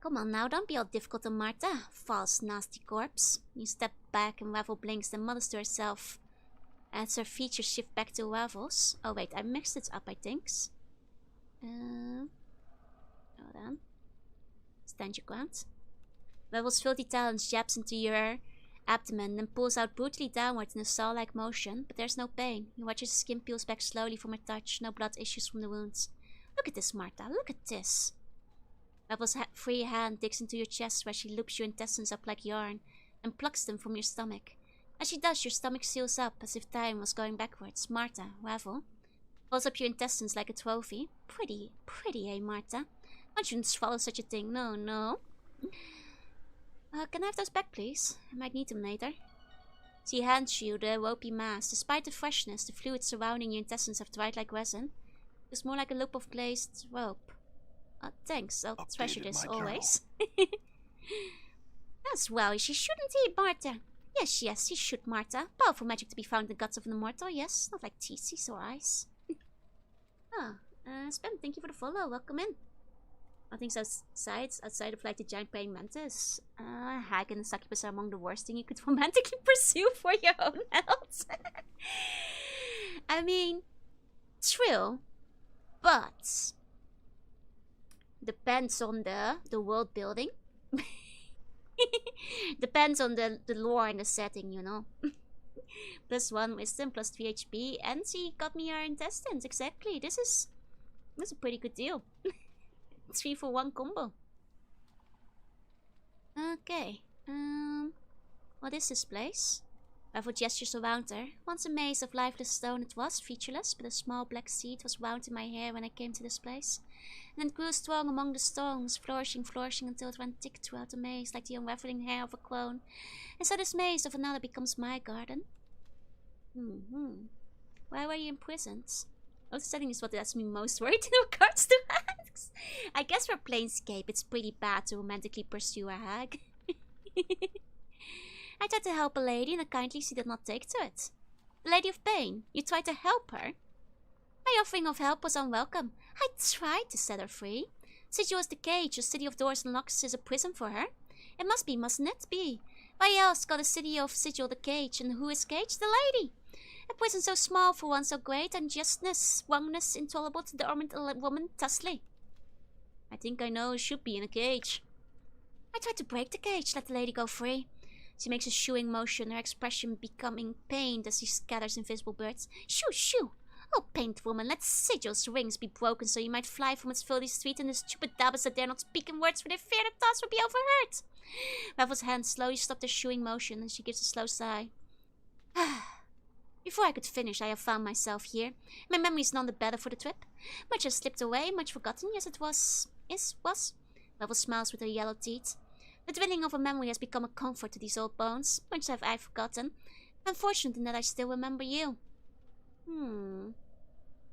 Come on now, don't be all difficult on Martha. False, nasty corpse. You step back and Ravel blinks, then mutters to herself as her features shift back to Ravel's. Oh wait, I mixed it up, I think. Hold on. Stand your ground. Ravel's filthy talons jabs into your abdomen, then pulls out brutally downward in a saw-like motion, but there's no pain. You watch as the skin peels back slowly from her touch, no blood issues from the wounds. Look at this, Martha, look at this. Ravel's free hand digs into your chest where she loops your intestines up like yarn and plucks them from your stomach. As she does, your stomach seals up as if time was going backwards. Martha, Ravel, holds up your intestines like a trophy. Pretty, eh, Martha? I shouldn't swallow such a thing, no. Can I have those back, please? I might need them later. She hands you the ropey mass. Despite the freshness, the fluid surrounding your intestines have dried like resin. It's more like a loop of glazed rope. Thanks, I'll treasure this always. That's wowie, she shouldn't eat, Martha. Yes, she should, Martha. Powerful magic to be found in the guts of an immortal, yes. Not like TC's or ice. Spam, thank you for the follow. Welcome in. Nothing's outside of like the giant praying mantis. Hag and succubus are among the worst thing you could romantically pursue for your own health. I mean, true, but depends on the world building. Depends on the lore and the setting, you know. +1 wisdom, +3 HP, and she got me her intestines. Exactly. That's a pretty good deal. 3 for 1 combo. Okay. What is this place? Revel gestures around her. Once a maze of lifeless stone it was, featureless, but a small black seed was wound in my hair when I came to this place. And it grew strong among the stones, flourishing until it ran thick throughout the maze, like the unraveling hair of a clone. And so this maze of another becomes my garden. Why were you imprisoned? Oh, this setting is what has me most worried in regards to hags. I guess for Planescape, it's pretty bad to romantically pursue a hag. I tried to help a lady, and kindly she did not take to it. The Lady of Pain, you tried to help her? My offering of help was unwelcome. I tried to set her free. Sigil is the cage, a city of doors and locks is a prison for her. It must be, mustn't it be? Why else got a city of Sigil the cage, and who is cage? The lady! A prison so small for one so great, unjustness, wrongness, intolerable to the dormant woman, thusly. I think I know who should be in a cage. I tried to break the cage, let the lady go free. She makes a shooing motion, her expression becoming pained as she scatters invisible birds. Shoo, shoo! Oh, pained woman, let Sigil's rings be broken so you might fly from its filthy street, and the stupid dabbers that dare not speak in words for their fear their thoughts will be overheard. Ravel's hand slowly stopped her shooing motion, and she gives a slow sigh. Before I could finish, I have found myself here. My memory is none the better for the trip. Much has slipped away, much forgotten, yes it was. Ravel smiles with her yellow teeth. The dwindling of a memory has become a comfort to these old bones. Much have I forgotten. I'm fortunate in that I still remember you.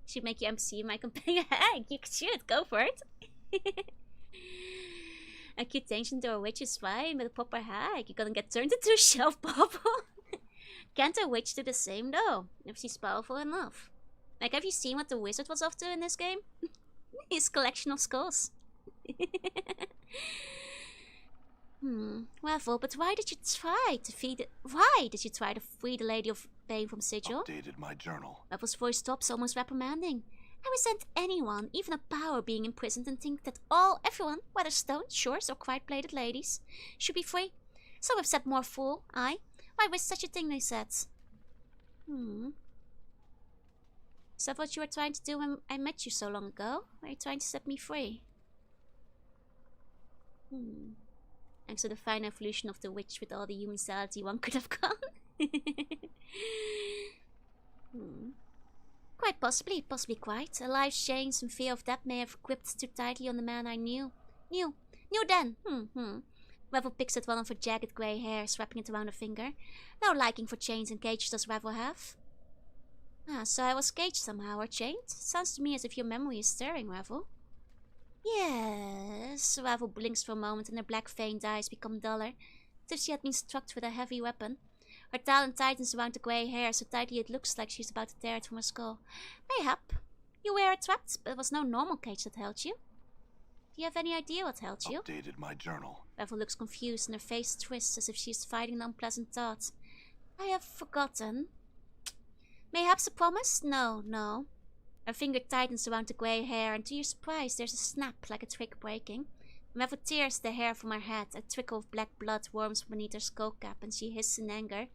Should make you MC my companion hag. You should, go for it. A cute tension to a witch is fine, but a proper hag, you're gonna get turned into a shelf bubble. Can't a witch do the same though, if she's powerful enough? Like, have you seen what the wizard was up to in this game? His collection of skulls. Well, but why did you try to free the Lady of Pain from Sigil? Updated my journal. Ravel's voice stops, almost reprimanding. I resent anyone, even a power, being imprisoned and think that everyone, whether stone, shores, or quiet-bladed ladies, should be free. Some have said more fool, why risk such a thing, they said. Is that what you were trying to do when I met you so long ago? Were you trying to set me free? Thanks to the fine evolution of the witch with all the human sality one could have gone. Quite possibly quite. A life's change and fear of death may have gripped too tightly on the man I knew. Knew then. Revel picks at one of her jagged grey hairs, wrapping it around her finger. No liking for chains and cages does Revel have. So I was caged somehow, or chained? Sounds to me as if your memory is stirring, Revel. Yes. Revel blinks for a moment and her black veined eyes become duller, as if she had been struck with a heavy weapon. Her talon tightens around the grey hair so tightly it looks like she's about to tear it from her skull. Mayhap. You were trapped, but it was no normal cage that held you. Do you have any idea what held you? Updated my journal. Revel looks confused and her face twists as if she is fighting an unpleasant thought. I have forgotten. Mayhaps a promise? No. Her finger tightens around the grey hair, and to your surprise, there's a snap like a twig breaking. Revel tears the hair from her head. A trickle of black blood warms beneath her skull cap, and she hisses in anger.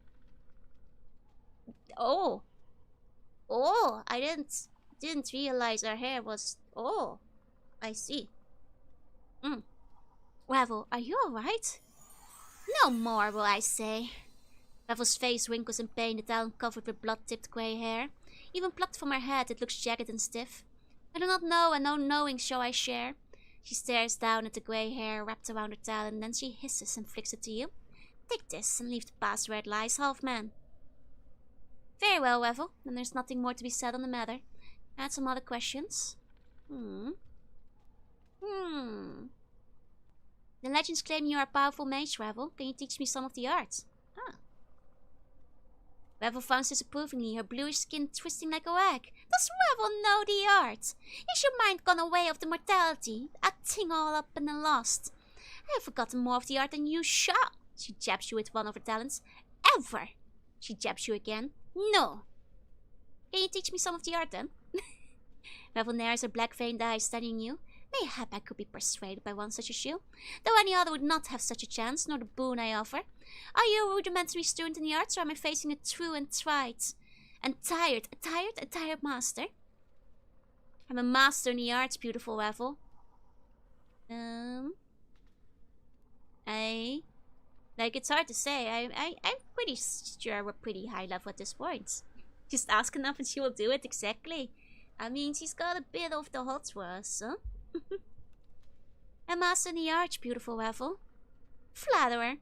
Oh, I didn't realize her hair was. Oh, I see. Revel, are you alright? No more, will I say. Revel's face wrinkles in pain, the talon covered with blood-tipped grey hair. Even plucked from her head, it looks jagged and stiff. I do not know, and no knowing shall I share. She stares down at the grey hair wrapped around her talon, then she hisses and flicks it to you. Take this, and leave the past where it lies, half-man. Very well, Revel, then there's nothing more to be said on the matter. Add some other questions? The legends claim you are a powerful mage, Revel. Can you teach me some of the art? Revel frowns disapprovingly, her bluish skin twisting like a wag. Does Revel know the art? Is your mind gone away of the mortality? A thing all up and then lost. I have forgotten more of the art than you shall. She jabs you with one of her talents. Ever. She jabs you again. No. Can you teach me some of the art then? Revel narrows her black veined eyes, studying you. Mayhap I could be persuaded by one such as you, though any other would not have such a chance, nor the boon I offer. Are you a rudimentary student in the arts, or am I facing a true and tried and tired master? I'm a master in the arts, beautiful Revel. Like, it's hard to say. I'm pretty sure we're pretty high level at this point. Just ask enough and she will do it, exactly. I mean, she's got a bit of the hots for us, huh? A master in the arch, beautiful Ravel. Flatterer.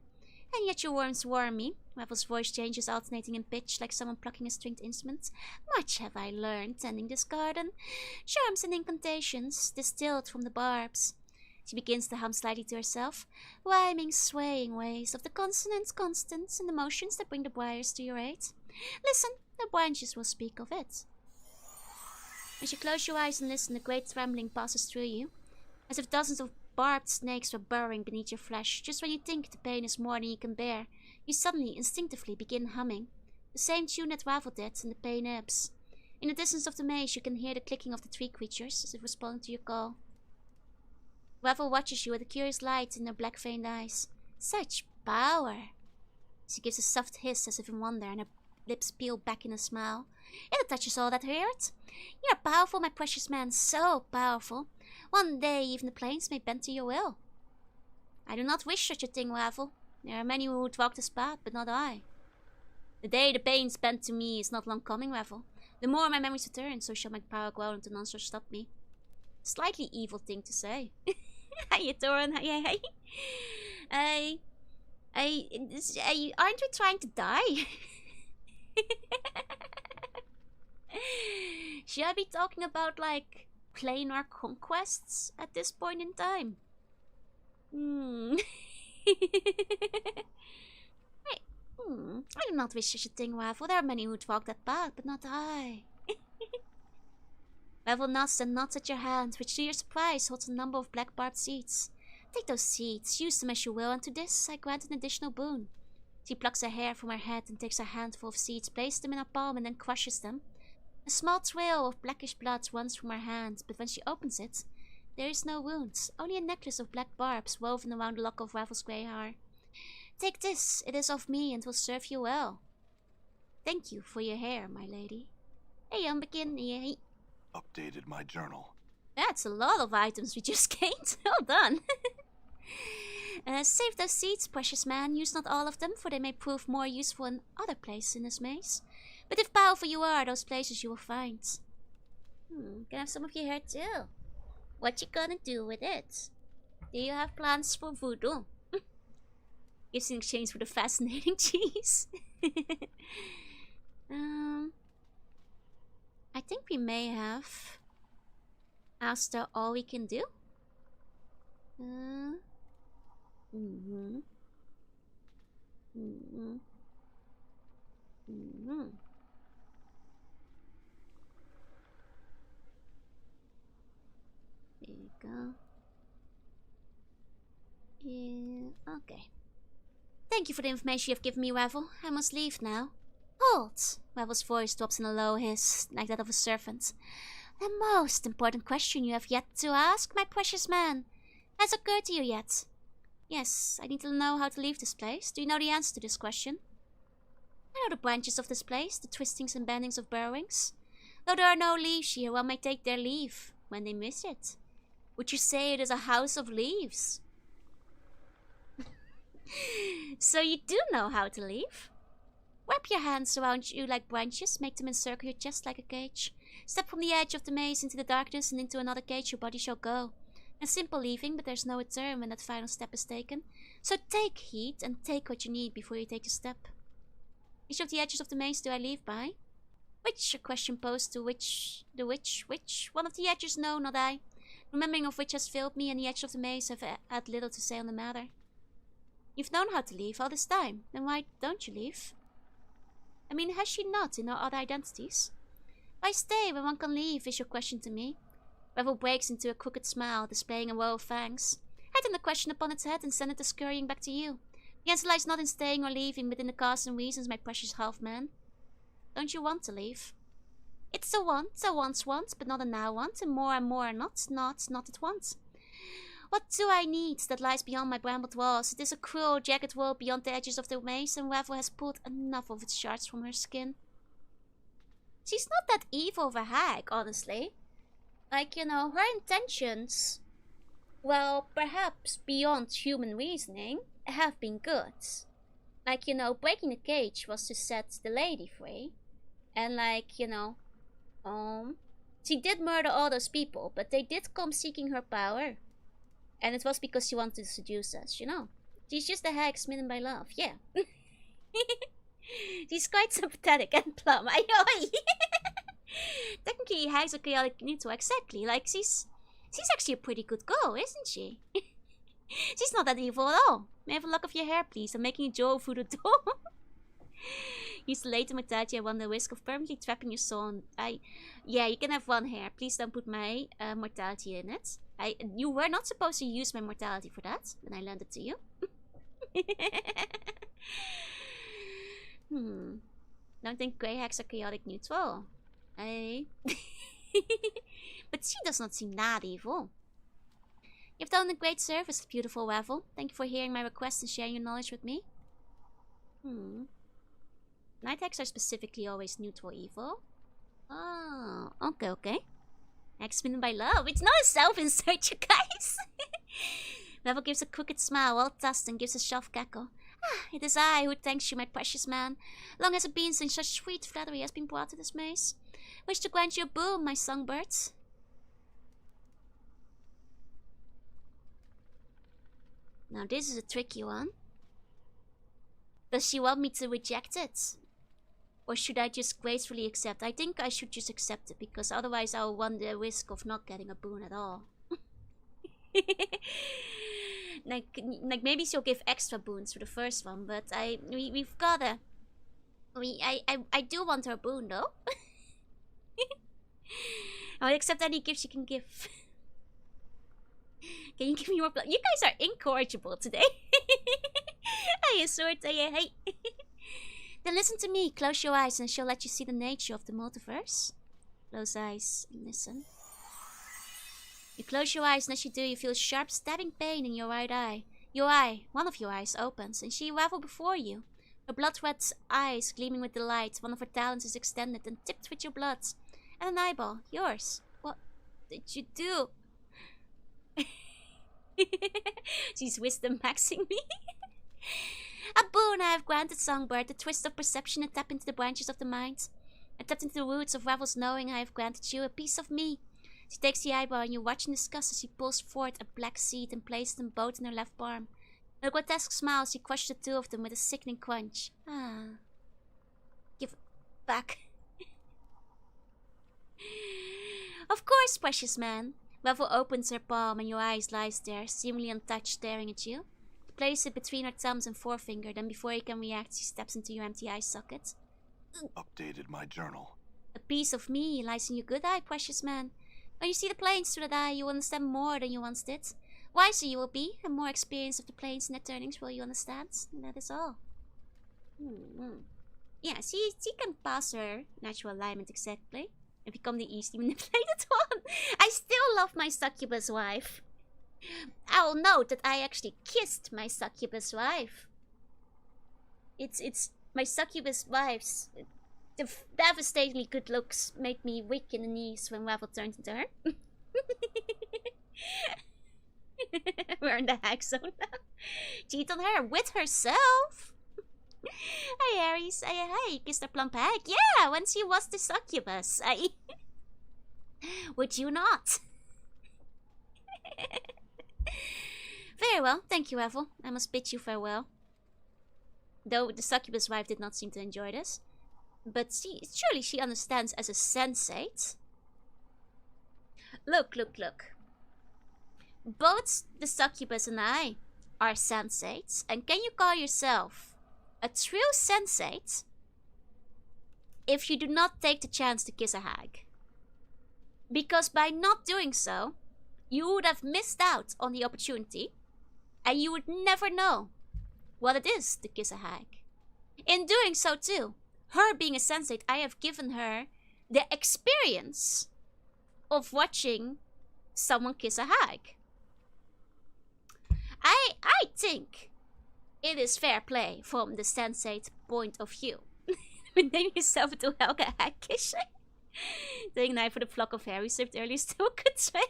And yet your words warm me. Ravel's voice changes, alternating in pitch like someone plucking a stringed instrument. Much have I learned tending this garden. Charms and incantations distilled from the barbs. She begins to hum slightly to herself, rhyming, swaying ways of the consonants, constants, and the motions that bring the briars to your aid. Listen, the branches will speak of it. As you close your eyes and listen, a great trembling passes through you, as if dozens of barbed snakes were burrowing beneath your flesh. Just when you think the pain is more than you can bear, you suddenly, instinctively begin humming, the same tune that Ravel did, and the pain ebbs. In the distance of the maze, you can hear the clicking of the tree creatures as if responding to your call. Ravel watches you with a curious light in her black-veined eyes. Such power! She gives a soft hiss as if in wonder, and her lips peel back in a smile. It touches all that hurt. You are powerful, my precious man, so powerful. One day even the plains may bend to your will. I do not wish such a thing, Ravel. There are many who would walk this path, but not I. The day the pains bend to me is not long coming, Ravel. The more my memories return, so shall my power grow and none shall stop me. Slightly evil thing to say. Hiya, Jorunna. Hey. Aren't we trying to die? Should I be talking about, like, planar conquests at this point in time? I do not wish such a thing, Ravel. There are many who'd walk that path, but not I. Ravel nods and nods at your hand, which to your surprise holds a number of black barbed seeds. Take those seeds, use them as you will, and to this I grant an additional boon. She plucks a hair from her head and takes a handful of seeds, places them in her palm, and then crushes them. A small trail of blackish blood runs from her hand, but when she opens it, there is no wound, only a necklace of black barbs woven around the lock of Ravel's grey hair. Take this, it is of me and will serve you well. Thank you for your hair, my lady. Hey, begin. Updated my journal. That's a lot of items we just gained. Well done. Save those seeds, precious man. Use not all of them, for they may prove more useful in other places in this maze. But if powerful you are, those places you will find. Can I have some of your hair too? What you gonna do with it? Do you have plans for voodoo? Gives in exchange for the fascinating cheese. I think we may have asked her all we can do. There you go. Yeah, okay. Thank you for the information you've given me, Ravel. I must leave now. Halt! Ravel's voice drops in a low hiss, like that of a servant. The most important question you have yet to ask, my precious man, has occurred to you yet? Yes, I need to know how to leave this place. Do you know the answer to this question? I know the branches of this place, the twistings and bendings of burrowings. Though there are no leaves here, one may take their leave when they miss it. Would you say it is a house of leaves? So you do know how to leave? Wrap your hands around you like branches, make them encircle your chest like a cage. Step from the edge of the maze into the darkness, and into another cage your body shall go. A simple leaving, but there's no return when that final step is taken. So take heed and take what you need before you take a step. Which of the edges of the maze do I leave by? Which? A question posed to which? Which? One of the edges? No, not I. Remembering of which has failed me, and the edge of the maze have had little to say on the matter. You've known how to leave all this time, then why don't you leave? I mean, has she not in her other identities? Why stay when one can leave, is your question to me. Ravel breaks into a crooked smile, displaying a row of fangs. I turn the question upon its head and send it scurrying back to you. The answer lies not in staying or leaving, but in the cause and reasons, my precious half-man. Don't you want to leave? It's a want, a once want, but not a now want, and more not at once. What do I need that lies beyond my brambled walls? It is a cruel, jagged world beyond the edges of the maze, and Ravel has pulled enough of its shards from her skin. She's not that evil of a hag, honestly. Like, you know, her intentions, well, perhaps beyond human reasoning, have been good. Like, you know, breaking the cage was to set the lady free. And like, you know, she did murder all those people, but they did come seeking her power. And it was because she wanted to seduce us, you know. She's just a hag smitten by love, yeah. She's quite sympathetic and plumb, I know. Technically, hags are chaotic neutral, exactly. Like, she's actually a pretty good girl, isn't she? She's not that evil at all. May I have a lock of your hair, please? I'm making a Joe through the door. Use the later mortality. I run the risk of permanently trapping your soul. Yeah, you can have one hair. Please don't put my mortality in it. You were not supposed to use my mortality for that, and I lent it to you. Don't think grey hags are chaotic neutral. But she does not seem that evil. You've done a great service, beautiful Ravel. Thank you for hearing my request and sharing your knowledge with me. Night hags are specifically always neutral evil. Oh, okay. X-Men by love. It's not a self-insert, you guys. Ravel gives a crooked smile, all dust, and gives a soft cackle. It is I who thanks you, my precious man. Long has it been since such sweet flattery has been brought to this maze. Wish to grant you a boon, my songbirds. Now this is a tricky one. Does she want me to reject it? Or should I just gracefully accept? I think I should just accept it, because otherwise I'll run the risk of not getting a boon at all. like maybe she'll give extra boons for the first one, but we've gotta. I do want her boon though. I'll accept any gift she can give. Can you give me more blood? You guys are incorrigible today. Hey, sword, hey. Then listen to me. Close your eyes and she'll let you see the nature of the multiverse. Close eyes and listen. You close your eyes, and as you do, you feel sharp stabbing pain in your right eye. One of your eyes opens, and she ravel before you. Her blood-red eyes gleaming with delight. One of her talons is extended and tipped with your blood. And an eyeball, yours. What did you do? She's wisdom maxing me. A boon I have granted, songbird, the twist of perception and tap into the branches of the mind. I tapped into the roots of Ravel's knowing. I have granted you a piece of me. She takes the eyeball and you watch in disgust as she pulls forth a black seed and places them both in her left palm. With a grotesque smile, she crushes the two of them with a sickening crunch. Give it back. Of course, precious man. Ravel opens her palm and your eyes lies there, seemingly untouched, staring at you. You place it between her thumbs and forefinger, then before you can react, she steps into your empty eye socket. Updated my journal. A piece of me lies in your good eye, precious man. When you see the planes through that eye, you will understand more than you once did. Wiser you will be, and more experience of the planes and their turnings will you understand. And that is all. Yeah, she can pass her natural alignment exactly. And become the easily manipulated one. I still love my succubus wife. I'll note that I actually kissed my succubus wife. It's my succubus wife's the devastatingly good looks made me weak in the knees when Ravel turned into her. We're in the hag zone now. Cheat on her with herself. Hey Aries, hey, kissed a plump hag. Yeah, when she was the succubus. Would you not? Very well, thank you, Ravel. I must bid you farewell. Though the succubus wife did not seem to enjoy this. But surely she understands as a sensate. Look. Both the succubus and I are sensates. And can you call yourself a true sensate if you do not take the chance to kiss a hag? Because by not doing so, you would have missed out on the opportunity. And you would never know what it is to kiss a hag. In doing so too, her being a sensate, I have given her the experience of watching someone kiss a hag. I think it is fair play from the sensate point of view. Name yourself to Helga hag kisser. Doing knife for the flock of hair reserved earlier still good trade.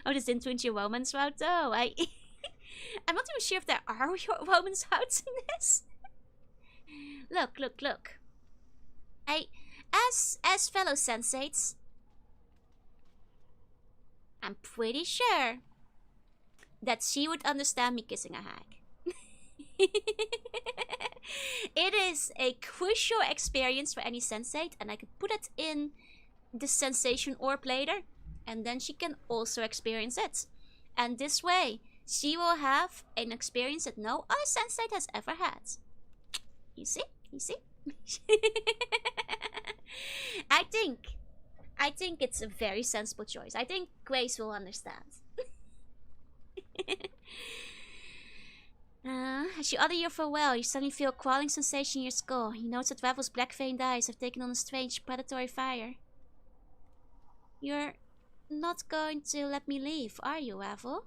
Oh, this didn't ruin your romance route though. I'm not even sure if there are women's houts in this. Look, look, look. As fellow sensates, I'm pretty sure that she would understand me kissing a hag. It is a crucial experience for any sensate, and I could put it in the sensation orb later, and then she can also experience it. And this way, she will have an experience that no other sensate has ever had. You see? You see? I think it's a very sensible choice. I think Grace will understand. As you utter your farewell, you suddenly feel a crawling sensation in your skull. You notice that Ravel's black-veined eyes have taken on a strange predatory fire. You're not going to let me leave, are you, Ravel?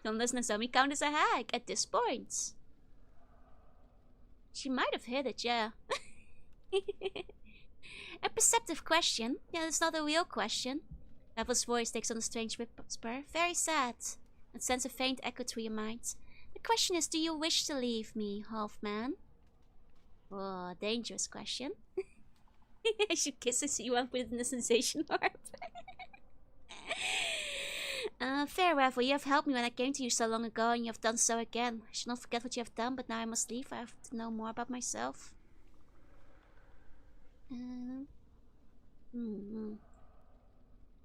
Does Nozomi count as a hag at this point? She might have hit it, yeah. A perceptive question. Yeah, it's not a real question. Ravel's voice takes on a strange whisper. Very sad. And sends a faint echo through your mind. The question is, do you wish to leave me, half-man? Oh, dangerous question. I should kiss you up with the sensation orb. Fair, Ravel, you have helped me when I came to you so long ago, and you have done so again. I should not forget what you have done, but now I must leave. I have to know more about myself.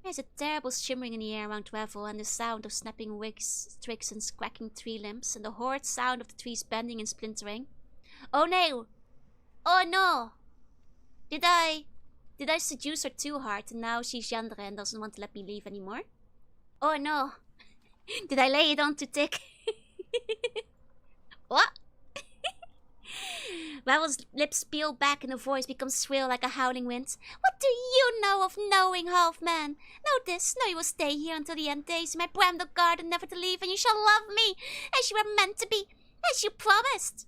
There's a terrible shimmering in the air around Ravel, and the sound of snapping twigs and cracking tree limbs, and the horrid sound of the trees bending and splintering. Oh no! Oh no! Did I seduce her too hard, and now she's yandere and doesn't want to let me leave anymore? Oh no! Did I lay it on too thick? What? Ravel's lips peel back and her voice becomes shrill like a howling wind. What do you know of knowing, half-man? Know this, know you will stay here until the end days in my bramble garden, never to leave, and you shall love me as you were meant to be, as you promised.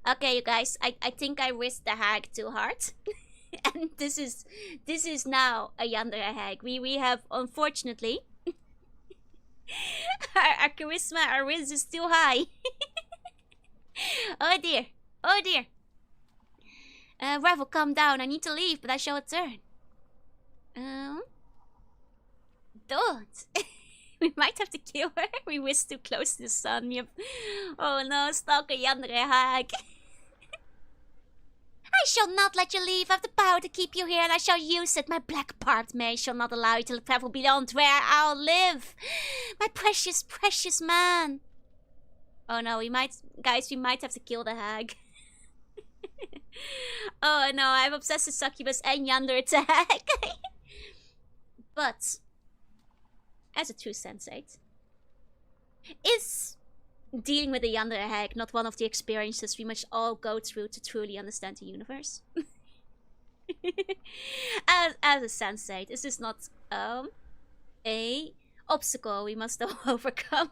Okay, you guys, I think I risked the hag too hard. And this is now a yandere hag. We have, unfortunately, our charisma, our riz is too high. Oh dear. Oh dear. Ravel, calm down. I need to leave, but I shall return. Don't. We might have to kill her. We whisk too close to the sun. Oh no, stalker yandere hag. I shall not let you leave. I have the power to keep you here, and I shall use it. My black barbed mace shall not allow you to travel beyond where I'll live. My precious, precious man. Oh no, we might have to kill the hag. Oh no, I've obsessed with succubus and yandere to hag. But, as a true sensate, is dealing with a yandere hag not one of the experiences we must all go through to truly understand the universe? as a sensate, is this not a obstacle we must all overcome?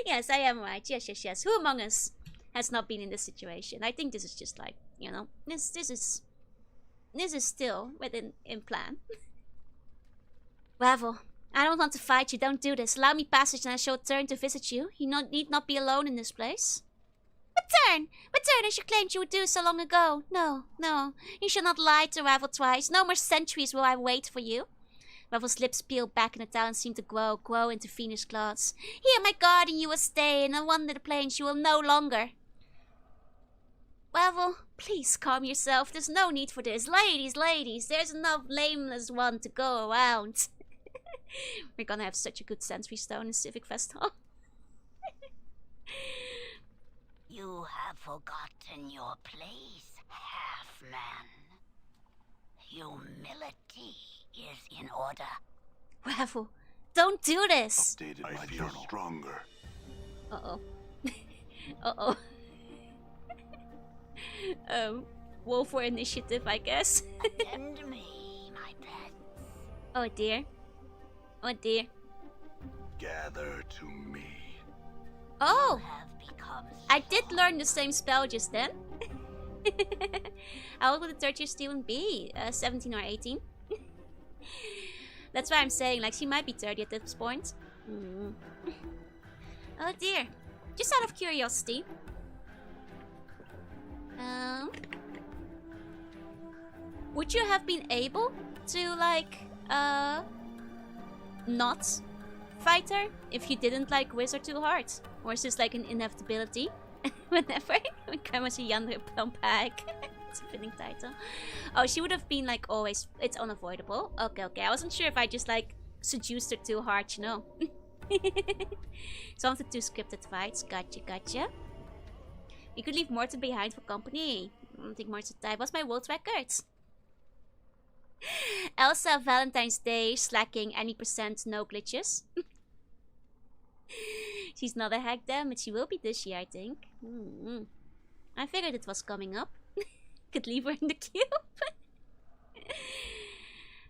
Yes, I am right. Yes. Who among us has not been in this situation? I think this is just like, you know, this is still in plan. Ravel, I don't want to fight you. Don't do this. Allow me passage, and I shall return to visit you. You need not be alone in this place. Return as you claimed you would do so long ago. No. You shall not lie to Ravel twice. No more centuries will I wait for you. Ravel's lips peeled back and the town seemed to grow into fiendish claws. Here, my garden, you will stay, and wander the plains you will no longer. Ravel, please calm yourself. There's no need for this. Ladies, there's enough lameless one to go around. We're gonna have such a good sensory stone in Civic Festival. You have forgotten your place, half-man. Humility is in order. Ravel, don't do this. Updated my journal. Stronger. Uh-oh. Uh-oh. Roll for initiative, I guess. Attend me, my pets. Oh dear. Oh dear. Gather to me. Oh! Have become I did learn the same spell just then. How old would the third year student be? 17 or 18? That's why I'm saying, like, she might be 30 at this point. Oh dear. Just out of curiosity. Would you have been able to, like, not fight her if you didn't, like, whiz her too hard? Or is this, like, an inevitability? Whenever we come as a younger plump hag. It's a fitting title. Oh, she would have been, like, always. It's unavoidable. Okay, okay. I wasn't sure if I just, like, seduced her too hard, you know. So I wanted to scripted fights. Gotcha, gotcha. You could leave Morton behind for company. I don't think Morton died. What's my world record? Elsa Valentine's Day slacking any percent, no glitches. She's not a hack then, but she will be this year, I think. I figured it was coming up. Could leave her in the cube.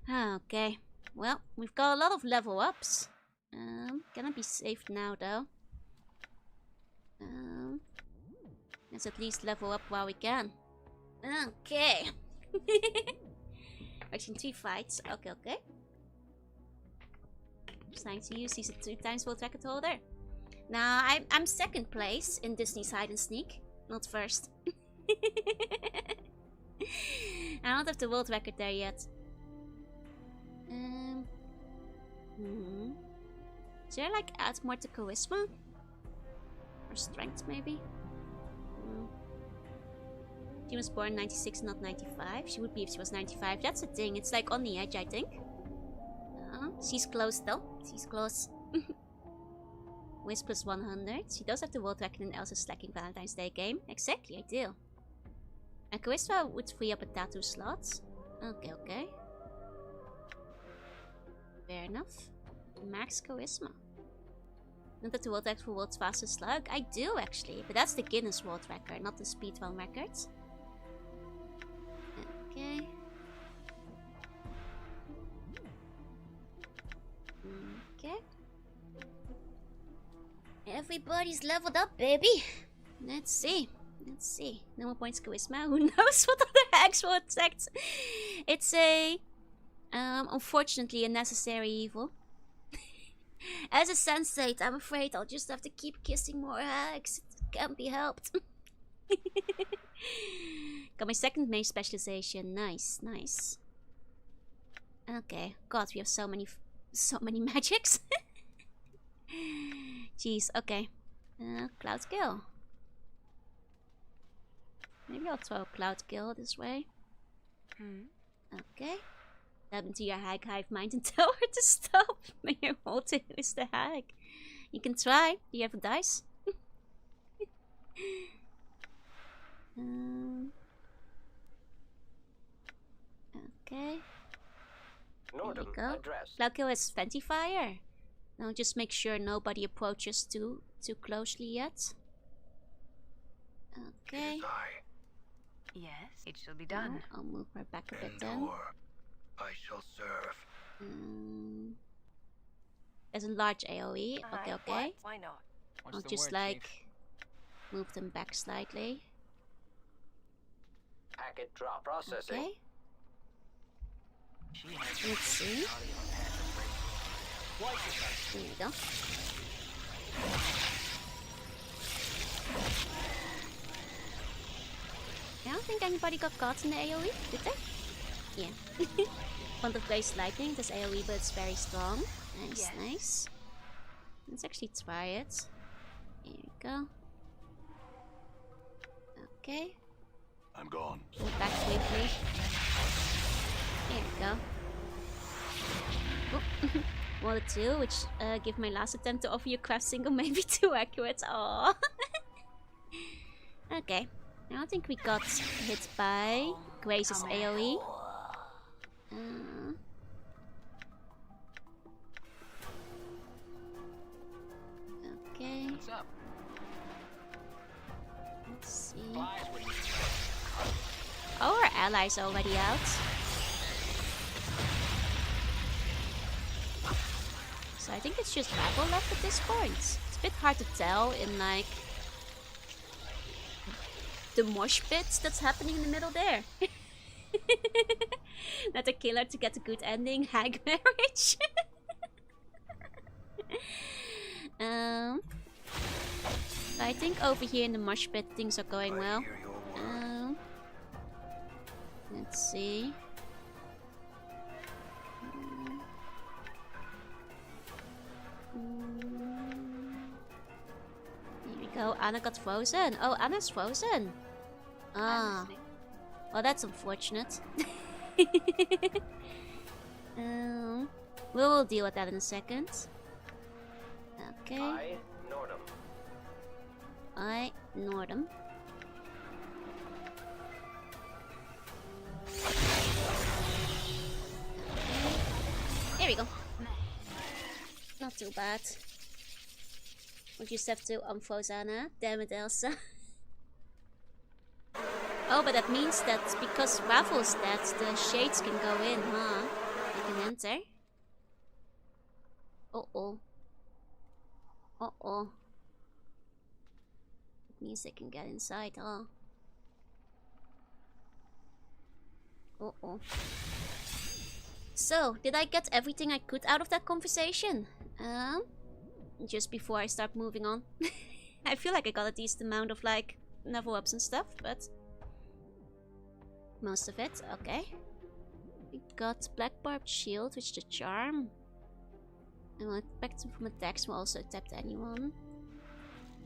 Okay. Well, we've got a lot of level ups. Gonna be safe now though. Let's at least level up while we can. Okay. Actually, 3 fights. Okay, okay. Just trying to use these 2 times world record holder. Now I'm second place in Disney's hide and seek, not first. I don't have the world record there yet. Is there like add more to charisma? Or strength maybe? She was born 96, not 95. She would be if she was 95. That's the thing. It's like on the edge, I think. She's close though. She's close. Wiz plus 100. She does have the world record in Elsa's slacking Valentine's Day game. Exactly, I do. And charisma would free up a tattoo slot. Okay, okay. Fair enough. Max charisma. Don't have the world record for world's fastest slug? I do actually, but that's the Guinness world record, not the speedrun record. Okay. Okay. Everybody's leveled up, baby. Let's see. Let's see. No more points charisma. Who knows what other hacks will attack? It's a unfortunately a necessary evil. As a sensate, I'm afraid I'll just have to keep kissing more hags. It can't be helped. Got my second main specialization. Nice, nice. Okay. God, we have so many magics. Jeez. Okay. Cloud Gill. Maybe I'll throw Cloud Gill this way. Okay. Tap into your hag hive mind and tell her to stop. When you're holding is the hag. You can try. Do you have a dice? Okay. There we go. Cloud Gill has Fenty Fire. Now just make sure nobody approaches too closely yet. Okay. Yes, it shall be done. I'll move her back a bit then. I shall serve. There's a large AoE. Okay, okay. Why not? I'll just like move them back slightly. Packet drop processing. Okay. Let's see. There you go. I don't think anybody got caught in the AoE, did they? Yeah. Font of Blaze Lightning, this AoE, but it's very strong. Nice, yes. Nice. Let's actually try it. Here we go. Okay. I'm gone. Move back quickly. Here we go. Oh. 1 or 2, which give my last attempt to offer you a craft single maybe too accurate. Aww. Okay. I don't think we got hit by Grace's AoE. Okay. What's up? Let's see. Oh, our allies are already out. So I think it's just Rabble left at this point. It's a bit hard to tell in like the mosh pit that's happening in the middle there. Not a killer to get a good ending. Hag marriage. I think over here in the mosh pit things are going well. Let's see. Here we go. Anna got frozen. Oh, Anna's frozen. Ah. Well, that's unfortunate. We'll deal with that in a second. Okay. I Nordum. There we go. Not too bad. We'll just have to unfroze Anna. Damn it, Elsa. Oh, but that means that because Ravel's dead, the shades can go in, huh? They can enter. Uh-oh. Uh-oh. It means they can get inside, huh? Uh-oh. So, did I get everything I could out of that conversation? Just before I start moving on. I feel like I got a decent amount of, like, level ups and stuff, but... most of it, okay. We got Black Barbed Shield, which is the charm. And we'll expect from attacks, we'll also tap anyone.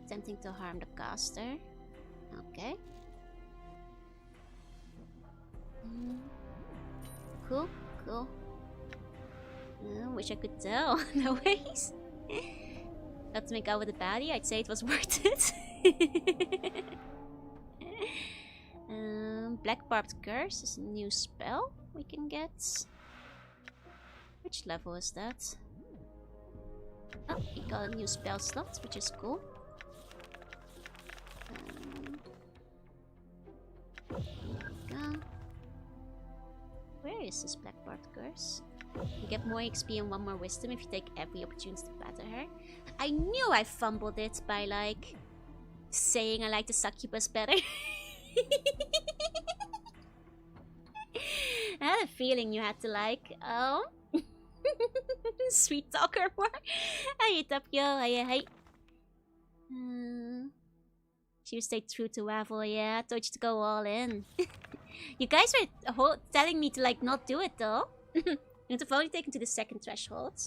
Attempting to harm the caster. Okay. Cool, cool. Wish I could tell. No ways. Got to make out with a baddie, I'd say it was worth it. Black Barbed Curse is a new spell we can get. Which level is that? Oh, we got a new spell slot, which is cool. Where is this Black Barbed Curse? You get more XP and 1 more wisdom if you take every opportunity to batter her. I knew I fumbled it by, like, saying I like the succubus better. I had a feeling you had to, like, oh, sweet talker more. Hey, Tapio, hey. She would stay true to Ravel, yeah. I told you to go all in. You guys were telling me to, like, not do it, though. You'd have only taken to the second threshold.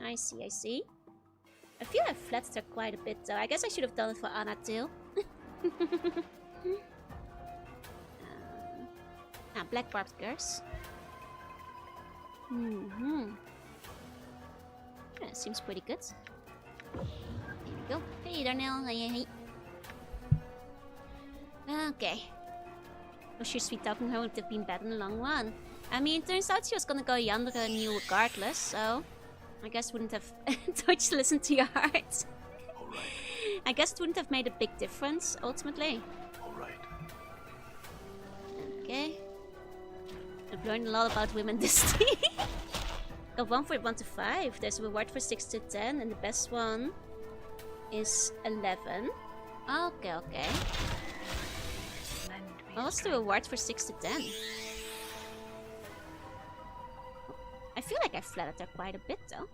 I see, I see. I feel I've flattered her quite a bit, though. I guess I should have done it for Anna, too. Black Barbed Curse. Yeah, seems pretty good. Here we go. Hey, Darnell. Hey. Okay. Oh, she's sweet talking her would have been better in the long run. I mean, it turns out she was gonna go Yandere new regardless, so... I guess wouldn't have... Don't you listen to your heart. Alright. I guess it wouldn't have made a big difference, ultimately. Alright. Okay. I've learned a lot about women this day. Got one for 1 to 5. There's a reward for 6 to 10, and the best one is 11. Okay, okay. Well, what's the reward for 6 to 10? I feel like I flattered her quite a bit, though.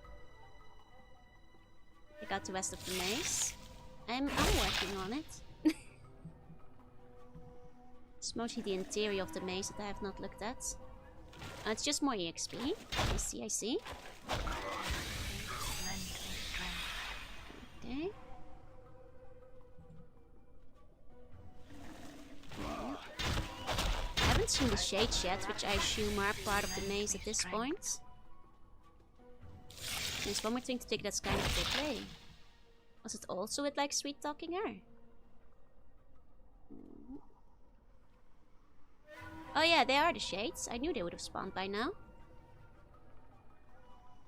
Take out the rest of the maze. I'm working on it. It's mostly the interior of the maze that I have not looked at. It's just more EXP. I see, I see. Okay. I haven't seen the shades yet, which I assume are part of the maze at this point. There's one more thing to take that's kind of quickly. Was it also with, like, sweet talking her? Oh yeah, they are the shades. I knew they would have spawned by now.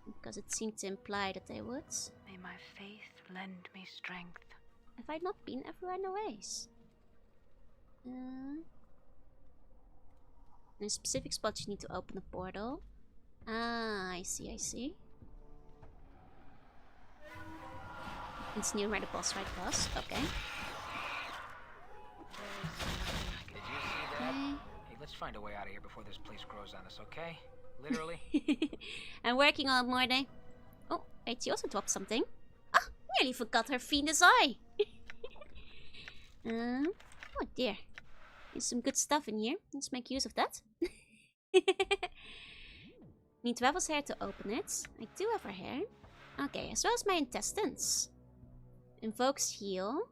Because it seemed to imply that they would. May my faith lend me strength. Have I not been everywhere in the ways? In a specific spot you need to open a portal. Ah, I see, I see. It's near where the boss fight was. Okay. Did you see that? Hey, let's find a way out of here before this place grows on us, okay? Literally. I'm working on it, Morday. Oh, wait, she also dropped something. Ah, nearly forgot her fiendish eye. Oh dear. There's some good stuff in here. Let's make use of that. Need Ravel's hair to open it. I do have her hair. Okay, as well as my intestines. Invokes heal.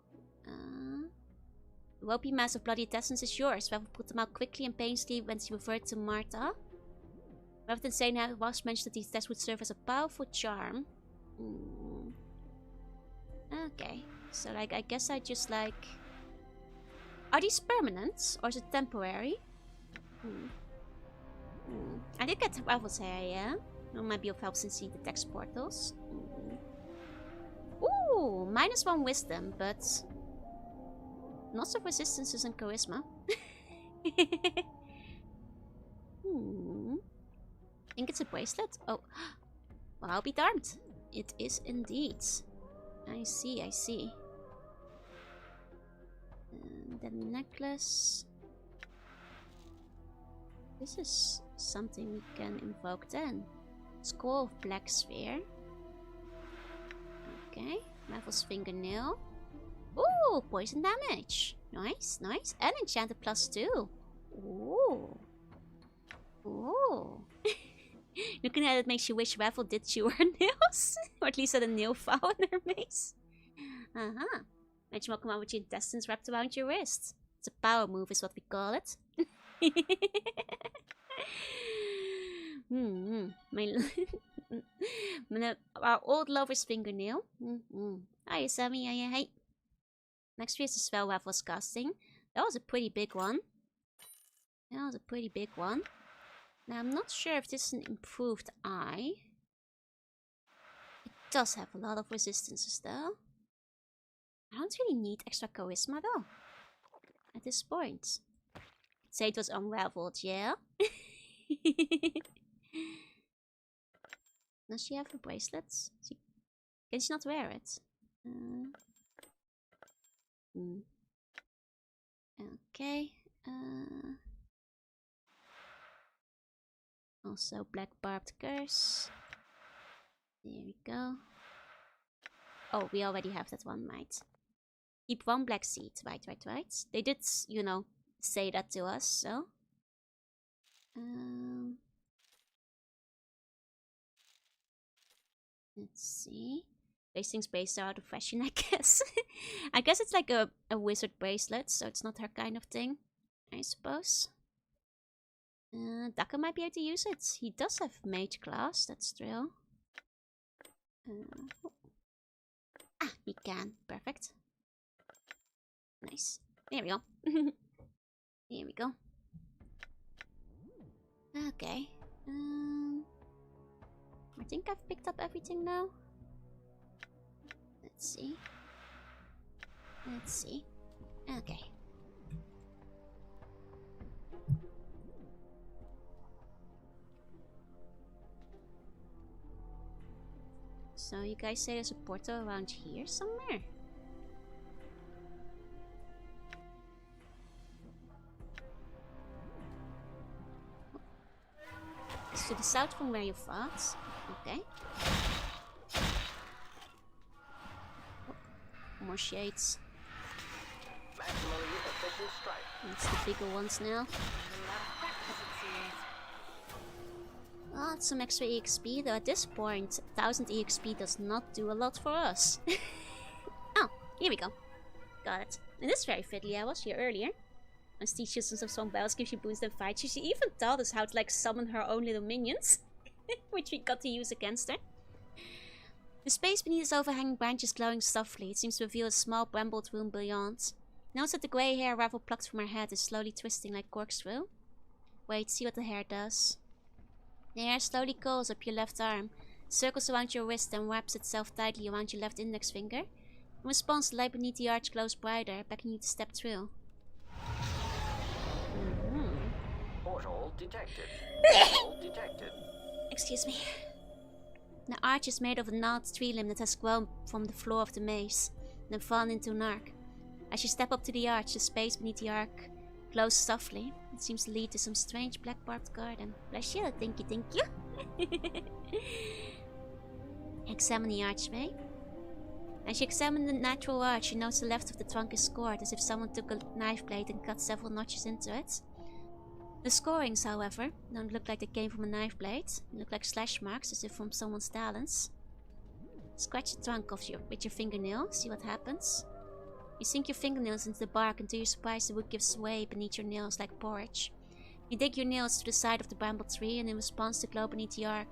The ropey mass of bloody intestines is yours. Ravel put them out quickly and painlessly when she referred to Martha. Rather than saying that, it was mentioned that these tests would serve as a powerful charm. Okay, so like I guess I just like... Are these permanent or is it temporary? I did get Ravel's hair, yeah? That might be of help since he detects portals. Ooh, -1 wisdom, but... Lots of resistances and charisma. Think it's a bracelet? Oh, well, I'll be darned. It is indeed. I see, I see. And the necklace. This is something we can invoke then. Scroll of Black Sphere. Okay, Ravel's fingernail. Ooh, poison damage. Nice, nice. And enchanted +2. Ooh. Ooh. Looking at it makes you wish Ravel did chew her nails. Or at least had a nail file in her mace. Imagine walking around with your intestines wrapped around your wrist. It's a power move is what we call it. Our old lover's fingernail. Hiya, Sammy. Hiya, hey. Next phase is spell Ravel's casting. That was a pretty big one. That was a pretty big one. Now, I'm not sure if this is an improved eye. It does have a lot of resistances, though. I don't really need extra charisma, though. At this point. I'd say it was unraveled, yeah? Does she have a bracelet? Can she not wear it? Okay. Also, black barbed curse. There we go. Oh, we already have that one, right? Keep 1 black seed. Right. They did, you know, say that to us, so. Let's see. Things based out of fashion, I guess. I guess it's like a wizard bracelet, so it's not her kind of thing, I suppose. Daka might be able to use it. He does have mage class, that's true. He can. Perfect. Nice. There we go. Here we go. Okay. I think I've picked up everything now. Let's see. Let's see. Okay. So you guys say there's a portal around here somewhere? It's to the south from where you fought. Okay. More shades. Maximally efficient strike. It's the bigger ones now. Oh, it's some extra EXP, though at this point, 1000 EXP does not do a lot for us. Oh, here we go. Got it. And this is very fiddly, I was here earlier. And Steve uses of some bells, gives you boosts and fights. She even taught us how to like summon her own little minions. Which we got to use against her. The space beneath its overhanging branches glowing softly. It seems to reveal a small brambled room beyond. Notice that the grey hair Ravel plucked from her head is slowly twisting like corkscrew. Wait, see what the hair does. The hair slowly curls up your left arm, circles around your wrist and wraps itself tightly around your left index finger. In response, the light beneath the arch glows brighter, beckoning you to step through. Portal detected. Portal detected. Excuse me. The arch is made of a gnarled tree limb that has grown from the floor of the maze, then fallen into an arc. As you step up to the arch, the space beneath the arc Glows softly. It seems to lead to some strange black barbed garden. Bless you, thank you. Examine the archway. As you examine the natural arch, you notice the left of the trunk is scored, as if someone took a knife blade and cut several notches into it. The scorings, however, don't look like they came from a knife blade. They look like slash marks, as if from someone's talons. Scratch the trunk off with your fingernail, see what happens. You sink your fingernails into the bark, and to your surprise the wood gives way beneath your nails like porridge. You dig your nails to the side of the bramble tree, and in response the glow beneath the arch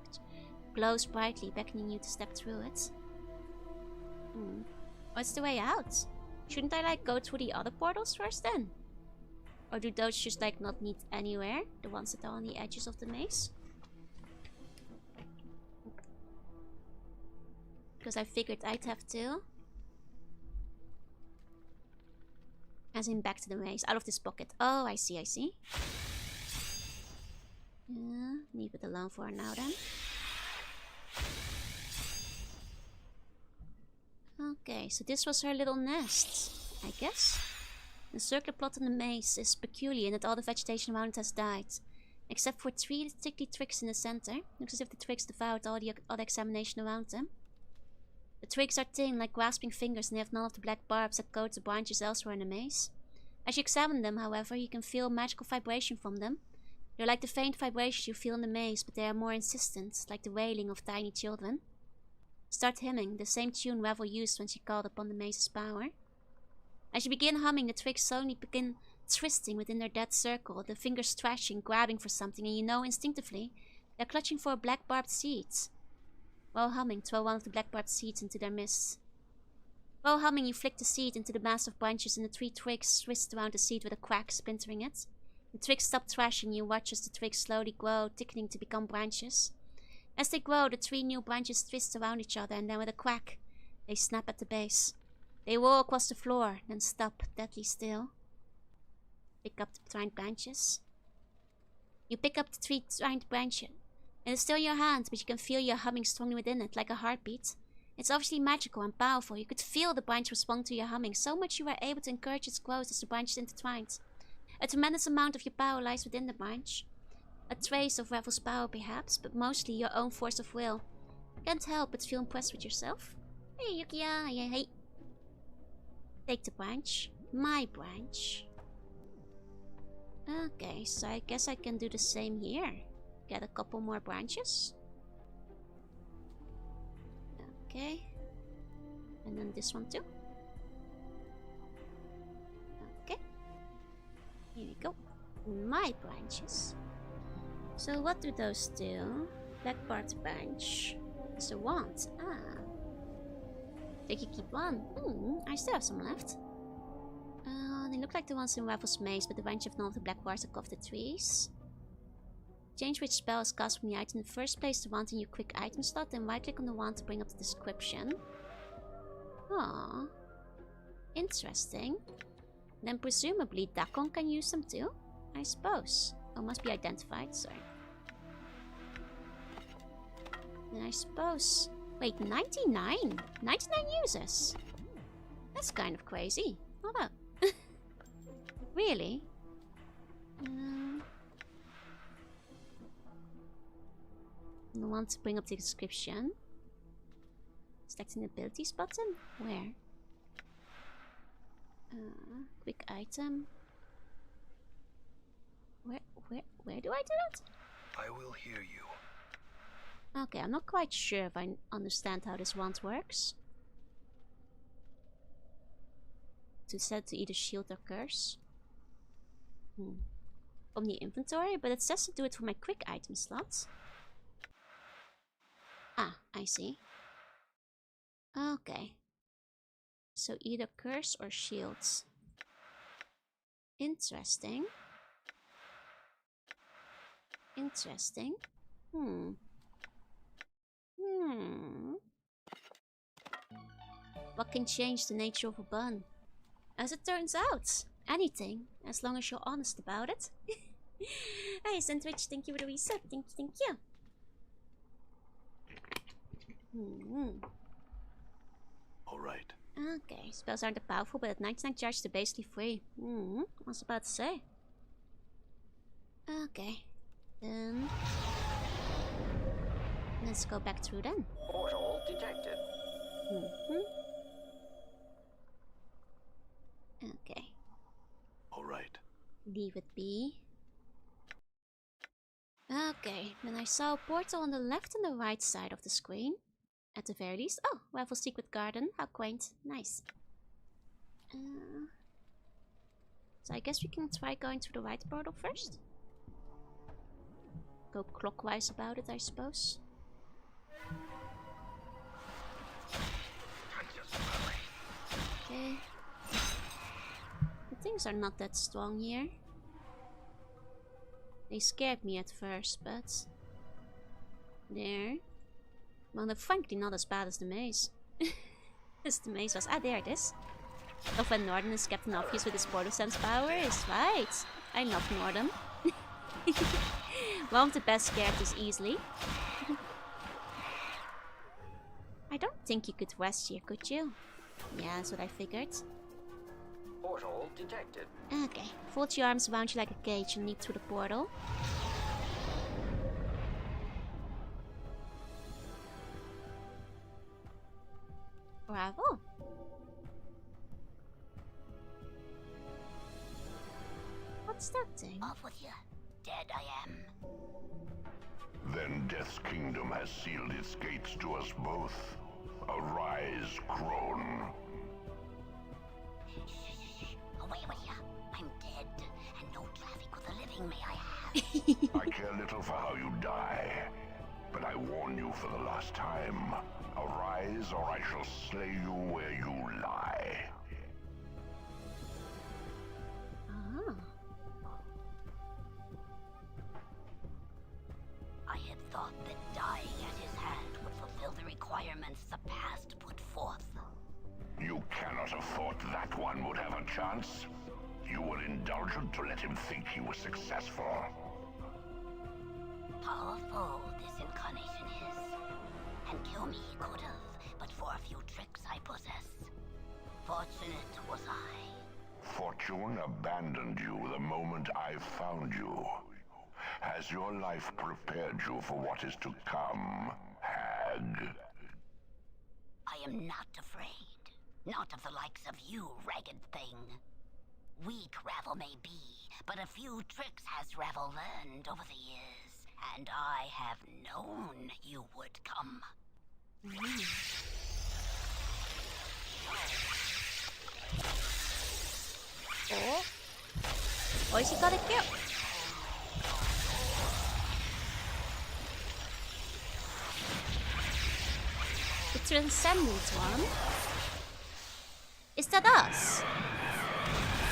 glows brightly, beckoning you to step through it. What's the way out? Shouldn't I go through the other portals first then? Or do those just not lead anywhere? The ones that are on the edges of the maze? Because I figured I'd have to. As in back to the maze. Out of this pocket. Oh, I see. Leave it alone for now then. Okay, so this was her little nest, I guess. The circular plot in the maze is peculiar in that all the vegetation around it has died. Except for 3 thickly twigs in the center. Looks as if the twigs devoured all the other examination around them. The twigs are thin, like grasping fingers, and they have none of the black barbs that coat the branches elsewhere in the maze. As you examine them, however, you can feel magical vibration from them. They're like the faint vibrations you feel in the maze, but they are more insistent, like the wailing of tiny children. Start humming, the same tune Revel used when she called upon the maze's power. As you begin humming, the twigs suddenly begin twisting within their dead circle, the fingers thrashing, grabbing for something, and you know instinctively they're clutching for a black barbed seed. While humming, throw one of the black barbed seeds into their midst. While humming, you flick the seed into the mass of branches, and the 3 twigs twist around the seed with a crack, splintering it. The twigs stop thrashing, you watch as the twigs slowly grow, thickening to become branches. As they grow, the 3 new branches twist around each other, and then with a crack, they snap at the base. They roll across the floor, then stop, deadly still. Pick up the twined branches. You pick up the 3 twined branches. It is still in your hand, but you can feel your humming strongly within it, like a heartbeat. It's obviously magical and powerful. You could feel the branch respond to your humming, so much you were able to encourage its growth as the branches intertwined. A tremendous amount of your power lies within the branch. A trace of Revel's power, perhaps, but mostly your own force of will. Can't help but feel impressed with yourself. Hey, Yukiya, hey. Take the branch. My branch. Okay, so I guess I can do the same here. Get a couple more branches. Okay. And then this one too. Okay. Here we go. My branches. So what do those do? Black part branch. It's a wand. Ah. Think you keep one. I still have some left. They look like the ones in Ravel's maze, but the branch of none of the black bars above the trees. Change which spell is cast from the item. First, place the wand in your quick item slot, then right click on the wand to bring up the description. Aww. Interesting. Then presumably Dakon can use them too? I suppose. Oh, must be identified, sorry. Then I suppose... Wait, 99? 99 users? That's kind of crazy. Hold up. Really? I want to bring up the description. Selecting the abilities button? Where? Quick item. Where do I do that? I will hear you. Okay, I'm not quite sure if I understand how this wand works. To set to either shield or curse. From the inventory, but it says to do it for my quick item slots. Ah, I see. Okay. So either curse or shields. Interesting. Interesting. What can change the nature of a bun? As it turns out, anything, as long as you're honest about it. Hey, Sandwich, thank you for the reset. Thank you. Alright. Okay, spells aren't that powerful, but at 99 charge they're basically free. I was about to say. Okay. Then let's go back through then. Portal detected. Okay. All right. Leave it be. Okay, then I saw a portal on the left and the right side of the screen. At the very least. Oh, Ravel Secret Garden. How quaint. Nice. So I guess we can try going through the right portal first. Go clockwise about it, I suppose. Okay. The things are not that strong here. They scared me at first, but... There. Well, they're frankly not as bad as the maze. As the maze was. Ah, there it is. Of when Norden is Captain Obvious with his portal sense powers. Right. I love Norden. One of the best characters easily. I don't think you could rest here, could you? Yeah, that's what I figured. Portal detected. Okay, fold your arms around you like a cage and leap through the portal. Bravo. What's that thing? Off with you. Dead I am. Then Death's kingdom has sealed its gates to us both. Arise, crone. Shh. Away with you. I'm dead, and no traffic with the living may I have. I care little for how you die, but I warn you for the last time. Arise, or I shall slay you where you lie. Ah. I had thought that dying at his hand would fulfill the requirements the past put forth. You cannot have thought that one would have a chance. You were indulgent to let him think he was successful. Powerful this incarnation is. And kill me he could have, but for a few tricks I possess. Fortunate was I. Fortune abandoned you the moment I found you. Has your life prepared you for what is to come, hag? I am not afraid. Not of the likes of you, ragged thing. Weak Ravel may be, but a few tricks has Ravel learned over the years, and I have known you would come. Oh. Oh, she got a kill. The Transcendent one? Is that us?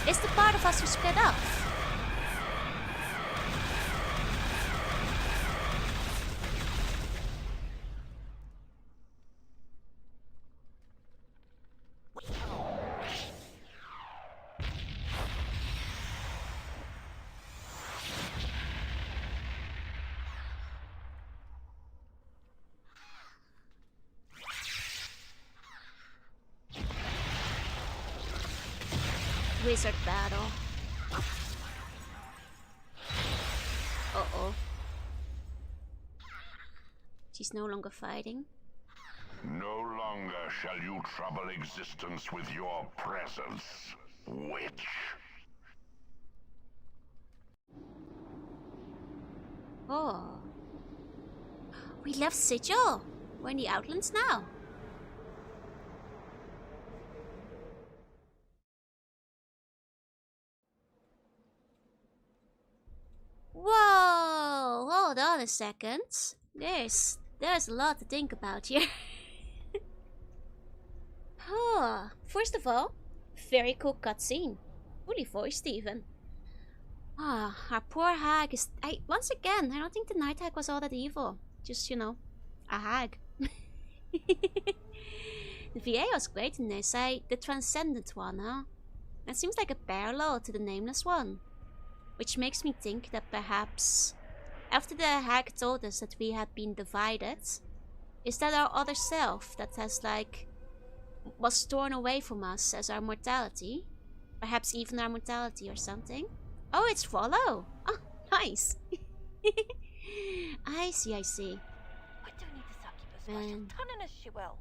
Is the part of us who split up? Wizard battle. Uh-oh. She's no longer fighting. No longer shall you trouble existence with your presence, witch. Oh. We left Sigil. We're in the Outlands now. Whoa! Hold on a second. There's a lot to think about here. First of all, very cool cutscene. Fully voiced even. Our poor hag is... once again, I don't think the night hag was all that evil. Just, you know, a hag. The VA was great in this. The Transcendent one, huh? That seems like a parallel to the Nameless one. Which makes me think that perhaps, after the hag told us that we had been divided, is that our other self that has, like, was torn away from us as our mortality? Perhaps even our mortality or something? Oh, it's Follow! Oh, nice. I see, I see. I do need the succubus. I Man. shall turn in as she will.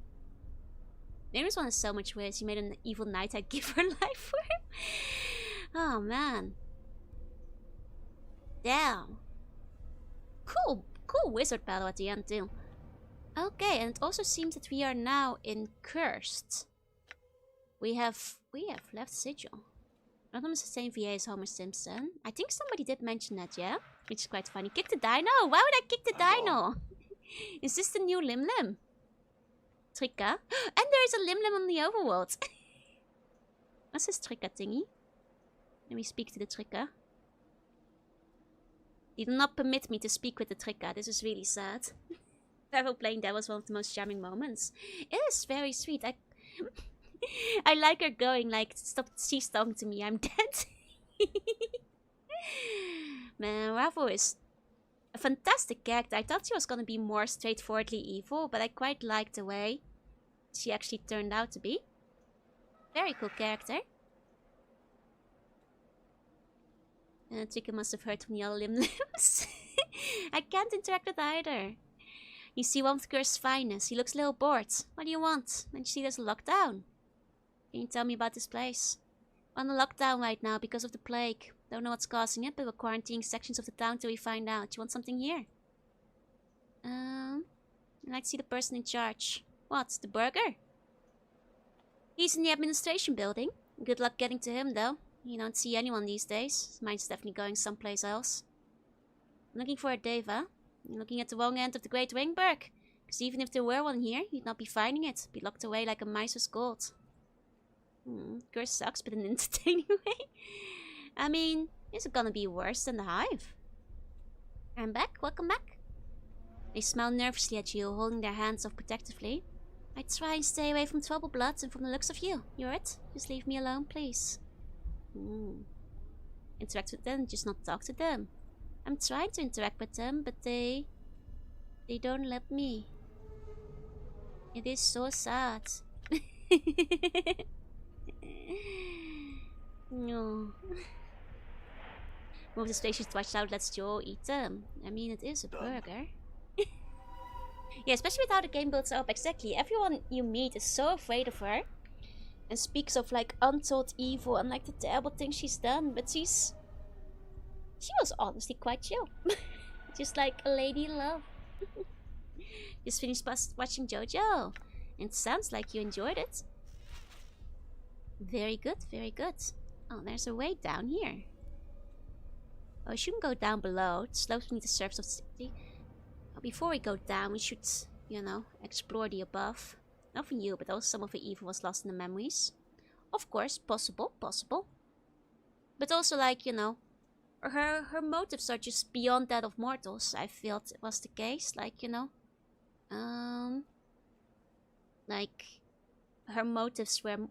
Nameless one is so much worse. You made an evil knight I'd give her life for him. Oh man. Damn. Cool wizard battle at the end too. Okay, and it also seems that we are now in Cursed. We have left Sigil. Not on the same VA as Homer Simpson. I think somebody did mention that, yeah? Which is quite funny. Kick the dino? Why would I kick the dino? Is this the new Lim Lim? Tricka? And there is a Lim Lim on the overworld. What's this Tricka thingy? Let me speak to the Tricka. He did not permit me to speak with the Tricka. This is really sad. While playing that was one of the most charming moments. It is very sweet. I like her going like, stop, she's talking to me, I'm dead. Man, Ravo is a fantastic character. I thought she was gonna be more straightforwardly evil, but I quite liked the way she actually turned out to be. Very cool character. Trika must have heard from the other Lim Lims. I can't interact with either. You see one of Curse's finest. He looks a little bored. What do you want? And you see there's a lockdown. Can you tell me about this place? We're on a lockdown right now because of the plague. Don't know what's causing it, but we're quarantining sections of the town till we find out. You want something here? I'd like to see the person in charge. What? The burger? He's in the administration building. Good luck getting to him, though. You don't see anyone these days. Mine's definitely going someplace else. I'm looking for a Deva. You're looking at the wrong end of the Great Ringberg. Because even if there were one here, you'd not be finding it. Be locked away like a miser's gold. Curse sucks, but in an entertaining way. I mean, is it gonna be worse than the Hive? I'm back. Welcome back. They smile nervously at you, holding their hands off protectively. I try and stay away from trouble bloods and from the looks of you. You're it? Just leave me alone, please. Interact with them, just not talk to them. I'm trying to interact with them, but they don't let me. It is so sad. No. Move the stations watch out, let's Joe eat them. I mean, it is a burger. Yeah, especially with how the game builds up. Exactly. Everyone you meet is so afraid of her. And speaks of like untold evil and like the terrible things she's done. But she was honestly quite chill. Just like a lady in love. Just finished watching JoJo. And it sounds like you enjoyed it. Very good, very good. Oh, there's a way down here. Oh, we shouldn't go down below. It slopes beneath the surface of the city. But before we go down, we should, you know, explore the above. Not for you, but also some of the evil was lost in the memories. Of course, possible. But also, like, you know, her motives are just beyond that of mortals. I felt it was the case, like, you know. Like, her motives were,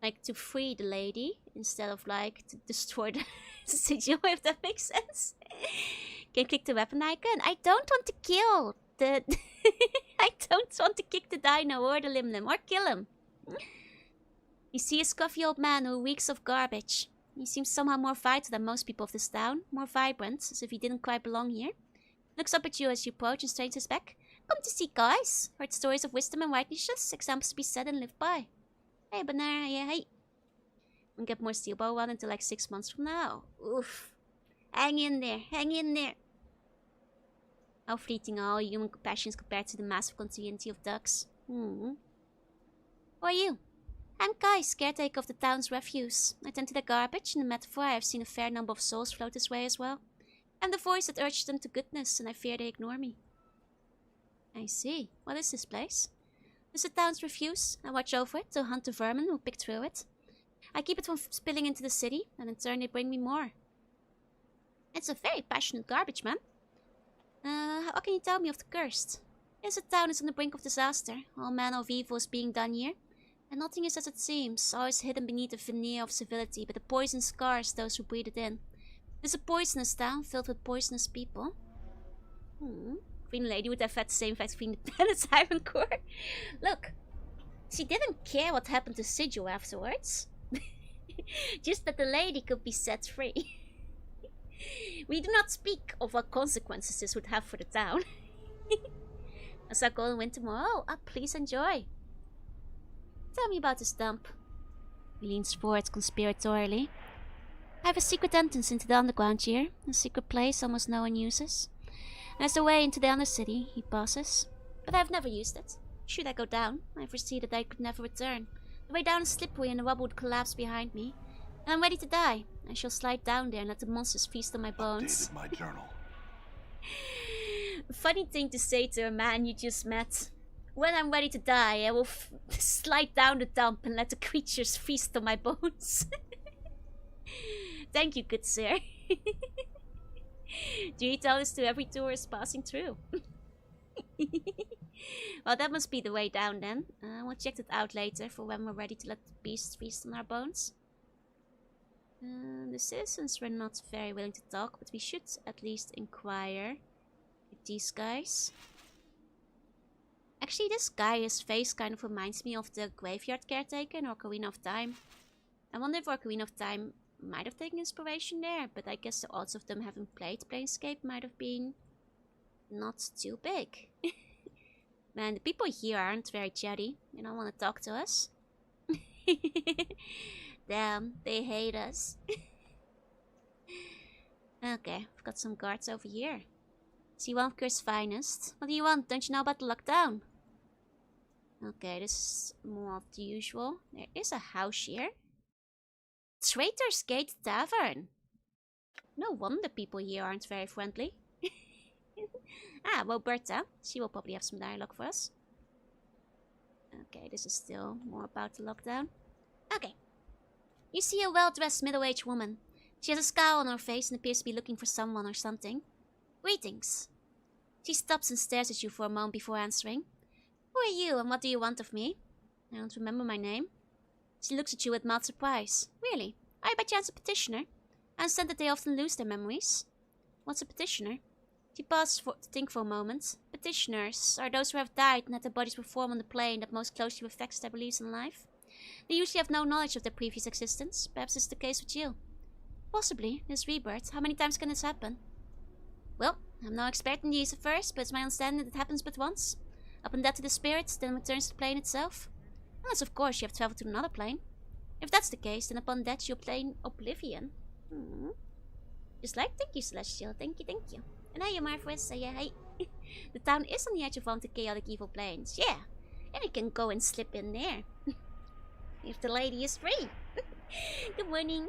like, to free the lady instead of, like, to destroy the sigil, if that makes sense. Can you click the weapon icon? I don't want to kill the... I don't want to kick the dino or the Lim Lim or kill him. You see a scruffy old man who reeks of garbage. He seems somehow more vital than most people of this town. More vibrant, as if he didn't quite belong here. Looks up at you as you approach and straightens his back. Come to see, guys. Heard stories of wisdom and righteousness. Examples to be said and lived by. Hey, Banana, yeah, hey. Won't get more steel bow one until like 6 months from now. Oof. Hang in there, hang in there. How fleeting are all human compassions compared to the massive continuity of ducks? Who are you? I'm Kais, caretaker of the town's refuse. I tend to the garbage. In the metaphor, I have seen a fair number of souls float this way as well. I'm the voice that urges them to goodness, and I fear they ignore me. I see. What is this place? It's the town's refuse. I watch over it to hunt the vermin who pick through it. I keep it from spilling into the city, and in turn they bring me more. It's a very passionate garbage man. What can you tell me of the Cursed? Yes, the town is on the brink of disaster. All manner of evil is being done here. And nothing is as it seems, always hidden beneath a veneer of civility, but the poison scars those who breathe it in. It's a poisonous town filled with poisonous people. Green Lady would have had the same effect between the planet's Iron Core. Look, she didn't care what happened to Sigil afterwards. Just that the lady could be set free. We do not speak of what consequences this would have for the town. Asako went tomorrow. Ah, please enjoy. Tell me about this dump. He leans forward conspiratorially. I have a secret entrance into the underground here. A secret place almost no one uses. There's the way into the undercity, he pauses. But I've never used it. Should I go down, I foresee that I could never return. The way down is slippery and the rubble would collapse behind me. And I'm ready to die. I shall slide down there and let the monsters feast on my bones. Updated my journal. Funny thing to say to a man you just met. When I'm ready to die, I will slide down the dump and let the creatures feast on my bones. Thank you, good sir. Do you tell this to every tourist passing through? Well, that must be the way down then. We'll check that out later for when we're ready to let the beasts feast on our bones. The citizens were not very willing to talk, but we should at least inquire with these guys. Actually, this guy's face kind of reminds me of the graveyard caretaker in Ocarina of Time. I wonder if Ocarina of Time might have taken inspiration there, but I guess the odds of them having played Planescape might have been not too big. Man, the people here aren't very chatty. They don't want to talk to us. Damn, they hate us. Okay, I've got some guards over here. See one of Curse's finest. What do you want? Don't you know about the lockdown? Okay, this is more of the usual. There is a house here. Traitor's Gate Tavern. No wonder people here aren't very friendly. Ah, Roberta. She will probably have some dialogue for us. Okay, this is still more about the lockdown. Okay. You see a well-dressed middle-aged woman. She has a scowl on her face and appears to be looking for someone or something. Greetings. She stops and stares at you for a moment before answering. Who are you and what do you want of me? I don't remember my name. She looks at you with mild surprise. Really? Are you by chance a petitioner? I understand that they often lose their memories. What's a petitioner? She pauses to think for a moment. Petitioners are those who have died and had their bodies perform on the plane that most closely reflects their beliefs in life. They usually have no knowledge of their previous existence. Perhaps this is the case with you. Possibly. This rebirth. How many times can this happen? Well, I'm no expert in the use of first, but it's my understanding that it happens but once. Upon death to the spirit, then returns to the plane itself. Unless, of course, you have traveled to another plane. If that's the case, then upon death you obtain oblivion. Just like, thank you, Celestial. Thank you. And hey, Marvelous. Yeah, hey. The town is on the edge of one of the chaotic evil planes. Yeah. And we can go and slip in there. If the lady is free. Good morning.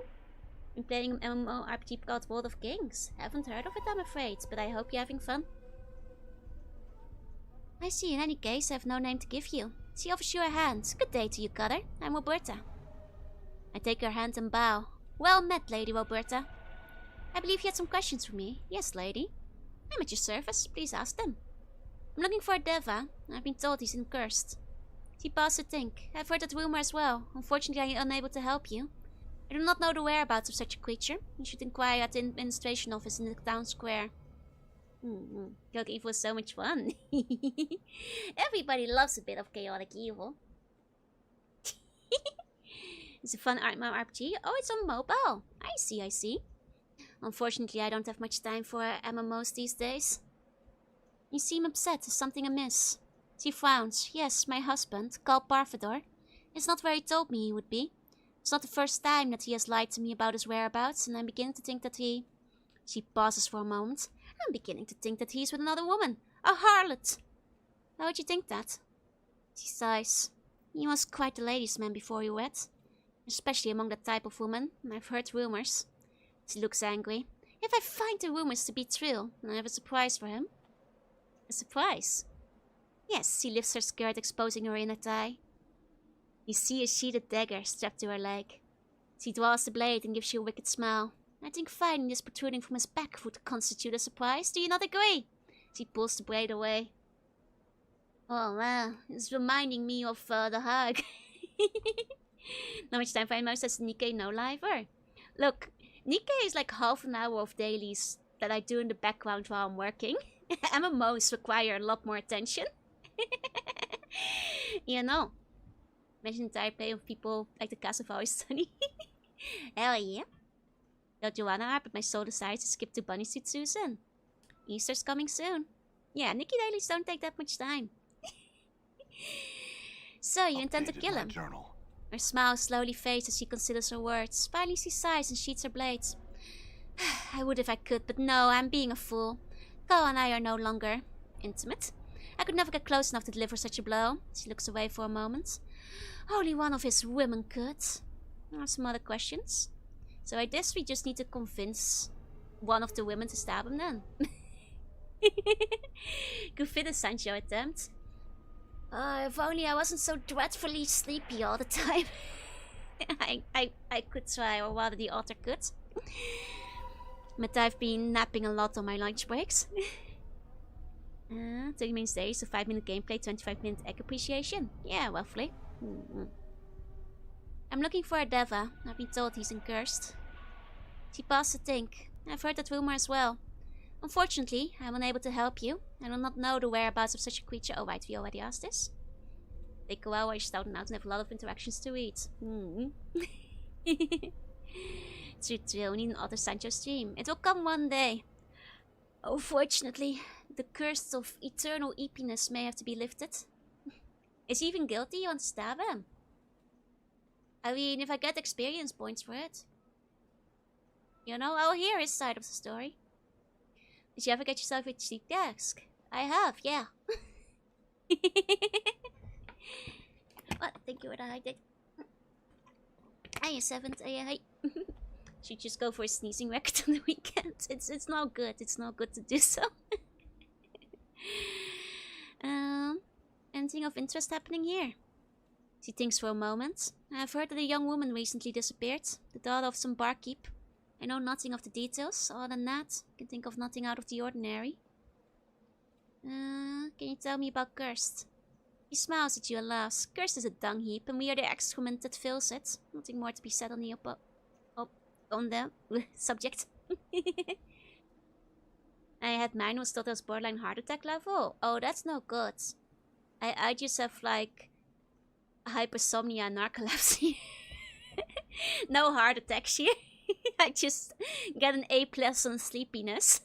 I'm playing an MMORPG called World of Kings. Haven't heard of it, I'm afraid, but I hope you're having fun. I see. In any case, I have no name to give you. She offers you a hand. Good day to you, Cutter. I'm Roberta. I take her hand and bow. Well met, Lady Roberta. I believe you had some questions for me. Yes, lady. I'm at your service. Please ask them. I'm looking for a Deva. I've been told he's cursed. She paused to think. I've heard that rumor as well. Unfortunately, I am unable to help you. I do not know the whereabouts of such a creature. You should inquire at the administration office in the town square. Chaotic evil is so much fun. Everybody loves a bit of chaotic evil. It's a fun RPG. Oh, it's on mobile. I see. Unfortunately, I don't have much time for MMOs these days. You seem upset. Is something amiss? She frowns. Yes, my husband, Carl Parfador, is not where he told me he would be. It's not the first time that he has lied to me about his whereabouts, and I'm beginning to think that he... She pauses for a moment. I'm beginning to think that he's with another woman. A harlot. How would you think that? She sighs. He was quite the ladies' man before you wed. Especially among that type of woman. I've heard rumors. She looks angry. If I find the rumors to be true, then I have a surprise for him. A surprise? Yes, she lifts her skirt, exposing her inner thigh. You see a sheatheded dagger strapped to her leg. She draws the blade and gives you a wicked smile. I think finding this protruding from his back would constitute a surprise. Do you not agree? She pulls the blade away. Oh wow, it's reminding me of the hug. Not much time for MMOs, says Nikkei no liver. Look, Nikkei is like half an hour of dailies that I do in the background while I'm working. MMOs require a lot more attention. You know. Imagine the entire play of people like the cast of Always Sunny. Hell yeah. Though Joanna are, but my soul decides to skip to Bunny Suit Susan. Easter's coming soon. Yeah, Nikki dailies don't take that much time. So, you intend to kill him? Journal. Her smile slowly fades as she considers her words. Finally she sighs and sheathes her blades. I would if I could, but no, I'm being a fool. Ko and I are no longer intimate. I could never get close enough to deliver such a blow. She looks away for a moment. Only one of his women could. I have some other questions. So I guess we just need to convince one of the women to stab him then. Could fit a Sancho attempt. If only I wasn't so dreadfully sleepy all the time. I could try, or rather the author could. But I've been napping a lot on my lunch breaks. 30 minutes daily, so 5-minute gameplay, 25-minute egg appreciation. Yeah, roughly. I'm looking for a Deva. I've been told he's cursed. She passed a think. I've heard that rumor as well. Unfortunately, I'm unable to help you. I do not know the whereabouts of such a creature. Oh right, we already asked this. Take a while while you're stouting out and have a lot of interactions to read. True, we need another Sancho stream. It will come one day. Unfortunately, the curse of eternal eepiness may have to be lifted. Is he even guilty? You want to stab him? I mean, if I get experience points for it. You know, I'll hear his side of the story. Did you ever get yourself a cheap desk? I have, yeah. What? Thank you for the hiding. Hiya, 7th. Hi. Should just go for a sneezing record on the weekend. It's not good. It's not good to do so. Anything of interest happening here? She thinks for a moment. I've heard that a young woman recently disappeared. The daughter of some barkeep. I know nothing of the details. Other than that, I can think of nothing out of the ordinary. Can you tell me about Cursed? He smiles at you and laughs. Cursed is a dung heap, and we are the excrement that fills it. Nothing more to be said on the on the subject. I had mine was thought as borderline heart attack level. Oh, that's no good. I just have like hypersomnia and narcolepsy. No heart attacks here. I just get an A+ on sleepiness.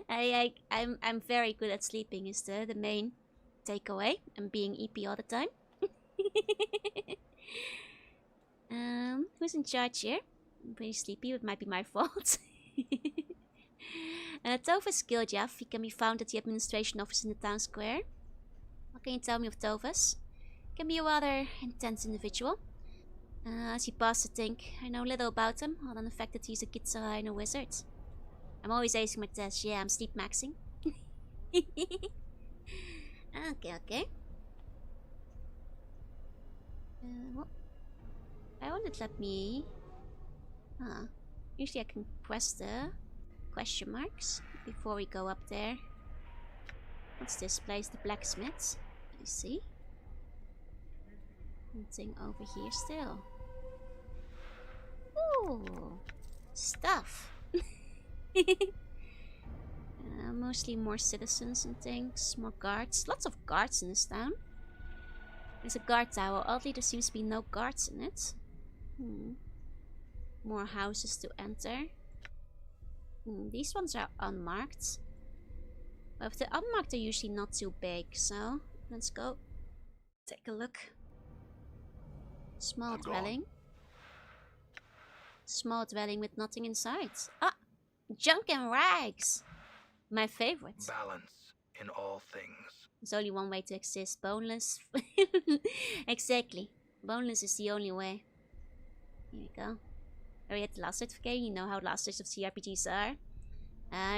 I'm very good at sleeping is the main takeaway, and being EP all the time. Who's in charge here? I'm pretty sleepy, it might be my fault. Tova's Giljav. He can be found at the administration office in the town square. What can you tell me of Tova's? Can be a rather intense individual. As he passed to think, I know little about him, other than the fact that he's a Kitsara and a wizard. I'm always acing my tests. Yeah, I'm sleep maxing. Okay. What? I won't let me... Usually I can press the question marks before we go up there. What's this place? The blacksmith. I see. Something over here still. Ooh, stuff. Mostly more citizens and things, more guards. Lots of guards in this town. There's a guard tower. Oddly, there seems to be no guards in it. More houses to enter. These ones are unmarked. Well, if they're unmarked, they're usually not too big. So let's go take a look. Small dwelling. Small dwelling with nothing inside. Ah! Junk and rags! My favorite. Balance in all things. There's only one way to exist. Boneless. Exactly. Boneless is the only way. Here we go. Are we at the last certificate? You know how last days of CRPGs are.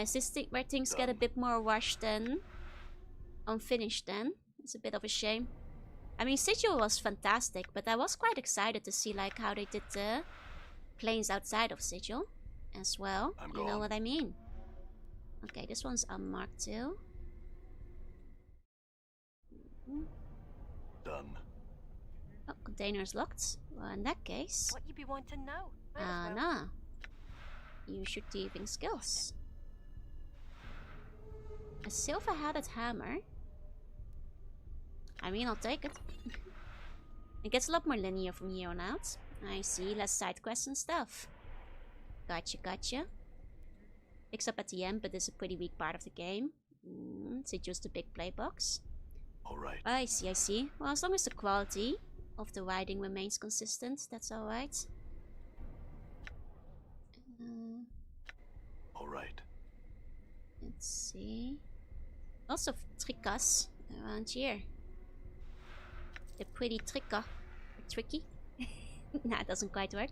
Is this where things get a bit more rushed than unfinished then? It's a bit of a shame. I mean, Sigil was fantastic, but I was quite excited to see like how they did the planes outside of Sigil as well. You know what I mean? Okay, this one's unmarked too. Done. Oh, container's locked. Well, in that case... What you be wanting to know? Nah. Use your thieving skills. A silver-headed hammer. I mean, I'll take it. It gets a lot more linear from here on out. I see, less side quests and stuff. Gotcha, gotcha. Picks up at the end, but is a pretty weak part of the game. Is it just a big play box? Alright. I see, I see. Well, as long as the quality of the writing remains consistent, that's alright. Alright. Let's see. Lots of trickas around here. They're pretty tricky. Nah, it doesn't quite work.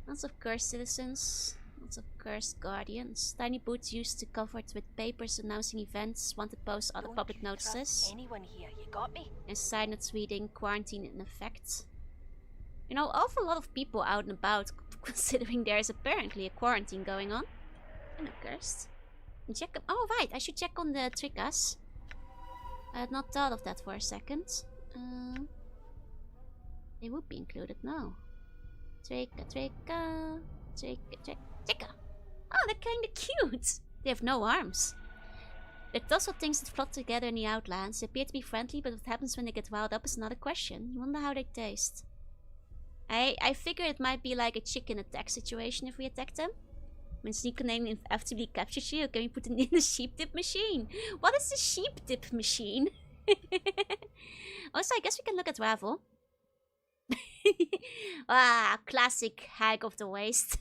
Lots of cursed citizens. Lots of cursed guardians. Tiny boots used to covered with papers announcing events, want to post other Don't public you trust notices. anyone here, you got me? And sign notes reading quarantine in effect. You know, awful lot of people out and about, considering there is apparently a quarantine going on. And of course. And check. Oh right, I should check on the trickas. I had not thought of that for a second. They would be included now. Tricka. Oh, they're kinda cute. They have no arms. They're docile things that flock together in the Outlands. They appear to be friendly, but what happens when they get riled up is another question. You wonder how they taste. I figure it might be like a chicken attack situation if we attack them. When Sneakoname inevitably captures you, can we put it in the sheep dip machine? What is the sheep dip machine? Also, I guess we can look at Ravel. Ah, classic hag of the waste.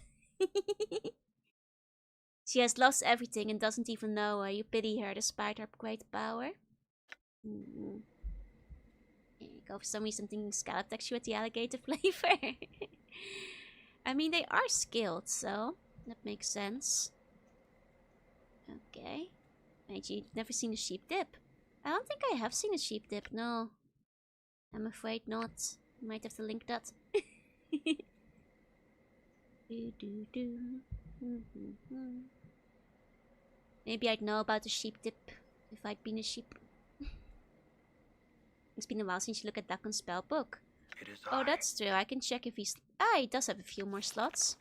She has lost everything and doesn't even know her. You pity her despite her great power. Here you go. For some reason, I'm thinking scallop texture with the alligator flavor. I mean, they are skilled, so that makes sense. Okay. Wait, you've never seen a sheep dip? I don't think I have seen a sheep dip, no. I'm afraid not. Might have to link that. Maybe I'd know about the sheep dip if I'd been a sheep. It's been a while since you looked at Dakon's spellbook. Oh, that's true. I can check if he's... Ah, he does have a few more slots.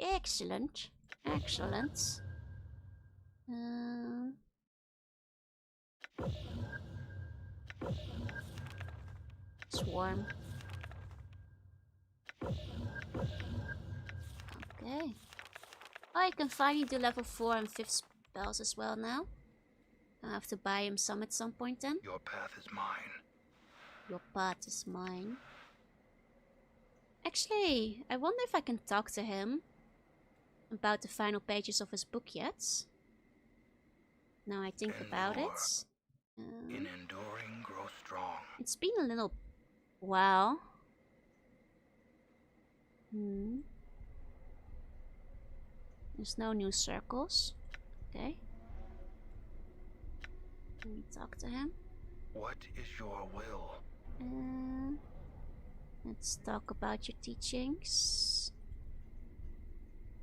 Excellent. Excellent. Swarm. Okay. Oh, I can finally do level 4 and 5th spells as well now. I have to buy him some at some point then. Your path is mine. Your path is mine. Actually, I wonder if I can talk to him about the final pages of his book yet. Now I think about it. In enduring, grow strong. It's been a little while. There's no new circles. Okay. Let me talk to him. What is your will? Let's talk about your teachings.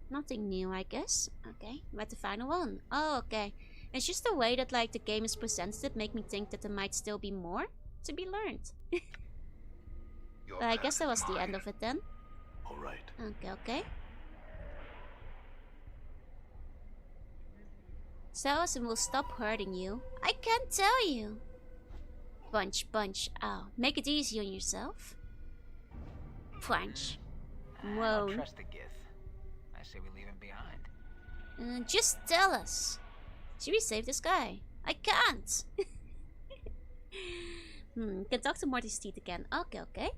Nothing new, I guess. Okay, but the final one. Oh, okay. It's just the way that like the game is presented that make me think that there might still be more to be learned. But I guess that was the end of it then. Alright. Okay, okay. Salazar will stop hurting you. I can't tell you. Punch, punch. Ow. Make it easy on yourself. Punch. I Whoa. don't trust the Gith. I say we leave him behind. Just tell us. Should we save this guy? I can't. Can talk to Morty's teeth again. Okay, okay.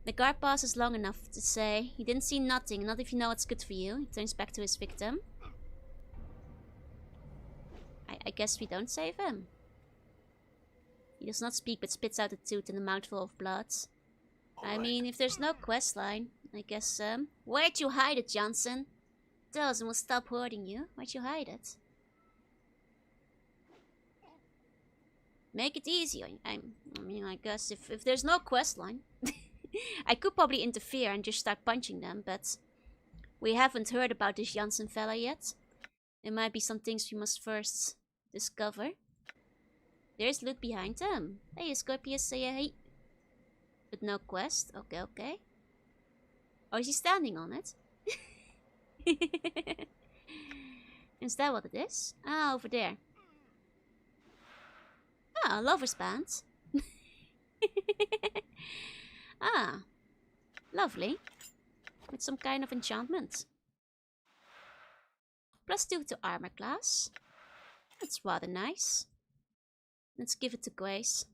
The guard passes long enough to say, he didn't see nothing, not if you know what's good for you. He turns back to his victim. I guess we don't save him. He does not speak but spits out a tooth and a mouthful of blood. I mean, if there's no quest line, I guess, where'd you hide it, Johnson? Tell us and we'll stop hurting you. Where'd you hide it? Make it easy. I mean, I guess if there's no quest line, I could probably interfere and just start punching them, but we haven't heard about this Janssen fella yet. There might be some things we must first discover. There's loot behind them. Hey, Scorpius, say hey. But no quest. Okay, okay. Oh, is he standing on it? Is that what it is? Ah, over there. Ah, lover's band. Ah. Lovely. With some kind of enchantment. +2 to armor class. That's rather nice. Let's give it to Grace.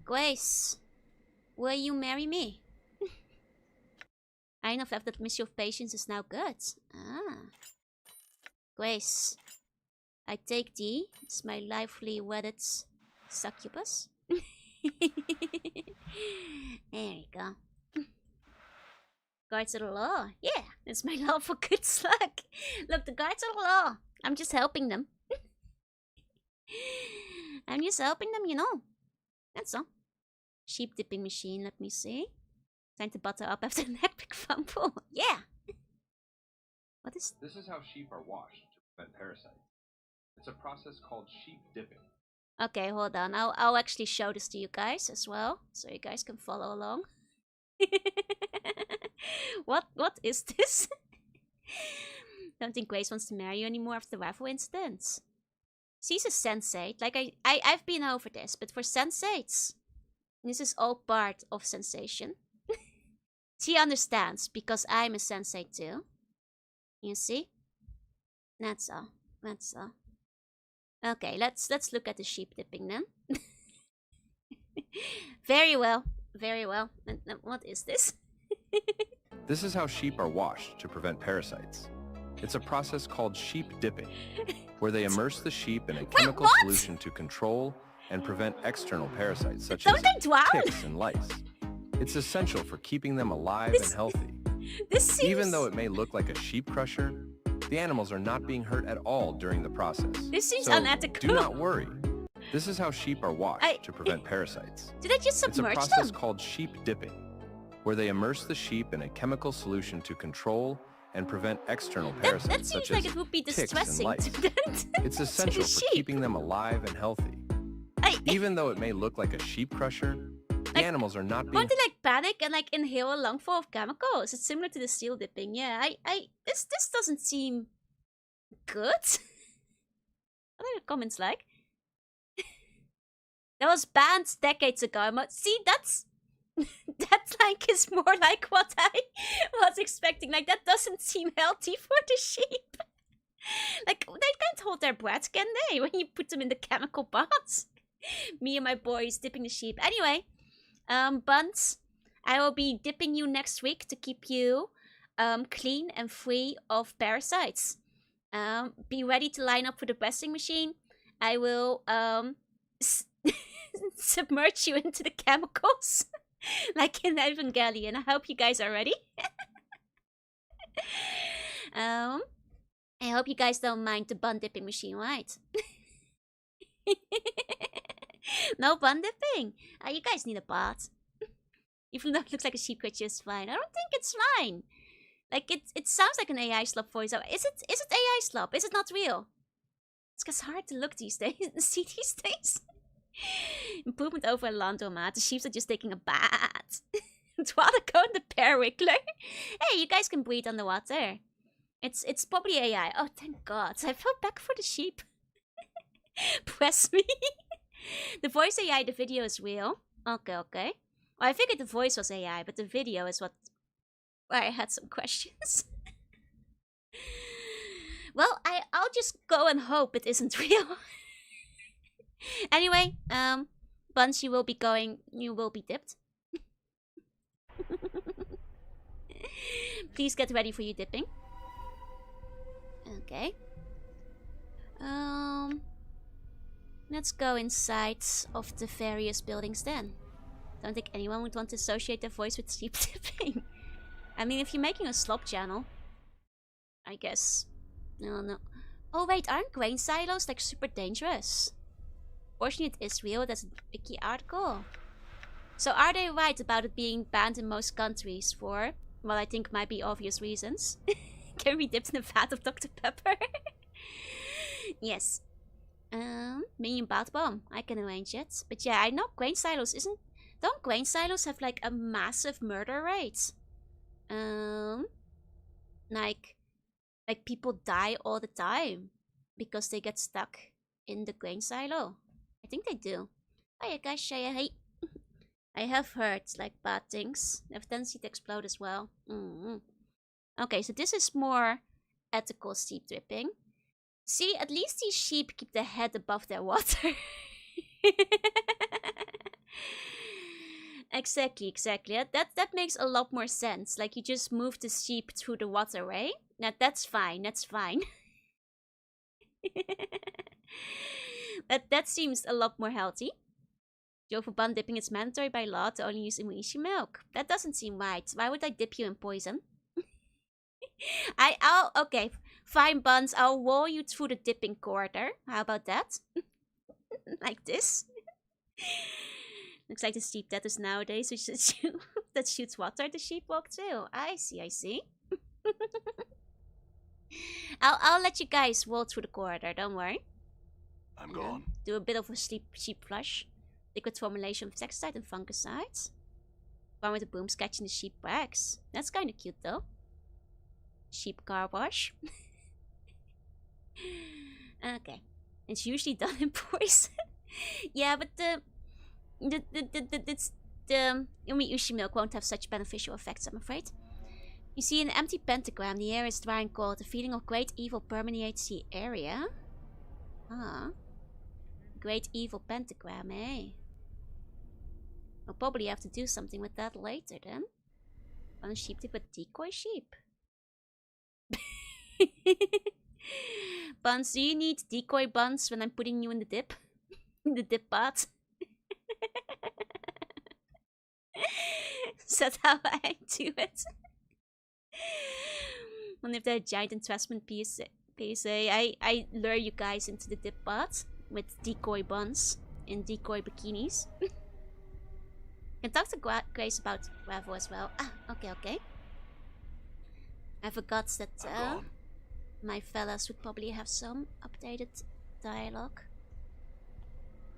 Grace, will you marry me? I know that Mystery of Patience is now good. Ah. Grace, I take thee as my lively wedded succubus. There you go. Guards of the law. Yeah, it's my lawful good slug. Look, the guards of the law. I'm just helping them. I'm just helping them, you know. That's all. Sheep dipping machine, let me see. Time to butter up after an epic fumble. Yeah. What is... This is how sheep are washed to prevent parasites. It's a process called sheep dipping. Okay, hold on. I'll actually show this to you guys as well, so you guys can follow along. What is this? Don't think Grace wants to marry you anymore after the rifle incident. She's a sensate. Like I've been over this, but for sensates, this is all part of sensation. She understands because I'm a sensate too. You see? That's all. That's all. Okay, let's look at the sheep dipping then. Very well. Very well. And what is this? This is how sheep are washed to prevent parasites. It's a process called sheep dipping, where they immerse the sheep in a chemical solution to control and prevent external parasites such as ticks and lice. It's essential for keeping them alive and healthy. Even though it may look like a sheep crusher, the animals are not being hurt at all during the process. This seems so unethical. Do not worry. This is how sheep are washed to prevent parasites. Did I just submerge It's a process them? called sheep dipping, where they immerse the sheep in a chemical solution to control and prevent external parasites that seems such like as it would be ticks and distressing lice. to them. It's essential for keeping them alive and healthy. Even though it may look like a sheep crusher, the animals are not being... Won't they like panic and like inhale a lungful of chemicals? It's similar to the seal dipping. Yeah, this doesn't seem good. What are the comments like? That was banned decades ago. See, that's like is more like what I was expecting. Like that doesn't seem healthy for the sheep. Like they can't hold their breath, can they? When you put them in the chemical baths. Me and my boys dipping the sheep. Anyway, Buns, I will be dipping you next week to keep you clean and free of parasites. Be ready to line up for the pressing machine. I will submerge you into the chemicals like in Evangelion. I hope you guys are ready. I hope you guys don't mind the bun dipping machine, right? No bun dipping. You guys need a bath. Even though it looks like a sheep creature is fine. I don't think it's fine. Like it sounds like an AI slop voice. Is it AI slop? Is it not real? It's hard to look these days. See these days. Improvement over a laundromat. The sheep are just taking a bath. I'd rather go in the periwinkler. Hey, you guys can breathe underwater. It's probably AI. Oh, thank God. I felt back for the sheep. Press me. The voice AI, the video is real. Okay. Well, I figured the voice was AI, but the video is where I had some questions. Well, I'll just go and hope it isn't real. Anyway, Buns, you will be dipped. Please get ready for your dipping. Okay. Let's go inside of the various buildings then. Don't think anyone would want to associate their voice with sheep dipping. I mean, if you're making a slop channel, I guess. No. Oh wait, aren't grain silos like super dangerous? Fortunately, it is real. That's a wiki article. So are they right about it being banned in most countries for, well, I think might be obvious reasons? Can we dip in a vat of Dr. Pepper? Yes. Minion bath bomb. I can arrange it. But yeah, I know grain silos don't grain silos have like a massive murder rate? Like people die all the time because they get stuck in the grain silo. I think they do. Oh yeah, guys, say hey. I have heard like bad things. They have a tendency to explode as well. Okay, so this is more ethical sheep dripping. See, at least these sheep keep their head above their water. Exactly. That makes a lot more sense. Like you just move the sheep through the waterway. Now that's fine. That's fine. that seems a lot more healthy. Joe, for bun dipping, it's mandatory by law to only use Imuishi milk. That doesn't seem right. Why would I dip you in poison? Okay, fine buns. I'll wall you through the dipping corridor. How about that? Like this. Looks like the sheep that is nowadays, which is that shoots water. The sheep walk too. I see. I'll let you guys wall through the corridor. Don't worry. I'm gone. Do a bit of a sheep flush. Liquid formulation of insecticide and fungicides. One with a broom catching the sheep wax. That's kind of cute though. Sheep car wash. Okay. It's usually done in poison. Yeah, but the Umiushi milk won't have such beneficial effects, I'm afraid. You see an empty pentagram, the air is dry and cold. The feeling of great evil permeates the area. Ah. Great evil pentagram, eh? I'll probably have to do something with that later then. On a sheep tip with decoy sheep. Buns, do you need decoy buns when I'm putting you in the dip? In the dip pot? Is that how I do it? Wonder if they're giant investment PSA. I lure you guys into the dip pot with decoy buns and decoy bikinis. Can talk to Grace about gravel as well. Ah, okay. I forgot that my fellas would probably have some updated dialogue.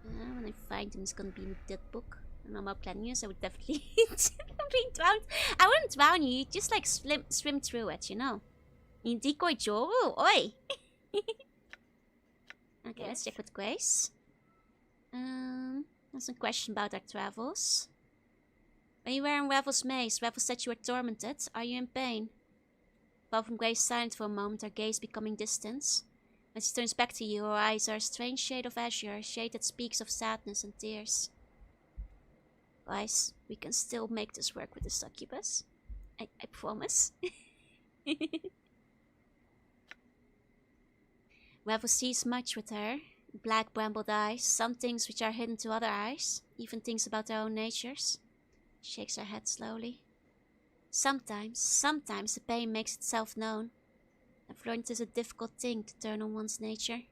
When I find him, it's gonna be in that book. I know about Planius, I would definitely be drowned. I wouldn't drown you, you'd just like swim through it, you know. You decoy Joru, oi! Okay, let's check with Grace. There's some question about our travels. When you were in Ravel's maze, Ravel said you were tormented. Are you in pain? Far from Grace silent for a moment, her gaze becoming distant. When she turns back to you, her eyes are a strange shade of azure, a shade that speaks of sadness and tears. Guys, we can still make this work with the succubus. I promise. Ravel sees much with her. Black brambled eyes, some things which are hidden to other eyes, even things about their own natures. She shakes her head slowly. Sometimes the pain makes itself known. I've learned it is a difficult thing to turn on one's nature.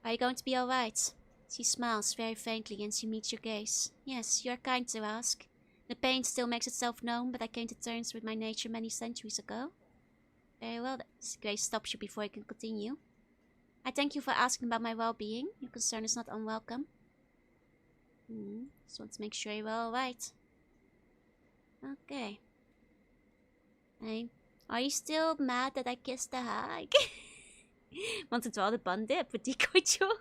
Are you going to be alright? She smiles very faintly and she meets your gaze. Yes, you're kind to ask. The pain still makes itself known, but I came to terms with my nature many centuries ago. Very well, Grace stops you before you can continue. I thank you for asking about my well-being. Your concern is not unwelcome. Just want to make sure you're alright. Okay. Hey, are you still mad that I kissed the hag? Want to draw the bun dip with decoy Joe?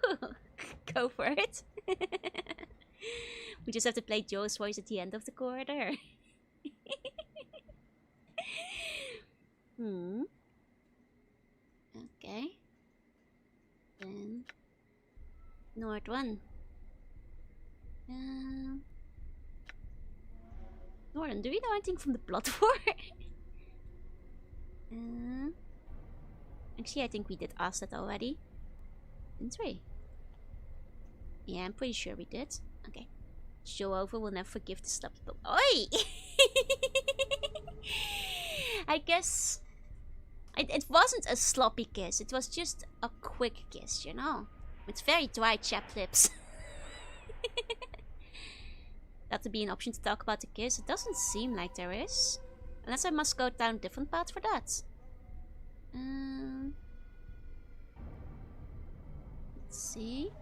Go for it. We just have to play Joe's voice at the end of the corridor. Okay. Then North one. Northern, do we know anything from the Blood War? Actually, I think we did ask that already. Didn't we? Yeah, I'm pretty sure we did. Okay. Show over will never forgive the sloppy book. Oi! I guess it wasn't a sloppy kiss. It was just a quick kiss, you know? With very dry chapped lips. That to be an option to talk about the kiss? It doesn't seem like there is. Unless I must go down a different path for that. Let's see.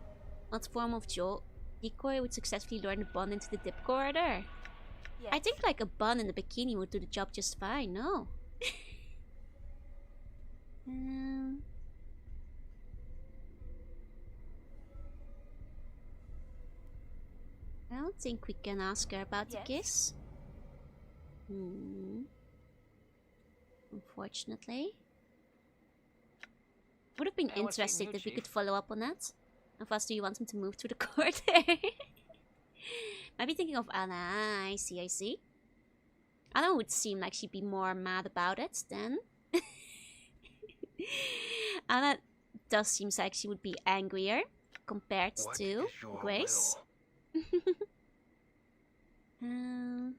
What form of decoy would successfully lure the bun into the dip corridor? Yes. I think like a bun in a bikini would do the job just fine, no? I don't think we can ask her about the Yes? kiss. Unfortunately. Would have been Hey, what's eating interesting you, if we Chief? could follow up on that. How fast do you want him to move to the court? Might be thinking of Anna. I see, I see. Anna would seem like she'd be more mad about it than... Anna does seem like she would be angrier compared What to is your Grace. will?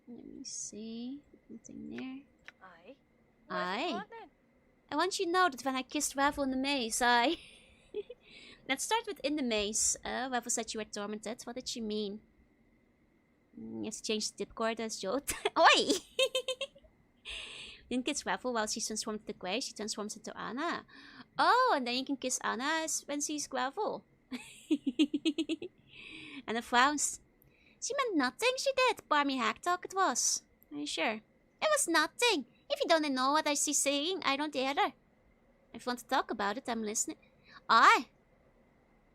Let me see. Nothing there. Aye. Aye. What then? I want you to know that when I kissed Ravel in the maze, I... Let's start with in the maze. Ravel said you were tormented. What did she mean? You have to change the dipcord as Jot. Oi! Didn't kiss Ravel while she's transformed into Grey. She transforms into Anna. Oh, and then you can kiss Anna when she's Gravel. And the frowns. She meant nothing, she did. Barmy hack talk it was. Are you sure? It was nothing. If you don't know what I see saying, I don't either. If you want to talk about it, I'm listening. Aye.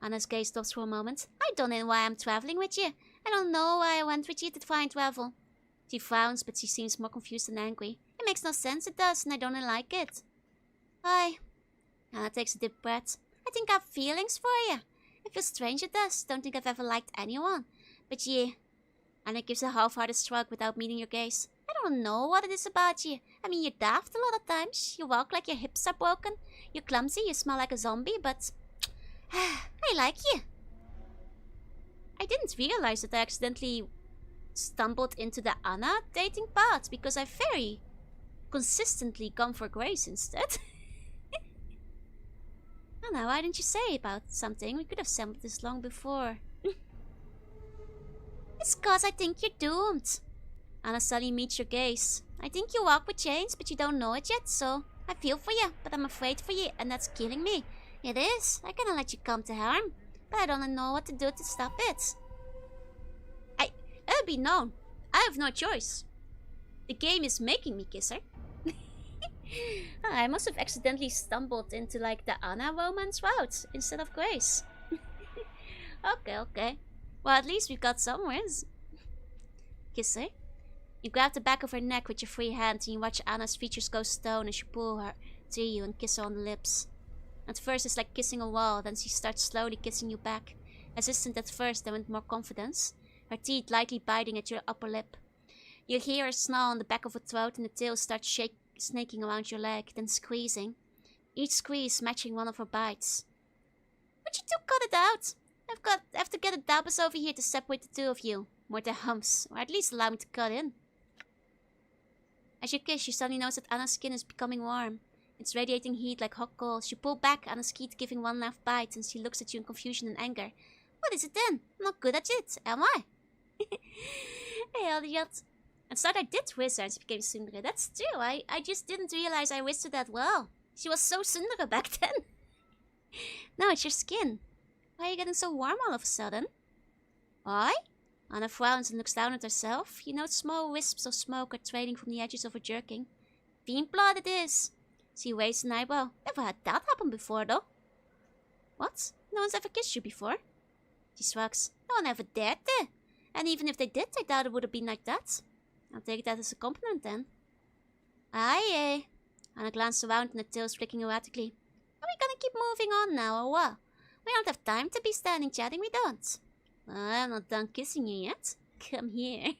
Anna's gaze stops for a moment. I don't know why I'm traveling with you. I don't know why I went with you to find Ravel. She frowns, but she seems more confused than angry. It makes no sense, it does, and I don't like it. Aye. Anna takes a deep breath. I think I have feelings for you. It feels strange, it does. Don't think I've ever liked anyone. But yeah. Anna gives a half-hearted shrug without meeting your gaze. I don't know what it is about you. I mean, you're daft a lot of times. You walk like your hips are broken. You're clumsy, you smell like a zombie, but... I like you. I didn't realize that I accidentally stumbled into the Anna dating part, because I very consistently gone for Grace instead. Anna, why didn't you say about something? We could have said this long before. It's cause I think you're doomed. Anna suddenly meets your gaze. I think you walk with chains, but you don't know it yet, so I feel for you, but I'm afraid for you, and that's killing me. It is. I cannot let you come to harm, but I don't know what to do to stop it. It'll be known. I have no choice. The game is making me kiss her. I must have accidentally stumbled into like the Anna romance route instead of Grace. Okay. Well, at least we've got somewhere. Kiss her. You grab the back of her neck with your free hand and you watch Anna's features go stone as you pull her to you and kiss her on the lips. At first it's like kissing a wall, then she starts slowly kissing you back. Hesitant at first, then with more confidence. Her teeth lightly biting at your upper lip. You hear her snarl on the back of her throat and the tail starts snaking around your leg, then squeezing. Each squeeze matching one of her bites. Would you two cut it out? I have to get a dabbers over here to separate the two of you. More than humps, or at least allow me to cut in. As you kiss, you suddenly notice that Anna's skin is becoming warm. It's radiating heat like hot coals. You pull back, Anna's teeth giving one last bite, and she looks at you in confusion and anger. What is it then? I'm not good at it, am I? Hey, idiot. And so I did whiz her and she became Sundere. That's true. I just didn't realize I whizzed her that well. She was so Sundere back then. No, it's your skin. Why are you getting so warm all of a sudden? Why? Anna frowns and looks down at herself. You note small wisps of smoke are trailing from the edges of her jerkin. Fiend blood it is. She raises an eyebrow. Never had that happen before, though. What? No one's ever kissed you before? She shrugs. No one ever dared to. And even if they did, I doubt it would have been like that. I'll take that as a compliment then. Aye. Anna glanced around and her tail's flicking erratically. Are we gonna keep moving on now, or what? We don't have time to be standing chatting, we don't. I'm not done kissing you yet. Come here.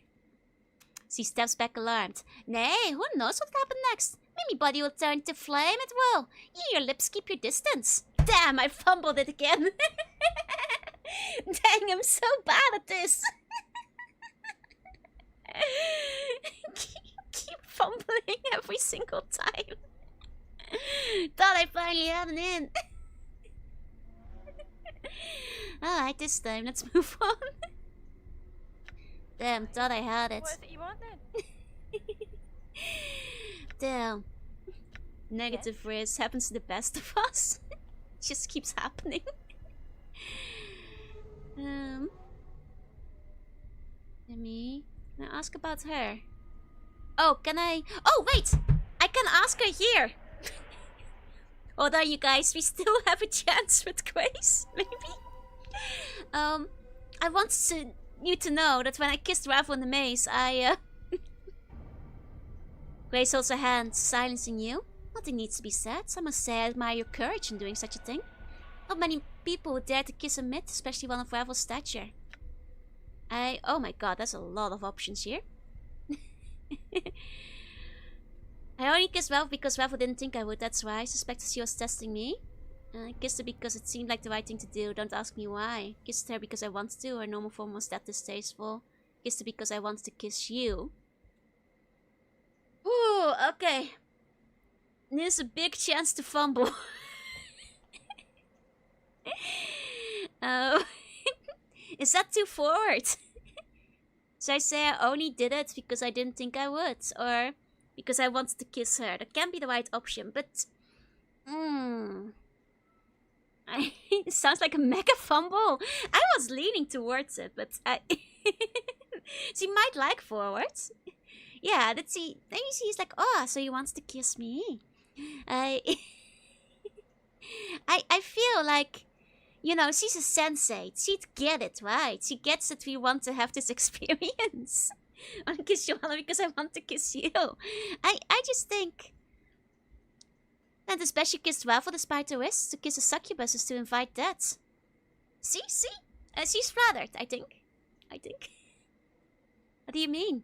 She steps back alarmed. Nay, who knows what will happen next? Maybe body will turn to flame, it will. You, your lips keep your distance. Damn, I fumbled it again. Dang, I'm so bad at this. keep fumbling every single time. Thought I finally had an in. Alright, this time, let's move on. Damn, thought I had it. What is it you want then? Damn. Negative risk happens to the best of us. Just keeps happening. Can I ask about her? Oh, can I? Oh, wait! I can ask her here! Hold on, you guys. We still have a chance with Grace, maybe? I want you to know that when I kissed Ravel in the maze, I Grace holds her hand, silencing you. Nothing needs to be said. I must say I admire your courage in doing such a thing. Not many people would dare to kiss a myth, especially one of Ravel's stature. Oh my god, there's a lot of options here. I only kissed Ravel because Ravel didn't think I would, that's why. I suspected she was testing me. I kissed her because it seemed like the right thing to do. Don't ask me why. Kissed her because I wanted to. Her normal form was that distasteful. Kissed her because I wanted to kiss you. Ooh, okay. There's a big chance to fumble. Is that too forward? So I say I only did it because I didn't think I would, or because I wanted to kiss her. That can be the right option, but it sounds like a mega fumble. I was leaning towards it, but she might like forwards. Yeah, that's he. Then he's like, oh, so he wants to kiss me. I feel like, you know, she's a sensei. She'd get it, right? She gets that we want to have this experience. I want to kiss Joanna because I want to kiss you. I just think, and especially kissed Ravel despite the risk. To kiss a succubus is to invite death. See? She's flattered, I think. What do you mean?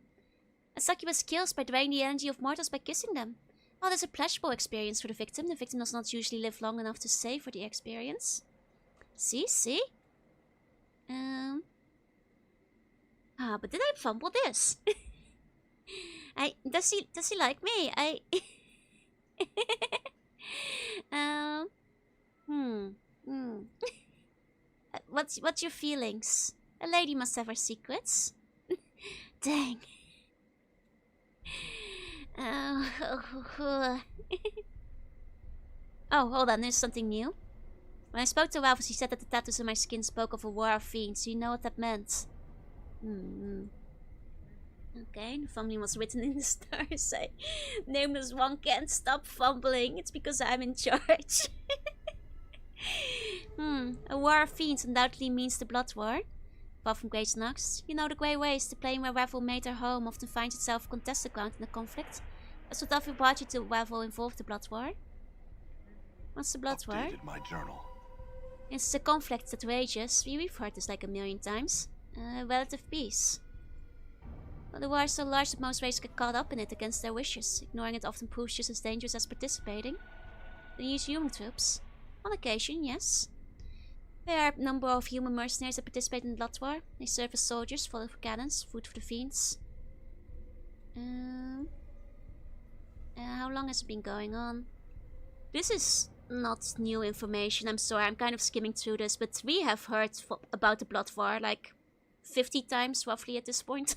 A succubus kills by draining the energy of mortals by kissing them. Well, there's a pleasurable experience for the victim. The victim does not usually live long enough to savor the experience. See? But did I fumble this? Does he like me? What's your feelings? A lady must have her secrets. Dang. Oh, hold on, there's something new. When I spoke to Ravel, she said that the tattoos on my skin spoke of a war of fiends. Do you know what that meant? Okay, the family was written in the stars. Nameless one can't stop fumbling. It's because I'm in charge. A war of fiends undoubtedly means the Blood War. Far from Grey Snugs. You know the Grey Waste, the plane where Ravel made her home, often finds itself a contested ground in the conflict. That's what often brought you to Ravel involved the Blood War. What's the Blood War? My journal. It's a conflict that rages. We've heard this like a million times. Relative peace. Well, the war is so large that most races get caught up in it against their wishes. Ignoring it often proves just as dangerous as participating. They use human troops. On occasion, yes. There are a number of human mercenaries that participate in the Blood War. They serve as soldiers, fodder for cannons, food for the fiends. How long has it been going on? This is not new information, I'm sorry, I'm kind of skimming through this, but we have heard about the Blood War like 50 times roughly at this point.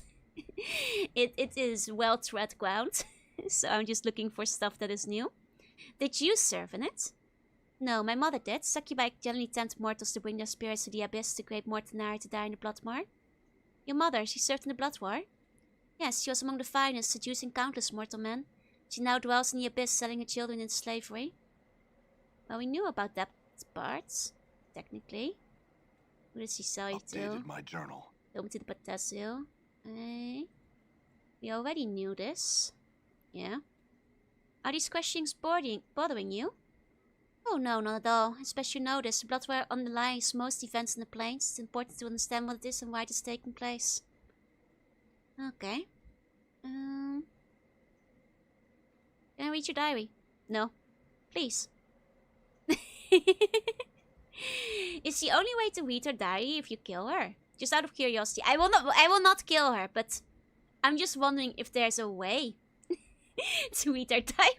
It is well-tread ground, so I'm just looking for stuff that is new. Did you serve in it? No, my mother did. Succubi generally tempt mortals to bring their spirits to the abyss to create mortinari to die in the Blood War. Your mother, she served in the Blood War? Yes, she was among the finest, seducing countless mortal men. She now dwells in the abyss, selling her children into slavery. Well, we knew about that part, technically. Who did she sell you to? Updated my journal. Home to the Patasil. We already knew this. Yeah. Are these questions bothering you? Oh no, not at all. Especially you know this. The Blood War underlies most events in the plains. It's important to understand what it is and why it is taking place. Okay. Can I read your diary? No. Please. Is the only way to read her diary if you kill her? Just out of curiosity. I will not kill her, but I'm just wondering if there's a way to read her diary.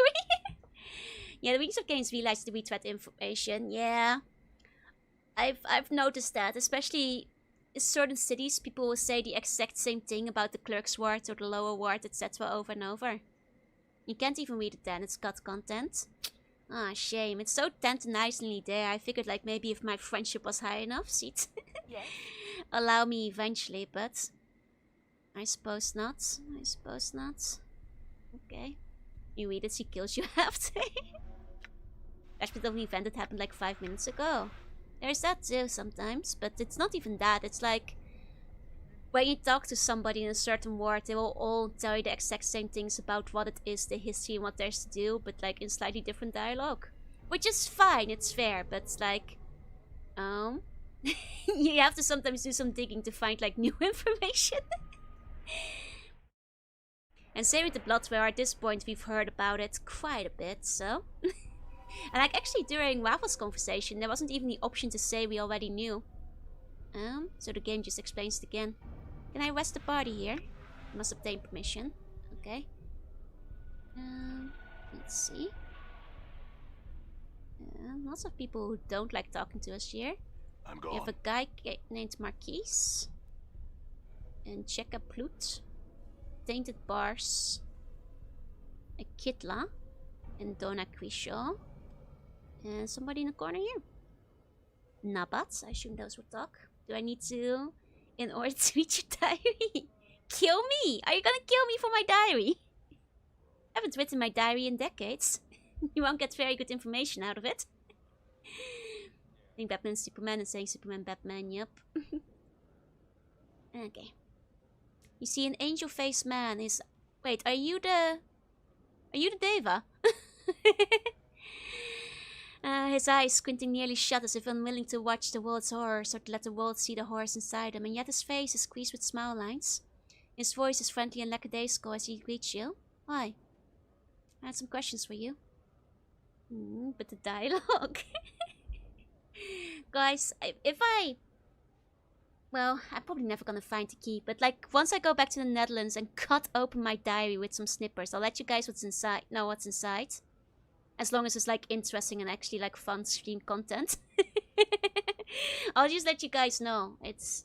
Yeah, the Wings of Games realized to retweet information. Yeah. I've noticed that, especially in certain cities, people will say the exact same thing about the clerk's ward or the lower ward, etc. over and over. You can't even read it then, it's got content. Ah, shame. It's so tantalizingly there. I figured like maybe if my friendship was high enough, she'd allow me eventually, but I suppose not. Okay. You read it, she kills you after. Flashback of an event that happened like 5 minutes ago. There's that too sometimes, but it's not even that. It's like when you talk to somebody in a certain ward, they will all tell you the exact same things about what it is, the history, and what there's to do, but like in slightly different dialogue. Which is fine, it's fair, but it's like, you have to sometimes do some digging to find like new information. And same with the Bloodware, at this point we've heard about it quite a bit, so. And like actually during Waffle's conversation, there wasn't even the option to say we already knew. So the game just explains it again. Can I arrest the party here? I must obtain permission. Okay. Let's see. Lots of people who don't like talking to us here. I'm We gone. have a guy named Marquise. And Cheka Plut. Tainted Bars. A Kitla. And Donna Quisho. And somebody in the corner here. Nabat. I assume those would talk. Do I need to... in order to read your diary? Kill me! Are you gonna kill me for my diary? I haven't written my diary in decades. You won't get very good information out of it. Saying Batman, Superman, and saying Superman, Batman, yep. Okay. You see an angel-faced man is... Wait, are you the Deva? His eyes squinting nearly shut as if unwilling to watch the world's horrors or to let the world see the horrors inside him, and yet his face is squeezed with smile lines. His voice is friendly and lackadaisical as he greets you. Why? I had some questions for you. But the dialogue... Guys, well, I'm probably never gonna find the key, but like, once I go back to the Netherlands and cut open my diary with some snippers, I'll let you guys know what's inside. As long as it's like interesting and actually like fun stream content. I'll just let you guys know. It's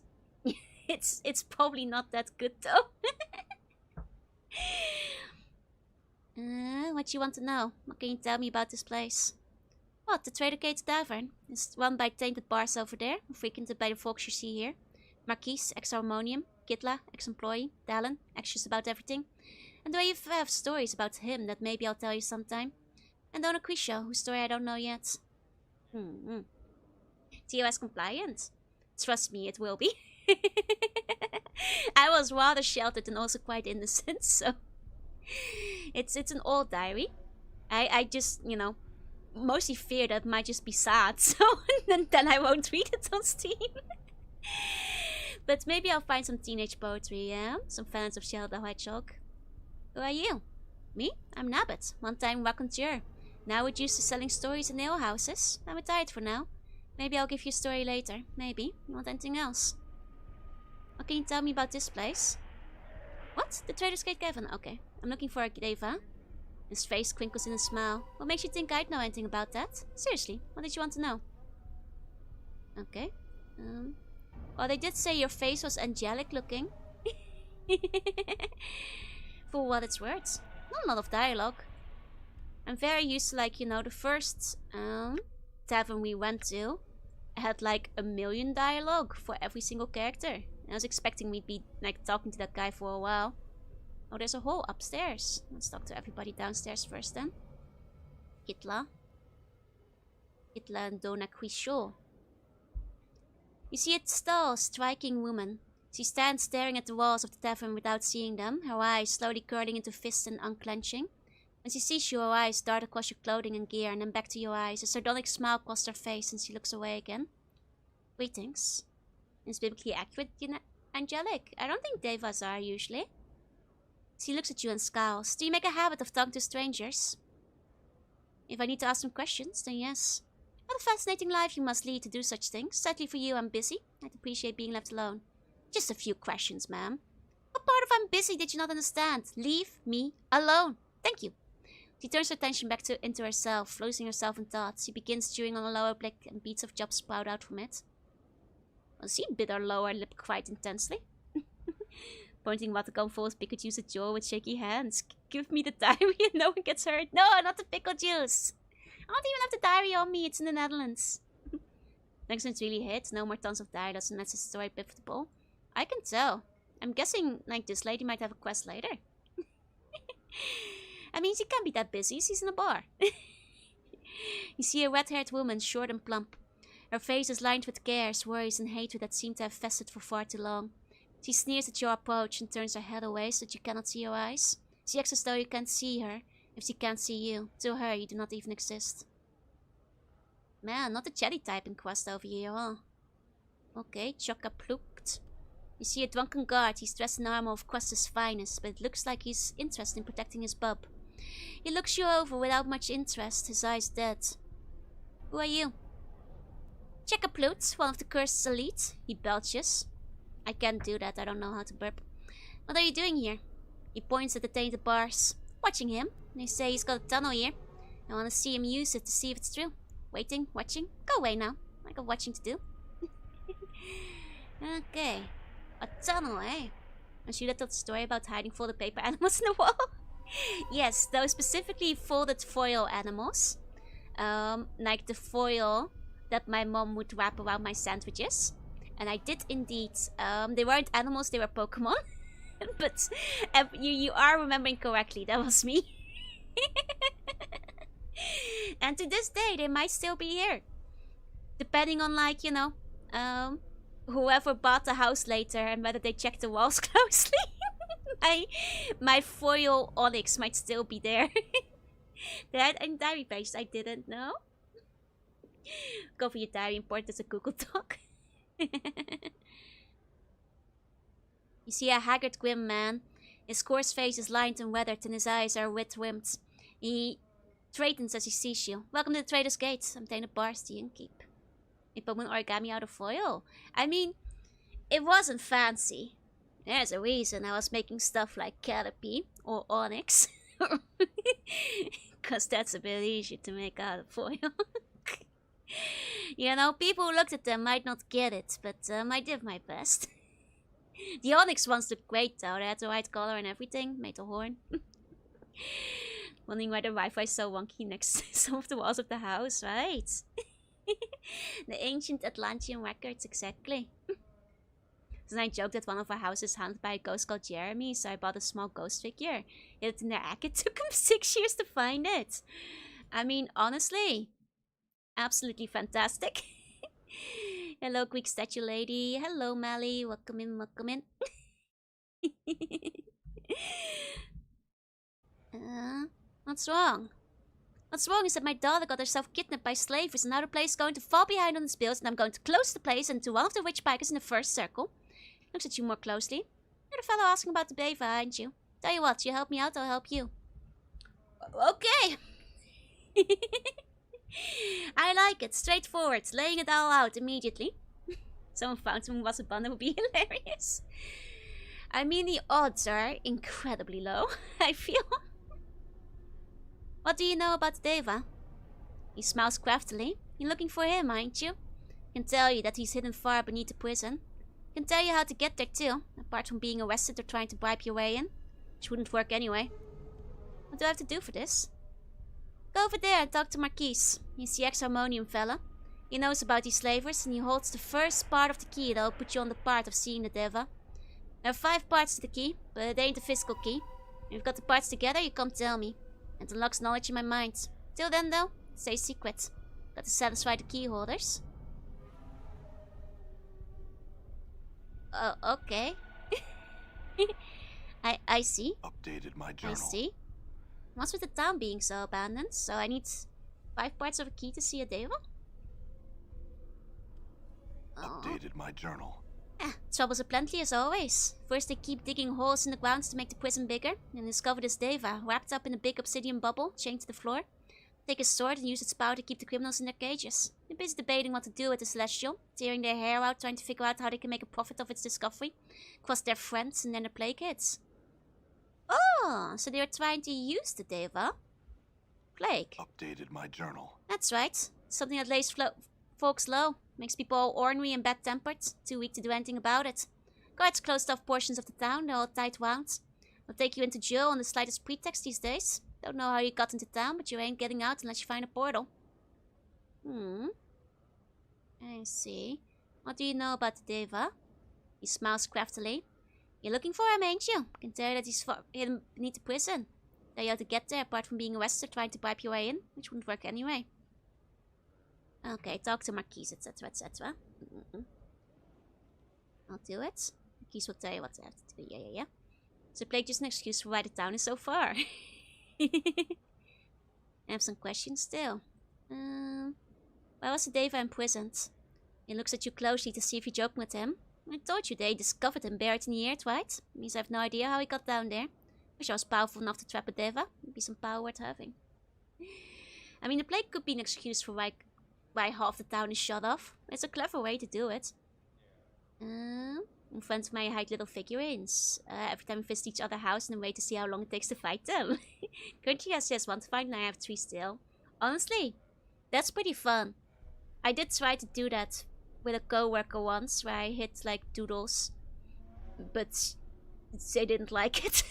probably not that good though. What you want to know? What can you tell me about this place? What, the Trader Gates Tavern? It's run by tainted bars over there, frequented by the folks you see here. Marquise, ex-harmonium. Kitla, ex-employee. Dallin, anxious about everything. And do you have stories about him that maybe I'll tell you sometime? And Donna Quisho, whose story I don't know yet. TOS compliant? Trust me, it will be. I was rather sheltered and also quite innocent, so... It's an old diary. I just, you know, mostly fear that it might just be sad, so then I won't read it on Steam. But maybe I'll find some teenage poetry, yeah? Some fans of Shell the Hedgehog. Who are you? Me? I'm Nabbit, one-time raconteur. Now we're used to selling stories in ale houses. I'm retired for now. Maybe I'll give you a story later. Maybe. You want anything else? What can you tell me about this place? What? The Trader's Gate Cavern? Okay. I'm looking for a Deva. His face twinkles in a smile. What makes you think I'd know anything about that? Seriously, what did you want to know? Okay. Well, they did say your face was angelic looking. For what it's worth. Not a lot of dialogue. I'm very used to, like, you know, the first tavern we went to had like 1 million dialogue for every single character. And I was expecting we'd be like talking to that guy for a while. Oh, there's a hole upstairs. Let's talk to everybody downstairs first then. Kitla and Donna Quisho. You see a tall, striking woman. She stands staring at the walls of the tavern without seeing them, her eyes slowly curling into fists and unclenching. When she sees you, her eyes dart across your clothing and gear and then back to your eyes, a sardonic smile crosses her face and she looks away again. Greetings. It's biblically accurate, angelic. I don't think devas are usually. She looks at you and scowls. Do you make a habit of talking to strangers? If I need to ask some questions, then yes. What a fascinating life you must lead to do such things. Sadly for you, I'm busy. I'd appreciate being left alone. Just a few questions, ma'am. What part of I'm busy did you not understand? Leave me alone. Thank you. She turns her attention back into herself, losing herself in thought. She begins chewing on a lower lip and beads of jobs sprout out from it. Well, she bit her lower lip quite intensely. Pointing what to come forth, pickle juice at Joe with shaky hands. Give me the diary and no one gets hurt. No, not the pickle juice. I don't even have the diary on me. It's in the Netherlands. Next one's really hit. No more tons of dialogues unless it's story pivotal. I can tell. I'm guessing like this lady might have a quest later. I mean, she can't be that busy. She's in a bar. You see a red-haired woman, short and plump. Her face is lined with cares, worries, and hatred that seem to have festered for far too long. She sneers at your approach and turns her head away so that you cannot see her eyes. She acts as though you can't see her, if she can't see you. To her, you do not even exist. Man, not the chatty type in quest over here, huh? Okay, chock-a-plooked. You see a drunken guard. He's dressed in armor of Quest's finest, but it looks like he's interested in protecting his bub. He looks you over without much interest, his eyes dead. Who are you? Check-a-ploot, one of the Cursed elite. He belches. I can't do that, I don't know how to burp. What are you doing here? He points at the tainted bars. Watching him. They say he's got a tunnel here. I want to see him use it to see if it's true. Waiting, watching. Go away now. I got watching to do. Okay. A tunnel, eh? And you told the story about hiding folded paper animals in the wall? Yes, those specifically folded foil animals. Like the foil that my mom would wrap around my sandwiches. And I did indeed. They weren't animals, they were Pokemon. But you are remembering correctly, that was me. And to this day, they might still be here. Depending on, like, you know, whoever bought the house later and whether they checked the walls closely. my foil onyx might still be there. That and diary pages, I didn't know. Go for your diary, import as a Google Doc. You see a haggard, grim man. His coarse face is lined and weathered, and his eyes are wit-rimmed. He straightens as he sees you. Welcome to the Trader's Gate. I'm taking the bars to Inkeep. You put an origami out of foil. I mean, it wasn't fancy. There's a reason I was making stuff like Caterpie or Onyx. Because that's a bit easier to make out of foil. You know, people who looked at them might not get it, but I did my best. The Onyx ones looked great though. They had the right color and everything. Made a horn. Wondering why the Wi-Fi is so wonky next to some of the walls of the house, right? The ancient Atlantean records, exactly. Then I joked that one of our houses is haunted by a ghost called Jeremy, so I bought a small ghost figure. Hid it in their attic. It took him 6 years to find it. I mean, honestly, absolutely fantastic. Hello, Greek statue lady. Hello, Mally. Welcome in, welcome in. What's wrong? What's wrong is that my daughter got herself kidnapped by slavers and now the place is going to fall behind on its bills and I'm going to close the place into one of the witch bikers in the first circle. Looks at you more closely. You're the fellow asking about the beaver, aren't you? Tell you what, you help me out, I'll help you. Okay. I like it. Straightforward. Laying it all out immediately. Someone found someone was a bun, that would be hilarious. I mean, the odds are incredibly low, I feel. What do you know about Deva? He smiles craftily. You're looking for him, aren't you? Can tell you that he's hidden far beneath the prison. Can tell you how to get there too, apart from being arrested or trying to bribe your way in. Which wouldn't work anyway. What do I have to do for this? Go over there and talk to Marquise. He's the ex-harmonium fella. He knows about these slavers and he holds the first part of the key that'll put you on the path of seeing the Deva. There are 5 parts to the key, but it ain't the physical key. If you've got the parts together, you come tell me. It unlocks knowledge in my mind. Till then though, stay secret. Got to satisfy the key holders. Oh, okay. I see. Updated my journal. I see. What's with the town being so abandoned? So I need 5 parts of a key to see a Deva? Updated my journal. Troubles aplenty as always. First they keep digging holes in the ground to make the prison bigger, and discover this Deva, wrapped up in a big obsidian bubble, chained to the floor. Take his sword and use its power to keep the criminals in their cages. They're busy debating what to do with the Celestial, tearing their hair out, trying to figure out how they can make a profit of its discovery. Cross their friends and then their play kids. Oh, so they are trying to use the Deva? Plague. Updated my journal. That's right. Something that lays folks low. Makes people all ornery and bad-tempered. Too weak to do anything about it. Guards closed off portions of the town. They're all tight wound. They'll take you into jail on the slightest pretext these days. Don't know how you got into town, but you ain't getting out unless you find a portal. I see. What do you know about the Deva? He smiles craftily. You're looking for him, ain't you? Can tell you that he's hidden beneath the prison. Tell you how to get there, apart from being arrested trying to bribe your way in, which wouldn't work anyway. Okay, talk to Marquise, etc, etc. I'll do it. Marquise will tell you what to have to do. Yeah. So play just an excuse for why the town is so far. I have some questions still. Why was Deva imprisoned? He looks at you closely to see if you're joking with him. I told you they discovered him buried in the earth, right? Means I have no idea how he got down there. Wish I was powerful enough to trap a Deva. Would be some power worth having. I mean, the plague could be an excuse for why half the town is shut off. It's a clever way to do it. In front of me I hide little figurines. Every time we visit each other's house and wait to see how long it takes to fight them. Currently has just one to find and I have 3 still. Honestly, that's pretty fun. I did try to do that with a co-worker once where I hit like doodles. But they didn't like it.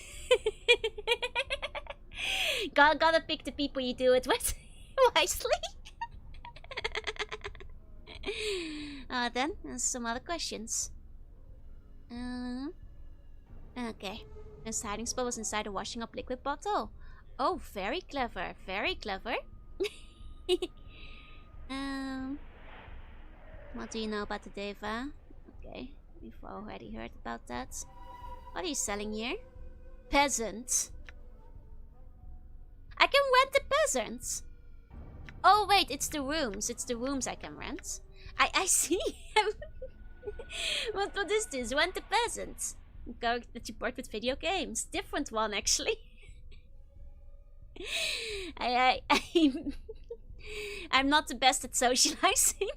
Gotta pick the people you do it with wisely. Then some other questions. Okay. This hiding spot was inside a washing up liquid bottle. Oh, very clever. Very clever. What do you know about the Deva? Okay, we've already heard about that. What are you selling here? Peasant. I can rent the peasants. Oh wait, it's the rooms. It's the rooms I can rent. I see. What is this? Rent the peasants. Character that you bought with video games. Different one actually. I'm not the best at socializing.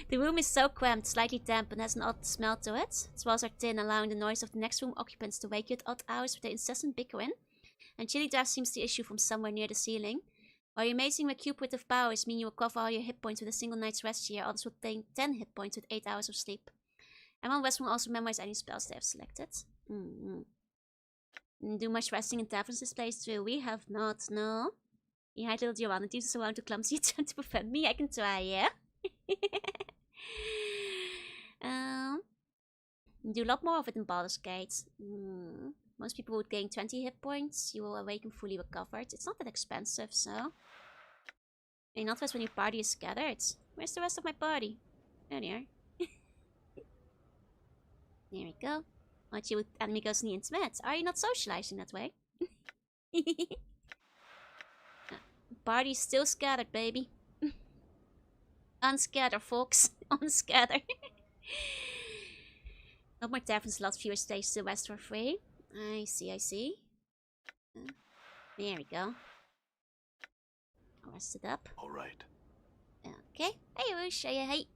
The room is so cramped, slightly damp, and has an odd smell to it. Its walls are thin, allowing the noise of the next room occupants to wake you at odd hours with their incessant bickering. And chilly draft seems to issue from somewhere near the ceiling. While your amazing recuperative powers mean you will cover all your hit points with a single night's rest here, others will gain 10 hit points with 8 hours of sleep. And one rest will also memorize any spells they have selected. Do much resting in taverns this place too? We have not, no. You hide little Jorunna is around too clumsy trying to prevent me. I can try, yeah? Do a lot more of it in Baldur's Gate. Most people would gain 20 hit points. You will awaken fully recovered. It's not that expensive, so... And not just when your party is scattered. Where's the rest of my party? Oh, there. There we go. What you with amigos in the internet? Are you not socializing that way? Party's still scattered, baby. Unscatter, folks. Unscatter. Not more taverns, a lot fewer stays to the west for free. I see. There we go. Rest it up. Alright. Okay. Hey, Roosh. Hey.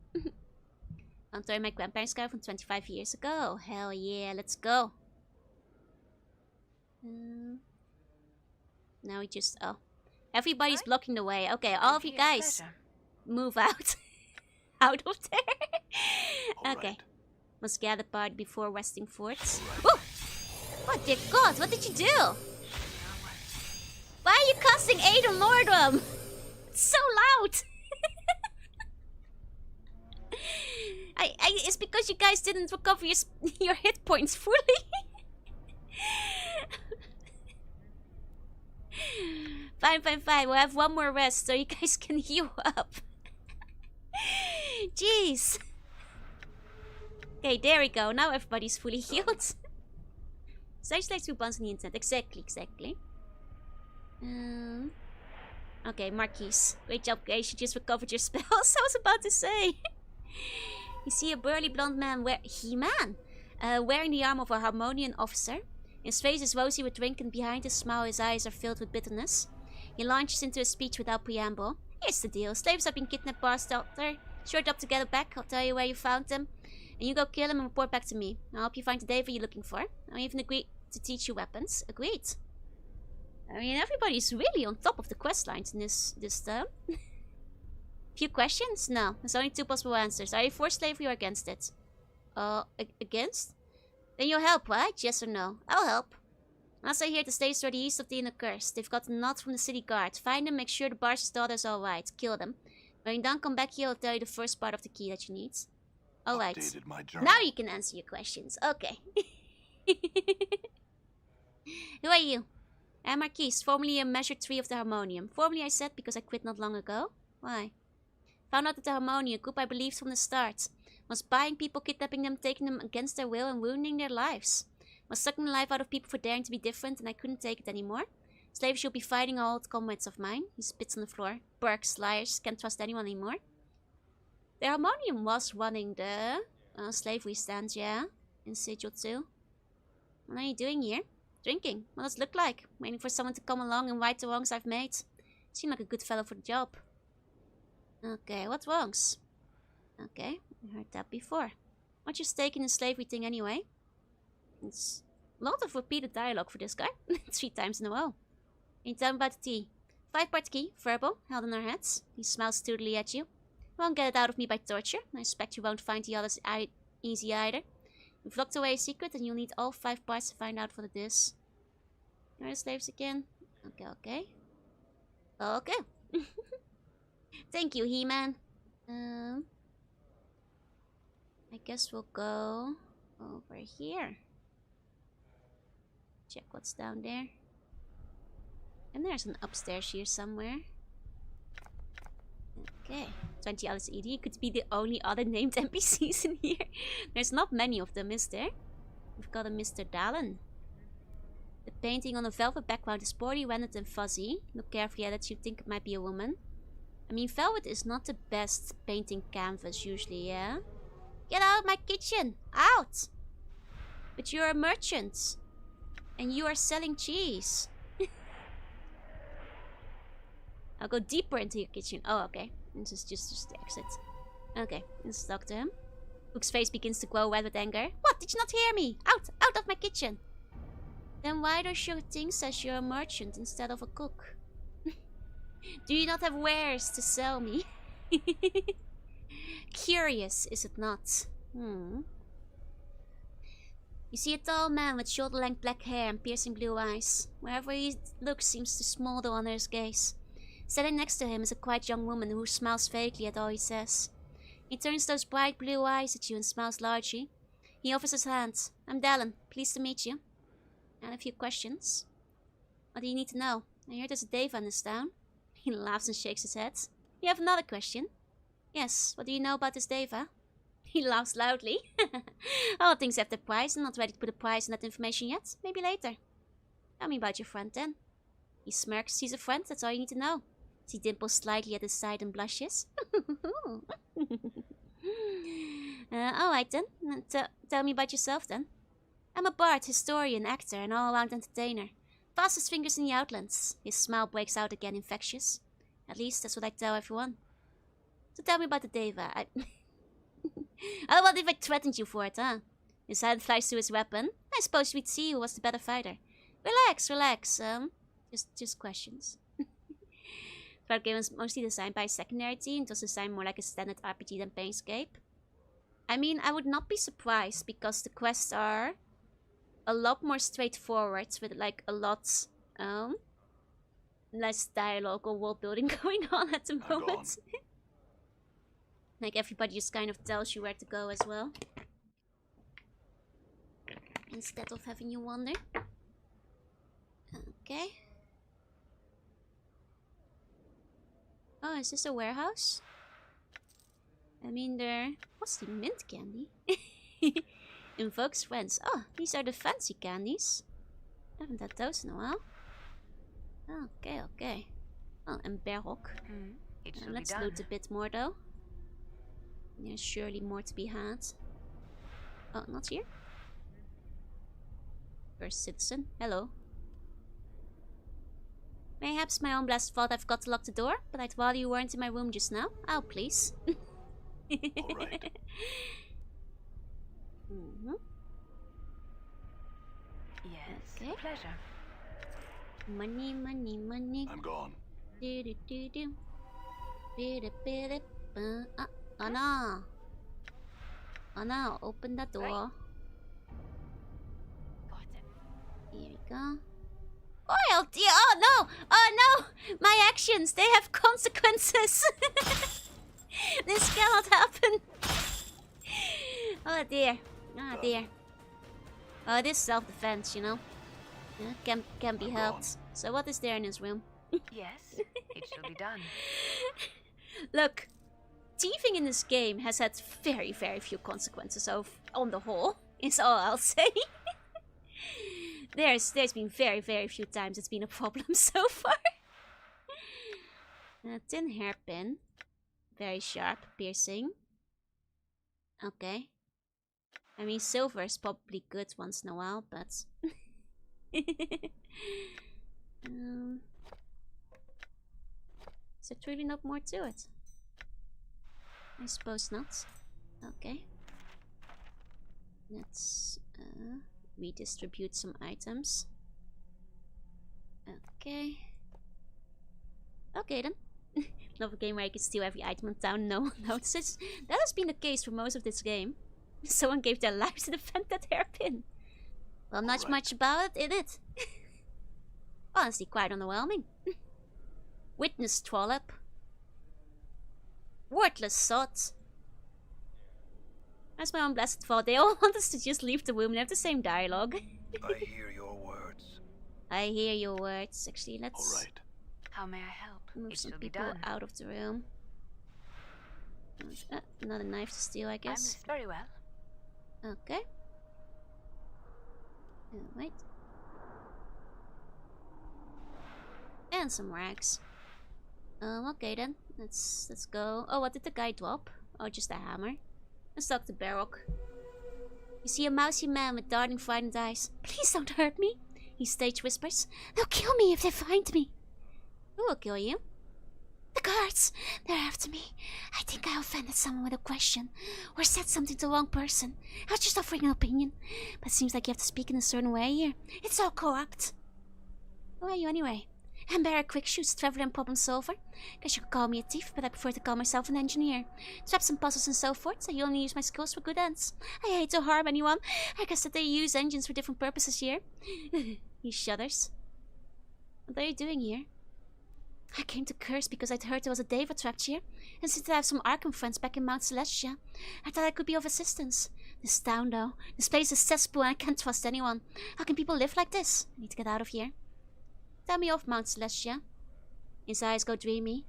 I'm throwing my grandparents' car from 25 years ago. Hell yeah, let's go. Now we just... Oh. Everybody's blocking the way. Okay, all of you guys, move out. Out of there. Okay. Must gather party before resting forts. Oh! Oh dear God, what did you do? Why are you casting Aid on Lordum? It's so loud. It's because you guys didn't recover your hit points fully. Fine. We'll have one more rest so you guys can heal up. Jeez. Okay, there we go. Now everybody's fully healed. Such like 2 buns on the internet. Exactly. Okay, Marquise. Great job, guys. You just recovered your spells. I was about to say. You see a burly blonde man wearing the armor of a Harmonian officer. His face is rosy with drink, and behind his smile his eyes are filled with bitterness. He launches into a speech without preamble. Here's the deal. Slaves have been kidnapped by our daughter. Short up to get her back. I'll tell you where you found them. And you go kill him and report back to me. I'll help you find the Deva you're looking for. I'll even agree to teach you weapons. Agreed. I mean, everybody's really on top of the quest lines in this term. Few questions? No. There's only 2 possible answers. Are you for slavery or against it? Against? Then you'll help, right? Yes or no? I'll help. As I hear the slaves are the east of the inner curse. They've got a nod from the city guard. Find them, make sure the barge's daughter's alright. Kill them. When you're done, come back here, I'll tell you the first part of the key that you need. Alright. Now you can answer your questions. Okay. Who are you? Marquise, formerly a measure 3 of the Harmonium. Formerly I said because I quit not long ago. Why? Found out that the Harmonium, a group I believed from the start, was buying people, kidnapping them, taking them against their will and ruining their lives. Was sucking the life out of people for daring to be different, and I couldn't take it anymore. Slaves should be fighting old comrades of mine. He spits on the floor. Burks, liars, can't trust anyone anymore. The Harmonium was running the slavery stand, yeah, in Sigil 2. What are you doing here? Drinking. What does it look like? Waiting for someone to come along and right the wrongs I've made. Seem like a good fellow for the job. Okay, what wrongs? Okay, I heard that before. What's your stake in the slavery thing anyway? It's a lot of repeated dialogue for this guy. 3 times in a row. Can you tell me about the tea? 5-part key, verbal, held in our heads. He smiles sturdily at you. Won't get it out of me by torture. I expect you won't find the others easy either. You've locked away a secret and you'll need all 5 parts to find out what it is. Are the slaves again? Okay. Okay. Thank you, He-Man. I guess we'll go over here. Check what's down there. And there's an upstairs here somewhere. Okay. 20 Alice Edie could be the only other named NPCs in here. There's not many of them, is there? We've got a Mr. Dallin. The painting on a velvet background is poorly rendered and fuzzy. Look carefully at it, you'd think it might be a woman. I mean, velvet is not the best painting canvas usually, yeah? Get out of my kitchen! Out! But you're a merchant. And you are selling cheese. I'll go deeper into your kitchen. Oh, okay. This is just the exit. Okay, let's talk to him. Hook's face begins to glow red with anger. What? Did you not hear me? Out! Out of my kitchen! Then why does your thing says you're a merchant instead of a cook? Do you not have wares to sell me? Curious, is it not? You see a tall man with shoulder-length black hair and piercing blue eyes. Wherever he looks seems to smolder under his gaze. Standing next to him is a quite young woman who smiles vaguely at all he says. He turns those bright blue eyes at you and smiles largely. He offers his hand. I'm Dallin. Pleased to meet you. I have a few questions. What do you need to know? I heard there's a Deva in this town. He laughs and shakes his head. You have another question? Yes, what do you know about this Deva? He laughs loudly. All things have their price. I'm not ready to put a price on that information yet. Maybe later. Tell me about your friend then. He smirks. He's a friend. That's all you need to know. He dimples slightly at his side and blushes. Alright then. Tell me about yourself then. I'm a bard, historian, actor, and all-around entertainer. Fastest fingers in the Outlands. His smile breaks out again, infectious. At least that's what I tell everyone. So tell me about the Deva. Oh, what if I threatened you for it, huh? His hand flies to his weapon. I suppose we'd see who was the better fighter. Relax, relax. Just questions. Card game was mostly designed by a secondary team. It was designed more like a standard RPG than Planescape. I mean, I would not be surprised because the quests are a lot more straightforward with like a lot less dialogue or world building going on at the moment. Like everybody just kind of tells you where to go as well. Instead of having you wander. Okay. Oh, is this a warehouse? I mean, what's the mint candy? Invokes friends. Oh, these are the fancy candies. Haven't had those in a while. Okay, okay. Oh, and Berok. Let's loot a bit more though. There's surely more to be had. Oh, not here. First citizen. Hello. Perhaps my own blast thought I forgot to lock the door, but I'd rather you weren't in my room just now. Oh, please. Alright. Yes, Okay. pleasure. Money, money, money. I'm gone. Do do do do. Bidi bidi oh no. Oh no, open the door. Got it. Here we go. Oh dear, oh no! Oh no! My actions, they have consequences! This cannot happen! Oh dear. Oh dear. Oh, it is self-defense, you know. Yeah, can be helped. So what is there in his room? Yes, it shall be done. Look, thieving in this game has had very, very few consequences on the whole, is all I'll say. There's been very, very few times it's been a problem so far. Tin hairpin. Very sharp, piercing. Okay. I mean, silver is probably good once in a while, but... is there truly not more to it? I suppose not. Okay. Let's redistribute some items. Okay. Okay then. Another game where I can steal every item in town, no one notices. That has been the case for most of this game. Someone gave their lives to defend that hairpin. Well, not much about it, is it? Honestly, quite underwhelming. Witness trollop. Worthless sods. That's my own blessed fault. They all want us to just leave the room and have the same dialogue. I hear your words. I hear your words. Actually, let's All right. How may I help? move It some shall be people done. out of the room. Another knife to steal, I guess. Very well. Okay. Wait. And some rags. Okay then. Let's go. Oh, what did the guy drop? Oh, just a hammer. Let's talk to Baroque. You see a mousy man with darting frightened eyes. Please don't hurt me, he stage whispers. They'll kill me if they find me. Who will kill you? The guards! They're after me. I think I offended someone with a question, or said something to the wrong person. I was just offering an opinion, but it seems like you have to speak in a certain way here. It's all corrupt. Who are you anyway? I'm Barry Quickshoes, traveler and problem solver. Guess you could call me a thief, but I prefer to call myself an engineer. Traps and puzzles and so forth, so you only use my skills for good ends. I hate to harm anyone. I guess that they use engines for different purposes here. He shudders. What are you doing here? I came to Curse because I'd heard there was a Deva trapped here, and since I have some Arkham friends back in Mount Celestia, I thought I could be of assistance. This town, though. This place is a cesspool and I can't trust anyone. How can people live like this? I need to get out of here. Tell me of Mount Celestia. His eyes go dreamy.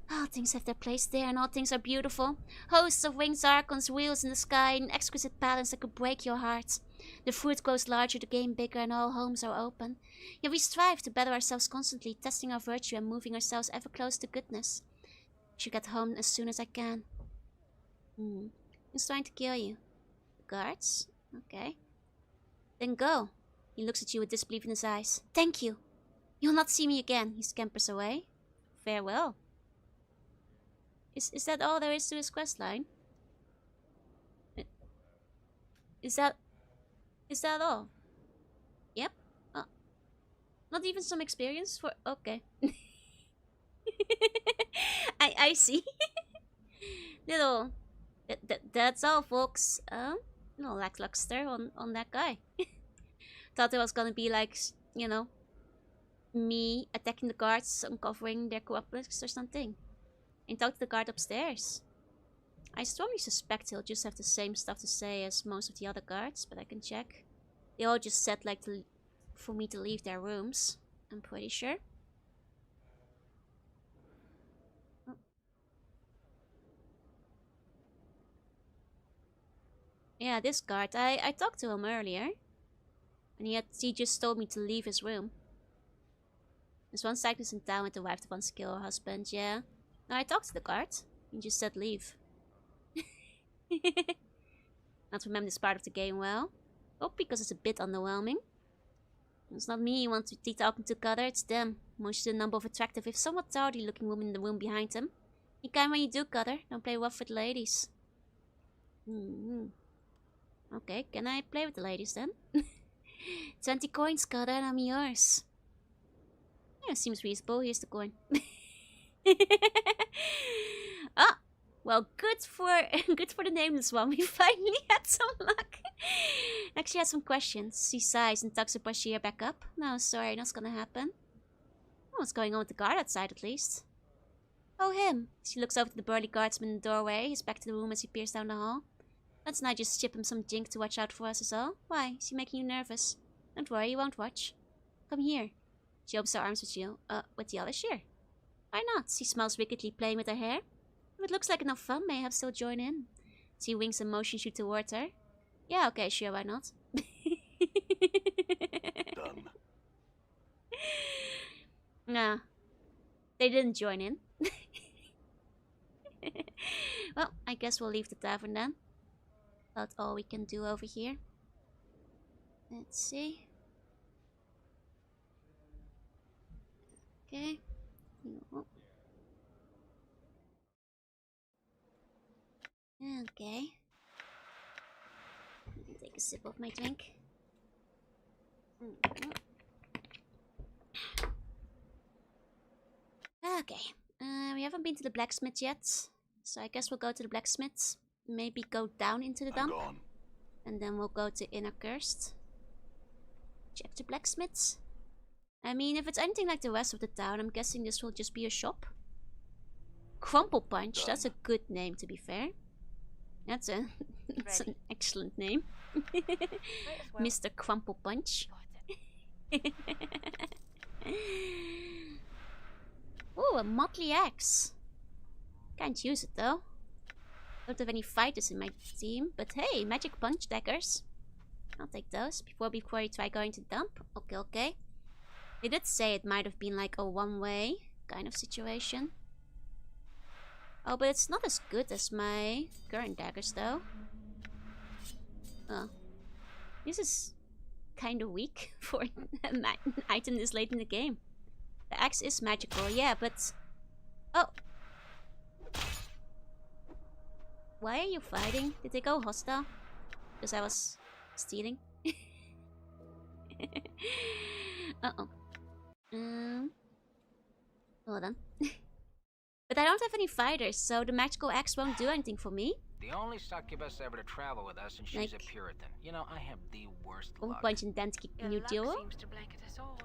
All things have their place there, and all things are beautiful. Hosts of winged archons, wheels in the sky, an exquisite balance that could break your heart. The fruit grows larger, the game bigger, and all homes are open. Yet we strive to better ourselves constantly, testing our virtue and moving ourselves ever closer to goodness. I should get home as soon as I can. Who's trying to kill you? The guards? Okay. Then go. He looks at you with disbelief in his eyes. Thank you. You'll not see me again. He scampers away. Farewell. Is that all there is to his quest line? Is that all? Yep. Not even some experience for... Okay. I see. Little... That's all, folks. Little lackluster on that guy. Thought it was gonna be like, you know, me attacking the guards, uncovering their corruptness or something. And talk to the guard upstairs. I strongly suspect he'll just have the same stuff to say as most of the other guards, but I can check. They all just said like for me to leave their rooms. I'm pretty sure. Oh. Yeah, this guard. I talked to him earlier. And he just told me to leave his room. There's one cyclist in town with the wife that wants to kill her husband, yeah. No, I talked to the guard. He just said leave. Not remember this part of the game well. Oh, because it's a bit underwhelming. It's not me you want to be talking to, Cutter, it's them. Mostly the number of attractive, if somewhat dowdy looking women in the room behind them. Be kind when you do, Cutter. Don't play rough with ladies. Okay, can I play with the ladies then? 20 coins, Cutter, and I'm yours. Yeah, seems reasonable. Here's the coin. Ah, well, good for the nameless one. We finally had some luck. Actually, had some questions. She sighs and tucks her brassiere back up. No, sorry, that's gonna happen. What's going on with the guard outside, at least? Oh, him. She looks over to the burly guardsman in the doorway. He's back to the room as he peers down the hall. Let's not just ship him some jink to watch out for us is all. Why? Is he making you nervous? Don't worry, he won't watch. come here. She opens her arms with you. With the other shear. Why not? She smiles wickedly, playing with her hair. If it looks like enough fun, mayhap still join in. She winks and motions you towards her. Yeah, okay, sure, why not? Done. Nah. They didn't join in. Well, I guess we'll leave the tavern then. That's all we can do over here. Let's see. Okay. Okay. Let me take a sip of my drink. Okay. We haven't been to the blacksmith yet. So I guess we'll go to the blacksmith. Maybe go down into the dump. And then we'll go to Inner Cursed. Check the blacksmiths. I mean, if it's anything like the rest of the town, I'm guessing this will just be a shop. Crumple Punch, that's a good name to be fair. That's an excellent name. Mr. Crumple Punch. Ooh, a motley axe. Can't use it though. Don't have any fighters in my team, but hey, magic punch daggers. I'll take those before you try going to dump. Okay. They did say it might have been like a one-way kind of situation. Oh, but it's not as good as my current daggers though. Oh. This is kind of weak for an item this late in the game. The axe is magical, yeah, but... Oh! Why are you fighting? Did they go hostile? Because I was stealing? Uh-oh. Hold on. But I don't have any fighters, so the magical axe won't do anything for me. The only succubus ever to travel with us, and she's a Puritan. You know, I have the worst luck. Punch and dance kick new duo. Seems to blanket us all.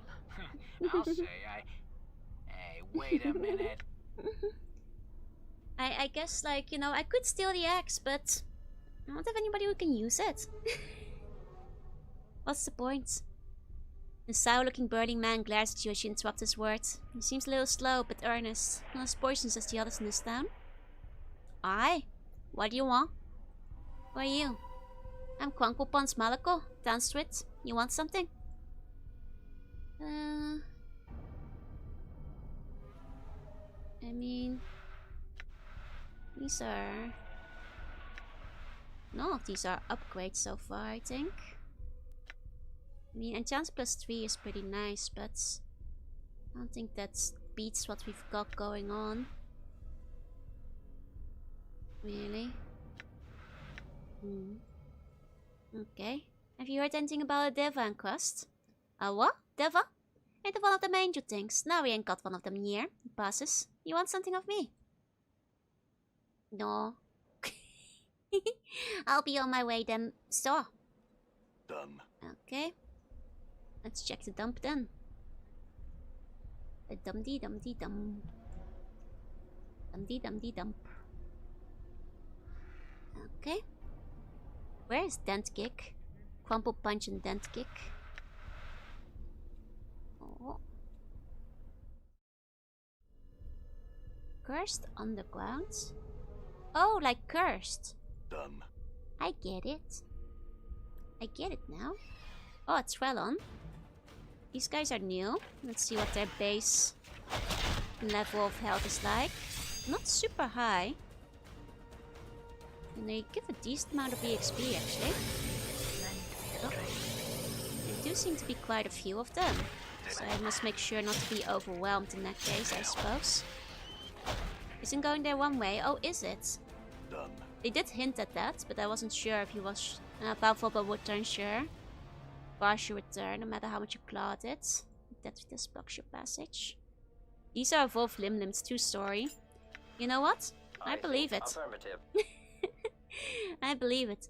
I'll say Hey, wait a minute. I guess, like, you know, I could steal the axe, but I don't have anybody who can use it. What's the point? The sour-looking burning man glares at you as you interrupt his words. He seems a little slow, but earnest. Not as poisonous as the others in this town. Aye. What do you want? Who are you? I'm Quanklepons Malako, Downstreet. You want something? I mean... These are... None of these are upgrades so far, I think. I mean, enchant plus 3 is pretty nice, but I don't think that beats what we've got going on. Really? Okay. Have you heard anything about a Deva in Quest? A what? Deva? Ain't it one of them angel things? No, we ain't got one of them here. It passes. You want something of me? No. I'll be on my way then. So. Done. Okay. Let's check the dump then. A dum-dee-dum-dee-dum. Dum-dee-dum-dee-dump. Okay. Where is Dent Kick? Crumple Punch and Dent Kick. Oh. Cursed Underground? Oh, like cursed. Done. I get it. I get it now. Oh, it's Trellon. These guys are new. Let's see what their base level of health is like. Not super high. And they give a decent amount of EXP actually. Oh. There do seem to be quite a few of them. So I must make sure not to be overwhelmed in that case, I suppose. Isn't going there one way? Oh, is it? Done. They did hint at that, but I wasn't sure if he was... Powerful would turn sure. Partial return, no matter how much you clawed it. That this blocks your passage. These are evolved limb-limbs, true story. You know what? I believe it. Affirmative. I believe it.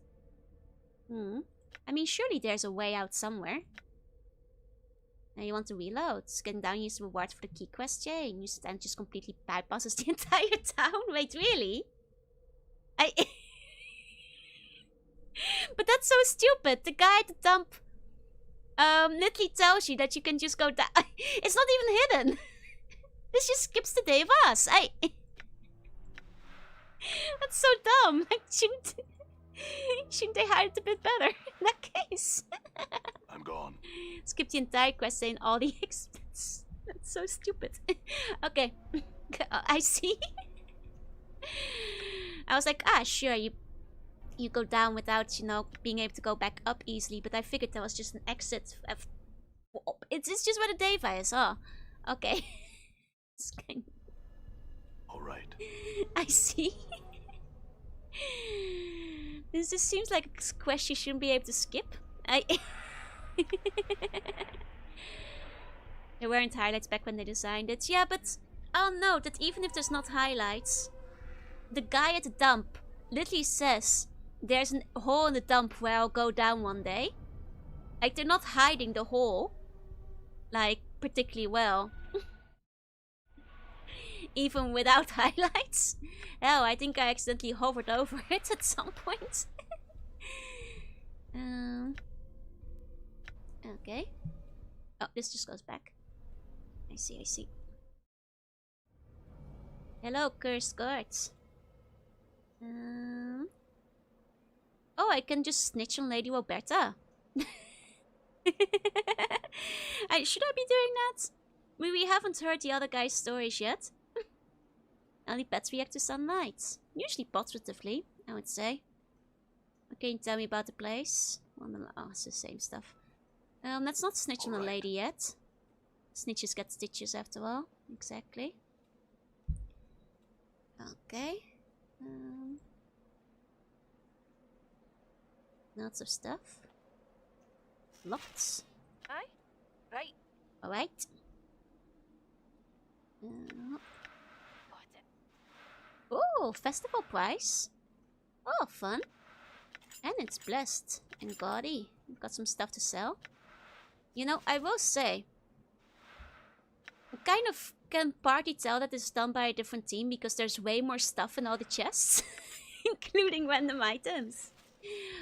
I mean, surely there's a way out somewhere. Now you want to reload. Getting down, use the reward for the key quest chain. Use it and just completely bypasses the entire town. Wait, really? But that's so stupid. The guy at the dump literally tells you that you can just go down. It's not even hidden. This just skips the day of us. That's so dumb. Like, shouldn't they hide it a bit better in that case? I'm gone. Skip the entire quest saying all the expense. That's so stupid. Okay. I see. I was like, sure, you go down without, being able to go back up easily, but I figured that was just an exit. It's just where the Deva is, okay. Alright. I see. This just seems like a quest you shouldn't be able to skip. There weren't highlights back when they designed it. Yeah, but I'll note that even if there's not highlights, the guy at the dump literally says there's a hole in the dump where I'll go down one day. Like, they're not hiding the hole, like, particularly well. Even without highlights. Hell, I think I accidentally hovered over it at some point. Okay. Oh, this just goes back. I see. Hello, cursed guards. Oh, I can just snitch on Lady Roberta. Should I be doing that? We haven't heard the other guy's stories yet. Only pets react to sunlight. Usually positively, I would say. What can you tell me about the place? Oh, it's the same stuff. Let's not snitch on a lady yet. Snitches get stitches after all. Exactly. Okay. Lots of stuff. Lots. Aye. Right. Alright. Oh, festival prize. Oh, fun. And it's blessed and gaudy. We've got some stuff to sell. I will say, I kind of can partly tell that it's done by a different team because there's way more stuff in all the chests, including random items.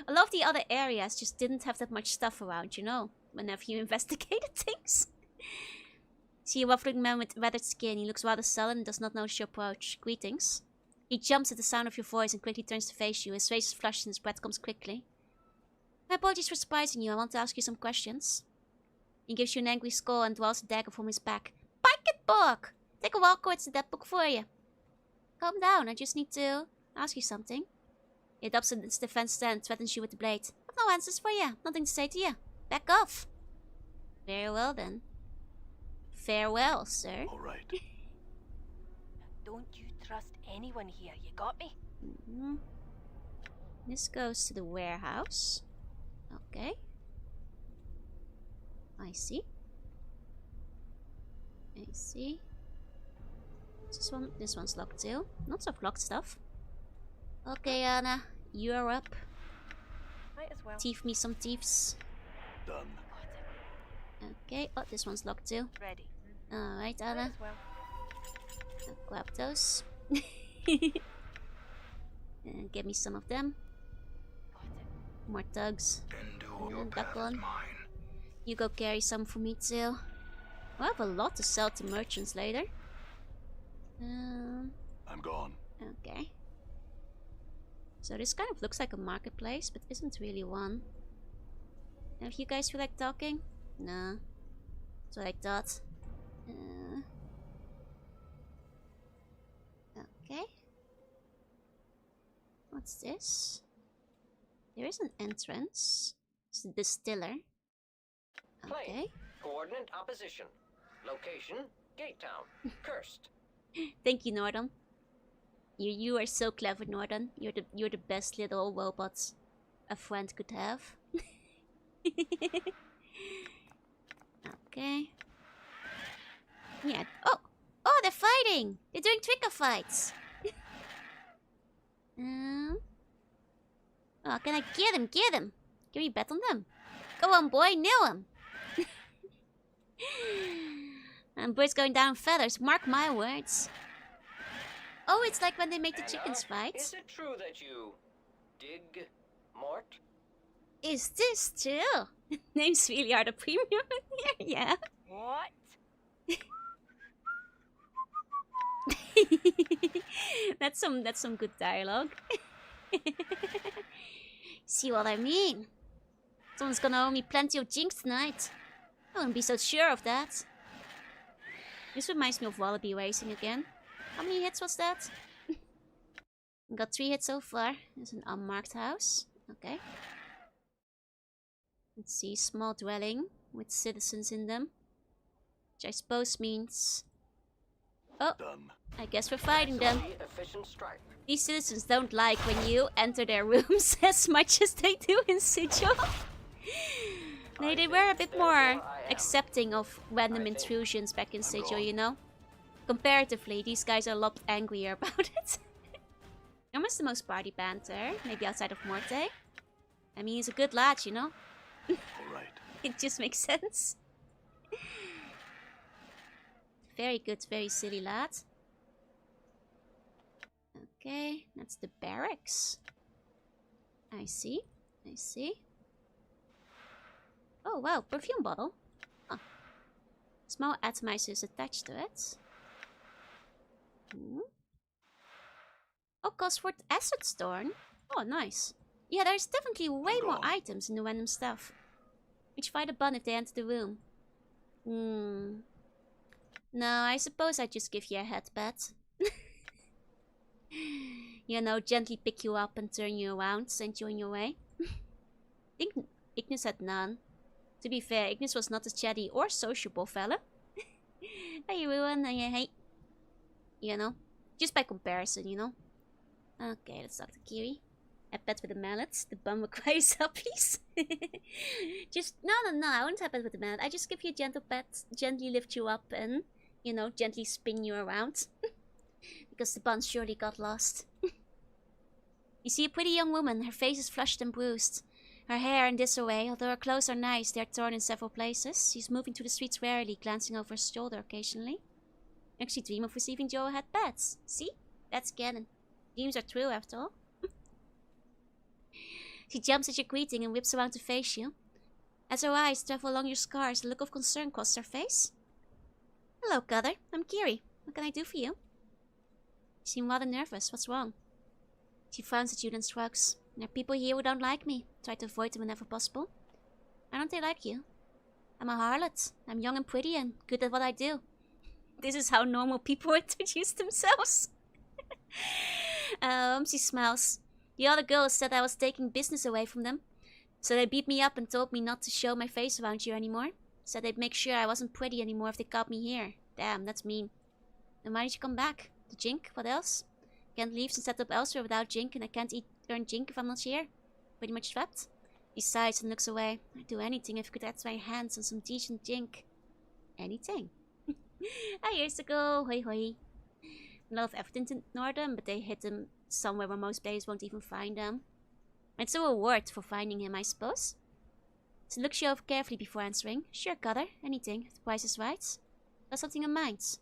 A lot of the other areas just didn't have that much stuff around, whenever you investigated things. See a waffling man with weathered skin. He looks rather sullen and does not notice your approach. Greetings. He jumps at the sound of your voice and quickly turns to face you. His face is flushed and his breath comes quickly. My apologies for surprising you. I want to ask you some questions. He gives you an angry scowl and draws a dagger from his back. Pocket book! Take a walk towards that book for you. Calm down. I just need to ask you something. He adopts its defense stand and threatens you with the blade. I've no answers for you. Nothing to say to you. Back off. Very well then. Farewell, sir. Alright. Don't you trust anyone here, you got me? This goes to the warehouse. Okay. I see. This one's locked too. Lots of locked stuff. Okay, Anna, you're up. Might as well. Thief me some thieves. Done. Okay, oh, this one's locked too. Ready. Alright, Might Anna. as well. I'll grab those. And get me some of them. More tugs. And back on. You go carry some for me too. I have a lot to sell to merchants later. I'm gone. Okay. So this kind of looks like a marketplace, but isn't really one. If you guys feel like talking? Nah. That's what I thought. Okay. What's this? There is an entrance. It's the distiller. Okay. Coordinate opposition. Location, Gate Town. Cursed. Thank you, Norton. You are so clever, Norton. You're the best little robot a friend could have. Okay. Yeah. Oh, they're fighting. They're doing trigger fights. Oh, can I get him? Get him! Can we bet on them? Go on, boy, nail him. And bird's going down in feathers. Mark my words. Oh, it's like when they make the chickens fight. Is it true that you dig Mort? Is this true? Name's really are the premium here, yeah. What? That's some good dialogue. See what I mean? Someone's gonna owe me plenty of jinx tonight. I wouldn't be so sure of that. This reminds me of Wallaby Racing again. How many hits was that? Got 3 hits so far. There's an unmarked house. Okay. Let's see, small dwelling with citizens in them. Which I suppose means... Oh, Done. I guess we're fighting them. Efficient strike. These citizens don't like when you enter their rooms as much as they do in Sigil. They were a bit more accepting of random intrusions back in Sigil, you know? Comparatively, these guys are a lot angrier about it. Almost the most party banter, maybe outside of Morte. I mean, he's a good lad, you know? Alright. It just makes sense. Very good, very silly lad. Okay, that's the barracks. I see, I see. Oh wow, perfume bottle. Huh. Small atomizer is attached to it. Oh, Gosford Acid Storm. Oh, nice. Yeah, there's definitely way more items in the random stuff. Which fight a bun if they enter the room. No, I suppose I just give you a headbutt. You know, gently pick you up and turn you around, send you on your way. I think Ignis had none. To be fair, Ignis was not a chatty or sociable fella. Hey, everyone, hey. You know, just by comparison, you know. Okay, let's talk to Kiri. A pet with a mallet. The bum requires uppies. Just, no, I won't have pet with a mallet. I just give you a gentle pet, gently lift you up and, you know, gently spin you around. Because the bun surely got lost. You see a pretty young woman. Her face is flushed and bruised. Her hair in disarray. Although her clothes are nice, they are torn in several places. She's moving through the streets warily, glancing over her shoulder occasionally. I actually dream of receiving Joe had pets. See? That's canon. Dreams are true, after all. She jumps at your greeting and whips around to face you. As her eyes travel along your scars, a look of concern crosses her face. Hello, Cutter. I'm Kiri. What can I do for you? You seem rather nervous. What's wrong? She frowns at you, then shrugs. There are people here who don't like me. Try to avoid them whenever possible. Why don't they like you? I'm a harlot. I'm young and pretty and good at what I do. This is how normal people introduce themselves. She smiles. The other girls said I was taking business away from them. So they beat me up and told me not to show my face around you anymore. Said they'd make sure I wasn't pretty anymore if they caught me here. Damn, that's mean. Then why did you come back? The Jink? What else? Can't leave and set up elsewhere without Jink, and I can't earn Jink if I'm not here. Pretty much trapped. He sighs and looks away. I'd do anything if I could get my hands on some decent Jink. Anything. Hi, years ago. Hoi hoi. A lot of effort to ignore them, but they hit them somewhere where most players won't even find them. It's a reward for finding him, I suppose. So looks you over carefully before answering. Sure, Cutter. Anything, if the price is right. Got something in mind.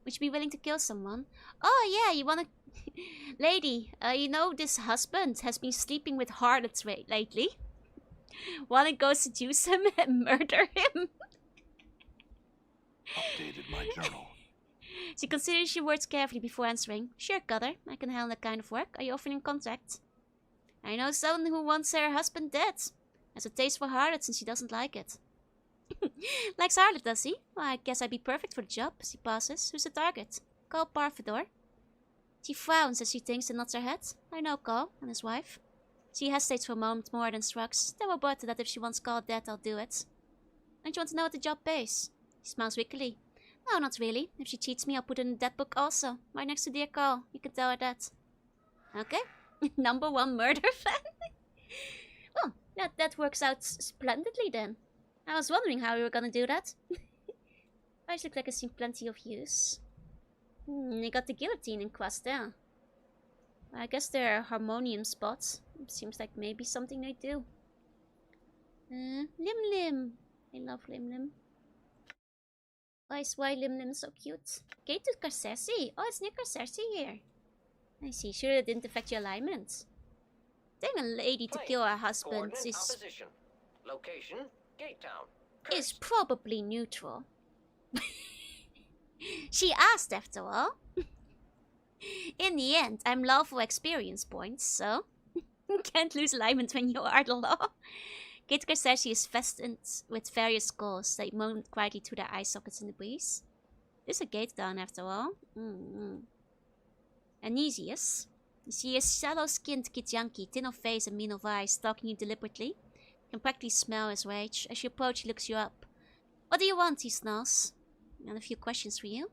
Would you be willing to kill someone? Oh yeah, you wanna... Lady, you know this husband has been sleeping with harlots lately. Wanna go seduce him and murder him? Updated my journal. She considers your words carefully before answering. Sure, Cutter. I can handle that kind of work. Are you often in contact? I know someone who wants her husband dead. Has a taste for harlots and she doesn't like it. Likes harlot, does he? Well, I guess I'd be perfect for the job. As he passes. Who's the target? Call Parfador. She frowns as she thinks and nods her head. I know Call and his wife. She hesitates for a moment more than shrugs. Then we'll both that if she wants Call dead, I'll do it. Don't you want to know what the job pays? He smiles wickedly. No, not really. If she cheats me, I'll put it in the dead book also. Right next to dear Carl. You can tell her that. Okay. #1 murder fan. Well, that works out splendidly then. I was wondering how we were gonna do that. Guys look like I've seen plenty of use. They got the guillotine in Quastel. I guess they're harmonium spots. Seems like maybe something they do. Lim Lim. I love Lim Lim. Why is Lim Lim so cute? Gate to Carcesi. Oh, it's near Carcesi here. I see. Sure, it didn't affect your alignment. Telling a lady to kill her husband Coordinate is opposition. Location, Gate Town. is probably neutral. She asked after all. In the end, I'm lawful experience points, so can't lose alignment when you are the law. Gitka says she is fastened with various skulls that moan quietly through their eye sockets in the breeze. There's a gate down after all. Anesius. You see a sallow-skinned Githyanki, thin of face and mean of eyes, stalking you deliberately. You can practically smell his rage. As you approach, he looks you up. What do you want? He snarls. I have a few questions for you.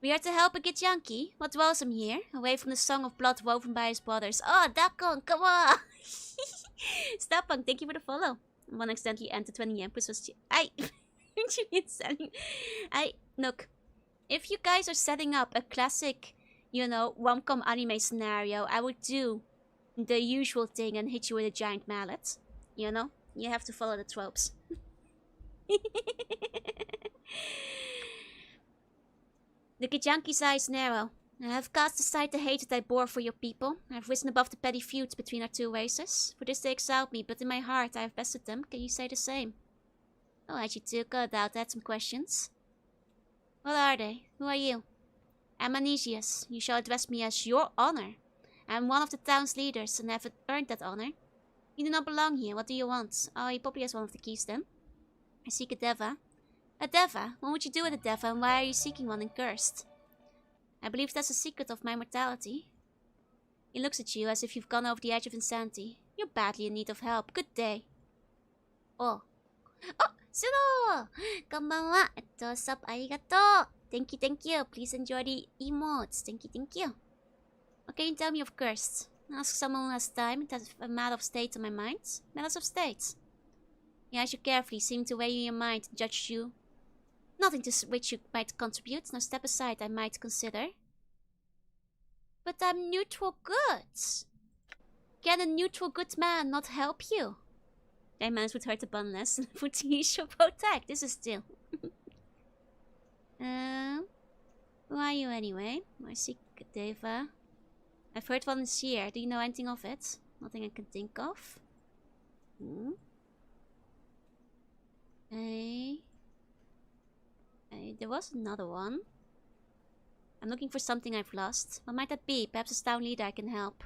We are to help a Githyanki. What dwells him here? Away from the song of blood woven by his brothers. Oh, Dakon, come on! Stapang, thank you for the follow. One accidentally entered when the Empress was... Look, if you guys are setting up a classic, you know, rom-com anime scenario, I would do the usual thing and hit you with a giant mallet. You know? You have to follow the tropes. The Githyanki's eye is narrow. I have cast aside the hate that I bore for your people. I have risen above the petty feuds between our two races. For this they exiled me, but in my heart I have bested them. Can you say the same? Oh, I you too. Got out. Had some questions. What are they? Who are you? I'm Anesius. You shall address me as your honor. I am one of the town's leaders, and I have earned that honor. You do not belong here. What do you want? Oh, he probably has one of the keys then. I seek a Deva. A Deva? What would you do with a Deva, and why are you seeking one in Cursed? I believe that's the secret of my mortality. He looks at you as if you've gone over the edge of insanity. You're badly in need of help. Good day. Oh. Oh! Suro! Konbanwa! Sub, arigato! Thank you. Please enjoy the emotes. Thank you. What can you tell me of Cursed? Ask someone last time. It has a matter of state on my mind. Matters of state. He eyes you carefully, seeming to weigh you in your mind and judge you. Nothing to which you might contribute. Now step aside, I might consider. But I'm neutral good. Can a neutral good man not help you? Diamonds would hurt the bunless. Footy shall protect. This is still. Who are you anyway? I seek Deva. I've heard one is here. Do you know anything of it? Nothing I can think of. There was another one. I'm looking for something I've lost. What might that be? Perhaps a town leader I can help.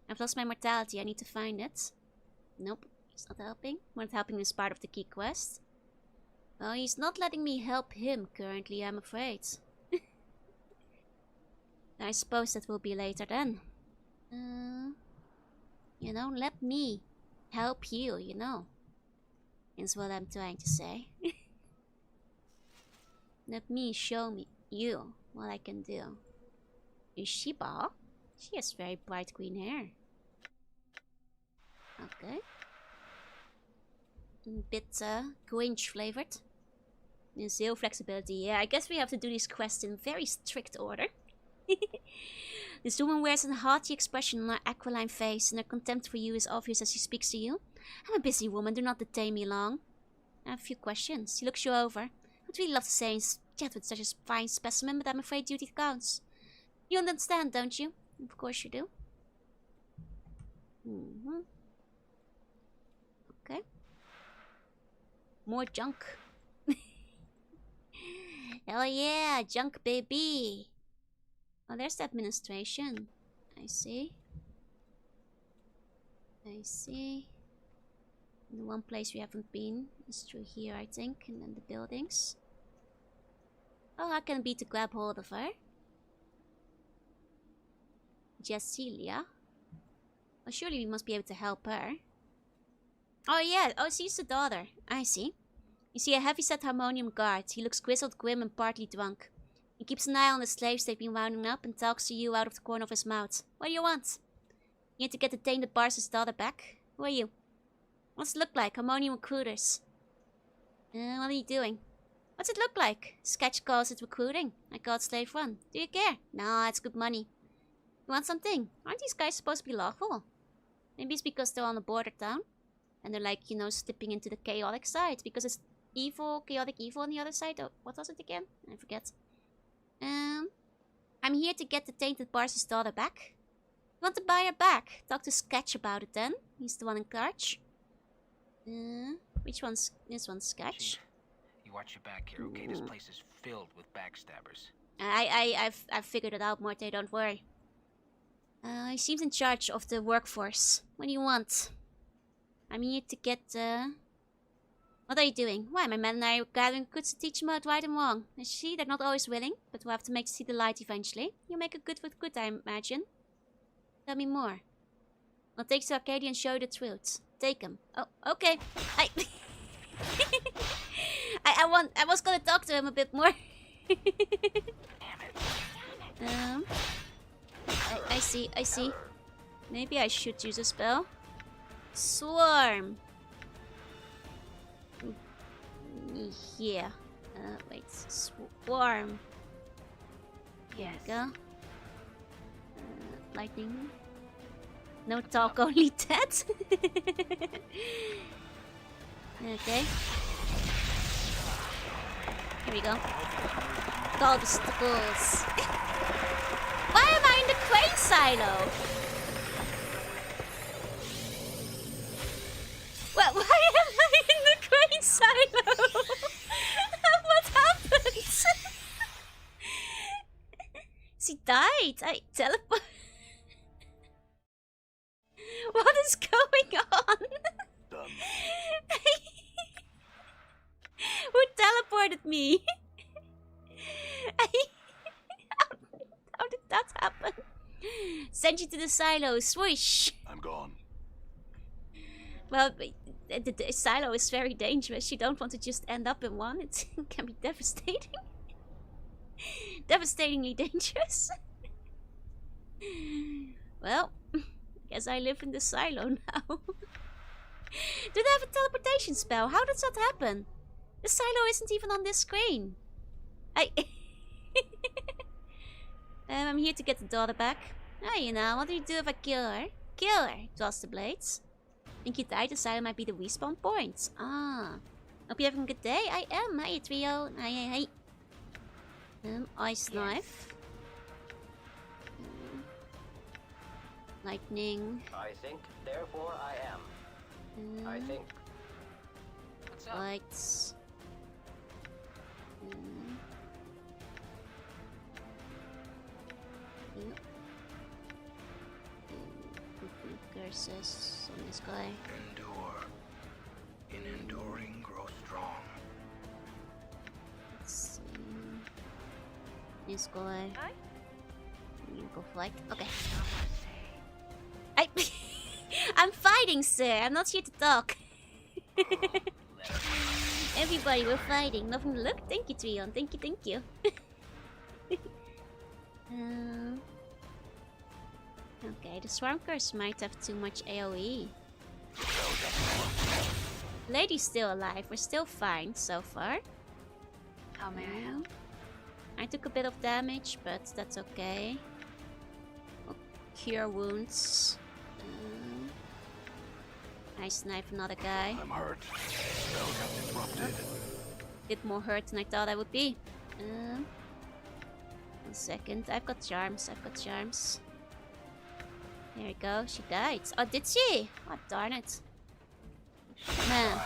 I've lost my mortality. I need to find it. Nope, he's not helping. We're not helping this part of the key quest. Well, he's not letting me help him currently, I'm afraid. I suppose that will be later then. You know, let me help you, you know. Is what I'm trying to say. Let me show you what I can do. Is she bald? She has very bright green hair. Okay. A bit Grinch flavored. Zero flexibility. Yeah, I guess we have to do these quests in very strict order. This woman wears a haughty expression on her aquiline face, and her contempt for you is obvious as she speaks to you. I'm a busy woman, do not detain me long. I have a few questions. She looks you over. I'd really love to say and chat with such a fine specimen, but I'm afraid duty counts. You understand, don't you? Of course you do. Okay. More junk. Hell yeah, junk baby. Oh, there's the administration. I see. The one place we haven't been is through here, I think, and then the buildings. Oh, how can it be to grab hold of her? Jasilia? Oh, surely we must be able to help her. Oh yeah, oh, she's the daughter. I see. You see a heavy-set harmonium guard. He looks grizzled, grim, and partly drunk. He keeps an eye on the slaves they've been rounding up and talks to you out of the corner of his mouth. What do you want? You need to get the tainted Bars's daughter back. Who are you? What's it look like? Harmonium recruiters. What are you doing? What's it look like? Sketch calls it recruiting. I call it slave run. Do you care? Nah, it's good money. You want something? Aren't these guys supposed to be lawful? Maybe it's because they're on a border town. And they're like, you know, slipping into the chaotic side. Because it's evil, chaotic evil on the other side. Oh, what was it again? I forget. I'm here to get the tainted Bars's daughter back. Want to buy her back? Talk to Sketch about it then. He's the one in charge. Which one's this one's Sketch? Chief, you watch your back here, okay? This place is filled with backstabbers. I've figured it out, Morte, don't worry. He seems in charge of the workforce. What do you want? I'm here to get, What are you doing? Why, my men and I are gathering goods to teach them about right and wrong. You see, they're not always willing, but we'll have to see the light eventually. You make a good with good, I imagine. Tell me more. I'll take to Arcadia and show you the truth. Take him. Oh, okay. I was gonna talk to him a bit more. I see. Maybe I should use a spell. Swarm. Yeah. Wait. Swarm. Here we go. Lightning. No talk, only that. Okay. Here we go. Gobstacles. Why am I in the crane silo? Well, why am I in the crane silo? What happened? She died. I teleport. What is going on? Who teleported me? How did that happen? Send you to the silo. Swoosh. I'm gone. Well, the silo is very dangerous. You don't want to just end up in one. It can be devastating. Devastatingly dangerous. Well, guess I live in the silo now. Do they have a teleportation spell? How does that happen? The silo isn't even on this screen. I'm here to get the daughter back. Oh, you know, what do you do if I kill her? Kill her, toss the blades. Think you died? The silo might be the respawn point. Ah. Hope you're having a good day. I am. Hi, trio. Hi. Ice knife. Lightning. I think, therefore I am. I think. What's up? Lights. Curses on this guy. Endure. In enduring, grow strong. Let's see. This guy. You go fight. Okay. I'm fighting, sir. I'm not here to talk. Everybody, we're fighting. Nothing to look. Thank you, Trion. Thank you. Okay, the Swarm Curse might have too much AoE. Lady's still alive. We're still fine so far. How may I help? I took a bit of damage, but that's okay. I'll cure wounds. Ice knife another guy. I'm hurt. Spell got disrupted. Bit more hurt than I thought I would be. 1 second. I've got charms. There we go. She died. Oh, did she? Oh, darn it. Man.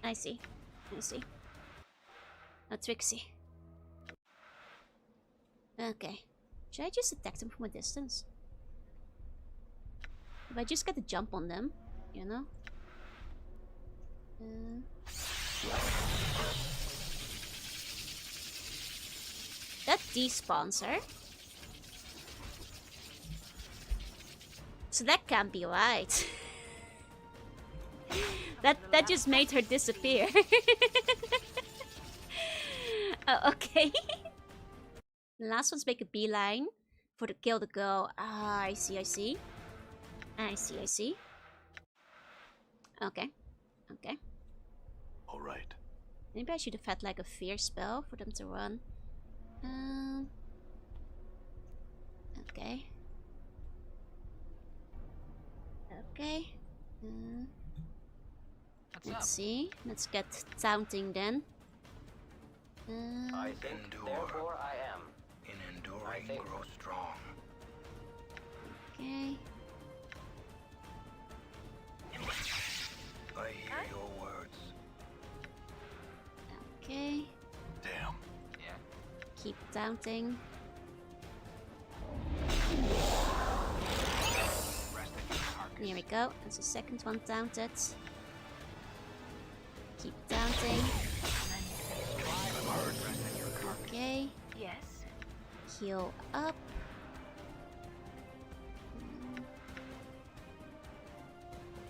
I see. Oh, Trixie. Okay. Should I just attack them from a distance? If I just get a jump on them, you know? That despawns her. So that can't be right. that just made her disappear. Oh, okay. The last one's make a beeline for the kill the girl. Ah, I see. Okay. All right. Maybe I should have had like a fear spell for them to run. Okay. Let's see. Let's get taunting then. I think, therefore I am. In enduring, grow strong. Okay. I hear your words. Okay. Damn. Yeah. Keep doubting. Rest of your carcass. There we go. That's the second one downed. Keep doubting. Okay. Yes. Heal up.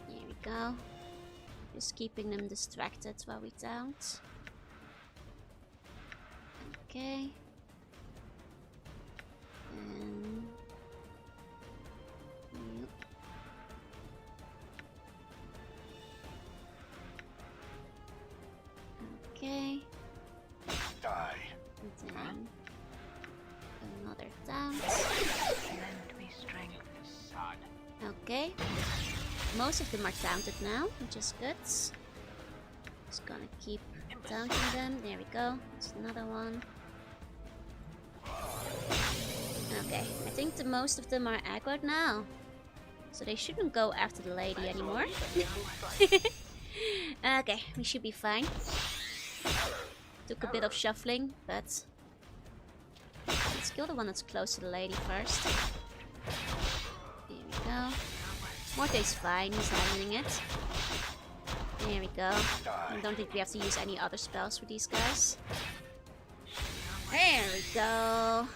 There we go. Just keeping them distracted while we don't. Okay. And yep. Okay. Die. And then another down. Lend me strength. Sod. Okay. Most of them are taunted now, which is good. Just gonna keep taunting them. There we go. There's another one. Okay, I think the most of them are aggroed now. So they shouldn't go after the lady anymore. Okay, we should be fine. Took a bit of shuffling, but let's kill the one that's close to the lady first. There we go. Morte's fine, he's handling it. There we go. I don't think we have to use any other spells for these guys. There we go.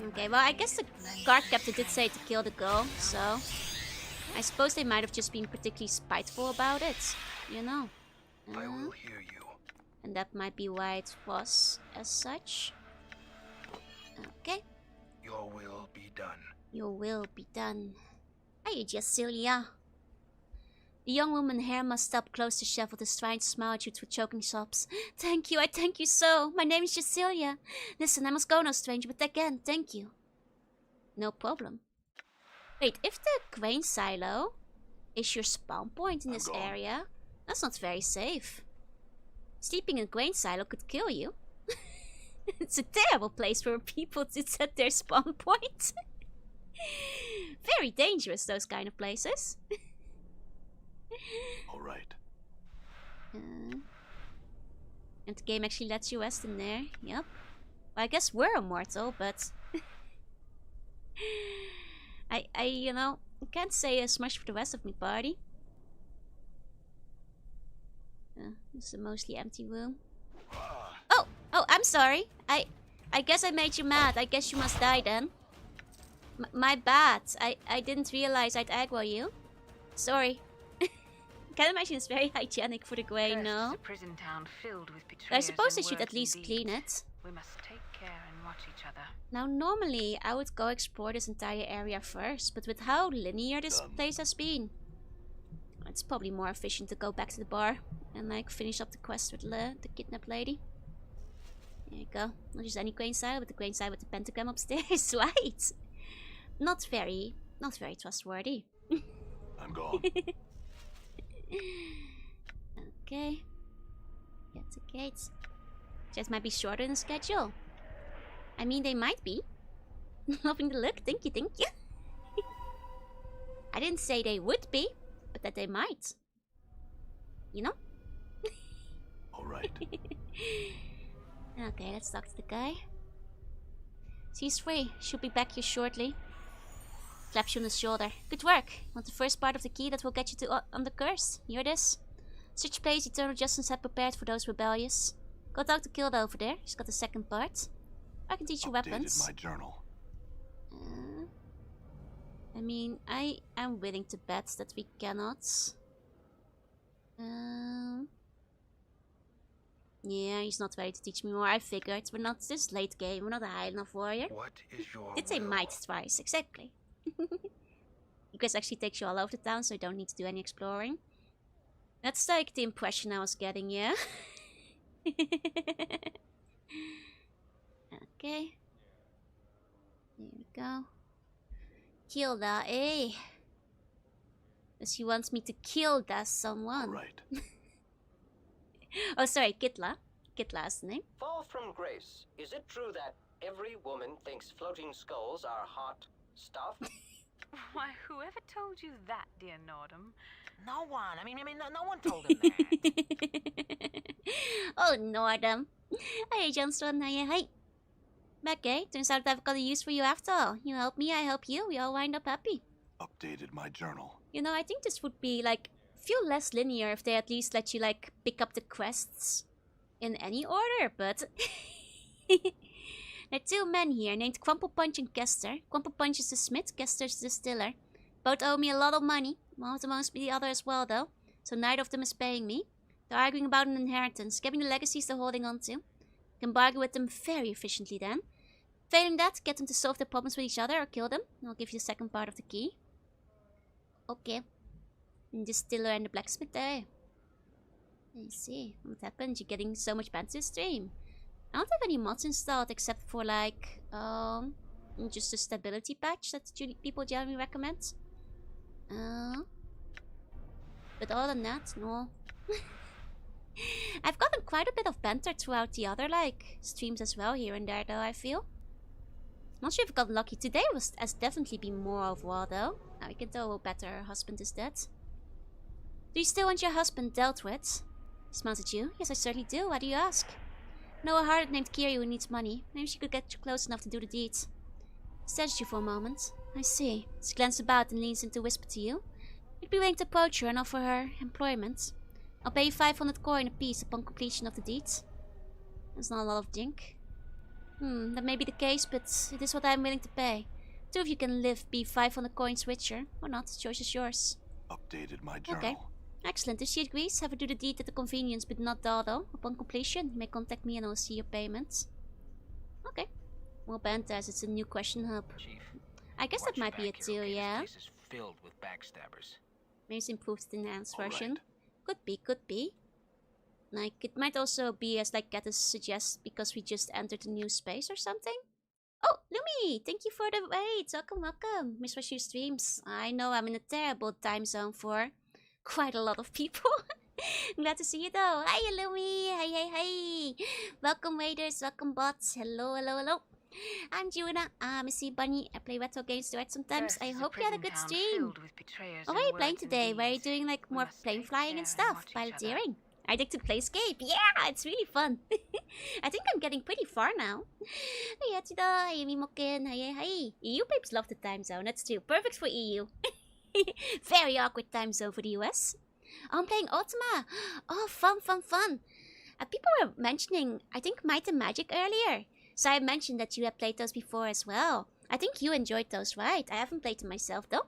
Okay, well I guess the guard captain did say to kill the girl, so I suppose they might have just been particularly spiteful about it, you know. I will hear you. And that might be why it was as such. Okay. Your will be done. Your will be done. Hey, Jessilia. The young woman's hair must up close to Sheffield is trying to smile at you through choking sobs. Thank you, I thank you so. My name is Jessilia. Listen, I must go now, stranger, but again, thank you. No problem. Wait, if the grain silo is your spawn point in this area, that's not very safe. Sleeping in a grain silo could kill you. It's a terrible place for people to set their spawn point. Very dangerous, those kind of places. Alright. And the game actually lets you rest in there. Yep. Well, I guess we're immortal, but I you know, can't say as much for the rest of my party. This is a mostly empty room. Oh, I'm sorry. I guess I made you mad. I guess you must die then. My bad. I didn't realize I'd aggro you. Sorry. Can't imagine it's very hygienic for the grain, no? A prison town filled with betrayers. I suppose I and should at worse least indeed. clean it. We must take care and watch each other. Now, normally I would go explore this entire area first, but with how linear this place has been, it's probably more efficient to go back to the bar and like finish up the quest with the kidnapped lady. There you go. Not just any grain silo, but the grain silo with the pentagram upstairs. Right? Not very trustworthy. I'm gone. Okay. Get the gates. Just might be shorter in the schedule. I mean, they might be. Loving the look. Thank you, thank you. I didn't say they would be, but that they might. You know? Alright. Okay, let's talk to the guy. She's free. She'll be back here shortly. Claps you on the shoulder. Good work. Want the first part of the key that will get you to on the curse? Hear this? Such place eternal justice had prepared for those rebellious. Go talk to Kilda over there. She's got the second part. I can teach you weapons. My journal. I mean, I am willing to bet that we cannot. Yeah, he's not ready to teach me more. I figured. We're not this late game. We're not a high enough warrior. What is your It's a might twice, exactly. You guys actually takes you all over the town, so you don't need to do any exploring. That's like the impression I was getting, yeah? Okay. There we go. Kilda, eh? Because he wants me to kill that someone. Right. Oh, sorry, Kitla. Kitla is the name. Fall from grace. Is it true that every woman thinks floating skulls are hot stuff? Why, whoever told you that, dear Nordum? No one. I mean, no one told him that. Oh, Nordum. Hey, Johnson. Hey. Okay, turns out I've got a use for you after all. You help me, I help you. We all wind up happy. Updated my journal. You know, I think this would be, like, feel less linear if they at least let you, like, pick up the quests in any order, but... There are two men here named Crumple Punch and Kester. Crumple Punch is the smith, Kester's the distiller. Both owe me a lot of money. One of them owes me the other as well, though. So neither of them is paying me. They're arguing about an inheritance, getting the legacies they're holding on to. Can bargain with them very efficiently then. Failing that, get them to solve their problems with each other or kill them. I'll give you the second part of the key. Okay. The distiller and the blacksmith there. I see. What happened? You're getting so much banter stream. I don't have any mods installed except for like just a stability patch that people generally recommend. But other than that, no. I've gotten quite a bit of banter throughout the other like streams as well here and there though, I feel. Not sure if I got lucky. Today has definitely been more overall though. Now we can tell how better her husband is dead. Do you still want your husband dealt with? He smiles at you. Yes, I certainly do. Why do you ask? Know a harlot named Kiri who needs money. Maybe she could get you close enough to do the deed. Stares at you for a moment. I see. She glances about and leans in to whisper to you. You'd be willing to approach her and offer her employment. I'll pay you 500 coin apiece upon completion of the deed. That's not a lot of jink. That may be the case, but it is what I'm willing to pay. Two of you can be 500 coins richer. Or not, the choice is yours. Updated my journal. Okay. Excellent. If she agrees, have her do the deed at the convenience, but not Dado. Upon completion, you may contact me and I'll see your payment. Okay. More banter as it's a new question hub. Chief, I guess that might be it too, yeah. This place is filled with backstabbers. Maybe it's improved enhanced All version. right. Could be. Like, it might also be as like Gatus suggests because we just entered a new space or something. Oh, Lumi! Thank you for the wait! Welcome. Miss Wash your streams. I know I'm in a terrible time zone for quite a lot of people. Glad to see you though. Hi, Lumi! Hey! Welcome, waiters. Welcome, bots. Hello. I'm Jorunna. I'm a sea bunny. I play retro games to write sometimes. I hope you had a good stream. Oh, what are you playing today? Where are you doing like more plane flying and stuff? Piloteering? I dig to Planescape. Yeah, it's really fun. I think I'm getting pretty far now. Hey, Achida. Hey, Mimoken. Hey. EU babes love the time zone. That's true. Perfect for EU. Very awkward time zone for the US. Oh, I'm playing Ultima. Oh, fun. People were mentioning, I think, Might and Magic earlier. So I mentioned that you had played those before as well. I think you enjoyed those, right? I haven't played them myself, though.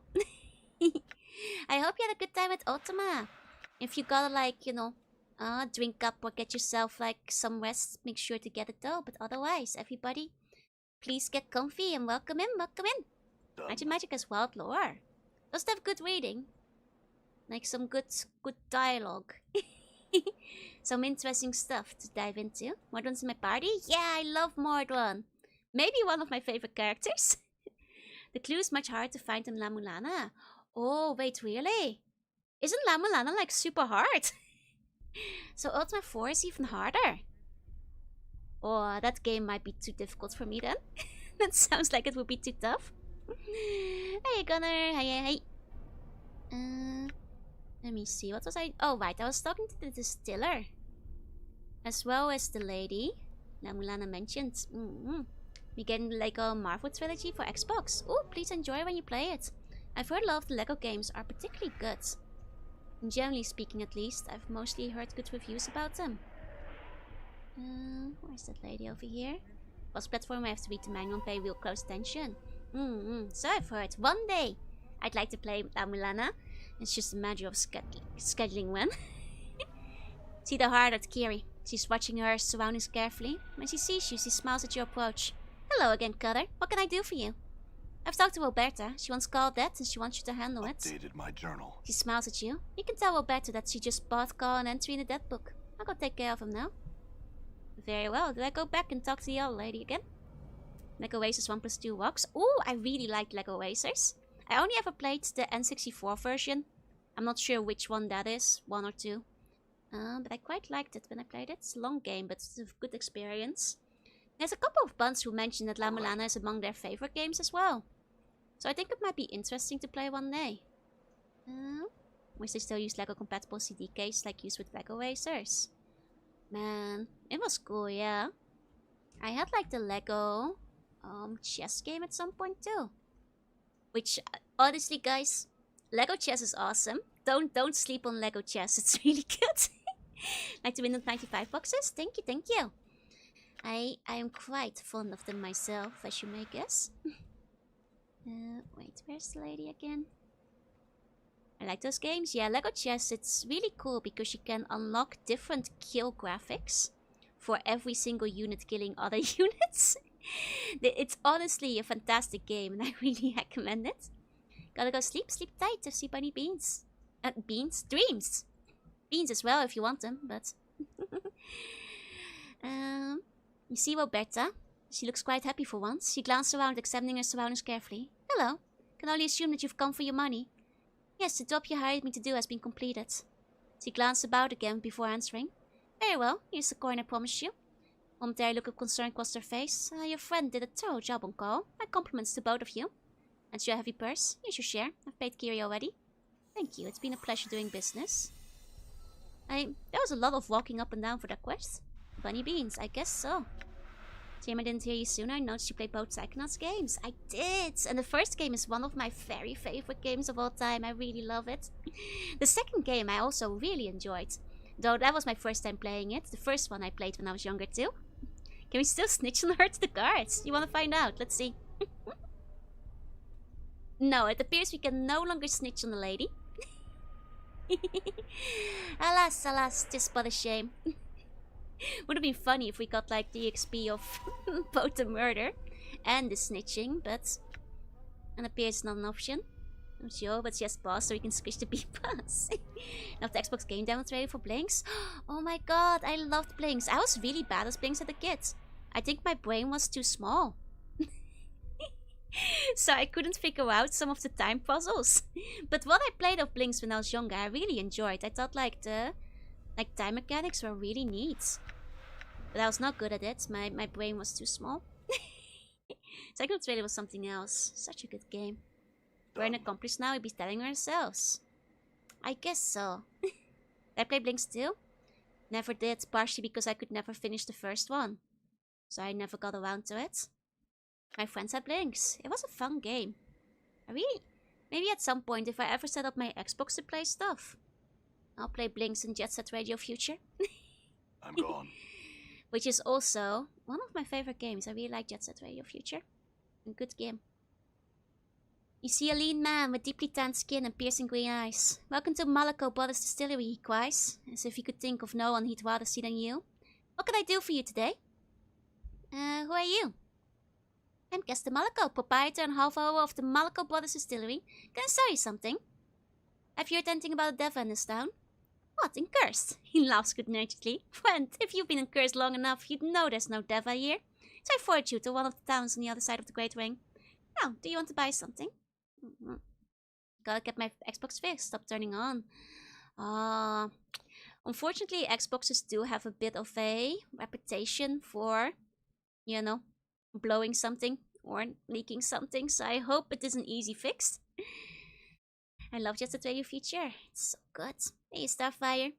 I hope you had a good time with Ultima. If you gotta, like, you know, drink up or get yourself, like, some rest, make sure to get it, though. But otherwise, everybody, please get comfy and welcome in. Might and Magic has wild lore. Does have good reading. Like, some good dialogue. Some interesting stuff to dive into. Mordwan's in my party? Yeah, I love Mordwan. Maybe one of my favorite characters. The clue is much harder to find than La Mulana. Oh, wait, really? Isn't La Mulana like super hard? So Ultima 4 is even harder. Oh, that game might be too difficult for me then. That sounds like it would be too tough. Hey, Gunnar. Hey. Let me see, what was I... Oh, right, I was talking to the distiller. As well as the lady La Mulana mentioned. We getting the Lego Marvel Trilogy for Xbox. Oh, please enjoy when you play it. I've heard a lot of the Lego games are particularly good. And generally speaking, at least, I've mostly heard good reviews about them. Where's that lady over here? Was platform I have to read the manual and pay real close attention. So I've heard. One day, I'd like to play La Mulana. It's just a matter of scheduling when. See the heart at Kiri. She's watching her surroundings carefully. When she sees you, she smiles at your approach. Hello again, Cutter. What can I do for you? I've talked to Roberta. She wants Carl dead and she wants you to handle it. Updated my journal. She smiles at you. You can tell Roberta that she just bought Carl an entry in the dead book. I'll go take care of him now. Very well. Do I go back and talk to the other lady again? Lego Racers 1+2 rocks. Ooh, I really like Lego Racers. I only ever played the N64 version. I'm not sure which one that is, 1 or 2. But I quite liked it when I played it. It's a long game, but it's a good experience. There's a couple of buns who mentioned that La Mulana is among their favorite games as well. So I think it might be interesting to play one day. Wish they still use Lego compatible CD case like used with Lego Racers. Man, it was cool, yeah. I had like the Lego chess game at some point too. Which, honestly guys, Lego chess is awesome. Don't sleep on Lego chess, it's really good. Like the Windows 95 boxes? Thank you, thank you. I am quite fond of them myself, as you may guess. Wait, where's the lady again? I like those games. Yeah, Lego chess, it's really cool because you can unlock different kill graphics for every single unit killing other units. It's honestly a fantastic game and I really recommend it. Gotta go sleep tight to see bunny beans. Beans? Dreams! Beans as well if you want them, but... You see Roberta? She looks quite happy for once. She glanced around, examining her surroundings carefully. Hello. Can only assume that you've come for your money. Yes, the job you hired me to do has been completed. She glanced about again before answering. Very well, here's the coin I promised you. Momentary look of concern crossed her face. Your friend did a thorough job on call. My compliments to both of you. And your heavy purse. Here's your share. I've paid Kiri already. Thank you, it's been a pleasure doing business. There was a lot of walking up and down for that quest. Bunny beans, I guess so. Shame I didn't hear you sooner. I noticed you play both Psychonauts games. I did! And the first game is one of my very favorite games of all time. I really love it. The second game I also really enjoyed. Though that was my first time playing it. The first one I played when I was younger too. Can we still snitch on her to the guards? You wanna find out? Let's see. No, it appears we can no longer snitch on the lady. Alas, alas, just but a shame. Would have been funny if we got like the XP of both the murder and the snitching, but it appears not an option. I'm sure, but just pause so we can squish the B-Pass. Now the Xbox game demonstrated for Blinks. Oh my god, I loved Blinks. I was really bad at Blinks as a kid. I think my brain was too small. So I couldn't figure out some of the time puzzles. But what I played of Blinks when I was younger, I really enjoyed. I thought like the time mechanics were really neat. But I was not good at it. My brain was too small. Psychonauts really was something else. Such a good game. We're an accomplice now, we'd be telling ourselves. I guess so. Did I play Blinks too? Never did, partially because I could never finish the first one. So I never got around to it. My friends had Blinks. It was a fun game. Maybe at some point, if I ever set up my Xbox to play stuff, I'll play Blinks and Jet Set Radio Future. I'm gone. Which is also one of my favorite games. I really like Jet Set Radio Future. A good game. You see a lean man with deeply tanned skin and piercing green eyes. Welcome to Malaco Brothers Distillery, he cries, as if he could think of no one he'd rather see than you. What can I do for you today? Who are you? I'm Kester Malaco, proprietor and half-owner of the Malaco Brothers Distillery. Can I sell you something? Have you heard anything about a Deva in this town? What, in Cursed? He laughs good-naturedly. Friend, if you've been in Cursed long enough, you'd know there's no Deva here. So I forward you to one of the towns on the other side of the Great Ring. Now, do you want to buy something? Gotta get my Xbox fixed, stop turning on. Unfortunately, Xboxes do have a bit of a reputation for, you know, blowing something or leaking something, so I hope it is an easy fix. I love Just the Radio feature. It's so good. Hey, Starfire.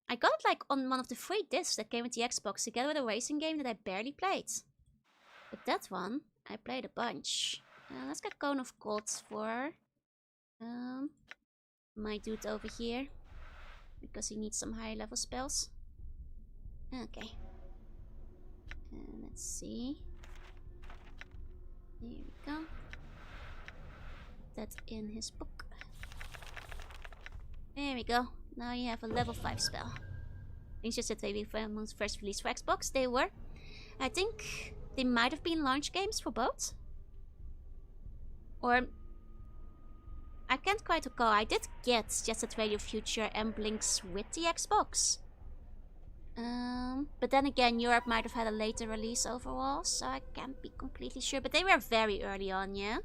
I got it like on one of the free discs that came with the Xbox together with a racing game that I barely played. But that one, I played a bunch. Let's get Cone of Gods for my dude over here. Because he needs some higher level spells. Okay. Let's see. Here we go. That's in his book. There we go. Now you have a level 5 spell. It's just that they were amongst first release for Xbox. They were. I think they might have been launch games for both. Or I can't quite recall. I did get Jet Set Radio Future and Blinks with the Xbox. But then again, Europe might have had a later release overall, so I can't be completely sure. But they were very early on, yeah?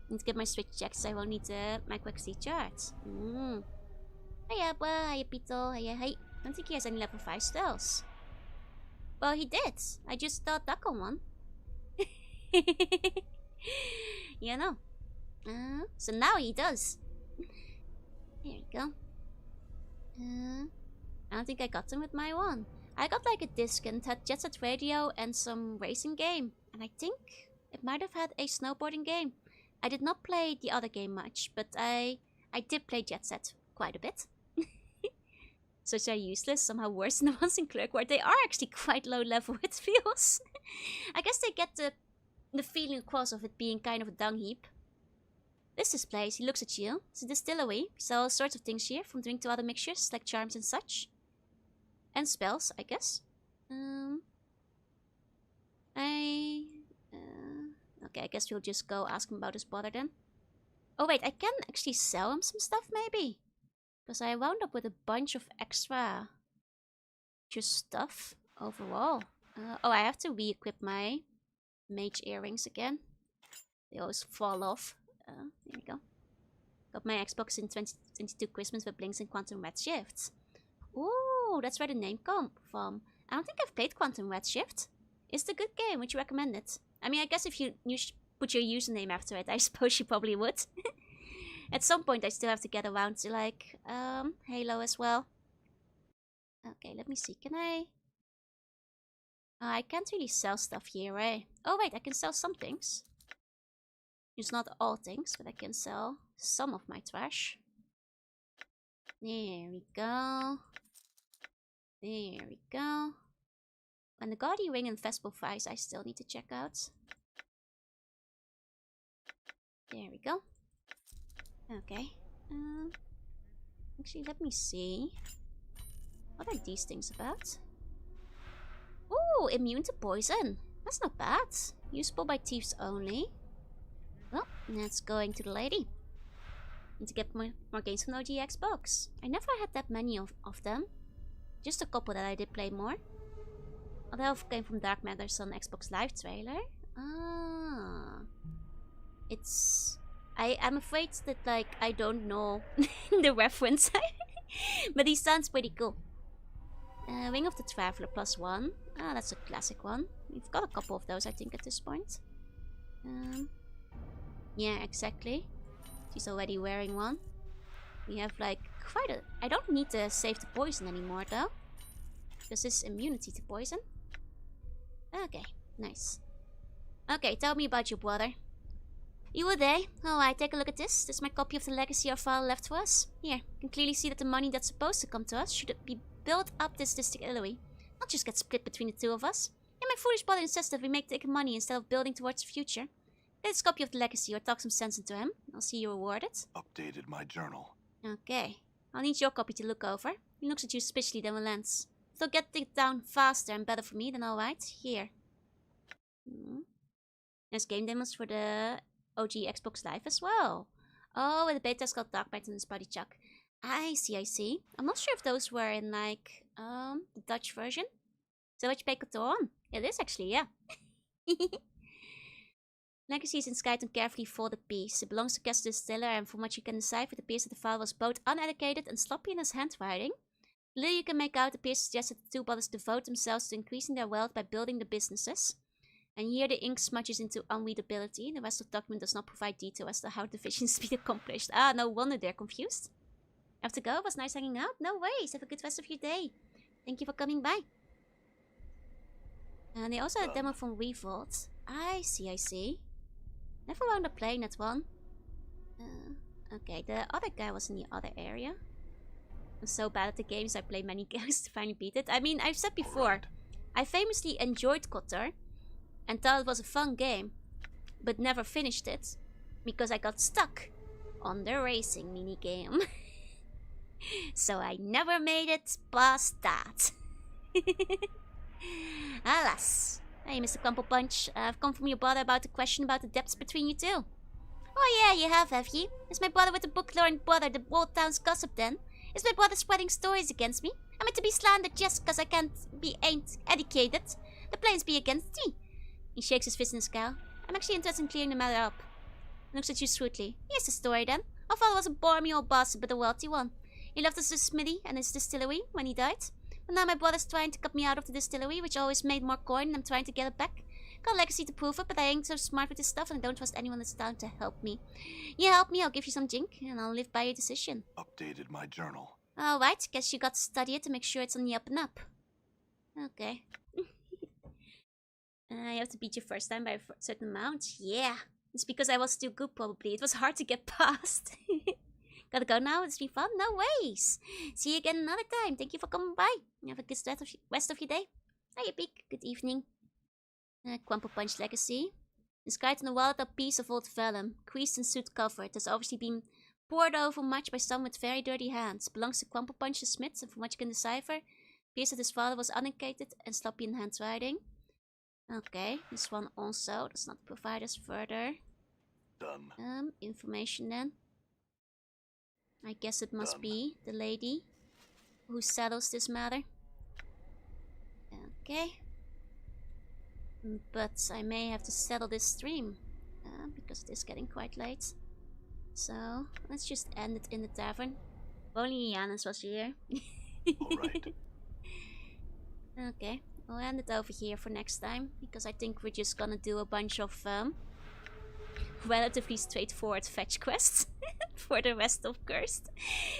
Need to get my Switch checked, so I won't need my quick see charts. Hiya, boy. Hiya, Pito. Hiya, hi. Don't think he has any level 5 spells. Well, he did. I just thought duck on one. You know. So now he does. Here we go. I don't think I got them with my one. I got like a disc and had Jet Set Radio and some racing game. And I think it might have had a snowboarding game. I did not play the other game much, but I did play Jet Set quite a bit. So they're useless, somehow worse than the ones in Clerk, where they are actually quite low level, it feels. I guess they get the feeling across of it being kind of a dung heap. This is place, he looks at you. It's a distillery. We sell all sorts of things here, from drink to other mixtures, like charms and such. And spells, I guess. Okay, I guess we'll just go ask him about his brother then. Oh wait, I can actually sell him some stuff maybe? Because I wound up with a bunch of extra just stuff overall. Oh, I have to re-equip my mage earrings again. They always fall off. There we go. Got my Xbox in 2022 Christmas with Blinks and Quantum Redshift. Ooh, that's where the name come from. I don't think I've played Quantum Redshift. It's a good game. Would you recommend it? I mean, I guess if you put your username after it, I suppose you probably would. At some point, I still have to get around to like Halo as well. Okay, let me see. Can I? I can't really sell stuff here, eh? Oh wait, I can sell some things. It's not all things, but I can sell some of my trash. There we go. There we go. And the Guardian Ring and Festival Fries I still need to check out. There we go. Okay. Actually, let me see. What are these things about? Ooh, immune to poison. That's not bad. Usable by thieves only. Well, that's going to the lady. Need to get more games from OG Xbox. I never had that many of them. Just a couple that I did play more. Although came from Dark Matters on Xbox Live trailer. Ah. It's... I'm afraid that like I don't know the reference. But he sounds pretty cool. Ring of the Traveler +1. Ah, that's a classic one. We've got a couple of those I think at this point. Yeah, exactly. She's already wearing one. We have like quite a... I don't need to save the poison anymore though. Because it's immunity to poison. Okay, nice. Okay, tell me about your brother. You were there. Alright, take a look at this. This is my copy of the legacy our father left to us. Here, you can clearly see that the money that's supposed to come to us should be built up this distillery. Not just get split between the two of us. And my foolish brother insists that we make take money instead of building towards the future. Get this copy of the legacy or talk some sense into him. I'll see you rewarded. Updated my journal. Okay. I'll need your copy to look over. He looks at you suspiciously, then relents. If they'll get it down faster and better for me, then alright. Here. There's game demos for the OG Xbox Live as well. Oh, and the beta is called Dark Bite and Spotty Chuck. I see. I'm not sure if those were in like the Dutch version. So what you pay Couture on? It is actually, yeah. Legacy is inscribed on carefully folded piece. It belongs to Castle Distiller, and from what you can decipher, it appears that the file was both uneducated and sloppy in his handwriting. The little you can make out appears to suggest that the two brothers devote themselves to increasing their wealth by building the businesses. And here the ink smudges into unreadability. The rest of the document does not provide detail as to how the vision is being accomplished. Ah, no wonder they're confused. I have to go. It was nice hanging out. No worries. Have a good rest of your day. Thank you for coming by. And they also had a demo from Revolt. I see. Never wound up playing that one. Okay, the other guy was in the other area. I'm so bad at the games. I play many games to finally beat it. I mean, I've said before, I famously enjoyed Kotor and thought it was a fun game, but never finished it because I got stuck on the racing minigame. So I never made it past that. Alas. Hey, Mr. Crumple Punch. I've come from your brother about the question about the depths between you two. Oh yeah, you have you? Is my brother with the book-learned brother the world town's gossip then? Is my brother spreading stories against me? Am I to be slandered just because I ain't educated? The planes be against me. He shakes his fist in the sky. I'm actually interested in clearing the matter up. He looks at you shrewdly. Here's the story then. Our father was a bormy old bastard, but a wealthy one. He left us his smithy and his distillery when he died. But now my brother's trying to cut me out of the distillery, which always made more coin, and I'm trying to get it back. Got a legacy to prove it, but I ain't so smart with this stuff and I don't trust anyone that's down to help me. You help me, I'll give you some jink, and I'll live by your decision. Updated my journal. Alright, guess you got to study it to make sure it's on the up and up. Okay. You have to beat your first time by a certain amount. Yeah. It's because I was too good, probably. It was hard to get past. Gotta go now. It's been fun. No ways. See you again another time. Thank you for coming by. Have a good rest of your day. Hiya, Pig. Good evening. Crumple Punch Legacy. Inscribed on the wallet a piece of old vellum. Creased and soot covered. Has obviously been pored over much by someone with very dirty hands. Belongs to Crumple Punch the Smith, and from what you can decipher, appears that his father was uneducated and sloppy in handwriting. Okay, this one also does not provide us further information then. I guess it must be the lady who settles this matter. Okay. But I may have to settle this stream because it is getting quite late. So let's just end it in the tavern. If only Janus was here. Alright. Okay. We'll end it over here for next time, because I think we're just gonna do a bunch of relatively straightforward fetch quests for the rest of Cursed.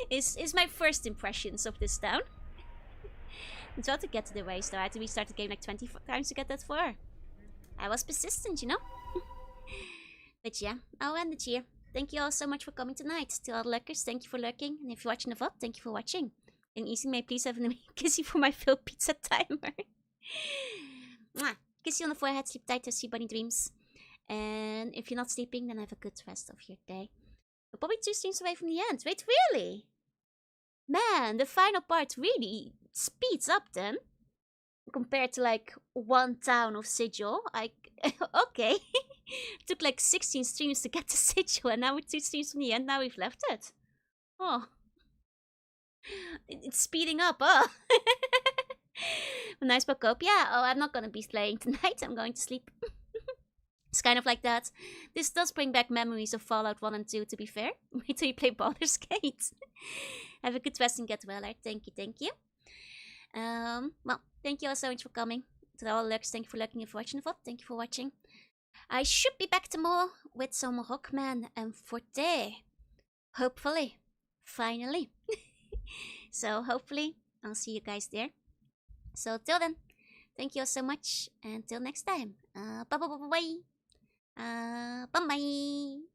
Is my first impressions of this town. I'm trying to get to the race though. I had to restart the game like 20 times to get that far. I was persistent, you know. But yeah, I'll end it here. Thank you all so much for coming tonight. To all the lurkers, thank you for lurking. And if you're watching the VOD, thank you for watching. And Easy, may I please have a kissy for my Phil Pizza timer. Mwah. Kiss you on the forehead, sleep tight, see bunny dreams. And if you're not sleeping, then have a good rest of your day. We're probably 2 streams away from the end. Wait, really? Man, the final part really speeds up then. Compared to like 1 town of Sigil. Okay. It took like 16 streams to get to Sigil, and now we're 2 streams from the end, now we've left it. Oh. It's speeding up, oh. Nice book up. Yeah, oh, I'm not gonna be playing tonight. I'm going to sleep. It's kind of like that. This does bring back memories of Fallout 1 and 2, to be fair. Wait till you play Baldur's Gate. Have a good rest and get well, right? Thank you, thank you. Well, thank you all so much for coming. To all the lurks, thank you for lurking and for watching the VOD. Thank you for watching. I should be back tomorrow with some Rockman and Forte. Hopefully. Finally. So, hopefully, I'll see you guys there. So, till then, thank you all so much. And till next time. Bye-bye. Bye-bye.